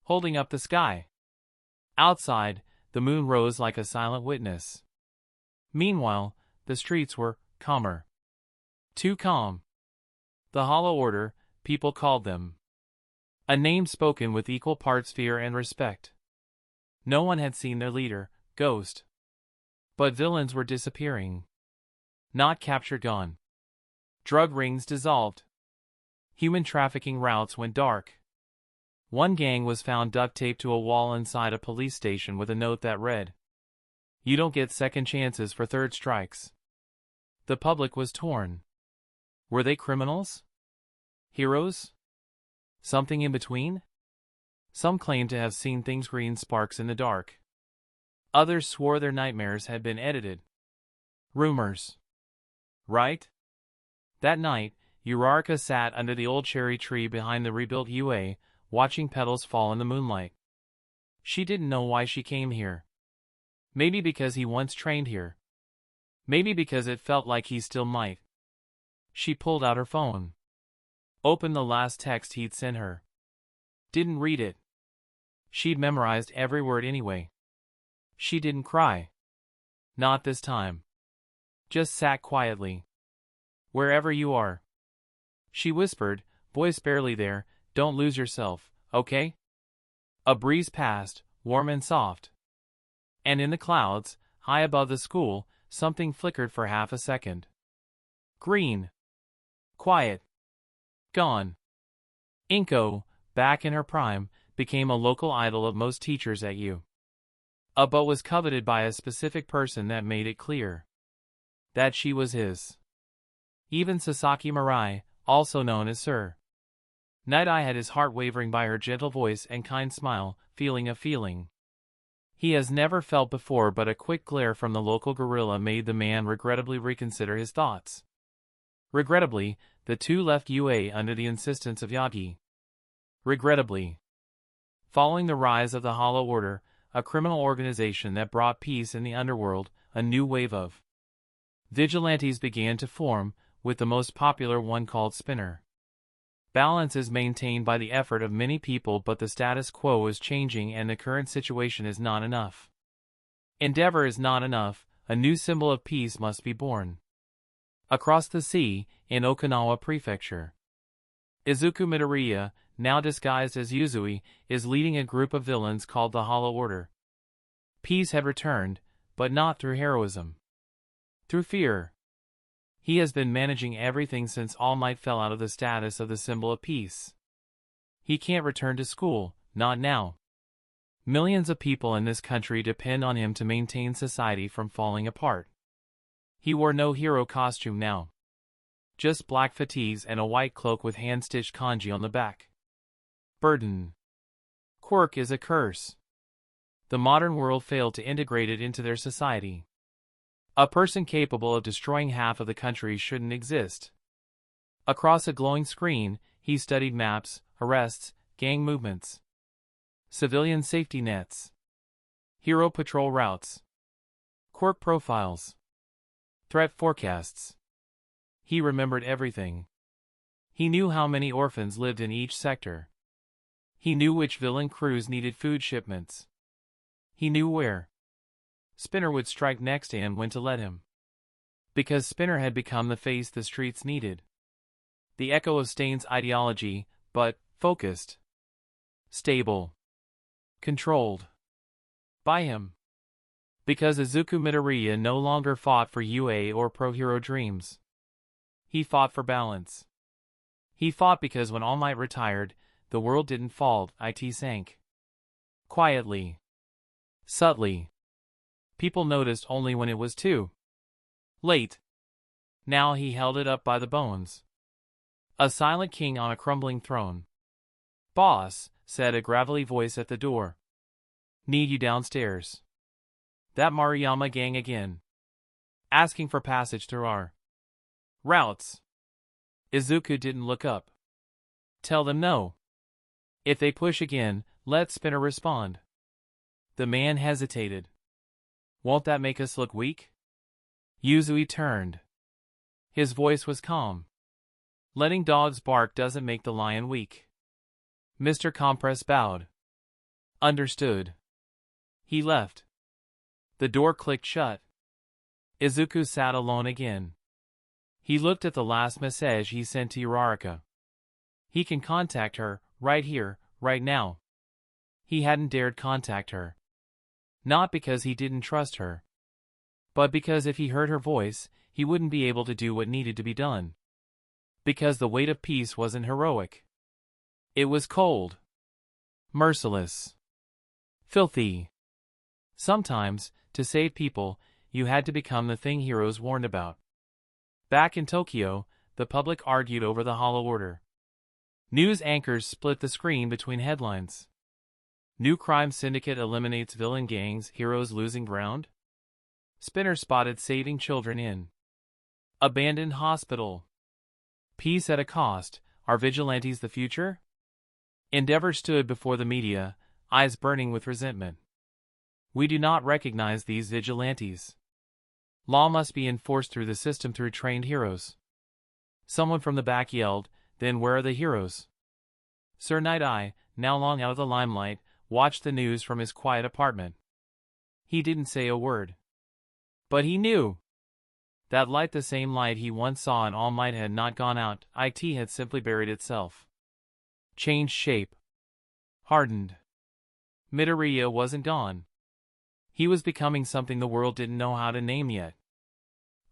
holding up the sky. Outside, the moon rose like a silent witness. Meanwhile, the streets were calmer. Too calm. The Hollow Order, people called them. A name spoken with equal parts fear and respect. No one had seen their leader, Ghost. But villains were disappearing. Not captured, gone. Drug rings dissolved. Human trafficking routes went dark. One gang was found duct taped to a wall inside a police station with a note that read, "You don't get second chances for third strikes." The public was torn. Were they criminals? Heroes? Something in between? Some claimed to have seen things, green sparks in the dark. Others swore their nightmares had been edited. Rumors. Right? That night, Uraraka sat under the old cherry tree behind the rebuilt UA, watching petals fall in the moonlight. She didn't know why she came here. Maybe because he once trained here. Maybe because it felt like he still might. She pulled out her phone. Opened the last text he'd sent her. Didn't read it. She'd memorized every word anyway. She didn't cry. Not this time. Just sat quietly. Wherever you are. She whispered, voice barely there, don't lose yourself, okay? A breeze passed, warm and soft. And in the clouds, high above the school, something flickered for half a second. Green. Quiet. Gone. Inko, back in her prime, became a local idol of most teachers at U. But was coveted by a specific person that made it clear that she was his. Even Sasaki Mirai, also known as Sir Night-Eye, had his heart wavering by her gentle voice and kind smile, feeling a feeling he has never felt before, but a quick glare from the local gorilla made the man regrettably reconsider his thoughts. Regrettably, the two left UA under the insistence of Yagi. Regrettably. Following the rise of the Hollow Order, a criminal organization that brought peace in the underworld, a new wave of vigilantes began to form, with the most popular one called Spinner. Balance is maintained by the effort of many people, but the status quo is changing and the current situation is not enough. Endeavor is not enough, a new symbol of peace must be born. Across the sea, in Okinawa Prefecture, Izuku Midoriya, now disguised as Yuzui, is leading a group of villains called the Hollow Order. Peace had returned, but not through heroism. Through fear. He has been managing everything since All Might fell out of the status of the symbol of peace. He can't return to school, not now. Millions of people in this country depend on him to maintain society from falling apart. He wore no hero costume now. Just black fatigues and a white cloak with hand-stitched kanji on the back. Burden. Quirk is a curse. The modern world failed to integrate it into their society. A person capable of destroying half of the country shouldn't exist. Across a glowing screen, he studied maps, arrests, gang movements, civilian safety nets, hero patrol routes, Quirk profiles, threat forecasts. He remembered everything. He knew how many orphans lived in each sector. He knew which villain crews needed food shipments. He knew where Spinner would strike next to him when to let him. Because Spinner had become the face the streets needed. The echo of Stain's ideology, but focused, stable, controlled by him. Because Izuku Midoriya no longer fought for UA or pro-hero dreams. He fought for balance. He fought because when All Might retired, the world didn't fall, it sank. Quietly. Subtly. People noticed only when it was too late. Now he held it up by the bones. A silent king on a crumbling throne. "Boss," said a gravelly voice at the door. "Need you downstairs." "That Maruyama gang again. Asking for passage through our routes." Izuku didn't look up. "Tell them no. If they push again, let Spinner respond." The man hesitated. "Won't that make us look weak?" Yuzui turned. His voice was calm. "Letting dogs bark doesn't make the lion weak." Mr. Compress bowed. "Understood." He left. The door clicked shut. Izuku sat alone again. He looked at the last message he sent to Uraraka. He can contact her, right here, right now. He hadn't dared contact her. Not because he didn't trust her, but because if he heard her voice, he wouldn't be able to do what needed to be done. Because the weight of peace wasn't heroic. It was cold. Merciless. Filthy. Sometimes, to save people, you had to become the thing heroes warned about. Back in Tokyo, the public argued over the Hollow Order. News anchors split the screen between headlines. New crime syndicate eliminates villain gangs, heroes losing ground. Spinner spotted saving children in abandoned hospital. Peace at a cost, are vigilantes the future? Endeavor stood before the media, eyes burning with resentment. We do not recognize these vigilantes. Law must be enforced through the system through trained heroes. Someone from the back yelled, "Then where are the heroes?" Sir Night-Eye, now long out of the limelight, watched the news from his quiet apartment. He didn't say a word. But he knew. That light, the same light he once saw in All Might, had not gone out. It had simply buried itself. Changed shape. Hardened. Midoriya wasn't gone. He was becoming something the world didn't know how to name yet.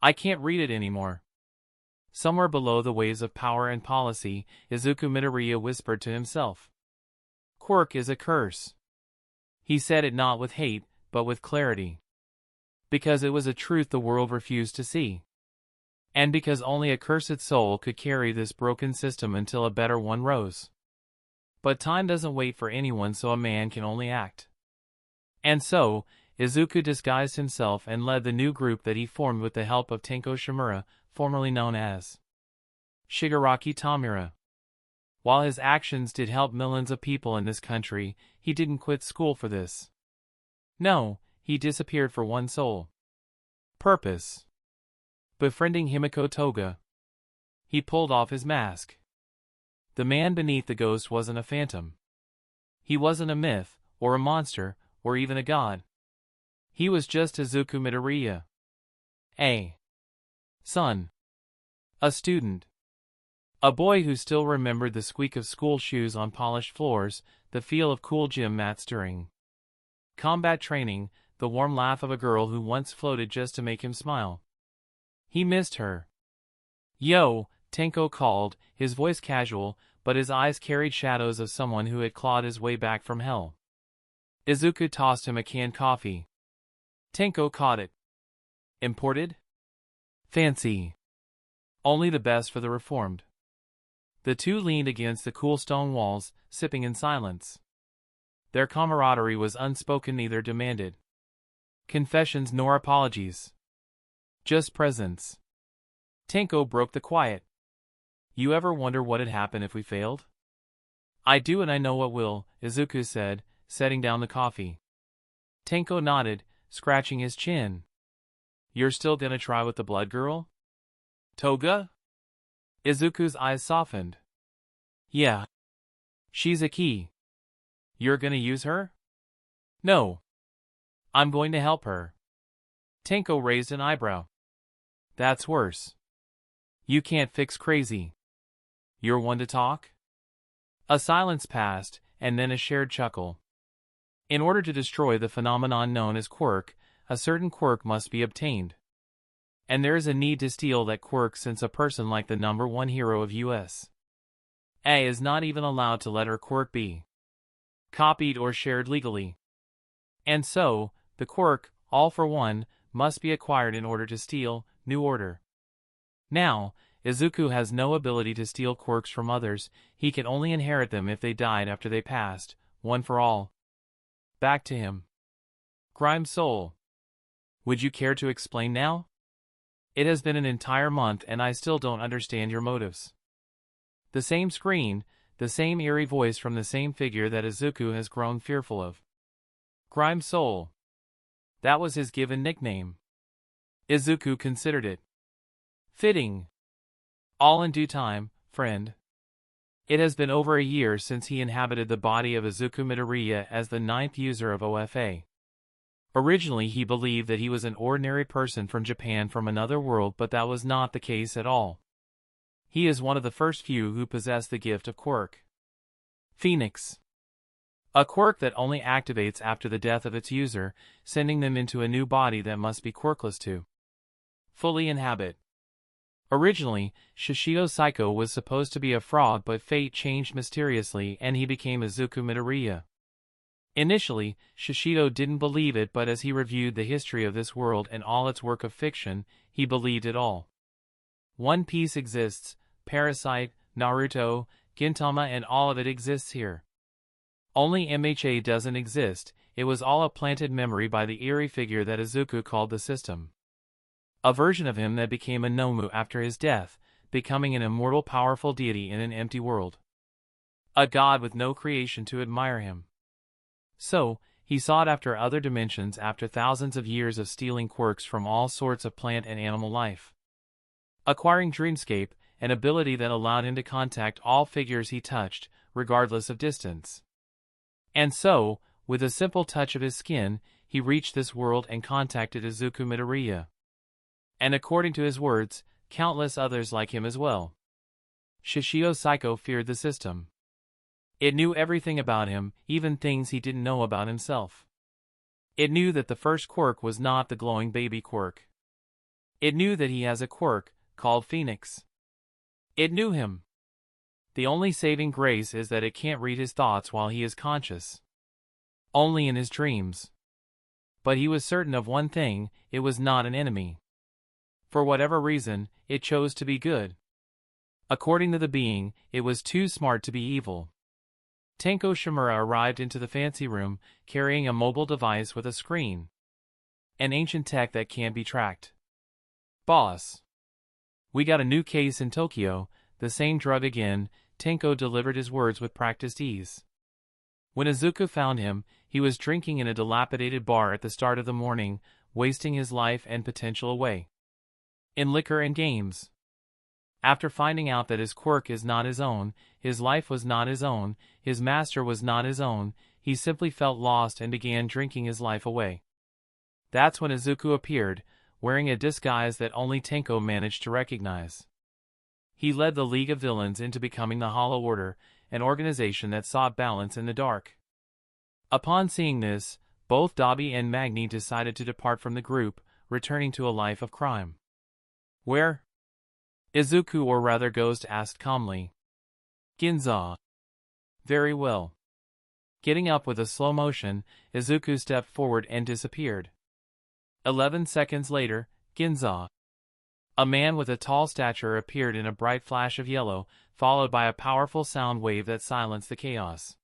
I can't read it anymore. Somewhere below the waves of power and policy, Izuku Midoriya whispered to himself. Quirk is a curse. He said it not with hate, but with clarity. Because it was a truth the world refused to see. And because only a cursed soul could carry this broken system until a better one rose. But time doesn't wait for anyone, so a man can only act. And so, Izuku disguised himself and led the new group that he formed with the help of Tenko Shimura, formerly known as Shigaraki Tamura. While his actions did help millions of people in this country, he didn't quit school for this. No, he disappeared for one sole purpose: befriending Himiko Toga. He pulled off his mask. The man beneath the ghost wasn't a phantom. He wasn't a myth, or a monster, or even a god. He was just Izuku Midoriya. A son. A student. A boy who still remembered the squeak of school shoes on polished floors, the feel of cool gym mats during combat training, the warm laugh of a girl who once floated just to make him smile. He missed her. Yo, Tenko called, his voice casual, but his eyes carried shadows of someone who had clawed his way back from hell. Izuku tossed him a canned coffee. Tenko caught it. Imported? Fancy. Only the best for the reformed. The two leaned against the cool stone walls, sipping in silence. Their camaraderie was unspoken, neither demanded confessions nor apologies. Just presence. Tenko broke the quiet. You ever wonder what'd happen if we failed? I do, and I know what will, Izuku said, setting down the coffee. Tenko nodded, scratching his chin. You're still gonna try with the blood girl? Toga? Izuku's eyes softened. Yeah. She's a key. You're gonna use her? No. I'm going to help her. Tenko raised an eyebrow. That's worse. You can't fix crazy. You're one to talk? A silence passed, and then a shared chuckle. In order to destroy the phenomenon known as Quirk, a certain Quirk must be obtained. And there is a need to steal that Quirk, since a person like the #1 hero of US A is not even allowed to let her Quirk be copied or shared legally. And so, the Quirk, all for one, must be acquired in order to steal New Order. Now, Izuku has no ability to steal quirks from others, he can only inherit them if they died after they passed, one for all. Back to him. Grime Soul. Would you care to explain now? It has been an entire month and I still don't understand your motives. The same screen, the same eerie voice from the same figure that Izuku has grown fearful of. Grime Soul. That was his given nickname. Izuku considered it fitting. All in due time, friend. It has been over a year since he inhabited the body of Izuku Midoriya as the 9th user of OFA. Originally he believed that he was an ordinary person from Japan from another world, but that was not the case at all. He is one of the first few who possess the gift of Quirk. Phoenix. A quirk that only activates after the death of its user, sending them into a new body that must be quirkless to fully inhabit. Originally, Shishido Psycho was supposed to be a fraud, but fate changed mysteriously and he became Izuku Midoriya. Initially, Shishido didn't believe it, but as he reviewed the history of this world and all its work of fiction, he believed it all. One Piece exists, Parasite, Naruto, Gintama, and all of it exists here. Only MHA doesn't exist. It was all a planted memory by the eerie figure that Izuku called the system. A version of him that became a Nomu after his death, becoming an immortal powerful deity in an empty world. A god with no creation to admire him. So, he sought after other dimensions after thousands of years of stealing quirks from all sorts of plant and animal life. Acquiring Dreamscape, an ability that allowed him to contact all figures he touched, regardless of distance. And so, with a simple touch of his skin, he reached this world and contacted Izuku Midoriya. And according to his words, countless others like him as well. Shishio Psycho feared the system. It knew everything about him, even things he didn't know about himself. It knew that the first quirk was not the glowing baby quirk. It knew that he has a quirk, called Phoenix. It knew him. The only saving grace is that it can't read his thoughts while he is conscious. Only in his dreams. But he was certain of one thing, it was not an enemy. For whatever reason, it chose to be good. According to the being, it was too smart to be evil. Tenko Shimura arrived into the fancy room, carrying a mobile device with a screen. An ancient tech that can't be tracked. Boss. We got a new case in Tokyo, the same drug again. Tenko delivered his words with practiced ease. When Izuku found him, he was drinking in a dilapidated bar at the start of the morning, wasting his life and potential away. In liquor and games. After finding out that his quirk is not his own, his life was not his own, his master was not his own, he simply felt lost and began drinking his life away. That's when Izuku appeared, wearing a disguise that only Tenko managed to recognize. He led the League of Villains into becoming the Hollow Order, an organization that sought balance in the dark. Upon seeing this, both Dabi and Magni decided to depart from the group, returning to a life of crime. Where? Izuku, or rather Ghost, asked calmly. Ginza. Very well. Getting up with a slow motion, Izuku stepped forward and disappeared. 11 seconds later, Ginza. A man with a tall stature appeared in a bright flash of yellow, followed by a powerful sound wave that silenced the chaos.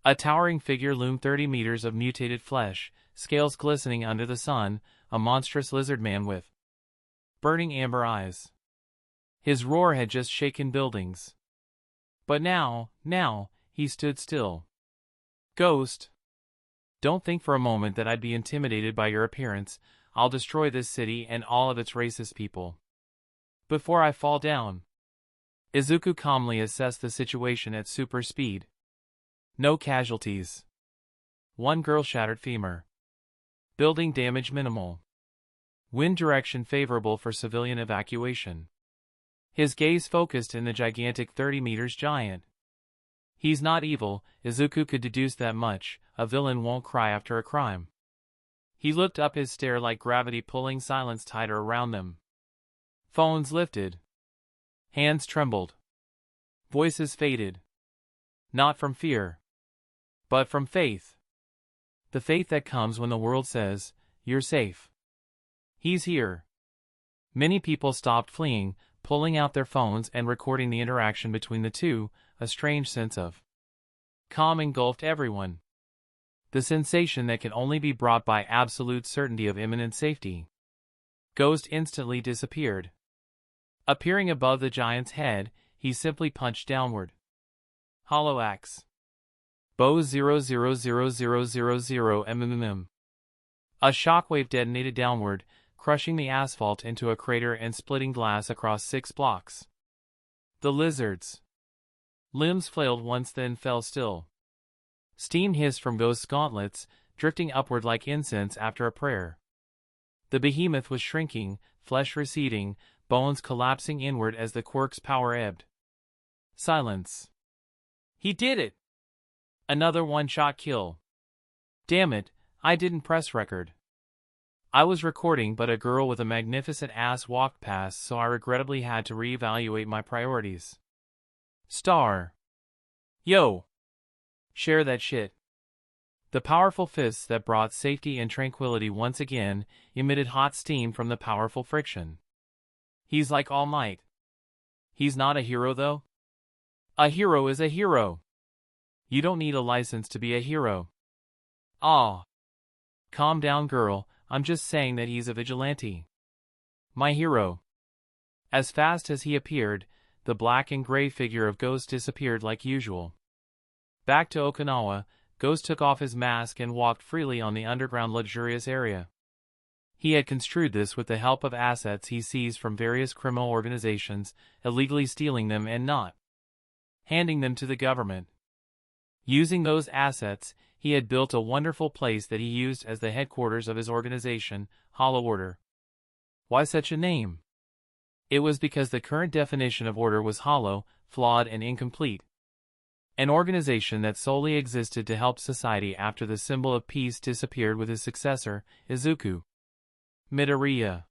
A towering figure loomed 30 meters of mutated flesh, scales glistening under the sun, a monstrous lizard man with burning amber eyes. His roar had just shaken buildings. But now, he stood still. Ghost. Don't think for a moment that I'd be intimidated by your appearance. I'll destroy this city and all of its racist people. Before I fall down. Izuku calmly assessed the situation at super speed. No casualties. One girl shattered femur. Building damage minimal. Wind direction favorable for civilian evacuation. His gaze focused in the gigantic 30 meters giant. He's not evil, Izuku could deduce that much. A villain won't cry after a crime. He looked up, his stare like gravity pulling silence tighter around them. Phones lifted. Hands trembled. Voices faded. Not from fear, but from faith. The faith that comes when the world says, you're safe. He's here. Many people stopped fleeing, pulling out their phones and recording the interaction between the two. A strange sense of calm engulfed everyone. The sensation that can only be brought by absolute certainty of imminent safety. Ghost instantly disappeared. Appearing above the giant's head, he simply punched downward. Hollow axe. Bow 0000000 A shockwave detonated downward, crushing the asphalt into a crater and splitting glass across 6 blocks. The lizards. Limbs flailed once, then fell still. Steam hissed from Ghost's gauntlets, drifting upward like incense after a prayer. The behemoth was shrinking, flesh receding, bones collapsing inward as the quirk's power ebbed. Silence. He did it! Another one-shot kill. Damn it, I didn't press record. I was recording, but a girl with a magnificent ass walked past, so I regrettably had to reevaluate my priorities. Star. Yo. Share that shit. The powerful fists that brought safety and tranquility once again emitted hot steam from the powerful friction. He's like All Might. He's not a hero though? A hero is a hero. You don't need a license to be a hero. Ah. Calm down, girl, I'm just saying that he's a vigilante. My hero. As fast as he appeared, the black and gray figure of Ghost disappeared like usual. Back to Okinawa, Ghost took off his mask and walked freely on the underground luxurious area. He had construed this with the help of assets he seized from various criminal organizations, illegally stealing them and not handing them to the government. Using those assets, he had built a wonderful place that he used as the headquarters of his organization, Hollow Order. Why such a name? It was because the current definition of order was hollow, flawed, and incomplete. An organization that solely existed to help society after the symbol of peace disappeared with his successor, Izuku Midoriya.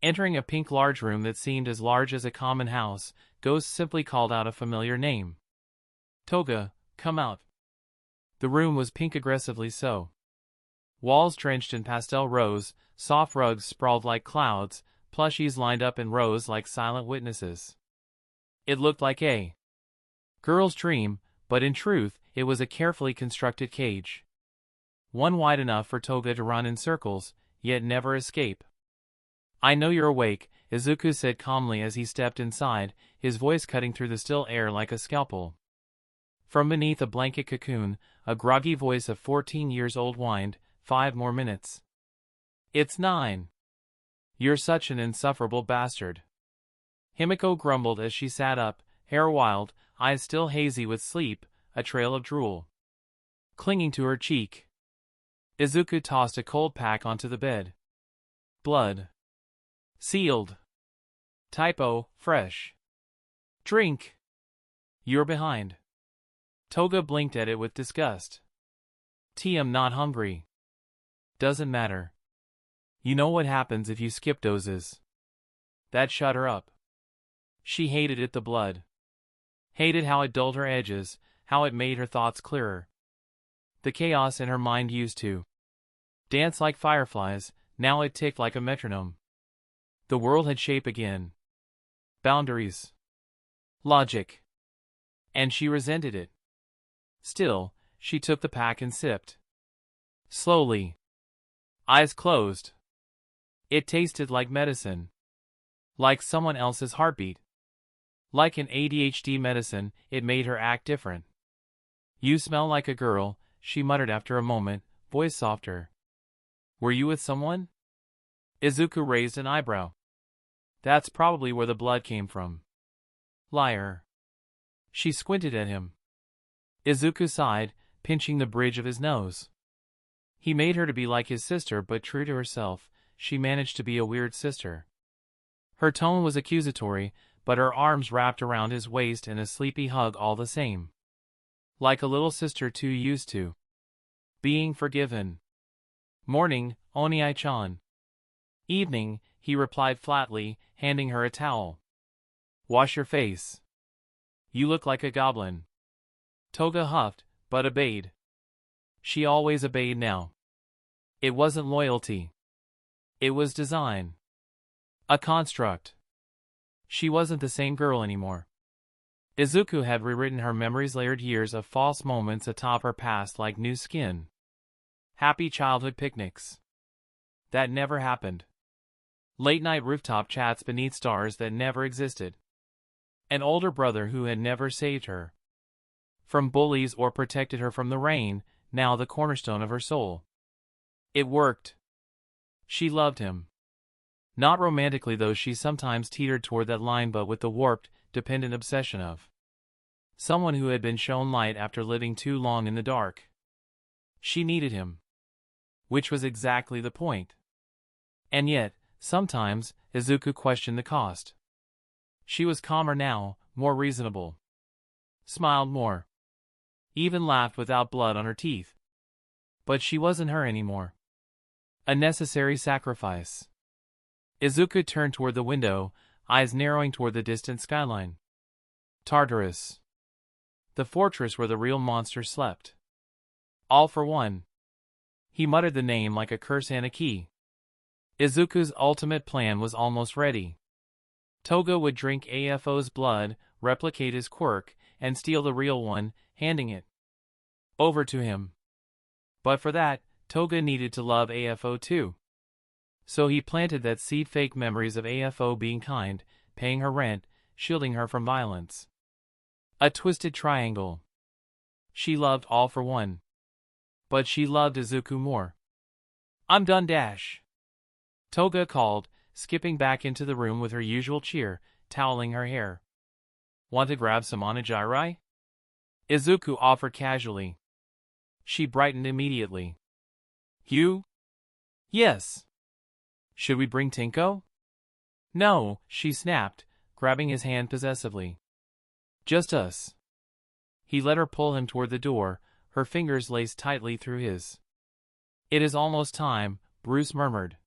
Entering a pink large room that seemed as large as a common house, Ghost simply called out a familiar name. Toga, come out. The room was pink, aggressively so. Walls drenched in pastel rose, soft rugs sprawled like clouds, plushies lined up in rows like silent witnesses. It looked like a girl's dream, but in truth, it was a carefully constructed cage. One wide enough for Toga to run in circles, yet never escape. I know you're awake, Izuku said calmly as he stepped inside, his voice cutting through the still air like a scalpel. From beneath a blanket cocoon, a groggy voice of 14 years old whined, 5 more minutes. It's 9. You're such an insufferable bastard. Himiko grumbled as she sat up, hair wild, eyes still hazy with sleep, a trail of drool clinging to her cheek. Izuku tossed a cold pack onto the bed. Blood. Sealed. Typo, fresh. Drink. You're behind. Toga blinked at it with disgust. I'm not hungry. Doesn't matter. You know what happens if you skip doses. That shut her up. She hated it, the blood. Hated how it dulled her edges, how it made her thoughts clearer. The chaos in her mind used to dance like fireflies, now it ticked like a metronome. The world had shape again. Boundaries. Logic. And she resented it. Still, she took the pack and sipped. Slowly. Eyes closed. It tasted like medicine. Like someone else's heartbeat. Like an ADHD medicine, it made her act different. You smell like a girl, she muttered after a moment, voice softer. Were you with someone? Izuku raised an eyebrow. That's probably where the blood came from. Liar. She squinted at him. Izuku sighed, pinching the bridge of his nose. He made her to be like his sister, but true to herself, she managed to be a weird sister. Her tone was accusatory, but her arms wrapped around his waist in a sleepy hug all the same. Like a little sister too used to being forgiven. Morning, Oniai-chan. Evening, he replied flatly, handing her a towel. Wash your face. You look like a goblin. Toga huffed, but obeyed. She always obeyed now. It wasn't loyalty. It was design. A construct. She wasn't the same girl anymore. Izuku had rewritten her memories, layered years of false moments atop her past like new skin. Happy childhood picnics. That never happened. Late-night rooftop chats beneath stars that never existed. An older brother who had never saved her from bullies or protected her from the rain, now the cornerstone of her soul. It worked. She loved him. Not romantically, though she sometimes teetered toward that line, but with the warped, dependent obsession of someone who had been shown light after living too long in the dark. She needed him. Which was exactly the point. And yet, sometimes, Izuku questioned the cost. She was calmer now, more reasonable. Smiled more. Even laughed without blood on her teeth. But she wasn't her anymore. A necessary sacrifice. Izuku turned toward the window, eyes narrowing toward the distant skyline. Tartarus. The fortress where the real monster slept. All for one. He muttered the name like a curse and a key. Izuku's ultimate plan was almost ready. Toga would drink AFO's blood, replicate his quirk, and steal the real one, handing it over to him. But for that, Toga needed to love AFO too. So he planted that seed, fake memories of AFO being kind, paying her rent, shielding her from violence. A twisted triangle. She loved all for one. But she loved Izuku more. I'm done dash. Toga called, skipping back into the room with her usual cheer, toweling her hair. Want to grab some onigiri? Izuku offered casually. She brightened immediately. You? Yes. Should we bring Tinko? No, she snapped, grabbing his hand possessively. Just us. He let her pull him toward the door, her fingers laced tightly through his. It is almost time, Bruce murmured.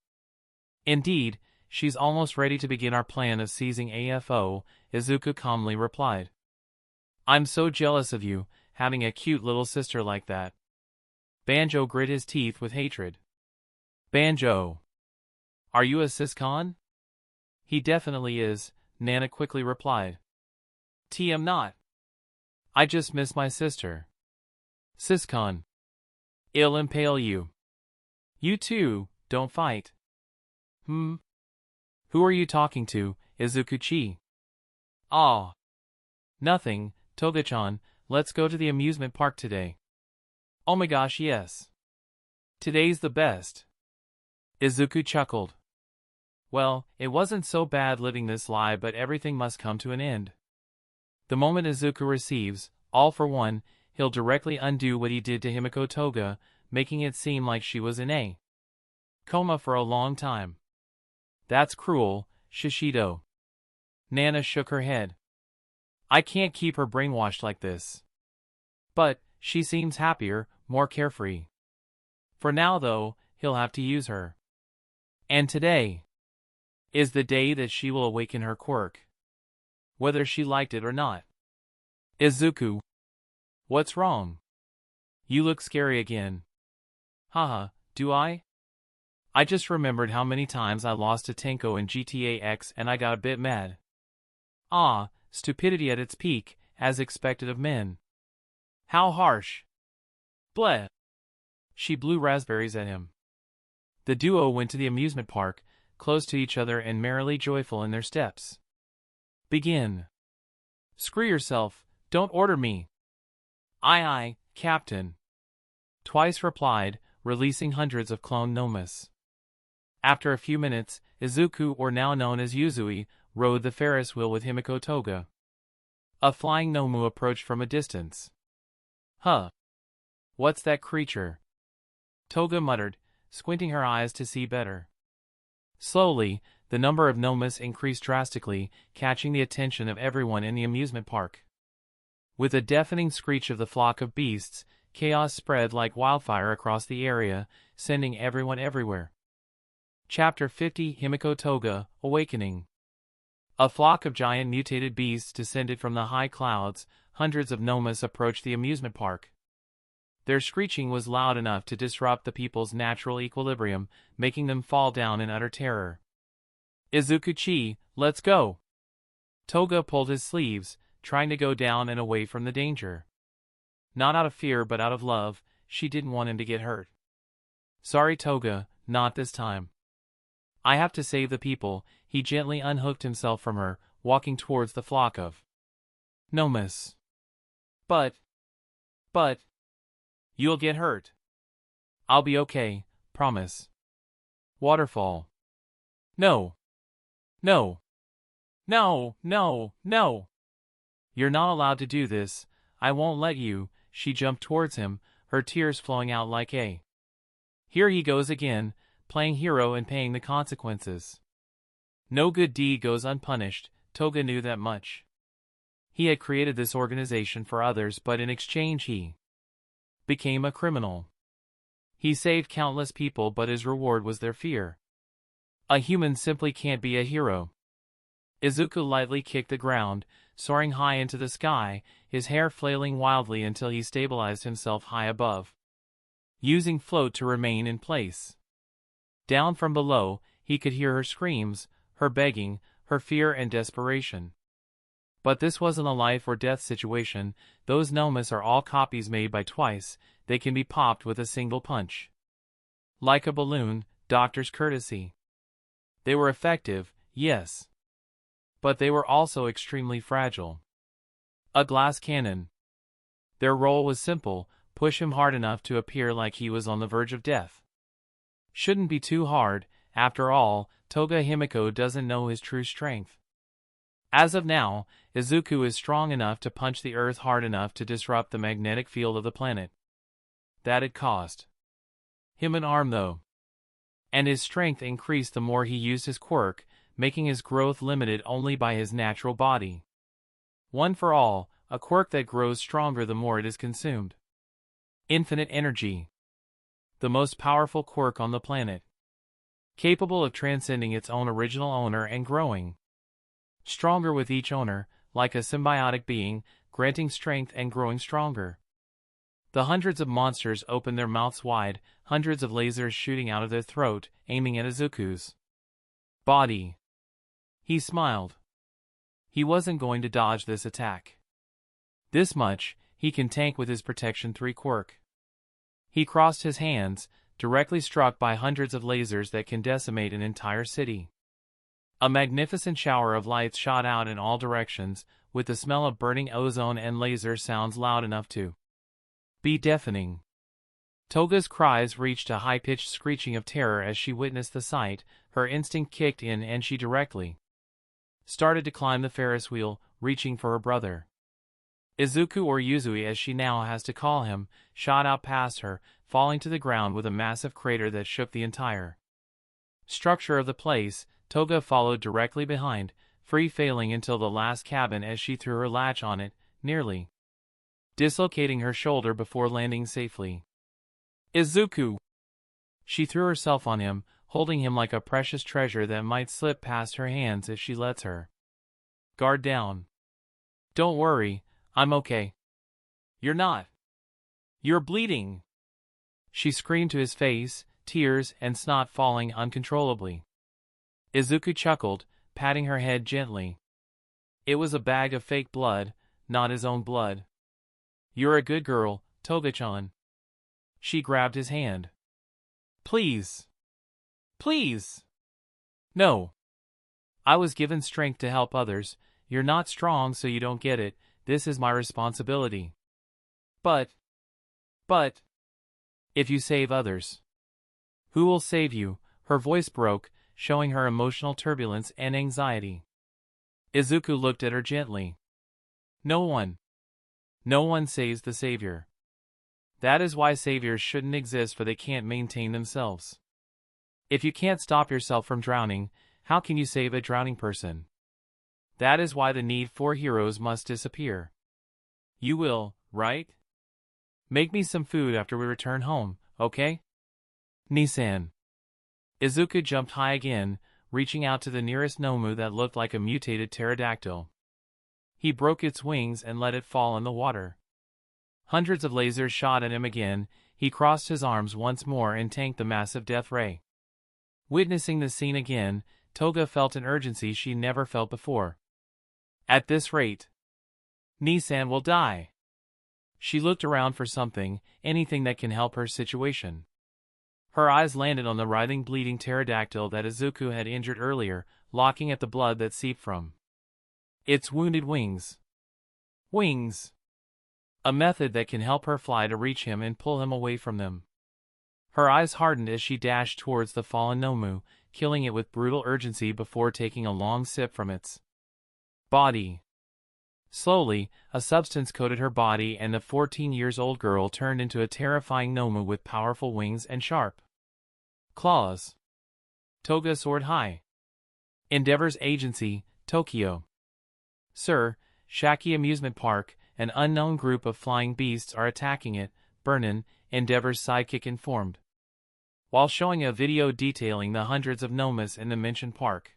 Indeed, she's almost ready to begin our plan of seizing AFO, Izuku calmly replied. I'm so jealous of you, having a cute little sister like that. Banjo grit his teeth with hatred. Banjo. Are you a siscon? He definitely is, Nana quickly replied. TM not. I just miss my sister. Siscon. I'll impale you. You too, don't fight. Who are you talking to, Izuku-chi? Ah. Nothing, Toga-chan, let's go to the amusement park today. Oh my gosh, yes. Today's the best. Izuku chuckled. Well, it wasn't so bad living this lie, but everything must come to an end. The moment Izuku receives, all for one, he'll directly undo what he did to Himiko Toga, making it seem like she was in a coma for a long time. That's cruel, Shishido. Nana shook her head. I can't keep her brainwashed like this. But, she seems happier, more carefree. For now though, he'll have to use her. And today is the day that she will awaken her quirk. Whether she liked it or not. Izuku. What's wrong? You look scary again. Haha, do I? I just remembered how many times I lost to Tenko in GTA X and I got a bit mad. Ah, stupidity at its peak, as expected of men. How harsh. Bleh. She blew raspberries at him. The duo went to the amusement park, close to each other and merrily joyful in their steps. Begin. Screw yourself, don't order me. Aye, Captain. Twice replied, releasing hundreds of clone Nomus. After a few minutes, Izuku, or now known as Yuzui, rode the Ferris wheel with Himiko Toga. A flying Nomu approached from a distance. Huh. What's that creature? Toga muttered, squinting her eyes to see better. Slowly, the number of Nomus increased drastically, catching the attention of everyone in the amusement park. With a deafening screech of the flock of beasts, chaos spread like wildfire across the area, sending everyone everywhere. Chapter 50 Himiko Toga, Awakening. A flock of giant mutated beasts descended from the high clouds, hundreds of Nomus approached the amusement park. Their screeching was loud enough to disrupt the people's natural equilibrium, making them fall down in utter terror. Izuku-chi, let's go! Toga pulled his sleeves, trying to go down and away from the danger. Not out of fear but out of love, she didn't want him to get hurt. Sorry Toga, not this time. I have to save the people. He gently unhooked himself from her, walking towards the flock of Nomus. But, you'll get hurt. I'll be okay, promise. Waterfall. No. No. No, no, no. You're not allowed to do this. I won't let you. She jumped towards him, her tears flowing out like a. Here he goes again, playing hero and paying the consequences. No good deed goes unpunished, Toga knew that much. He had created this organization for others, but in exchange he became a criminal. He saved countless people, but his reward was their fear. A human simply can't be a hero. Izuku lightly kicked the ground, soaring high into the sky, his hair flailing wildly until he stabilized himself high above, using float to remain in place. Down from below, he could hear her screams, her begging, her fear and desperation. But this wasn't a life or death situation. Those Nomus are all copies made by Twice. They can be popped with a single punch. Like a balloon, doctor's courtesy. They were effective, yes. But they were also extremely fragile. A glass cannon. Their role was simple, push him hard enough to appear like he was on the verge of death. Shouldn't be too hard, After all, Toga Himiko doesn't know his true strength. As of now, Izuku is strong enough to punch the earth hard enough to disrupt the magnetic field of the planet. That had cost him an arm though. And his strength increased the more he used his quirk, making his growth limited only by his natural body. One for all, a quirk that grows stronger the more it is consumed. Infinite energy. The most powerful quirk on the planet. Capable of transcending its own original owner and growing stronger with each owner, like a symbiotic being, granting strength and growing stronger. The hundreds of monsters opened their mouths wide, hundreds of lasers shooting out of their throat, aiming at Izuku's body. He smiled. He wasn't going to dodge this attack. This much, he can tank with his Protection 3 quirk. He crossed his hands, directly struck by hundreds of lasers that can decimate an entire city. A magnificent shower of lights shot out in all directions, with the smell of burning ozone and laser sounds loud enough to be deafening. Toga's cries reached a high-pitched screeching of terror as she witnessed the sight. Her instinct kicked in and she directly started to climb the Ferris wheel, reaching for her brother. Izuku, or Yuzui as she now has to call him, shot out past her, falling to the ground with a massive crater that shook the entire structure of the place. Toga followed directly behind, free-falling until the last cabin as she threw her latch on it, nearly dislocating her shoulder before landing safely. Izuku! She threw herself on him, holding him like a precious treasure that might slip past her hands if she lets her guard down. Don't worry, I'm okay. You're not. You're bleeding! She screamed to his face, tears and snot falling uncontrollably. Izuku chuckled, patting her head gently. It was a bag of fake blood, not his own blood. You're a good girl, Toga-chan. She grabbed his hand. Please. Please. No. I was given strength to help others. You're not strong so you don't get it. This is my responsibility. But. If you save others. Who will save you? Her voice broke, showing her emotional turbulence and anxiety. Izuku looked at her gently. No one. No one saves the savior. That is why saviors shouldn't exist, for they can't maintain themselves. If you can't stop yourself from drowning, how can you save a drowning person? That is why the need for heroes must disappear. You will, right? Make me some food after we return home, okay? Nissan. Izuku jumped high again, reaching out to the nearest Nomu that looked like a mutated pterodactyl. He broke its wings and let it fall in the water. Hundreds of lasers shot at him again. He crossed his arms once more and tanked the massive death ray. Witnessing the scene again, Toga felt an urgency she never felt before. At this rate, Nissan will die. She looked around for something, anything that can help her situation. Her eyes landed on the writhing, bleeding pterodactyl that Izuku had injured earlier, locking at the blood that seeped from its wounded wings. Wings! A method that can help her fly to reach him and pull him away from them. Her eyes hardened as she dashed towards the fallen Nomu, killing it with brutal urgency before taking a long sip from its body. Slowly, a substance coated her body and the 14-year-old girl turned into a terrifying Nomu with powerful wings and sharp claws. Toga soared high. Endeavor's agency, Tokyo. Sir, Shaki Amusement Park, an unknown group of flying beasts are attacking it, Burnin, Endeavor's sidekick informed, while showing a video detailing the hundreds of Nomus in the mentioned park.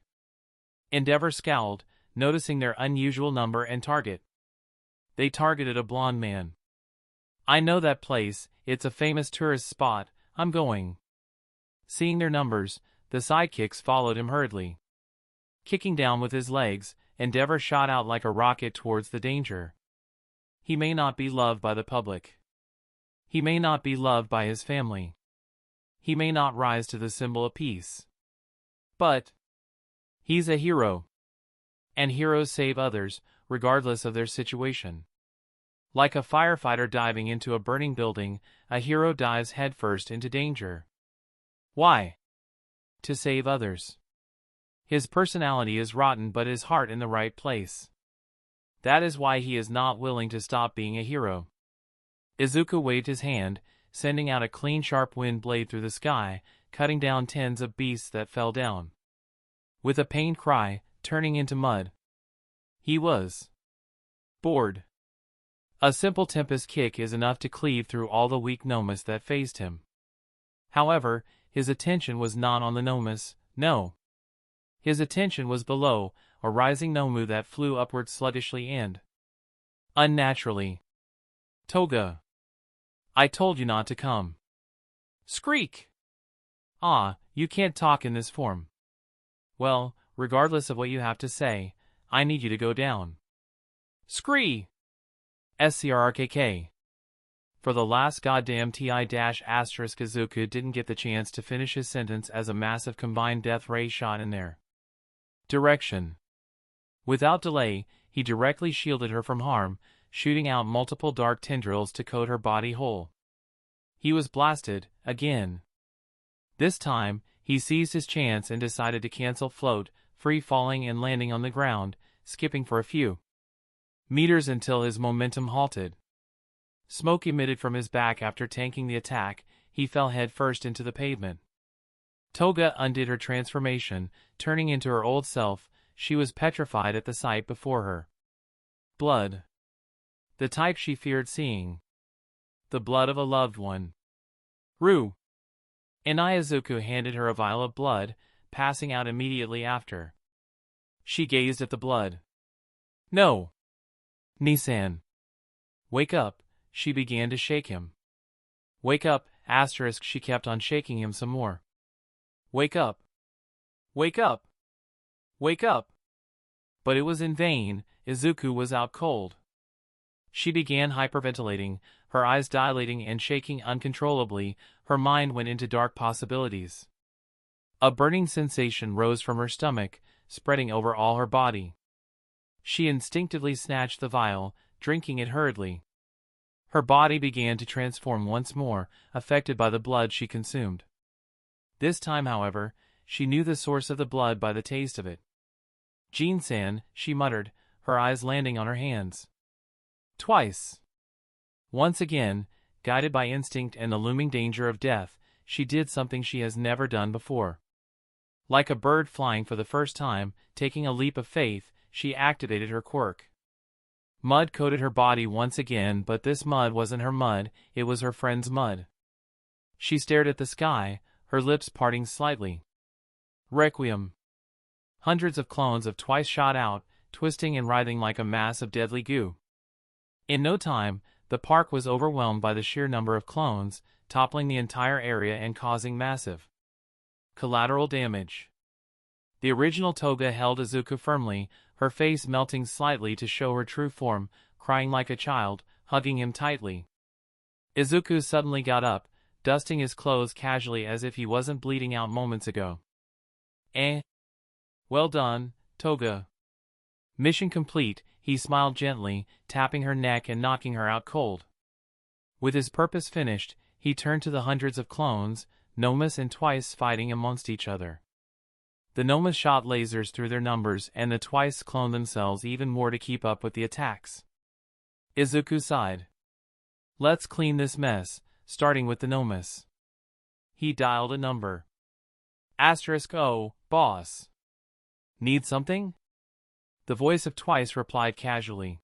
Endeavor scowled, noticing their unusual number and target. They targeted a blonde man. I know that place, it's a famous tourist spot, I'm going. Seeing their numbers, the sidekicks followed him hurriedly. Kicking down with his legs, Endeavor shot out like a rocket towards the danger. He may not be loved by the public. He may not be loved by his family. He may not rise to the symbol of peace. But he's a hero. And heroes save others, regardless of their situation. Like a firefighter diving into a burning building, a hero dives headfirst into danger. Why? to save others. His personality is rotten but his heart in the right place. That is why he is not willing to stop being a hero. Izuku waved his hand, sending out a clean sharp wind blade through the sky, cutting down tens of beasts that fell down. With a pained cry, turning into mud. He was bored. A simple tempest kick is enough to cleave through all the weak Nomus that faced him. However, his attention was not on the Nomus, no. His attention was below, a rising Nomu that flew upward sluggishly and unnaturally. Toga. I told you not to come. Skreek! Ah, you can't talk in this form. Well, regardless of what you have to say, I need you to go down. Scree! SCRRKK. For the last goddamn TI-asterisk Izuku didn't get the chance to finish his sentence as a massive combined death ray shot in there. Direction. Without delay, he directly shielded her from harm, shooting out multiple dark tendrils to coat her body whole. He was blasted, again. This time, he seized his chance and decided to cancel float, free falling and landing on the ground, skipping for a few meters until his momentum halted. Smoke emitted from his back after tanking the attack, he fell headfirst into the pavement. Toga undid her transformation, turning into her old self. She was petrified at the sight before her. Blood. The type she feared seeing. The blood of a loved one. Rue. Izuku handed her a vial of blood, passing out immediately after. She gazed at the blood. No. Nissan. Wake up, she began to shake him. Wake up, asterisk, she kept on shaking him some more. Wake up. Wake up. Wake up. But it was in vain, Izuku was out cold. She began hyperventilating, her eyes dilating and shaking uncontrollably, her mind went into dark possibilities. A burning sensation rose from her stomach, spreading over all her body. She instinctively snatched the vial, drinking it hurriedly. Her body began to transform once more, affected by the blood she consumed. This time, however, she knew the source of the blood by the taste of it. Jin-san, she muttered, her eyes landing on her hands. Twice. Once again, guided by instinct and the looming danger of death, she did something she has never done before. Like a bird flying for the first time, taking a leap of faith, she activated her quirk. Mud coated her body once again, but this mud wasn't her mud, it was her friend's mud. She stared at the sky, her lips parting slightly. Requiem. Hundreds of clones of Twice shot out, twisting and writhing like a mass of deadly goo. In no time, the park was overwhelmed by the sheer number of clones, toppling the entire area and causing massive collateral damage. The original Toga held Izuku firmly, her face melting slightly to show her true form, crying like a child, hugging him tightly. Izuku suddenly got up, dusting his clothes casually as if he wasn't bleeding out moments ago. Well done, Toga. Mission complete, he smiled gently, tapping her neck and knocking her out cold. With his purpose finished, he turned to the hundreds of clones, Nomus and Twice fighting amongst each other. The Nomus shot lasers through their numbers and the Twice cloned themselves even more to keep up with the attacks. Izuku sighed. Let's clean this mess, starting with the Nomus. He dialed a number. *O, boss. Need something? The voice of Twice replied casually.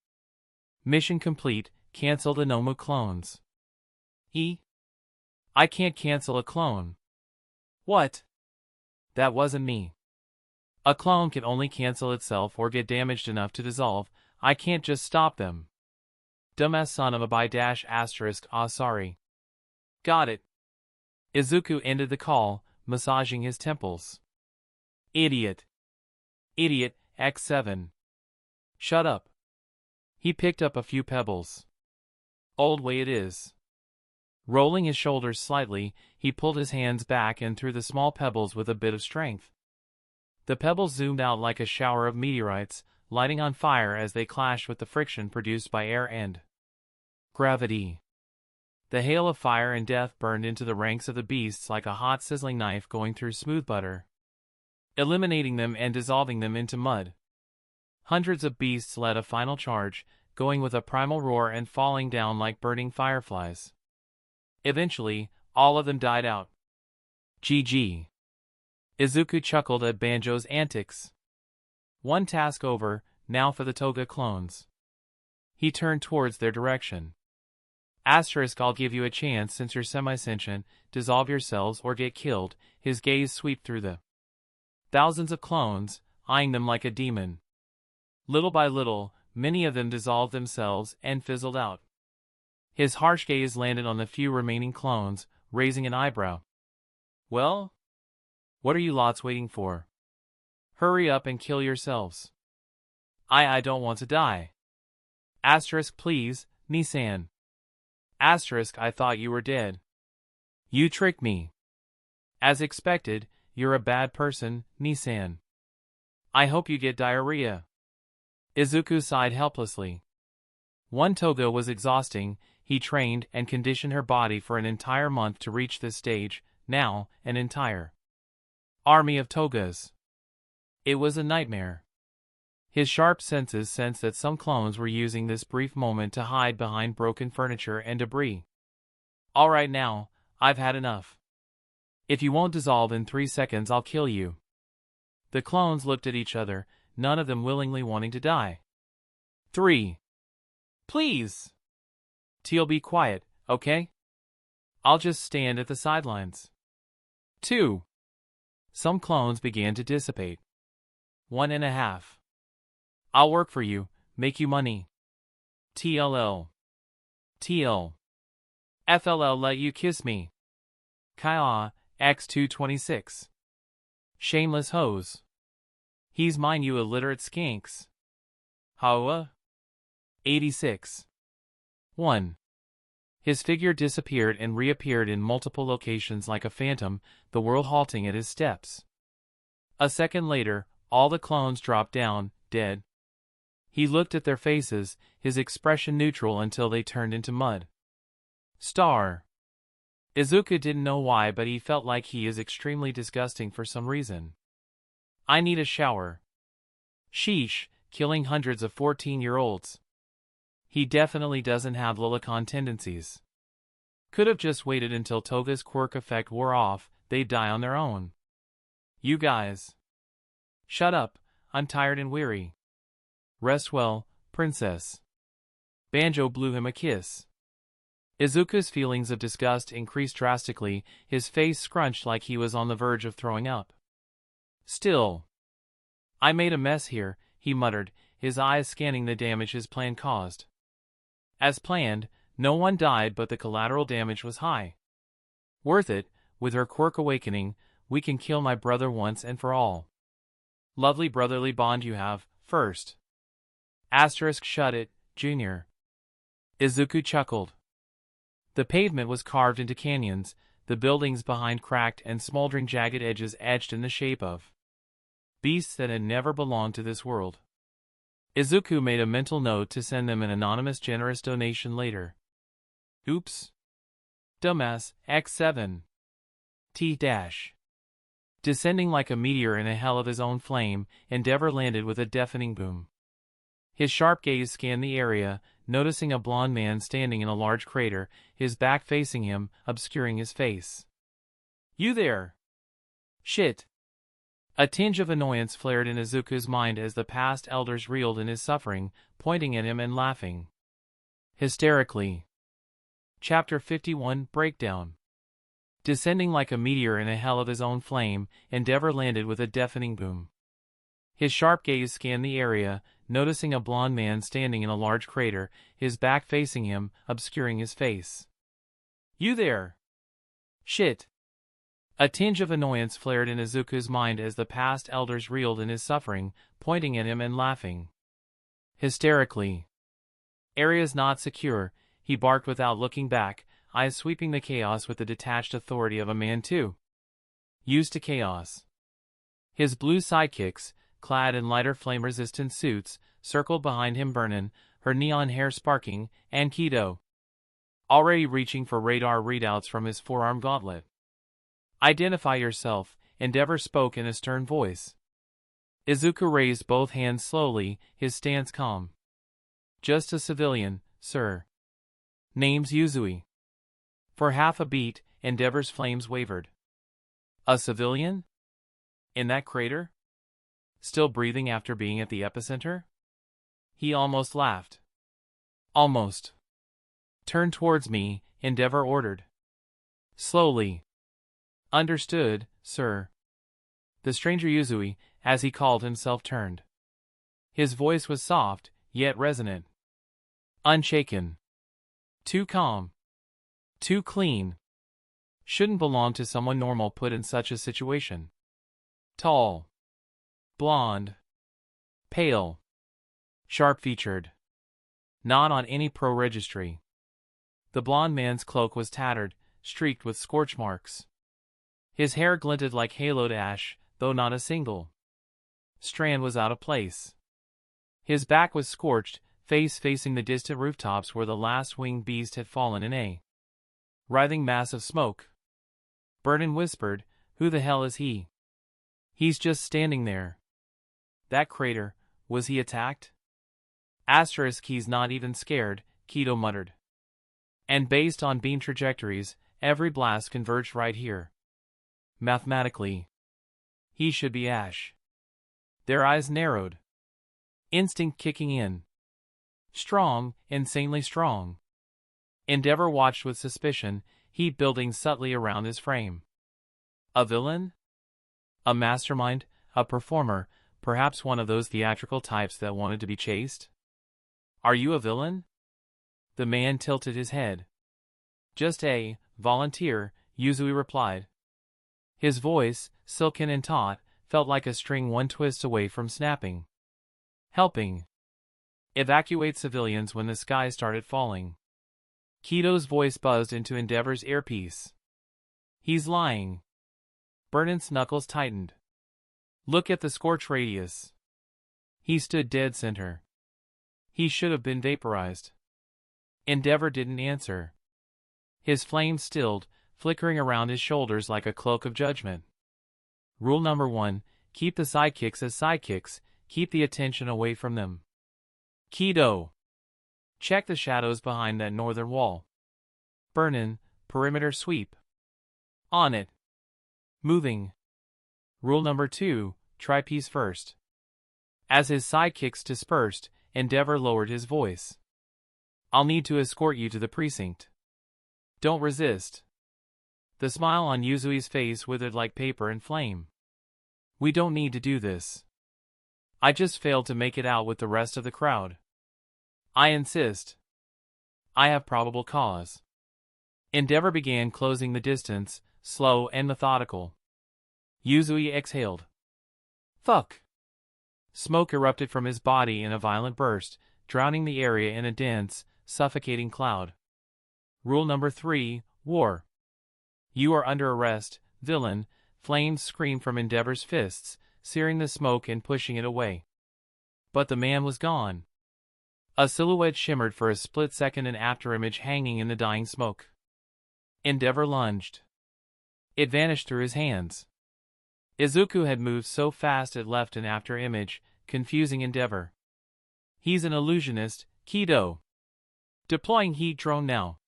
Mission complete, cancel the Nomu clones. I can't cancel a clone. What? That wasn't me. A clone can only cancel itself or get damaged enough to dissolve, I can't just stop them. Dumbass son of a ***, sorry. Got it. Izuku ended the call, massaging his temples. Idiot. Idiot, X7. Shut up. He picked up a few pebbles. Old way it is. Rolling his shoulders slightly, he pulled his hands back and threw the small pebbles with a bit of strength. The pebbles zoomed out like a shower of meteorites, lighting on fire as they clashed with the friction produced by air and gravity. The hail of fire and death burned into the ranks of the beasts like a hot sizzling knife going through smooth butter, eliminating them and dissolving them into mud. Hundreds of beasts led a final charge, going with a primal roar and falling down like burning fireflies. Eventually, all of them died out. GG. Izuku chuckled at Banjo's antics. One task over, now for the Toga clones. He turned towards their direction. I'll give you a chance since you're semi-sentient, dissolve yourselves or get killed. His gaze swept through the thousands of clones, eyeing them like a demon. Little by little, many of them dissolved themselves and fizzled out. His harsh gaze landed on the few remaining clones, raising an eyebrow. Well? What are you lots waiting for? Hurry up and kill yourselves. I don't want to die. Please, Nissan. I thought you were dead. You tricked me. As expected, you're a bad person, Nissan. I hope you get diarrhea. Izuku sighed helplessly. One Toga was exhausting. He trained and conditioned her body for an entire month to reach this stage, now, an entire army of Togas. It was a nightmare. His sharp senses sensed that some clones were using this brief moment to hide behind broken furniture and debris. All right now, I've had enough. If you won't dissolve in 3 seconds, I'll kill you. The clones looked at each other, none of them willingly wanting to die. 3. Please. Teal, be quiet, okay? I'll just stand at the sidelines. 2. Some clones began to dissipate. 1.5. I'll work for you, make you money. TLL. TL. FLL, let you kiss me. Kaya, X226. Shameless hoes. He's mine, you illiterate skinks. Hawa. 86. 1. His figure disappeared and reappeared in multiple locations like a phantom, the world halting at his steps. A second later, all the clones dropped down, dead. He looked at their faces, his expression neutral until they turned into mud. Star. Izuku didn't know why, but he felt like he is extremely disgusting for some reason. I need a shower. Sheesh, killing hundreds of 14-year-olds. He definitely doesn't have lolicon tendencies. Could have just waited until Toga's quirk effect wore off, they'd die on their own. You guys. Shut up, I'm tired and weary. Rest well, princess. Banjo blew him a kiss. Izuku's feelings of disgust increased drastically, his face scrunched like he was on the verge of throwing up. Still. I made a mess here, he muttered, his eyes scanning the damage his plan caused. As planned, no one died, but the collateral damage was high. Worth it, with her quirk awakening, we can kill my brother once and for all. Lovely brotherly bond you have, first. Shut it, Junior. Izuku chuckled. The pavement was carved into canyons, the buildings behind cracked and smoldering jagged edges etched in the shape of beasts that had never belonged to this world. Izuku made a mental note to send them an anonymous generous donation later. Oops. Dumbass, X7. T-. Descending like a meteor in a hell of his own flame, Endeavor landed with a deafening boom. His sharp gaze scanned the area, noticing a blond man standing in a large crater, his back facing him, obscuring his face. You there! Shit! A tinge of annoyance flared in Izuku's mind as the past elders reeled in his suffering, pointing at him and laughing hysterically. Chapter 51 Breakdown. Descending like a meteor in a hell of his own flame, Endeavor landed with a deafening boom. His sharp gaze scanned the area, noticing a blond man standing in a large crater, his back facing him, obscuring his face. You there! Shit! A tinge of annoyance flared in Izuku's mind as the past elders reeled in his suffering, pointing at him and laughing hysterically. Area's not secure, he barked without looking back, eyes sweeping the chaos with the detached authority of a man too used to chaos. His blue sidekicks, clad in lighter flame-resistant suits, circled behind him, Burnin, her neon hair sparking, and Kido. already reaching for radar readouts from his forearm gauntlet. "Identify yourself," Endeavor spoke in a stern voice. Izuku raised both hands slowly, his stance calm. "Just a civilian, sir. Name's Yuzui." For half a beat, Endeavor's flames wavered. A civilian? In that crater? Still breathing after being at the epicenter? He almost laughed. "Almost." "Turn towards me," Endeavor ordered. Slowly. "Understood, sir." The stranger Yuzui, as he called himself, turned. His voice was soft, yet resonant. Unshaken. Too calm. Too clean. Shouldn't belong to someone normal put in such a situation. Tall. Blonde. Pale. Sharp-featured. Not on any pro registry. The blond man's cloak was tattered, streaked with scorch marks. His hair glinted like haloed ash, though not a single strand was out of place. His back was scorched, face facing the distant rooftops where the last winged beast had fallen in a writhing mass of smoke. Vernon whispered, "Who the hell is he?" "He's just standing there." "That crater, was he attacked?" Asterisk, he's not even scared, Kido muttered. "And based on beam trajectories, every blast converged right here. Mathematically, he should be Ash." Their eyes narrowed. Instinct kicking in. Strong, insanely strong. Endeavor watched with suspicion, heat building subtly around his frame. A villain? A mastermind? A performer? Perhaps one of those theatrical types that wanted to be chased? "Are you a villain?" The man tilted his head. "Just a volunteer," Yuzui replied. His voice, silken and taut, felt like a string one twist away from snapping. "Helping evacuate civilians when the sky started falling." Kido's voice buzzed into Endeavor's earpiece. "He's lying." Vernon's knuckles tightened. "Look at the scorch radius." He stood dead center. He should have been vaporized. Endeavor didn't answer. His flame stilled, flickering around his shoulders like a cloak of judgment. Rule number 1, keep the sidekicks as sidekicks, keep the attention away from them. Kido. Check the shadows behind that northern wall. Vernon, perimeter sweep. On it. Moving. Rule number 2, try peace first. As his sidekicks dispersed, Endeavor lowered his voice. "I'll need to escort you to the precinct. Don't resist." The smile on Yuzui's face withered like paper and flame. "We don't need to do this. I just failed to make it out with the rest of the crowd. I insist. I have probable cause." Endeavor began closing the distance, slow and methodical. Yuzui exhaled. "Fuck." Smoke erupted from his body in a violent burst, drowning the area in a dense, suffocating cloud. Rule number 3, war. "You are under arrest, villain," flames screamed from Endeavor's fists, searing the smoke and pushing it away. But the man was gone. A silhouette shimmered for a split second, an afterimage hanging in the dying smoke. Endeavor lunged. It vanished through his hands. Izuku had moved so fast it left an afterimage, confusing Endeavor. "He's an illusionist, Kido." Deploying heat drone now.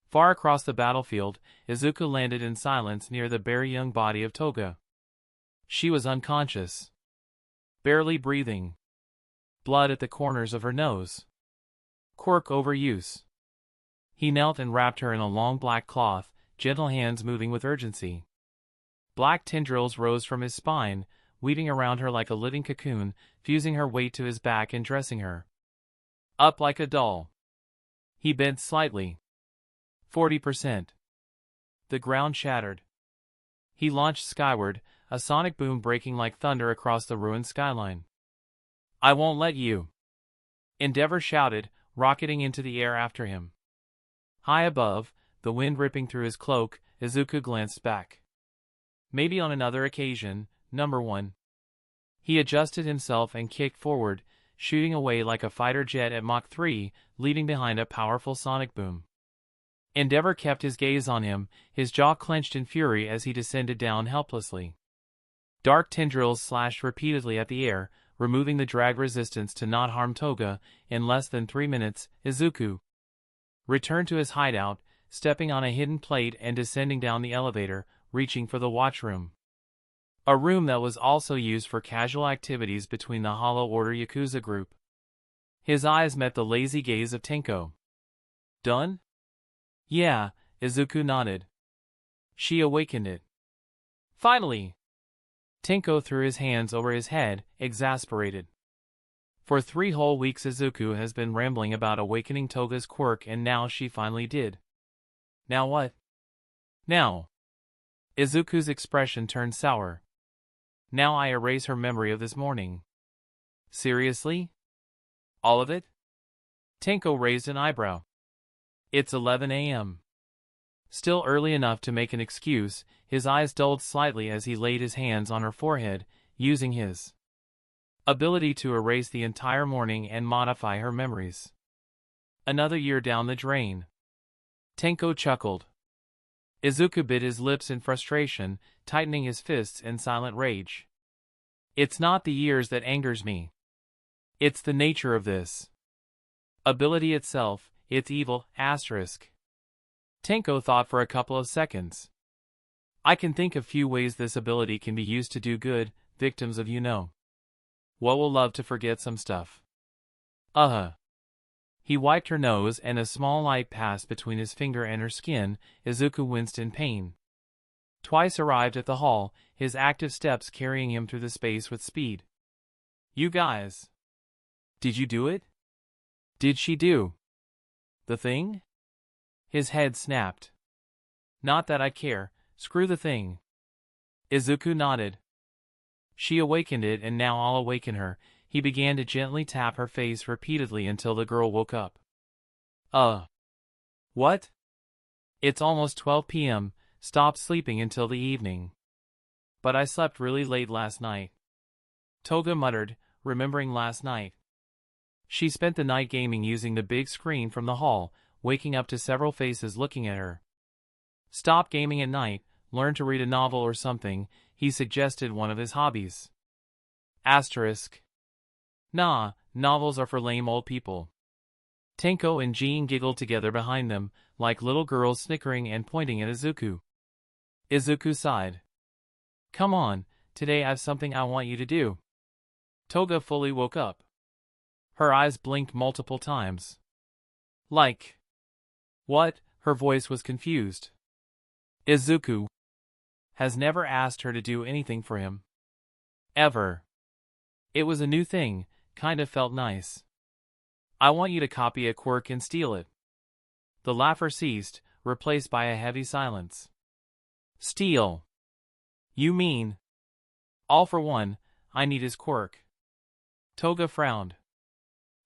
Far across the battlefield, Izuku landed in silence near the very young body of Toga. She was unconscious. Barely breathing. Blood at the corners of her nose. Quirk overuse. He knelt and wrapped her in a long black cloth, gentle hands moving with urgency. Black tendrils rose from his spine, weaving around her like a living cocoon, fusing her weight to his back and dressing her up like a doll. He bent slightly. 40%. The ground shattered. He launched skyward, a sonic boom breaking like thunder across the ruined skyline. "I won't let you!" Endeavor shouted, rocketing into the air after him. High above, the wind ripping through his cloak, Izuku glanced back. Maybe on another occasion, number 1. He adjusted himself and kicked forward, shooting away like a fighter jet at Mach 3, leaving behind a powerful sonic boom. Endeavor kept his gaze on him, his jaw clenched in fury as he descended down helplessly. Dark tendrils slashed repeatedly at the air, removing the drag resistance to not harm Toga. In less than 3 minutes, Izuku returned to his hideout, stepping on a hidden plate and descending down the elevator, reaching for the watchroom. A room that was also used for casual activities between the Hollow Order Yakuza group. His eyes met the lazy gaze of Tenko. Done? Yeah, Izuku nodded. She awakened it. Finally! Tenko threw his hands over his head, exasperated. For 3 whole weeks Izuku has been rambling about awakening Toga's quirk, and now she finally did. Now what? Now. Izuku's expression turned sour. Now I erase her memory of this morning. Seriously? All of it? Tenko raised an eyebrow. It's 11 a.m. Still early enough to make an excuse. His eyes dulled slightly as he laid his hands on her forehead, using his ability to erase the entire morning and modify her memories. Another year down the drain. Tenko chuckled. Izuku bit his lips in frustration, tightening his fists in silent rage. It's not the years that angers me. It's the nature of this ability itself. It's evil, asterisk. Tenko thought for a couple of seconds. I can think of few ways this ability can be used to do good, victims of what will love to forget some stuff. He wiped her nose and a small light passed between his finger and her skin. Izuku winced in pain. Twice arrived at the hall, his active steps carrying him through the space with speed. You guys. Did you do it? Did she do the thing? His head snapped. Not that I care, screw the thing. Izuku nodded. She awakened it, and now I'll awaken her. He began to gently tap her face repeatedly until the girl woke up. What? It's almost 12 p.m., stopped sleeping until the evening. But I slept really late last night. Toga muttered, remembering last night. She spent the night gaming using the big screen from the hall, waking up to several faces looking at her. Stop gaming at night, learn to read a novel or something, he suggested, one of his hobbies. Asterisk. Nah, novels are for lame old people. Tenko and Jean giggled together behind them, like little girls snickering and pointing at Izuku. Izuku sighed. Come on, today I've something I want you to do. Toga fully woke up. Her eyes blinked multiple times. Like. What? Her voice was confused. Izuku has never asked her to do anything for him. Ever. It was a new thing, kind of felt nice. I want you to copy a quirk and steal it. The laughter ceased, replaced by a heavy silence. Steal. You mean? All for one, I need his quirk. Toga frowned.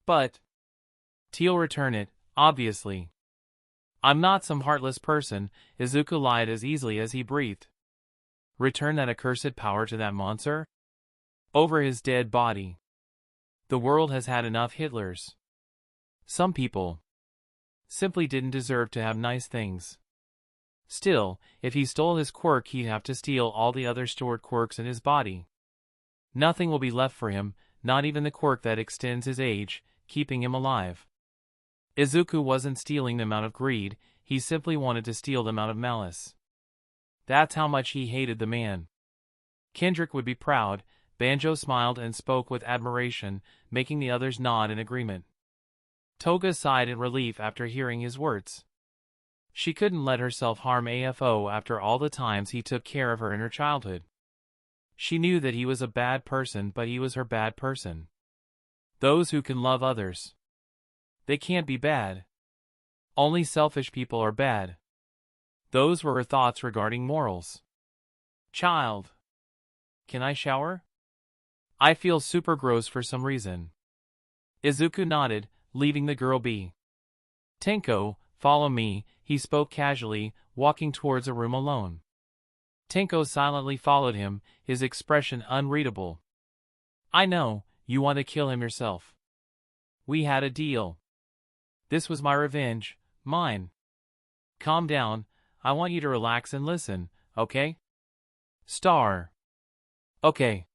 But Teal return it, obviously. I'm not some heartless person, Izuku lied as easily as he breathed. Return that accursed power to that monster? Over his dead body. The world has had enough Hitlers. Some people simply didn't deserve to have nice things. Still, if he stole his quirk, he'd have to steal all the other stored quirks in his body. Nothing will be left for him, not even the quirk that extends his age, keeping him alive. Izuku wasn't stealing them out of greed, he simply wanted to steal them out of malice. That's how much he hated the man. Kendrick would be proud. Banjo smiled and spoke with admiration, making the others nod in agreement. Toga sighed in relief after hearing his words. She couldn't let herself harm AFO after all the times he took care of her in her childhood. She knew that he was a bad person, but he was her bad person. Those who can love others, they can't be bad. Only selfish people are bad. Those were her thoughts regarding morals. Child. Can I shower? I feel super gross for some reason. Izuku nodded, leaving the girl be. Tenko, follow me, he spoke casually, walking towards a room alone. Tenko silently followed him, his expression unreadable. I know, you want to kill him yourself. We had a deal. This was my revenge, mine. Calm down, I want you to relax and listen, okay? Star. Okay.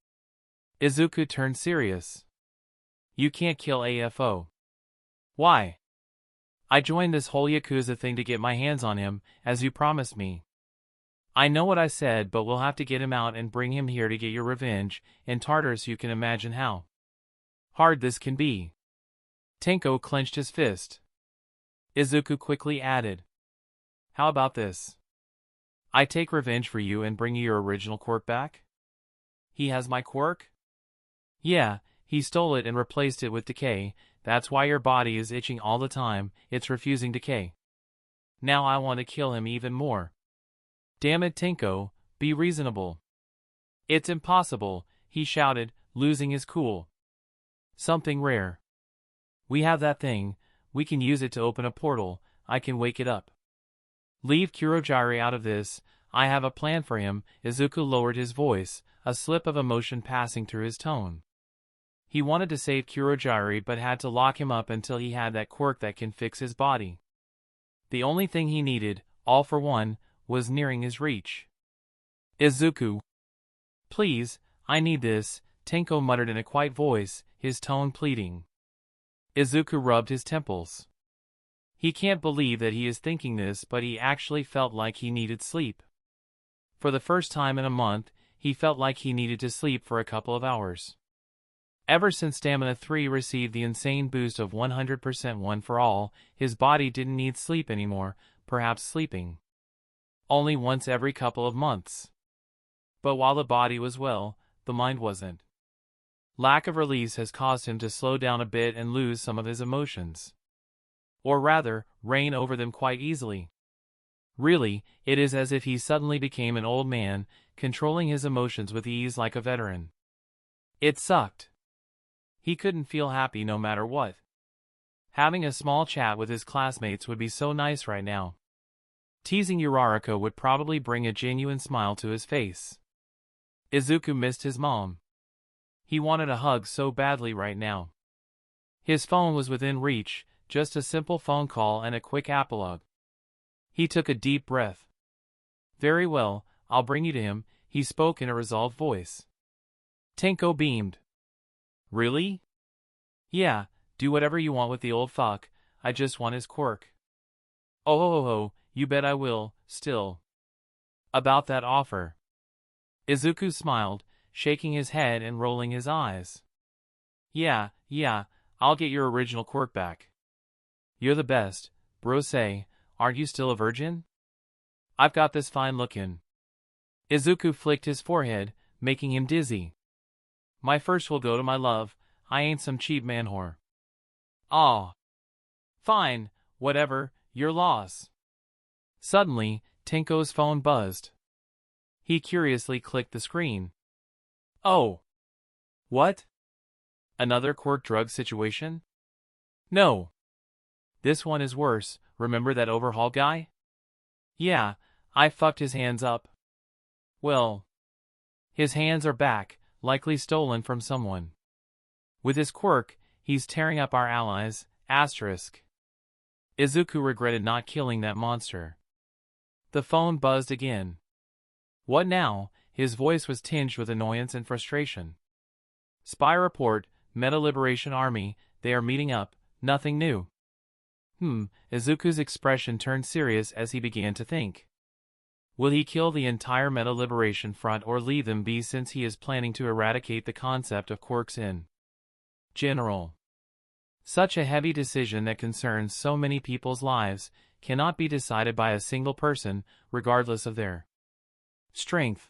Izuku turned serious. You can't kill AFO. Why? I joined this whole Yakuza thing to get my hands on him, as you promised me. I know what I said, but we'll have to get him out and bring him here to get your revenge, in Tartarus. You can imagine how hard this can be. Tenko clenched his fist. Izuku quickly added, how about this? I take revenge for you and bring you your original quirk back? He has my quirk? Yeah, he stole it and replaced it with decay. That's why your body is itching all the time, it's refusing decay. Now I want to kill him even more. Damn it, Tenko, be reasonable. It's impossible, he shouted, losing his cool. Something rare. We have that thing, we can use it to open a portal, I can wake it up. Leave Kurogiri out of this, I have a plan for him. Izuku lowered his voice, a slip of emotion passing through his tone. He wanted to save Kurogiri but had to lock him up until he had that quirk that can fix his body. The only thing he needed, all for one, was nearing his reach. Izuku. Please, I need this, Tenko muttered in a quiet voice, his tone pleading. Izuku rubbed his temples. He can't believe that he is thinking this, but he actually felt like he needed sleep. For the first time in a month, he felt like he needed to sleep for a couple of hours. Ever since Stamina 3 received the insane boost of 100% one for all, his body didn't need sleep anymore, perhaps sleeping only once every couple of months. But while the body was well, the mind wasn't. Lack of release has caused him to slow down a bit and lose some of his emotions. Or rather, reign over them quite easily. Really, it is as if he suddenly became an old man, controlling his emotions with ease like a veteran. It sucked. He couldn't feel happy no matter what. Having a small chat with his classmates would be so nice right now. Teasing Uraraka would probably bring a genuine smile to his face. Izuku missed his mom. He wanted a hug so badly right now. His phone was within reach, just a simple phone call and a quick epilogue. He took a deep breath. Very well, I'll bring you to him, he spoke in a resolved voice. Tenko beamed. Really? Yeah, do whatever you want with the old fuck, I just want his quirk. Oh, you bet I will, still. About that offer. Izuku smiled, shaking his head and rolling his eyes. Yeah, I'll get your original quirk back. You're the best, Brose, aren't you still a virgin? I've got this fine lookin'. Izuku flicked his forehead, making him dizzy. My first will go to my love, I ain't some cheap man whore. Aw. Fine, whatever, your loss. Suddenly, Tenko's phone buzzed. He curiously clicked the screen. Oh. What? Another quirk drug situation? No. This one is worse, remember that overhaul guy? Yeah, I fucked his hands up. Well. His hands are back, likely stolen from someone. With his quirk, he's tearing up our allies, asterisk. Izuku regretted not killing that monster. The phone buzzed again. What now? His voice was tinged with annoyance and frustration. Spy report, Meta Liberation Army, they are meeting up, nothing new. Izuku's expression turned serious as he began to think. Will he kill the entire Meta Liberation Front or leave them be, since he is planning to eradicate the concept of quirks in general? Such a heavy decision that concerns so many people's lives cannot be decided by a single person, regardless of their strength.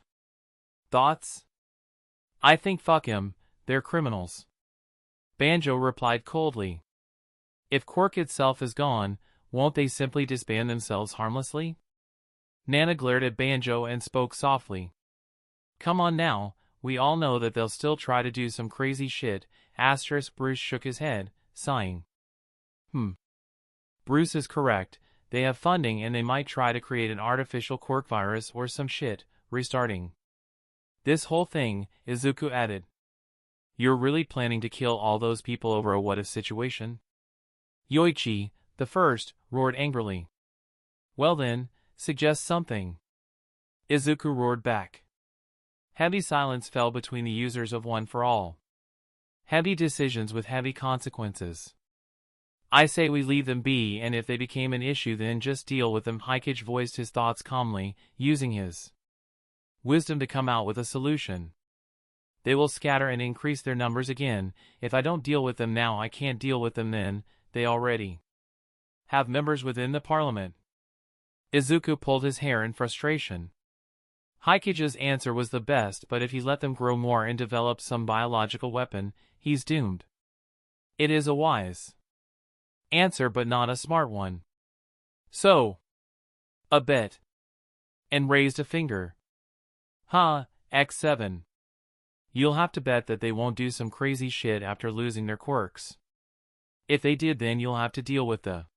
Thoughts? I think fuck him, they're criminals. Banjo replied coldly. If Quirk itself is gone, won't they simply disband themselves harmlessly? Nana glared at Banjo and spoke softly. Come on now, we all know that they'll still try to do some crazy shit, asterisk. Bruce shook his head, sighing. Bruce is correct, they have funding and they might try to create an artificial quirk virus or some shit, restarting this whole thing, Izuku added. You're really planning to kill all those people over a what-if situation? Yoichi, the first, roared angrily. Well then, suggest something. Izuku roared back. Heavy silence fell between the users of One for All. Heavy decisions with heavy consequences. I say we leave them be, and if they became an issue then just deal with them. Hikage voiced his thoughts calmly, using his wisdom to come out with a solution. They will scatter and increase their numbers again. If I don't deal with them now, I can't deal with them then. They already have members within the parliament. Izuku pulled his hair in frustration. Hikage's answer was the best, but if he let them grow more and develop some biological weapon, he's doomed. It is a wise answer but not a smart one. So, a bet. And raised a finger. X7. You'll have to bet that they won't do some crazy shit after losing their quirks. If they did, then you'll have to deal with the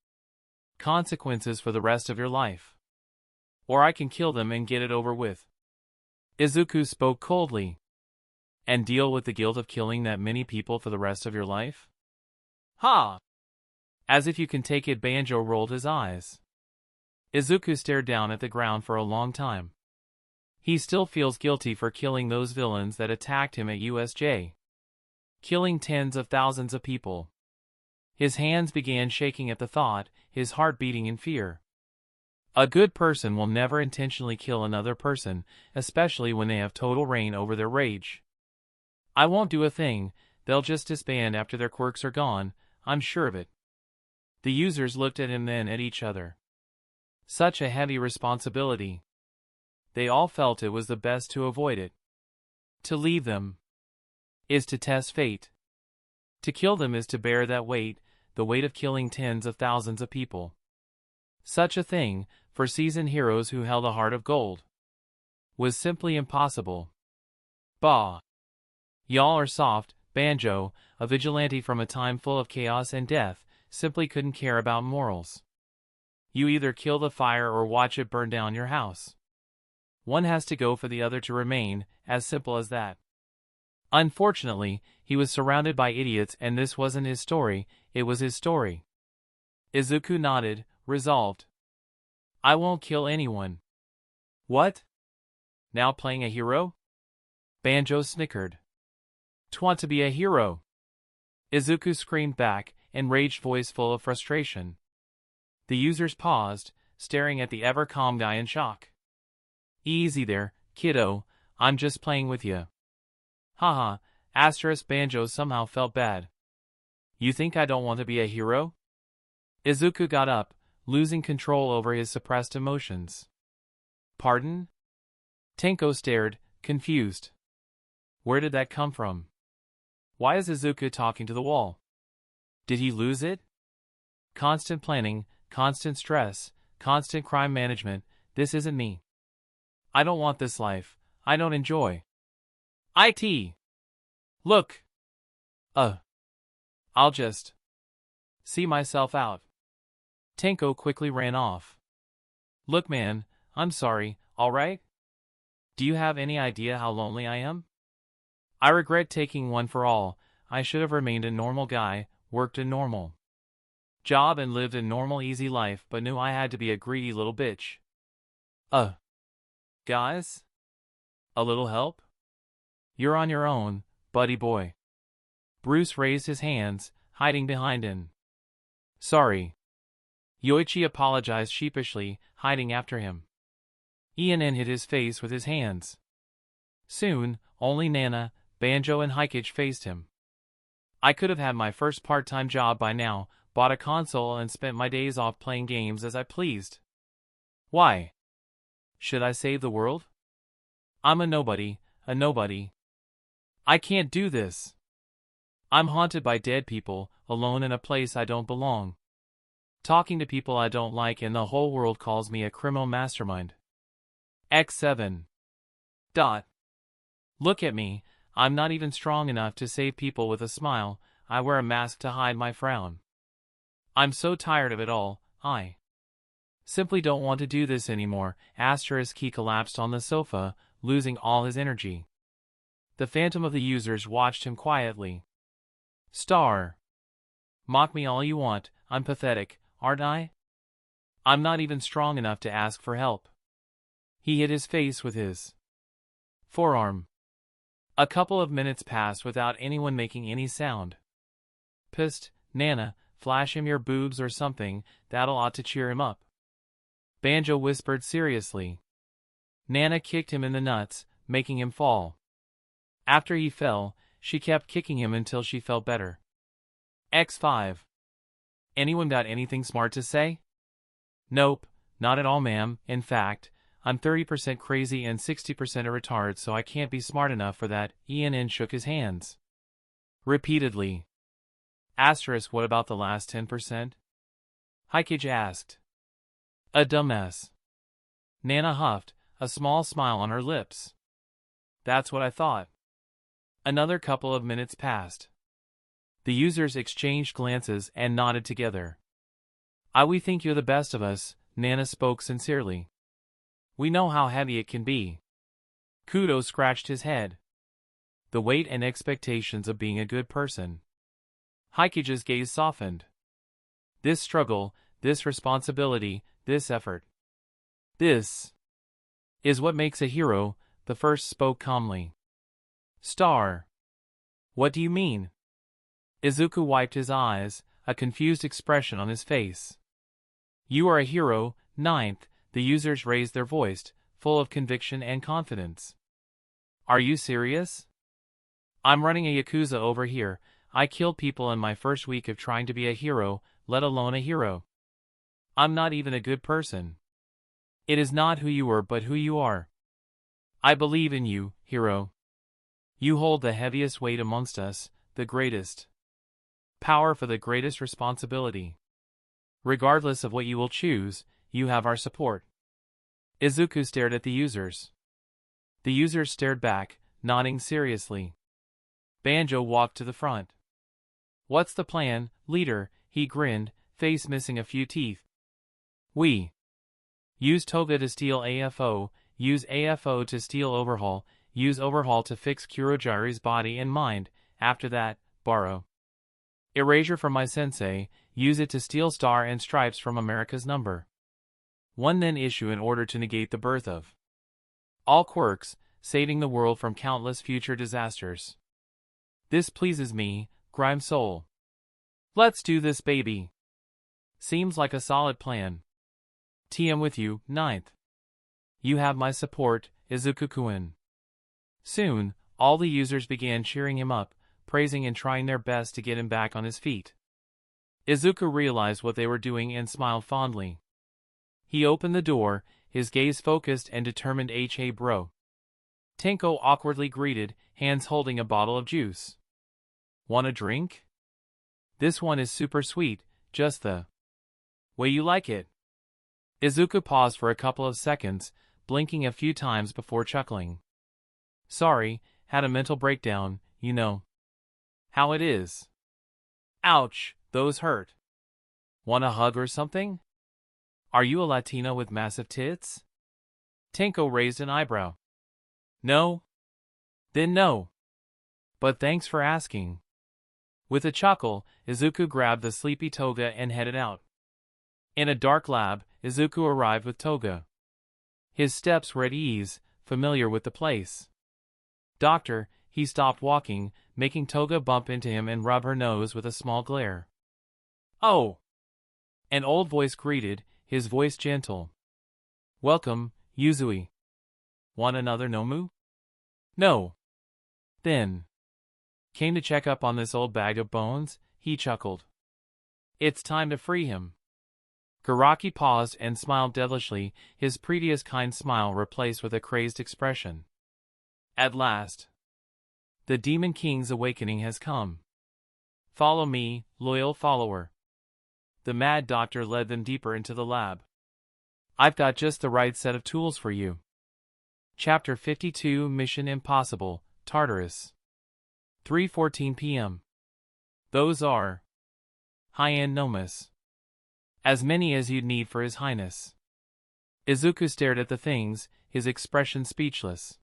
consequences for the rest of your life. Or I can kill them and get it over with. Izuku spoke coldly. And deal with the guilt of killing that many people for the rest of your life? As if you can take it. Banjo rolled his eyes. Izuku stared down at the ground for a long time. He still feels guilty for killing those villains that attacked him at USJ. Killing tens of thousands of people. His hands began shaking at the thought, his heart beating in fear. A good person will never intentionally kill another person, especially when they have total reign over their rage. I won't do a thing, they'll just disband after their quirks are gone, I'm sure of it. The users looked at him, then at each other. Such a heavy responsibility. They all felt it was the best to avoid it. To leave them is to test fate. To kill them is to bear that weight, the weight of killing tens of thousands of people. Such a thing, for seasoned heroes who held a heart of gold, was simply impossible. Bah! Y'all are soft. Banjo, a vigilante from a time full of chaos and death, simply couldn't care about morals. You either kill the fire or watch it burn down your house. One has to go for the other to remain, as simple as that. Unfortunately, he was surrounded by idiots, and this wasn't his story, it was his story. Izuku nodded, resolved. I won't kill anyone. What? Now playing a hero? Banjo snickered. "'Twant to be a hero!" Izuku screamed back, enraged voice full of frustration. The users paused, staring at the ever-calm guy in shock. "Easy there, kiddo, I'm just playing with you." Haha, Banjo somehow felt bad. "You think I don't want to be a hero?" Izuku got up, losing control over his suppressed emotions. "Pardon?" Tenko stared, confused. Where did that come from? Why is Izuku talking to the wall? Did he lose it? Constant planning, constant stress, constant crime management, this isn't me. I don't want this life, I don't enjoy it. Look! I'll just see myself out. Tenko quickly ran off. Look man, I'm sorry, alright? Do you have any idea how lonely I am? I regret taking One for All. I should have remained a normal guy, worked a normal job and lived a normal easy life, but knew I had to be a greedy little bitch. Guys? A little help? You're on your own, buddy boy. Bruce raised his hands, hiding behind him. Sorry. Yoichi apologized sheepishly, hiding after him. Ian hid his face with his hands. Soon, only Nana, Banjo and Hikage faced him. I could have had my first part-time job by now, bought a console and spent my days off playing games as I pleased. Why? Should I save the world? I'm a nobody. I can't do this. I'm haunted by dead people, alone in a place I don't belong. Talking to people I don't like, and the whole world calls me a criminal mastermind. X7. Look at me, I'm not even strong enough to save people with a smile, I wear a mask to hide my frown. I'm so tired of it all, I simply don't want to do this anymore. He collapsed on the sofa, losing all his energy. The phantom of the users watched him quietly. Mock me all you want, I'm pathetic, aren't I? I'm not even strong enough to ask for help. He hit his face with his forearm. A couple of minutes passed without anyone making any sound. Psst, Nana, flash him your boobs or something, that'll ought to cheer him up. Banjo whispered seriously. Nana kicked him in the nuts, making him fall. After he fell, she kept kicking him until she felt better. X5. Anyone got anything smart to say? Nope, not at all, ma'am. In fact, I'm 30% crazy and 60% a retard, so I can't be smart enough for that. Ian shook his hands repeatedly. Asterisk, what about the last 10%? Hikage asked. A dumbass. Nana huffed, a small smile on her lips. That's what I thought. Another couple of minutes passed. The users exchanged glances and nodded together. We think you're the best of us, Nana spoke sincerely. We know how heavy it can be. Kudo scratched his head. The weight and expectations of being a good person. Hikage's gaze softened. This struggle, this responsibility, this effort. This is what makes a hero, the first spoke calmly. Star. What do you mean? Izuku wiped his eyes, a confused expression on his face. You are a hero, ninth, the users raised their voice, full of conviction and confidence. Are you serious? I'm running a Yakuza over here. I killed people in my first week of trying to be a hero, let alone a hero. I'm not even a good person. It is not who you were but who you are. I believe in you, hero. You hold the heaviest weight amongst us, the greatest power for the greatest responsibility. Regardless of what you will choose, you have our support. Izuku stared at the users. The users stared back, nodding seriously. Banjo walked to the front. What's the plan, leader? He grinned, face missing a few teeth. We use Toga to steal AFO, use AFO to steal Overhaul, use Overhaul to fix Kurogiri's body and mind, after that, borrow Erasure from my sensei, use it to steal Star and Stripes from America's number 1, then issue an order to negate the birth of all quirks, saving the world from countless future disasters. This pleases me, Grime Soul. Let's do this, baby. Seems like a solid plan. TM with you, ninth. You have my support, Izuku-kun. Soon, all the users began cheering him up, praising and trying their best to get him back on his feet. Izuku realized what they were doing and smiled fondly. He opened the door, his gaze focused and determined. Hey bro. Tenko awkwardly greeted, hands holding a bottle of juice. Want a drink? This one is super sweet, just the way you like it. Izuku paused for a couple of seconds, blinking a few times before chuckling. Sorry, had a mental breakdown, you know how it is. Ouch, those hurt. Want a hug or something? Are you a Latina with massive tits? Tenko raised an eyebrow. No? Then no. But thanks for asking. With a chuckle, Izuku grabbed the sleepy Toga and headed out. In a dark lab, Izuku arrived with Toga. His steps were at ease, familiar with the place. Doctor, he stopped walking, making Toga bump into him and rub her nose with a small glare. Oh! An old voice greeted, his voice gentle. Welcome, Yuzui. Want another Nomu? No. Then. Came to check up on this old bag of bones, he chuckled. It's time to free him. Garaki paused and smiled devilishly, his previous kind smile replaced with a crazed expression. At last. The Demon King's awakening has come. Follow me, loyal follower. The Mad Doctor led them deeper into the lab. I've got just the right set of tools for you. Chapter 52, Mission Impossible, Tartarus. 3:14 p.m. Those are high-end nomas. As many as you'd need for His Highness. Izuku stared at the things, his expression speechless.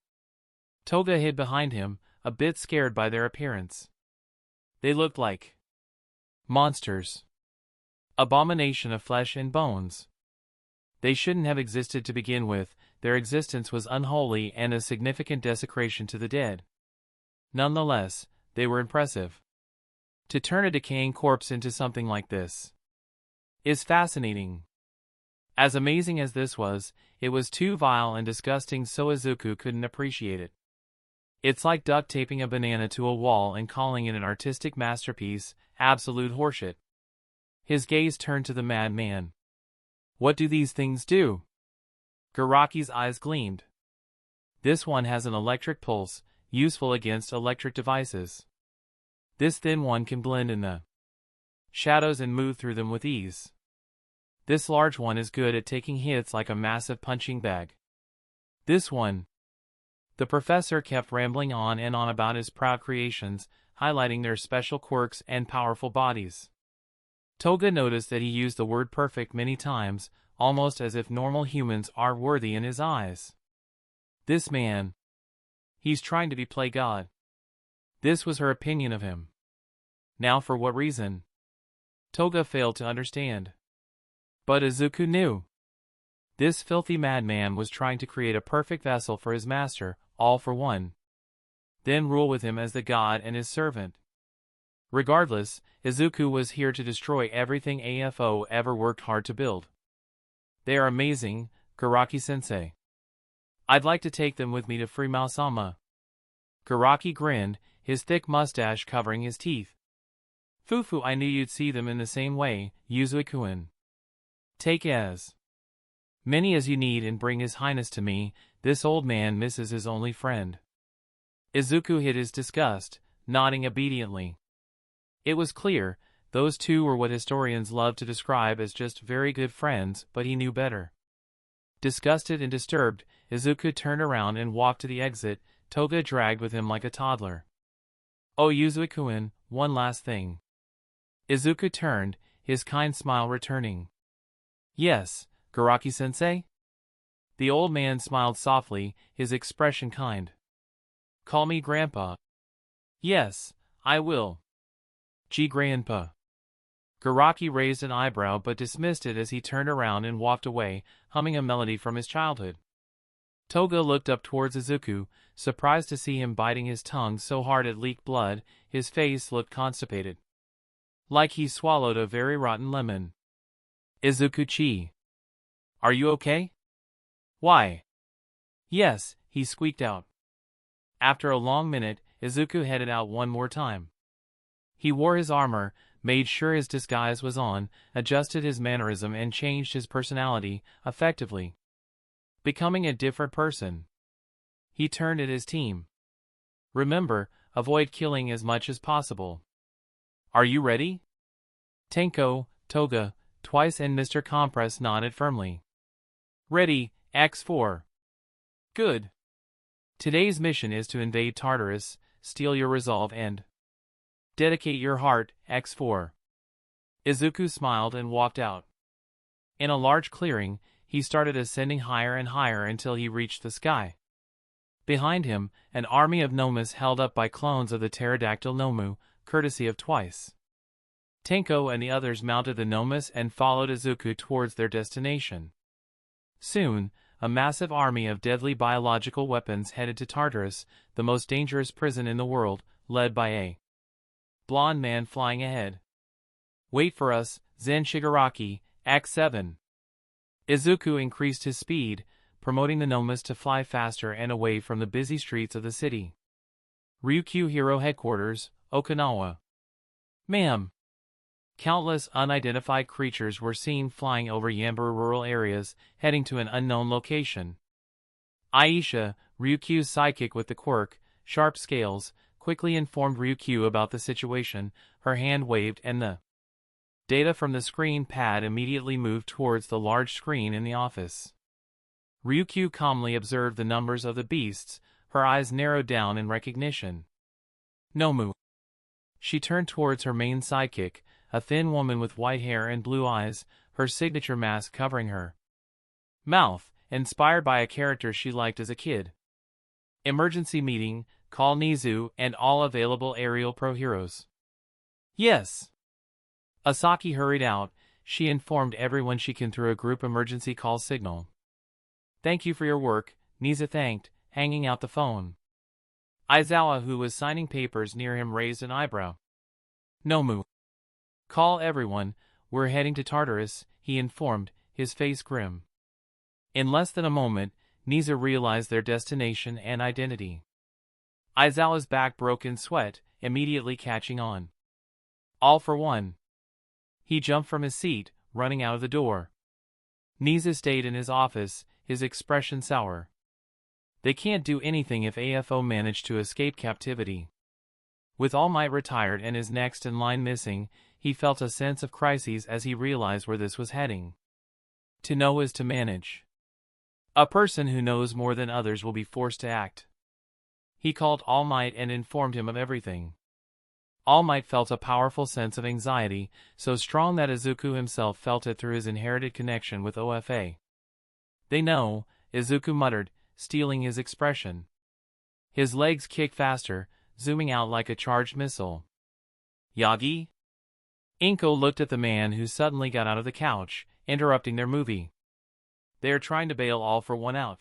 Toga hid behind him, a bit scared by their appearance. They looked like monsters. Abomination of flesh and bones. They shouldn't have existed to begin with, their existence was unholy and a significant desecration to the dead. Nonetheless, they were impressive. To turn a decaying corpse into something like this is fascinating. As amazing as this was, it was too vile and disgusting so Izuku couldn't appreciate it. It's like duct taping a banana to a wall and calling it an artistic masterpiece, absolute horseshit. His gaze turned to the madman. What do these things do? Garaki's eyes gleamed. This one has an electric pulse, useful against electric devices. This thin one can blend in the shadows and move through them with ease. This large one is good at taking hits like a massive punching bag. This one. The professor kept rambling on and on about his proud creations, highlighting their special quirks and powerful bodies. Toga noticed that he used the word perfect many times, almost as if normal humans are worthy in his eyes. This man. He's trying to play God. This was her opinion of him. Now for what reason? Toga failed to understand. But Izuku knew. This filthy madman was trying to create a perfect vessel for his master, all for one. Then rule with him as the god and his servant. Regardless, Izuku was here to destroy everything AFO ever worked hard to build. They are amazing, Garaki-sensei. I'd like to take them with me to Freemao-sama. Garaki grinned, his thick mustache covering his teeth. Fufu, I knew you'd see them in the same way, Yuzui-kun. Take as many as you need and bring His Highness to me, this old man misses his only friend. Izuku hid his disgust, nodding obediently. It was clear, those two were what historians love to describe as just very good friends, but he knew better. Disgusted and disturbed, Izuku turned around and walked to the exit, Toga dragged with him like a toddler. Oh Yuzui-kun, one last thing. Izuku turned, his kind smile returning. Yes, Garaki-sensei? The old man smiled softly, his expression kind. Call me Grandpa. Yes, I will. Gee Grandpa. Garaki raised an eyebrow but dismissed it as he turned around and walked away, humming a melody from his childhood. Toga looked up towards Izuku, surprised to see him biting his tongue so hard it leaked blood. His face looked constipated. Like he swallowed a very rotten lemon. Izuku-chi. Are you okay? Why? Yes, he squeaked out. After a long minute, Izuku headed out one more time. He wore his armor, made sure his disguise was on, adjusted his mannerism and changed his personality, effectively becoming a different person. He turned at his team. Remember, avoid killing as much as possible. Are you ready? Tenko, Toga, Twice and Mr. Compress nodded firmly. Ready, X4. Good. Today's mission is to invade Tartarus, steal your resolve and dedicate your heart, X4. Izuku smiled and walked out. In a large clearing, he started ascending higher and higher until he reached the sky. Behind him, an army of Nomas held up by clones of the pterodactyl Nomu, courtesy of Twice. Tenko and the others mounted the Nomas and followed Izuku towards their destination. Soon, a massive army of deadly biological weapons headed to Tartarus, the most dangerous prison in the world, led by a blonde man flying ahead. Wait for us, Zen Shigaraki, Act 7. Izuku increased his speed, promoting the Nomas to fly faster and away from the busy streets of the city. Ryukyu Hero Headquarters, Okinawa. Ma'am. Countless unidentified creatures were seen flying over Yamburu rural areas, heading to an unknown location. Aisha, Ryukyu's sidekick with the quirk, sharp scales, quickly informed Ryukyu about the situation. Her hand waved and the data from the screen pad immediately moved towards the large screen in the office. Ryukyu calmly observed the numbers of the beasts, her eyes narrowed down in recognition. Nomu. She turned towards her main sidekick, a thin woman with white hair and blue eyes, her signature mask covering her mouth, inspired by a character she liked as a kid. Emergency meeting, call Nizu and all available aerial pro heroes. Yes. Asaki hurried out, she informed everyone she can through a group emergency call signal. "Thank you for your work," Niza thanked, hanging out the phone. Aizawa, who was signing papers near him, raised an eyebrow. "Nomu. Call everyone, we're heading to Tartarus," he informed, his face grim. In less than a moment, Niza realized their destination and identity. Aizawa's back broke in sweat, immediately catching on. "All for one." He jumped from his seat, running out of the door. Niza stayed in his office, his expression sour. They can't do anything if AFO managed to escape captivity. With All Might retired and his next in line missing, he felt a sense of crises as he realized where this was heading. To know is to manage. A person who knows more than others will be forced to act. He called All Might and informed him of everything. All Might felt a powerful sense of anxiety, so strong that Izuku himself felt it through his inherited connection with OFA. "They know," Izuku muttered, stealing his expression. His legs kicked faster, zooming out like a charged missile. "Yagi?" Inko looked at the man who suddenly got out of the couch, interrupting their movie. "They are trying to bail All for One out.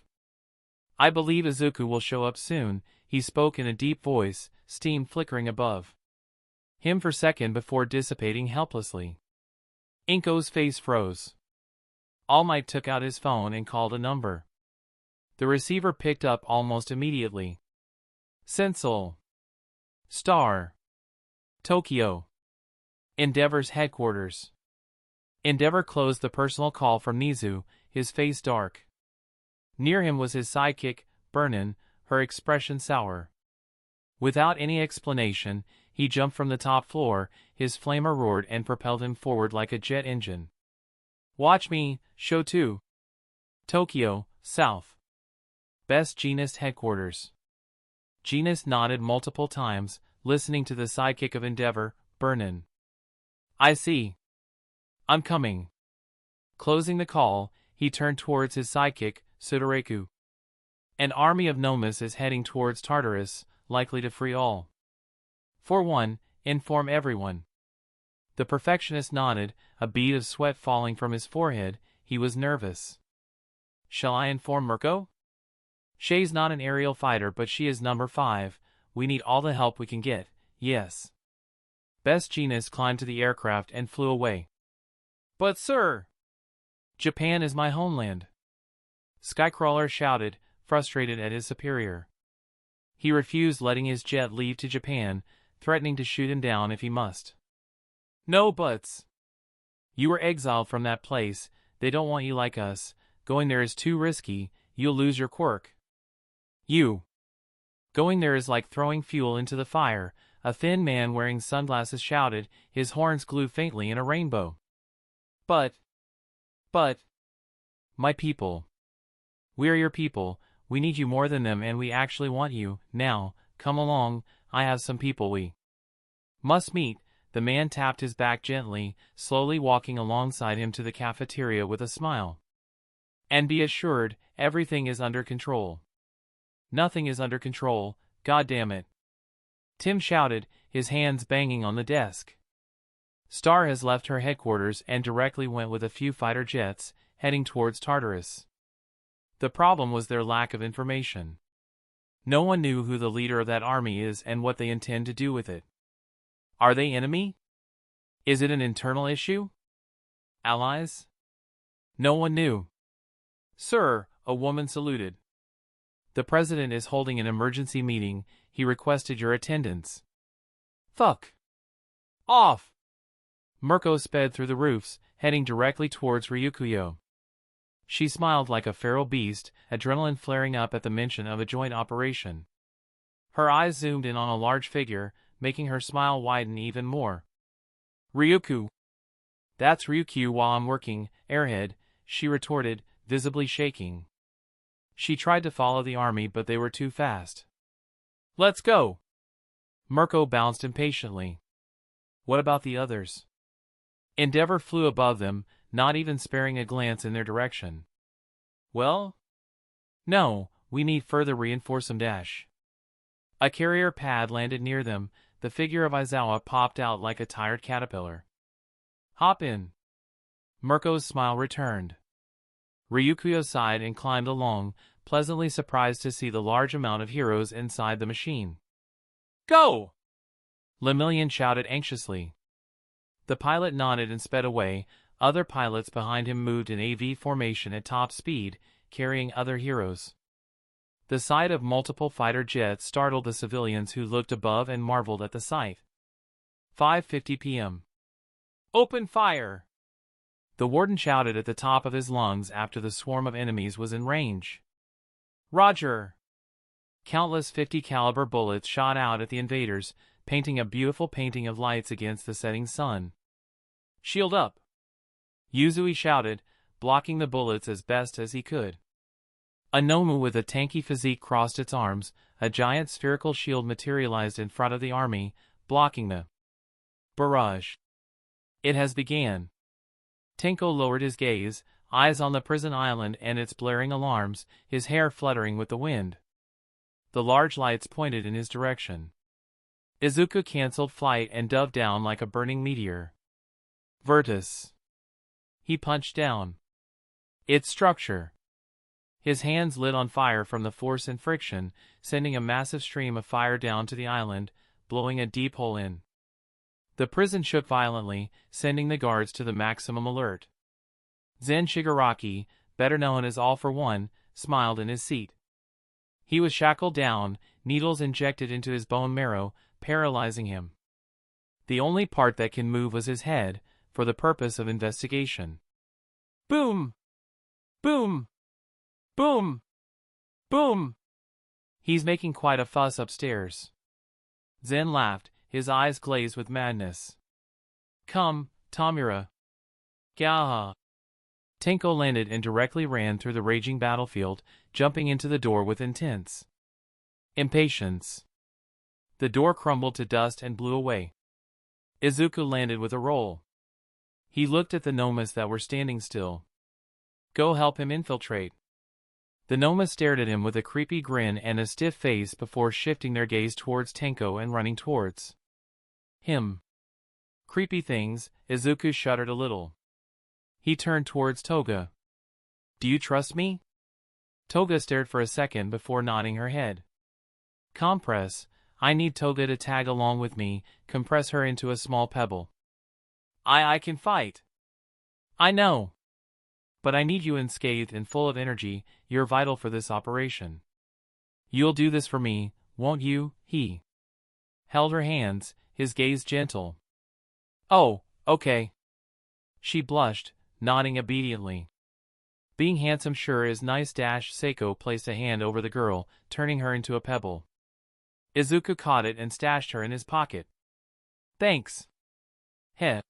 I believe Izuku will show up soon," he spoke in a deep voice, steam flickering above him for a second before dissipating helplessly. Inko's face froze. All Might took out his phone and called a number. The receiver picked up almost immediately. "Sensol. Star. Tokyo. Endeavor's headquarters." Endeavor closed the personal call from Nizu, his face dark. Near him was his sidekick, Burnin, her expression sour. Without any explanation, he jumped from the top floor, his flamer roared and propelled him forward like a jet engine. "Watch me, Show 2. Tokyo, South. Best Genist headquarters." Genist nodded multiple times, listening to the sidekick of Endeavor, Burnin. "I see. I'm coming." Closing the call, he turned towards his sidekick, Sudoreku. "An army of Nomus is heading towards Tartarus, likely to free All for One, inform everyone." The perfectionist nodded, a bead of sweat falling from his forehead. He was nervous. "Shall I inform Mirko? Shay's not an aerial fighter, but she is number 5. We need all the help we can get." "Yes." Best Genist climbed to the aircraft and flew away. "But sir, Japan is my homeland," Skycrawler shouted, frustrated at his superior. He refused letting his jet leave to Japan, threatening to shoot him down if he must. "No buts. You were exiled from that place. They don't want you like us. Going there is too risky. You'll lose your quirk. Going there is like throwing fuel into the fire," a thin man wearing sunglasses shouted, his horns glowed faintly in a rainbow. But, my people. We are your people. We need you more than them, and we actually want you. Now, come along, I have some people we must meet." The man tapped his back gently, slowly walking alongside him to the cafeteria with a smile. "And be assured, everything is under control." "Nothing is under control, goddammit," Tim shouted, his hands banging on the desk. Star has left her headquarters and directly went with a few fighter jets, heading towards Tartarus. The problem was their lack of information. No one knew who the leader of that army is and what they intend to do with it. Are they enemy? Is it an internal issue? Allies? No one knew. "Sir," a woman saluted. "The president is holding an emergency meeting. He requested your attendance." "Fuck off!" Mirko sped through the roofs, heading directly towards Ryukuyo. She smiled like a feral beast, adrenaline flaring up at the mention of a joint operation. Her eyes zoomed in on a large figure, making her smile widen even more. "Ryuku." "That's Ryukyu while I'm working, airhead," she retorted, visibly shaking. She tried to follow the army, but they were too fast. "Let's go." Mirko bounced impatiently. "What about the others?" Endeavor flew above them, not even sparing a glance in their direction. "Well? No, we need further reinforcement. A carrier pad landed near them. The figure of Aizawa popped out like a tired caterpillar. "Hop in." Mirko's smile returned. Ryukuyo sighed and climbed along, pleasantly surprised to see the large amount of heroes inside the machine. Go! Lemillion shouted anxiously. The pilot nodded and sped away. Other pilots behind him moved in AV formation at top speed, carrying other heroes. The sight of multiple fighter jets startled the civilians who looked above and marveled at the sight. 5:50 p.m. Open fire! The warden shouted at the top of his lungs after the swarm of enemies was in range. Roger! Countless 50-caliber bullets shot out at the invaders, painting a beautiful painting of lights against the setting sun. Shield up! Yuzui shouted, blocking the bullets as best as he could. A Nomu with a tanky physique crossed its arms. A giant spherical shield materialized in front of the army, blocking the barrage. It has began. Tenko lowered his gaze, eyes on the prison island and its blaring alarms, his hair fluttering with the wind. The large lights pointed in his direction. Izuku canceled flight and dove down like a burning meteor. Virtus. He punched down. Its structure. His hands lit on fire from the force and friction, sending a massive stream of fire down to the island, blowing a deep hole in. The prison shook violently, sending the guards to the maximum alert. Zen Shigaraki, better known as All for One, smiled in his seat. He was shackled down, needles injected into his bone marrow, paralyzing him. The only part that can move was his head, for the purpose of investigation. Boom! Boom! Boom! Boom! He's making quite a fuss upstairs. Zen laughed, his eyes glazed with madness. Come, Tamura. Gaha. Tenko landed and directly ran through the raging battlefield, jumping into the door with intense impatience. The door crumbled to dust and blew away. Izuku landed with a roll. He looked at the Nomas that were standing still. Go help him infiltrate. The Noma stared at him with a creepy grin and a stiff face before shifting their gaze towards Tenko and running towards him. Creepy things, Izuku shuddered a little. He turned towards Toga. Do you trust me? Toga stared for a second before nodding her head. Compress, I need Toga to tag along with me, compress her into a small pebble. I can fight. I know. But I need you unscathed and full of energy, you're vital for this operation. You'll do this for me, won't you? He held her hands, his gaze gentle. Oh, okay. She blushed, nodding obediently. Being handsome sure is nice. Seiko placed a hand over the girl, turning her into a pebble. Izuku caught it and stashed her in his pocket. Thanks. Heh.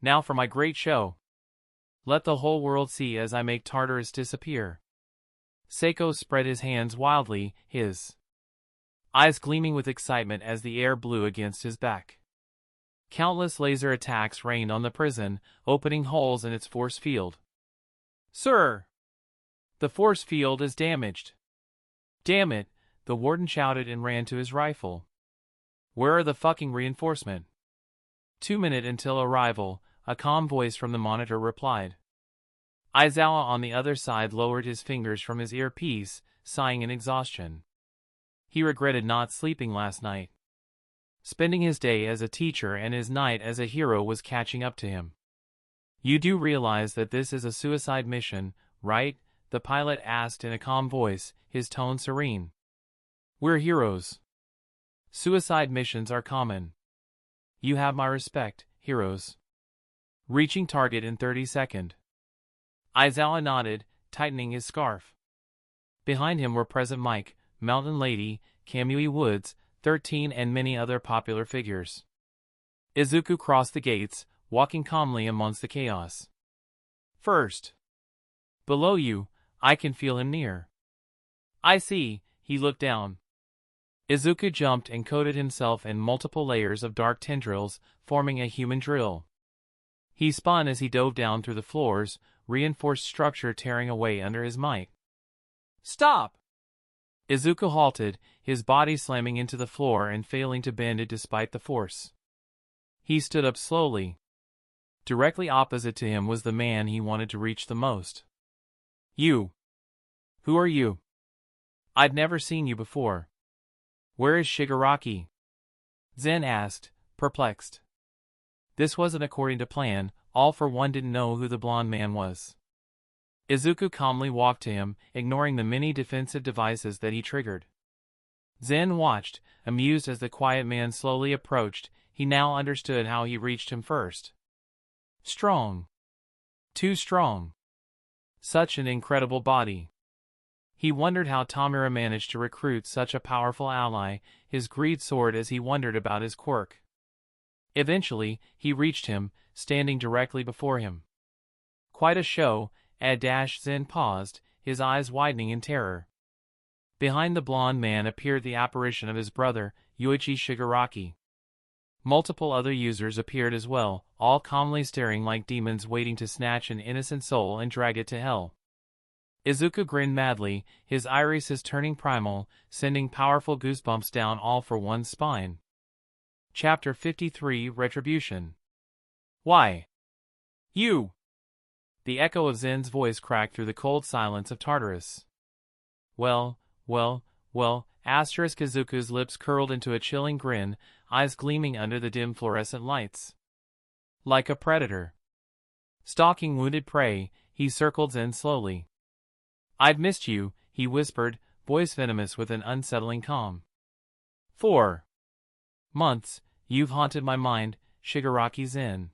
Now for my great show. Let the whole world see as I make Tartarus disappear. Seiko spread his hands wildly, his eyes gleaming with excitement as the air blew against his back. Countless laser attacks rained on the prison, opening holes in its force field. Sir! The force field is damaged. Damn it, the warden shouted and ran to his rifle. Where are the fucking reinforcement? 2 minutes until arrival, a calm voice from the monitor replied. Aizawa on the other side lowered his fingers from his earpiece, sighing in exhaustion. He regretted not sleeping last night. Spending his day as a teacher and his night as a hero was catching up to him. You do realize that this is a suicide mission, right? The pilot asked in a calm voice, his tone serene. We're heroes. Suicide missions are common. You have my respect, heroes. Reaching target in 30 seconds. Aizawa nodded, tightening his scarf. Behind him were Present Mike, Mountain Lady, Kamui Woods, 13 and many other popular figures. Izuku crossed the gates, walking calmly amongst the chaos. First. Below you, I can feel him near. I see, he looked down. Izuku jumped and coated himself in multiple layers of dark tendrils, forming a human drill. He spun as he dove down through the floors, reinforced structure tearing away under his might. Stop! Izuku halted, his body slamming into the floor and failing to bend it despite the force. He stood up slowly. Directly opposite to him was the man he wanted to reach the most. You. Who are you? I'd never seen you before. Where is Shigaraki? Zen asked, perplexed. This wasn't according to plan. All for one didn't know who the blonde man was. Izuku calmly walked to him, ignoring the many defensive devices that he triggered. Zen watched, amused as the quiet man slowly approached. He now understood how he reached him first. Strong. Too strong. Such an incredible body. He wondered how Tamura managed to recruit such a powerful ally. His greed soared as he wondered about his quirk. Eventually, he reached him, standing directly before him. Quite a show. Zen paused, his eyes widening in terror. Behind the blonde man appeared the apparition of his brother, Yuichi Shigaraki. Multiple other users appeared as well, all calmly staring like demons waiting to snatch an innocent soul and drag it to hell. Izuku grinned madly, his irises turning primal, sending powerful goosebumps down all for one's spine. Chapter 53 Retribution. Why? You! The echo of Zen's voice cracked through the cold silence of Tartarus. Well, Izuku's lips curled into a chilling grin, eyes gleaming under the dim fluorescent lights. Like a predator stalking wounded prey, he circled Zen slowly. I've missed you, he whispered, voice venomous with an unsettling calm. 4 months, you've haunted my mind, Shigaraki Zen.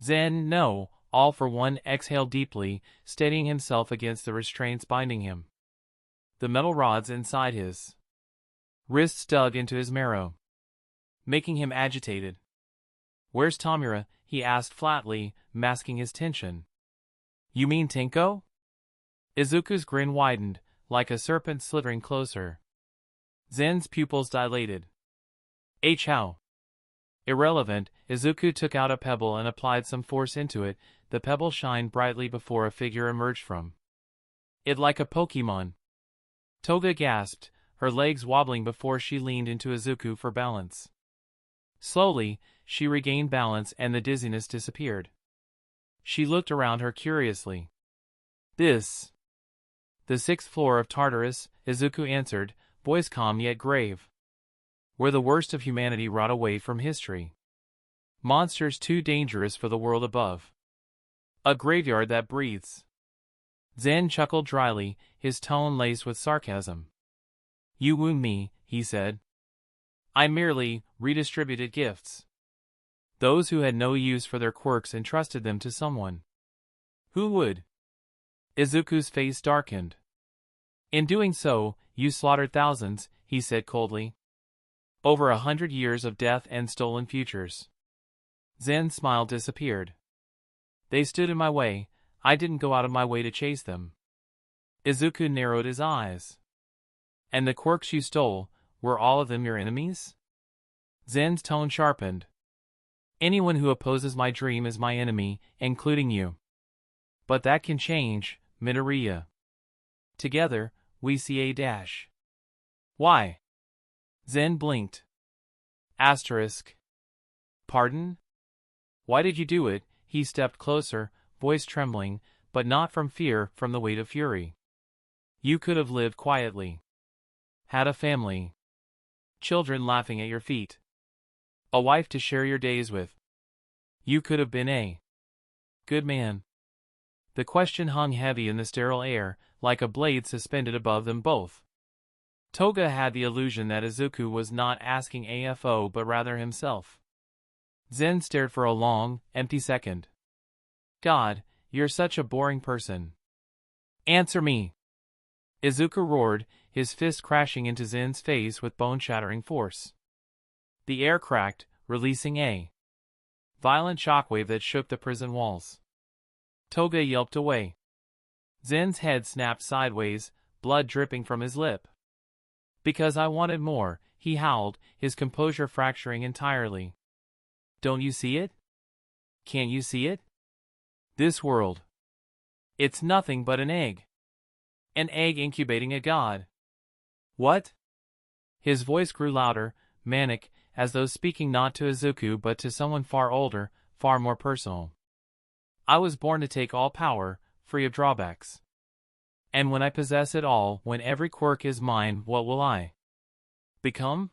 Zen, no. All for one exhaled deeply, steadying himself against the restraints binding him. The metal rods inside his wrists dug into his marrow, making him agitated. Where's Tamura? He asked flatly, masking his tension. You mean Tenko? Izuku's grin widened, like a serpent slithering closer. Zen's pupils dilated. How? Irrelevant. Izuku took out a pebble and applied some force into it. The pebble shined brightly before a figure emerged from it like a Pokemon. Toga gasped, her legs wobbling before she leaned into Izuku for balance. Slowly, she regained balance and the dizziness disappeared. She looked around her curiously. This. The 6th floor of Tartarus, Izuku answered, voice calm yet grave. Where the worst of humanity rot away from history. Monsters too dangerous for the world above. A graveyard that breathes. Zen chuckled dryly, his tone laced with sarcasm. You wound me, he said. I merely redistributed gifts. Those who had no use for their quirks entrusted them to someone who would. Izuku's face darkened. In doing so, you slaughtered thousands, he said coldly. Over 100 years of death and stolen futures. Zen's smile disappeared. They stood in my way, I didn't go out of my way to chase them. Izuku narrowed his eyes. And the quirks you stole, were all of them your enemies? Zen's tone sharpened. Anyone who opposes my dream is my enemy, including you. But that can change, Midoriya. Together, we see a dash. Why? Zen blinked. Asterisk. Pardon? Why did you do it? He stepped closer, voice trembling, but not from fear, from the weight of fury. You could have lived quietly. Had a family. Children laughing at your feet. A wife to share your days with. You could have been a good man. The question hung heavy in the sterile air, like a blade suspended above them both. Toga had the illusion that Izuku was not asking AFO but rather himself. Zen stared for a long, empty second. God, you're such a boring person. Answer me! Izuku roared, his fist crashing into Zen's face with bone-shattering force. The air cracked, releasing a violent shockwave that shook the prison walls. Toga yelped away. Zen's head snapped sideways, blood dripping from his lip. Because I wanted more, he howled, his composure fracturing entirely. Don't you see it? Can't you see it? This world. It's nothing but an egg. An egg incubating a god. What? His voice grew louder, manic, as though speaking not to Izuku but to someone far older, far more personal. I was born to take all power, free of drawbacks. And when I possess it all, when every quirk is mine, what will I become?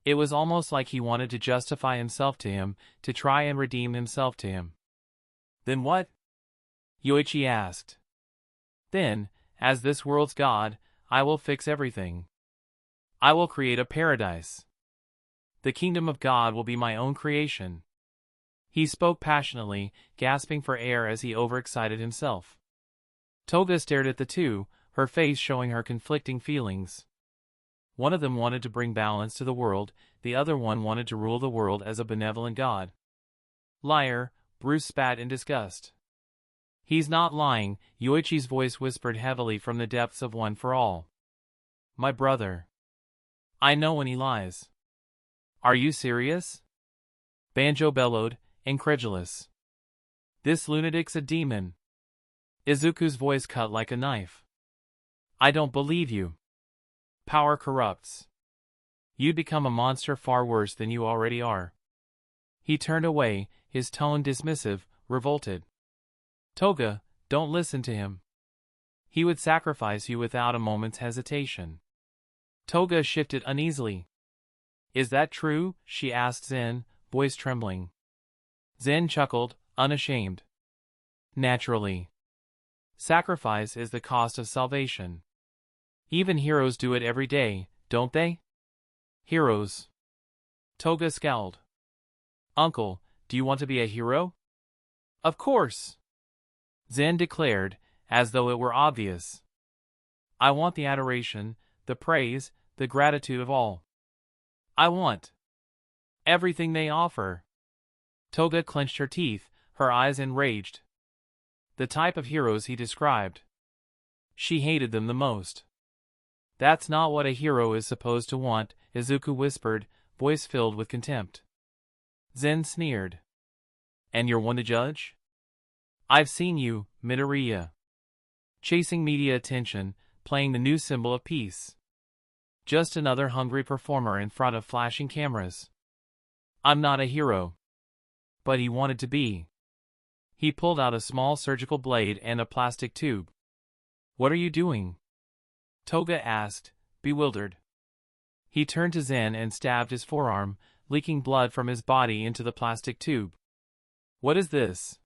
It was almost like he wanted to justify himself to him, to try and redeem himself to him. Then what? Yoichi asked. Then, as this world's god, I will fix everything. I will create a paradise. The kingdom of God will be my own creation. He spoke passionately, gasping for air as he overexcited himself. Toga stared at the two, her face showing her conflicting feelings. One of them wanted to bring balance to the world, the other one wanted to rule the world as a benevolent god. Liar, Bruce spat in disgust. He's not lying, Yoichi's voice whispered heavily from the depths of One for All. My brother. I know when he lies. Are you serious? Banjo bellowed, incredulous. This lunatic's a demon. Izuku's voice cut like a knife. I don't believe you. Power corrupts. You'd become a monster far worse than you already are. He turned away, his tone dismissive, revolted. Toga, don't listen to him. He would sacrifice you without a moment's hesitation. Toga shifted uneasily. Is that true? She asked Zen, voice trembling. Zen chuckled, unashamed. Naturally. Sacrifice is the cost of salvation. Even heroes do it every day, don't they? Heroes. Toga scowled. Uncle, do you want to be a hero? Of course. Zen declared, as though it were obvious. I want the adoration, the praise, the gratitude of all. I want everything they offer. Toga clenched her teeth, her eyes enraged. The type of heroes he described. She hated them the most. That's not what a hero is supposed to want, Izuku whispered, voice filled with contempt. Zen sneered. And you're one to judge? I've seen you, Midoriya. Chasing media attention, playing the new symbol of peace. Just another hungry performer in front of flashing cameras. I'm not a hero. But he wanted to be. He pulled out a small surgical blade and a plastic tube. What are you doing? Toga asked, bewildered. He turned to Zen and stabbed his forearm, leaking blood from his body into the plastic tube. What is this?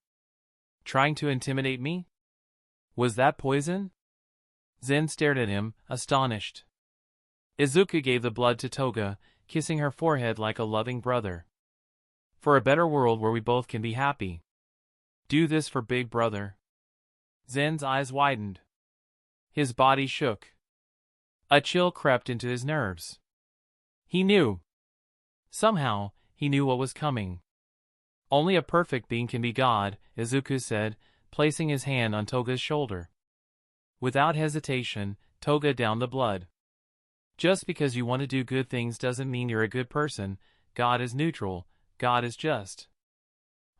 Trying to intimidate me? Was that poison? Zen stared at him, astonished. Izuku gave the blood to Toga, kissing her forehead like a loving brother. For a better world where we both can be happy. Do this for Big Brother. Zen's eyes widened. His body shook. A chill crept into his nerves. He knew. Somehow, he knew what was coming. Only a perfect being can be God, Izuku said, placing his hand on Toga's shoulder. Without hesitation, Toga downed the blood. Just because you want to do good things doesn't mean you're a good person. God is neutral. God is just.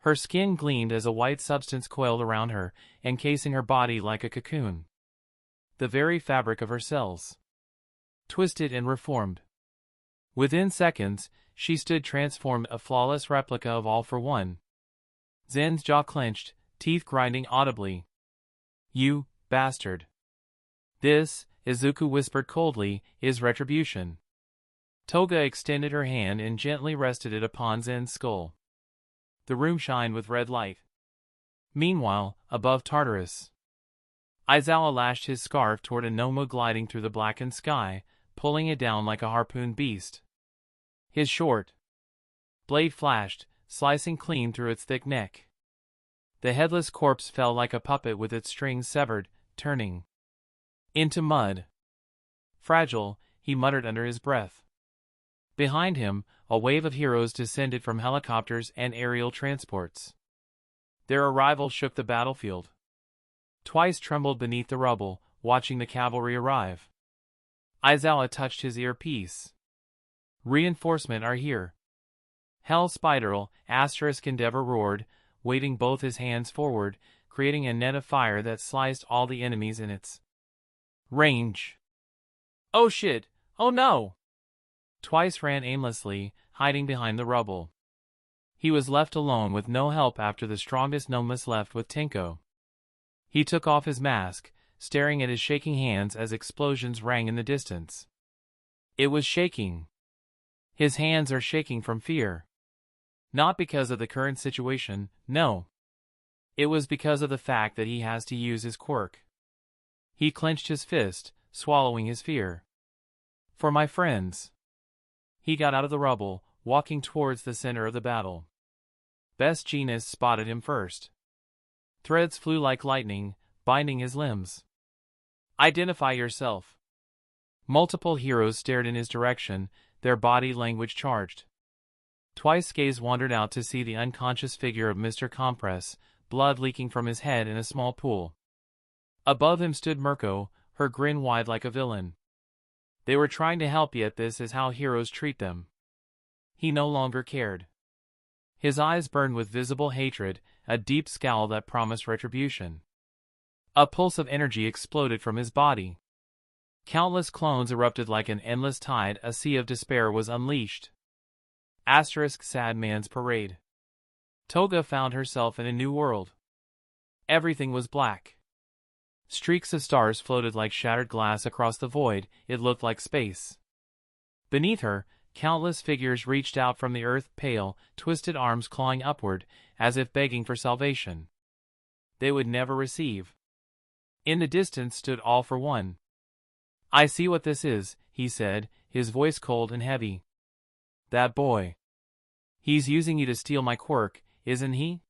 Her skin gleamed as a white substance coiled around her, encasing her body like a cocoon. The very fabric of her cells. Twisted and reformed. Within seconds, she stood transformed, a flawless replica of All for One. Zen's jaw clenched, teeth grinding audibly. You, bastard. This, Izuku whispered coldly, is retribution. Toga extended her hand and gently rested it upon Zen's skull. The room shined with red light. Meanwhile, above Tartarus, Aizawa lashed his scarf toward a Nomu gliding through the blackened sky, pulling it down like a harpooned beast. His short blade flashed, slicing clean through its thick neck. The headless corpse fell like a puppet with its strings severed, turning into mud. Fragile, he muttered under his breath. Behind him, a wave of heroes descended from helicopters and aerial transports. Their arrival shook the battlefield. Twice trembled beneath the rubble, watching the cavalry arrive. Aizawa touched his earpiece. Reinforcement are here. Hell Spideral, Endeavor roared, waving both his hands forward, creating a net of fire that sliced all the enemies in its range. Oh shit, oh no! Twice ran aimlessly, hiding behind the rubble. He was left alone with no help after the strongest Nomus left with Tenko. He took off his mask, staring at his shaking hands as explosions rang in the distance. It was shaking. His hands are shaking from fear. Not because of the current situation, no. It was because of the fact that he has to use his quirk. He clenched his fist, swallowing his fear. For my friends. He got out of the rubble, walking towards the center of the battle. Best Jeanist spotted him first. Threads flew like lightning, binding his limbs. Identify yourself. Multiple heroes stared in his direction, their body language charged. Twice gaze wandered out to see the unconscious figure of Mr. Compress, blood leaking from his head in a small pool. Above him stood Mirko, her grin wide like a villain. They were trying to help, yet this is how heroes treat them. He no longer cared. His eyes burned with visible hatred, a deep scowl that promised retribution. A pulse of energy exploded from his body. Countless clones erupted like an endless tide, a sea of despair was unleashed. Sad man's parade. Toga found herself in a new world. Everything was black. Streaks of stars floated like shattered glass across the void, it looked like space. Beneath her, countless figures reached out from the earth, pale, twisted arms clawing upward, as if begging for salvation. They would never receive. In the distance stood All for One. I see what this is, he said, his voice cold and heavy. That boy. He's using you to steal my quirk, isn't he?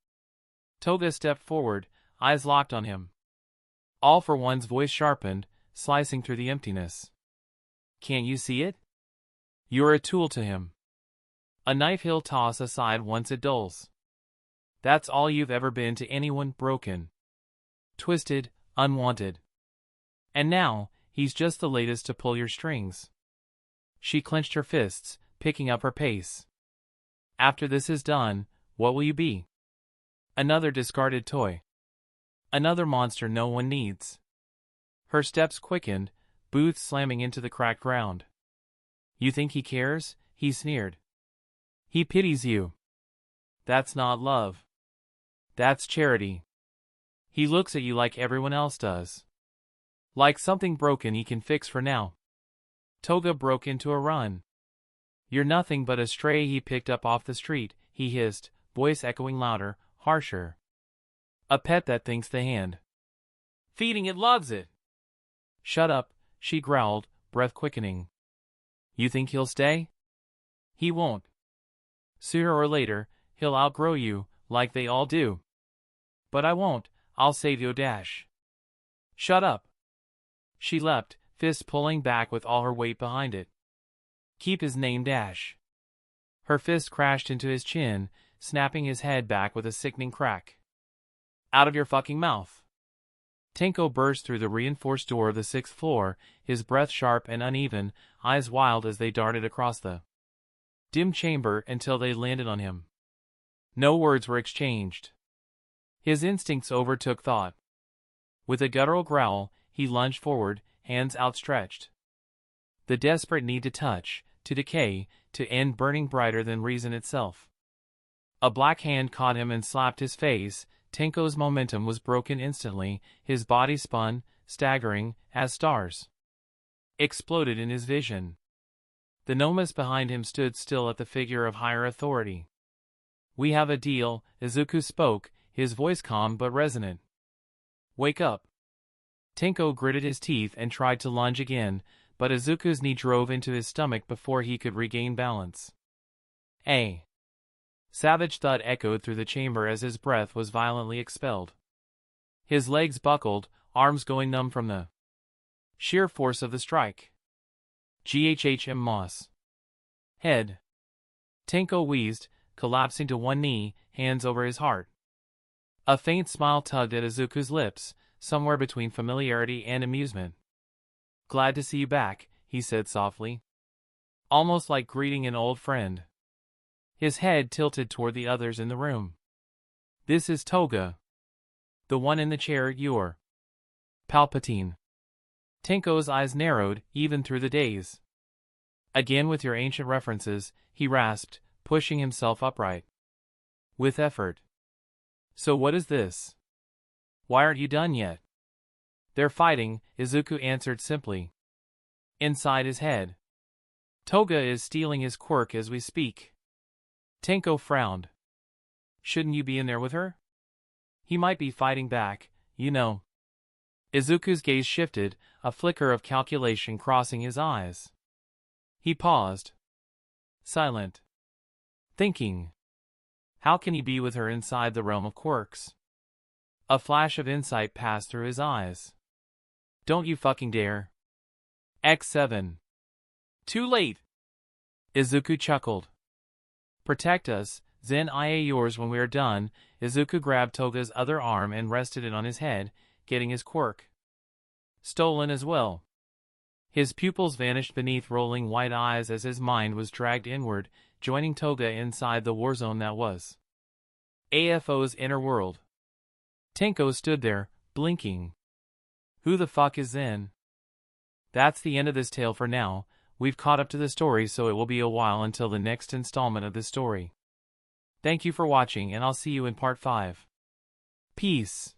Toga stepped forward, eyes locked on him. All for One's voice sharpened, slicing through the emptiness. Can't you see it? You're a tool to him. A knife he'll toss aside once it dulls. That's all you've ever been to anyone, broken. Twisted, unwanted. And now, he's just the latest to pull your strings. She clenched her fists, picking up her pace. After this is done, what will you be? Another discarded toy. Another monster no one needs. Her steps quickened, boots slamming into the cracked ground. You think he cares? He sneered. He pities you. That's not love. That's charity. He looks at you like everyone else does. Like something broken he can fix for now. Toga broke into a run. You're nothing but a stray he picked up off the street, he hissed, voice echoing louder, harsher. A pet that thinks the hand feeding it loves it. Shut up, she growled, breath quickening. You think he'll stay? He won't. Sooner or later, he'll outgrow you, like they all do. But I won't, I'll save you. Shut up. She leapt, fist pulling back with all her weight behind it. Keep his name Dash. Her fist crashed into his chin, snapping his head back with a sickening crack. Out of your fucking mouth. Tenko burst through the reinforced door of the 6th floor, his breath sharp and uneven, eyes wild as they darted across the dim chamber until they landed on him. No words were exchanged. His instincts overtook thought. With a guttural growl, he lunged forward, hands outstretched. The desperate need to touch, to decay, to end burning brighter than reason itself. A black hand caught him and slapped his face. Tenko's momentum was broken instantly, his body spun, staggering, as stars exploded in his vision. The Nomus behind him stood still at the figure of higher authority. We have a deal, Izuku spoke, his voice calm but resonant. Wake up. Tenko gritted his teeth and tried to lunge again, but Izuku's knee drove into his stomach before he could regain balance. A savage thud echoed through the chamber as his breath was violently expelled. His legs buckled, arms going numb from the sheer force of the strike. GHM Moss. Head. Tenko wheezed, collapsing to one knee, hands over his heart. A faint smile tugged at Izuku's lips, somewhere between familiarity and amusement. Glad to see you back, he said softly. Almost like greeting an old friend. His head tilted toward the others in the room. This is Toga. The one in the chair, you're Palpatine. Tenko's eyes narrowed, even through the daze. Again with your ancient references, he rasped, pushing himself upright. with effort. So what is this? Why aren't you done yet? They're fighting, Izuku answered simply. Inside his head. Toga is stealing his quirk as we speak. Tenko frowned. Shouldn't you be in there with her? He might be fighting back, you know. Izuku's gaze shifted, a flicker of calculation crossing his eyes. He paused. Silent. Thinking. How can he be with her inside the realm of quirks? A flash of insight passed through his eyes. Don't you fucking dare. X7. Too late. Izuku chuckled. Protect us, Zen IA yours when we are done. Izuku grabbed Toga's other arm and rested it on his head, getting his quirk. Stolen as well. His pupils vanished beneath rolling white eyes as his mind was dragged inward, joining Toga inside the warzone that was AFO's inner world. Tenko stood there, blinking. Who the fuck is Zen? That's the end of this tale for now. We've caught up to the story, so it will be a while until the next installment of this story. Thank you for watching, and I'll see you in part 5. Peace.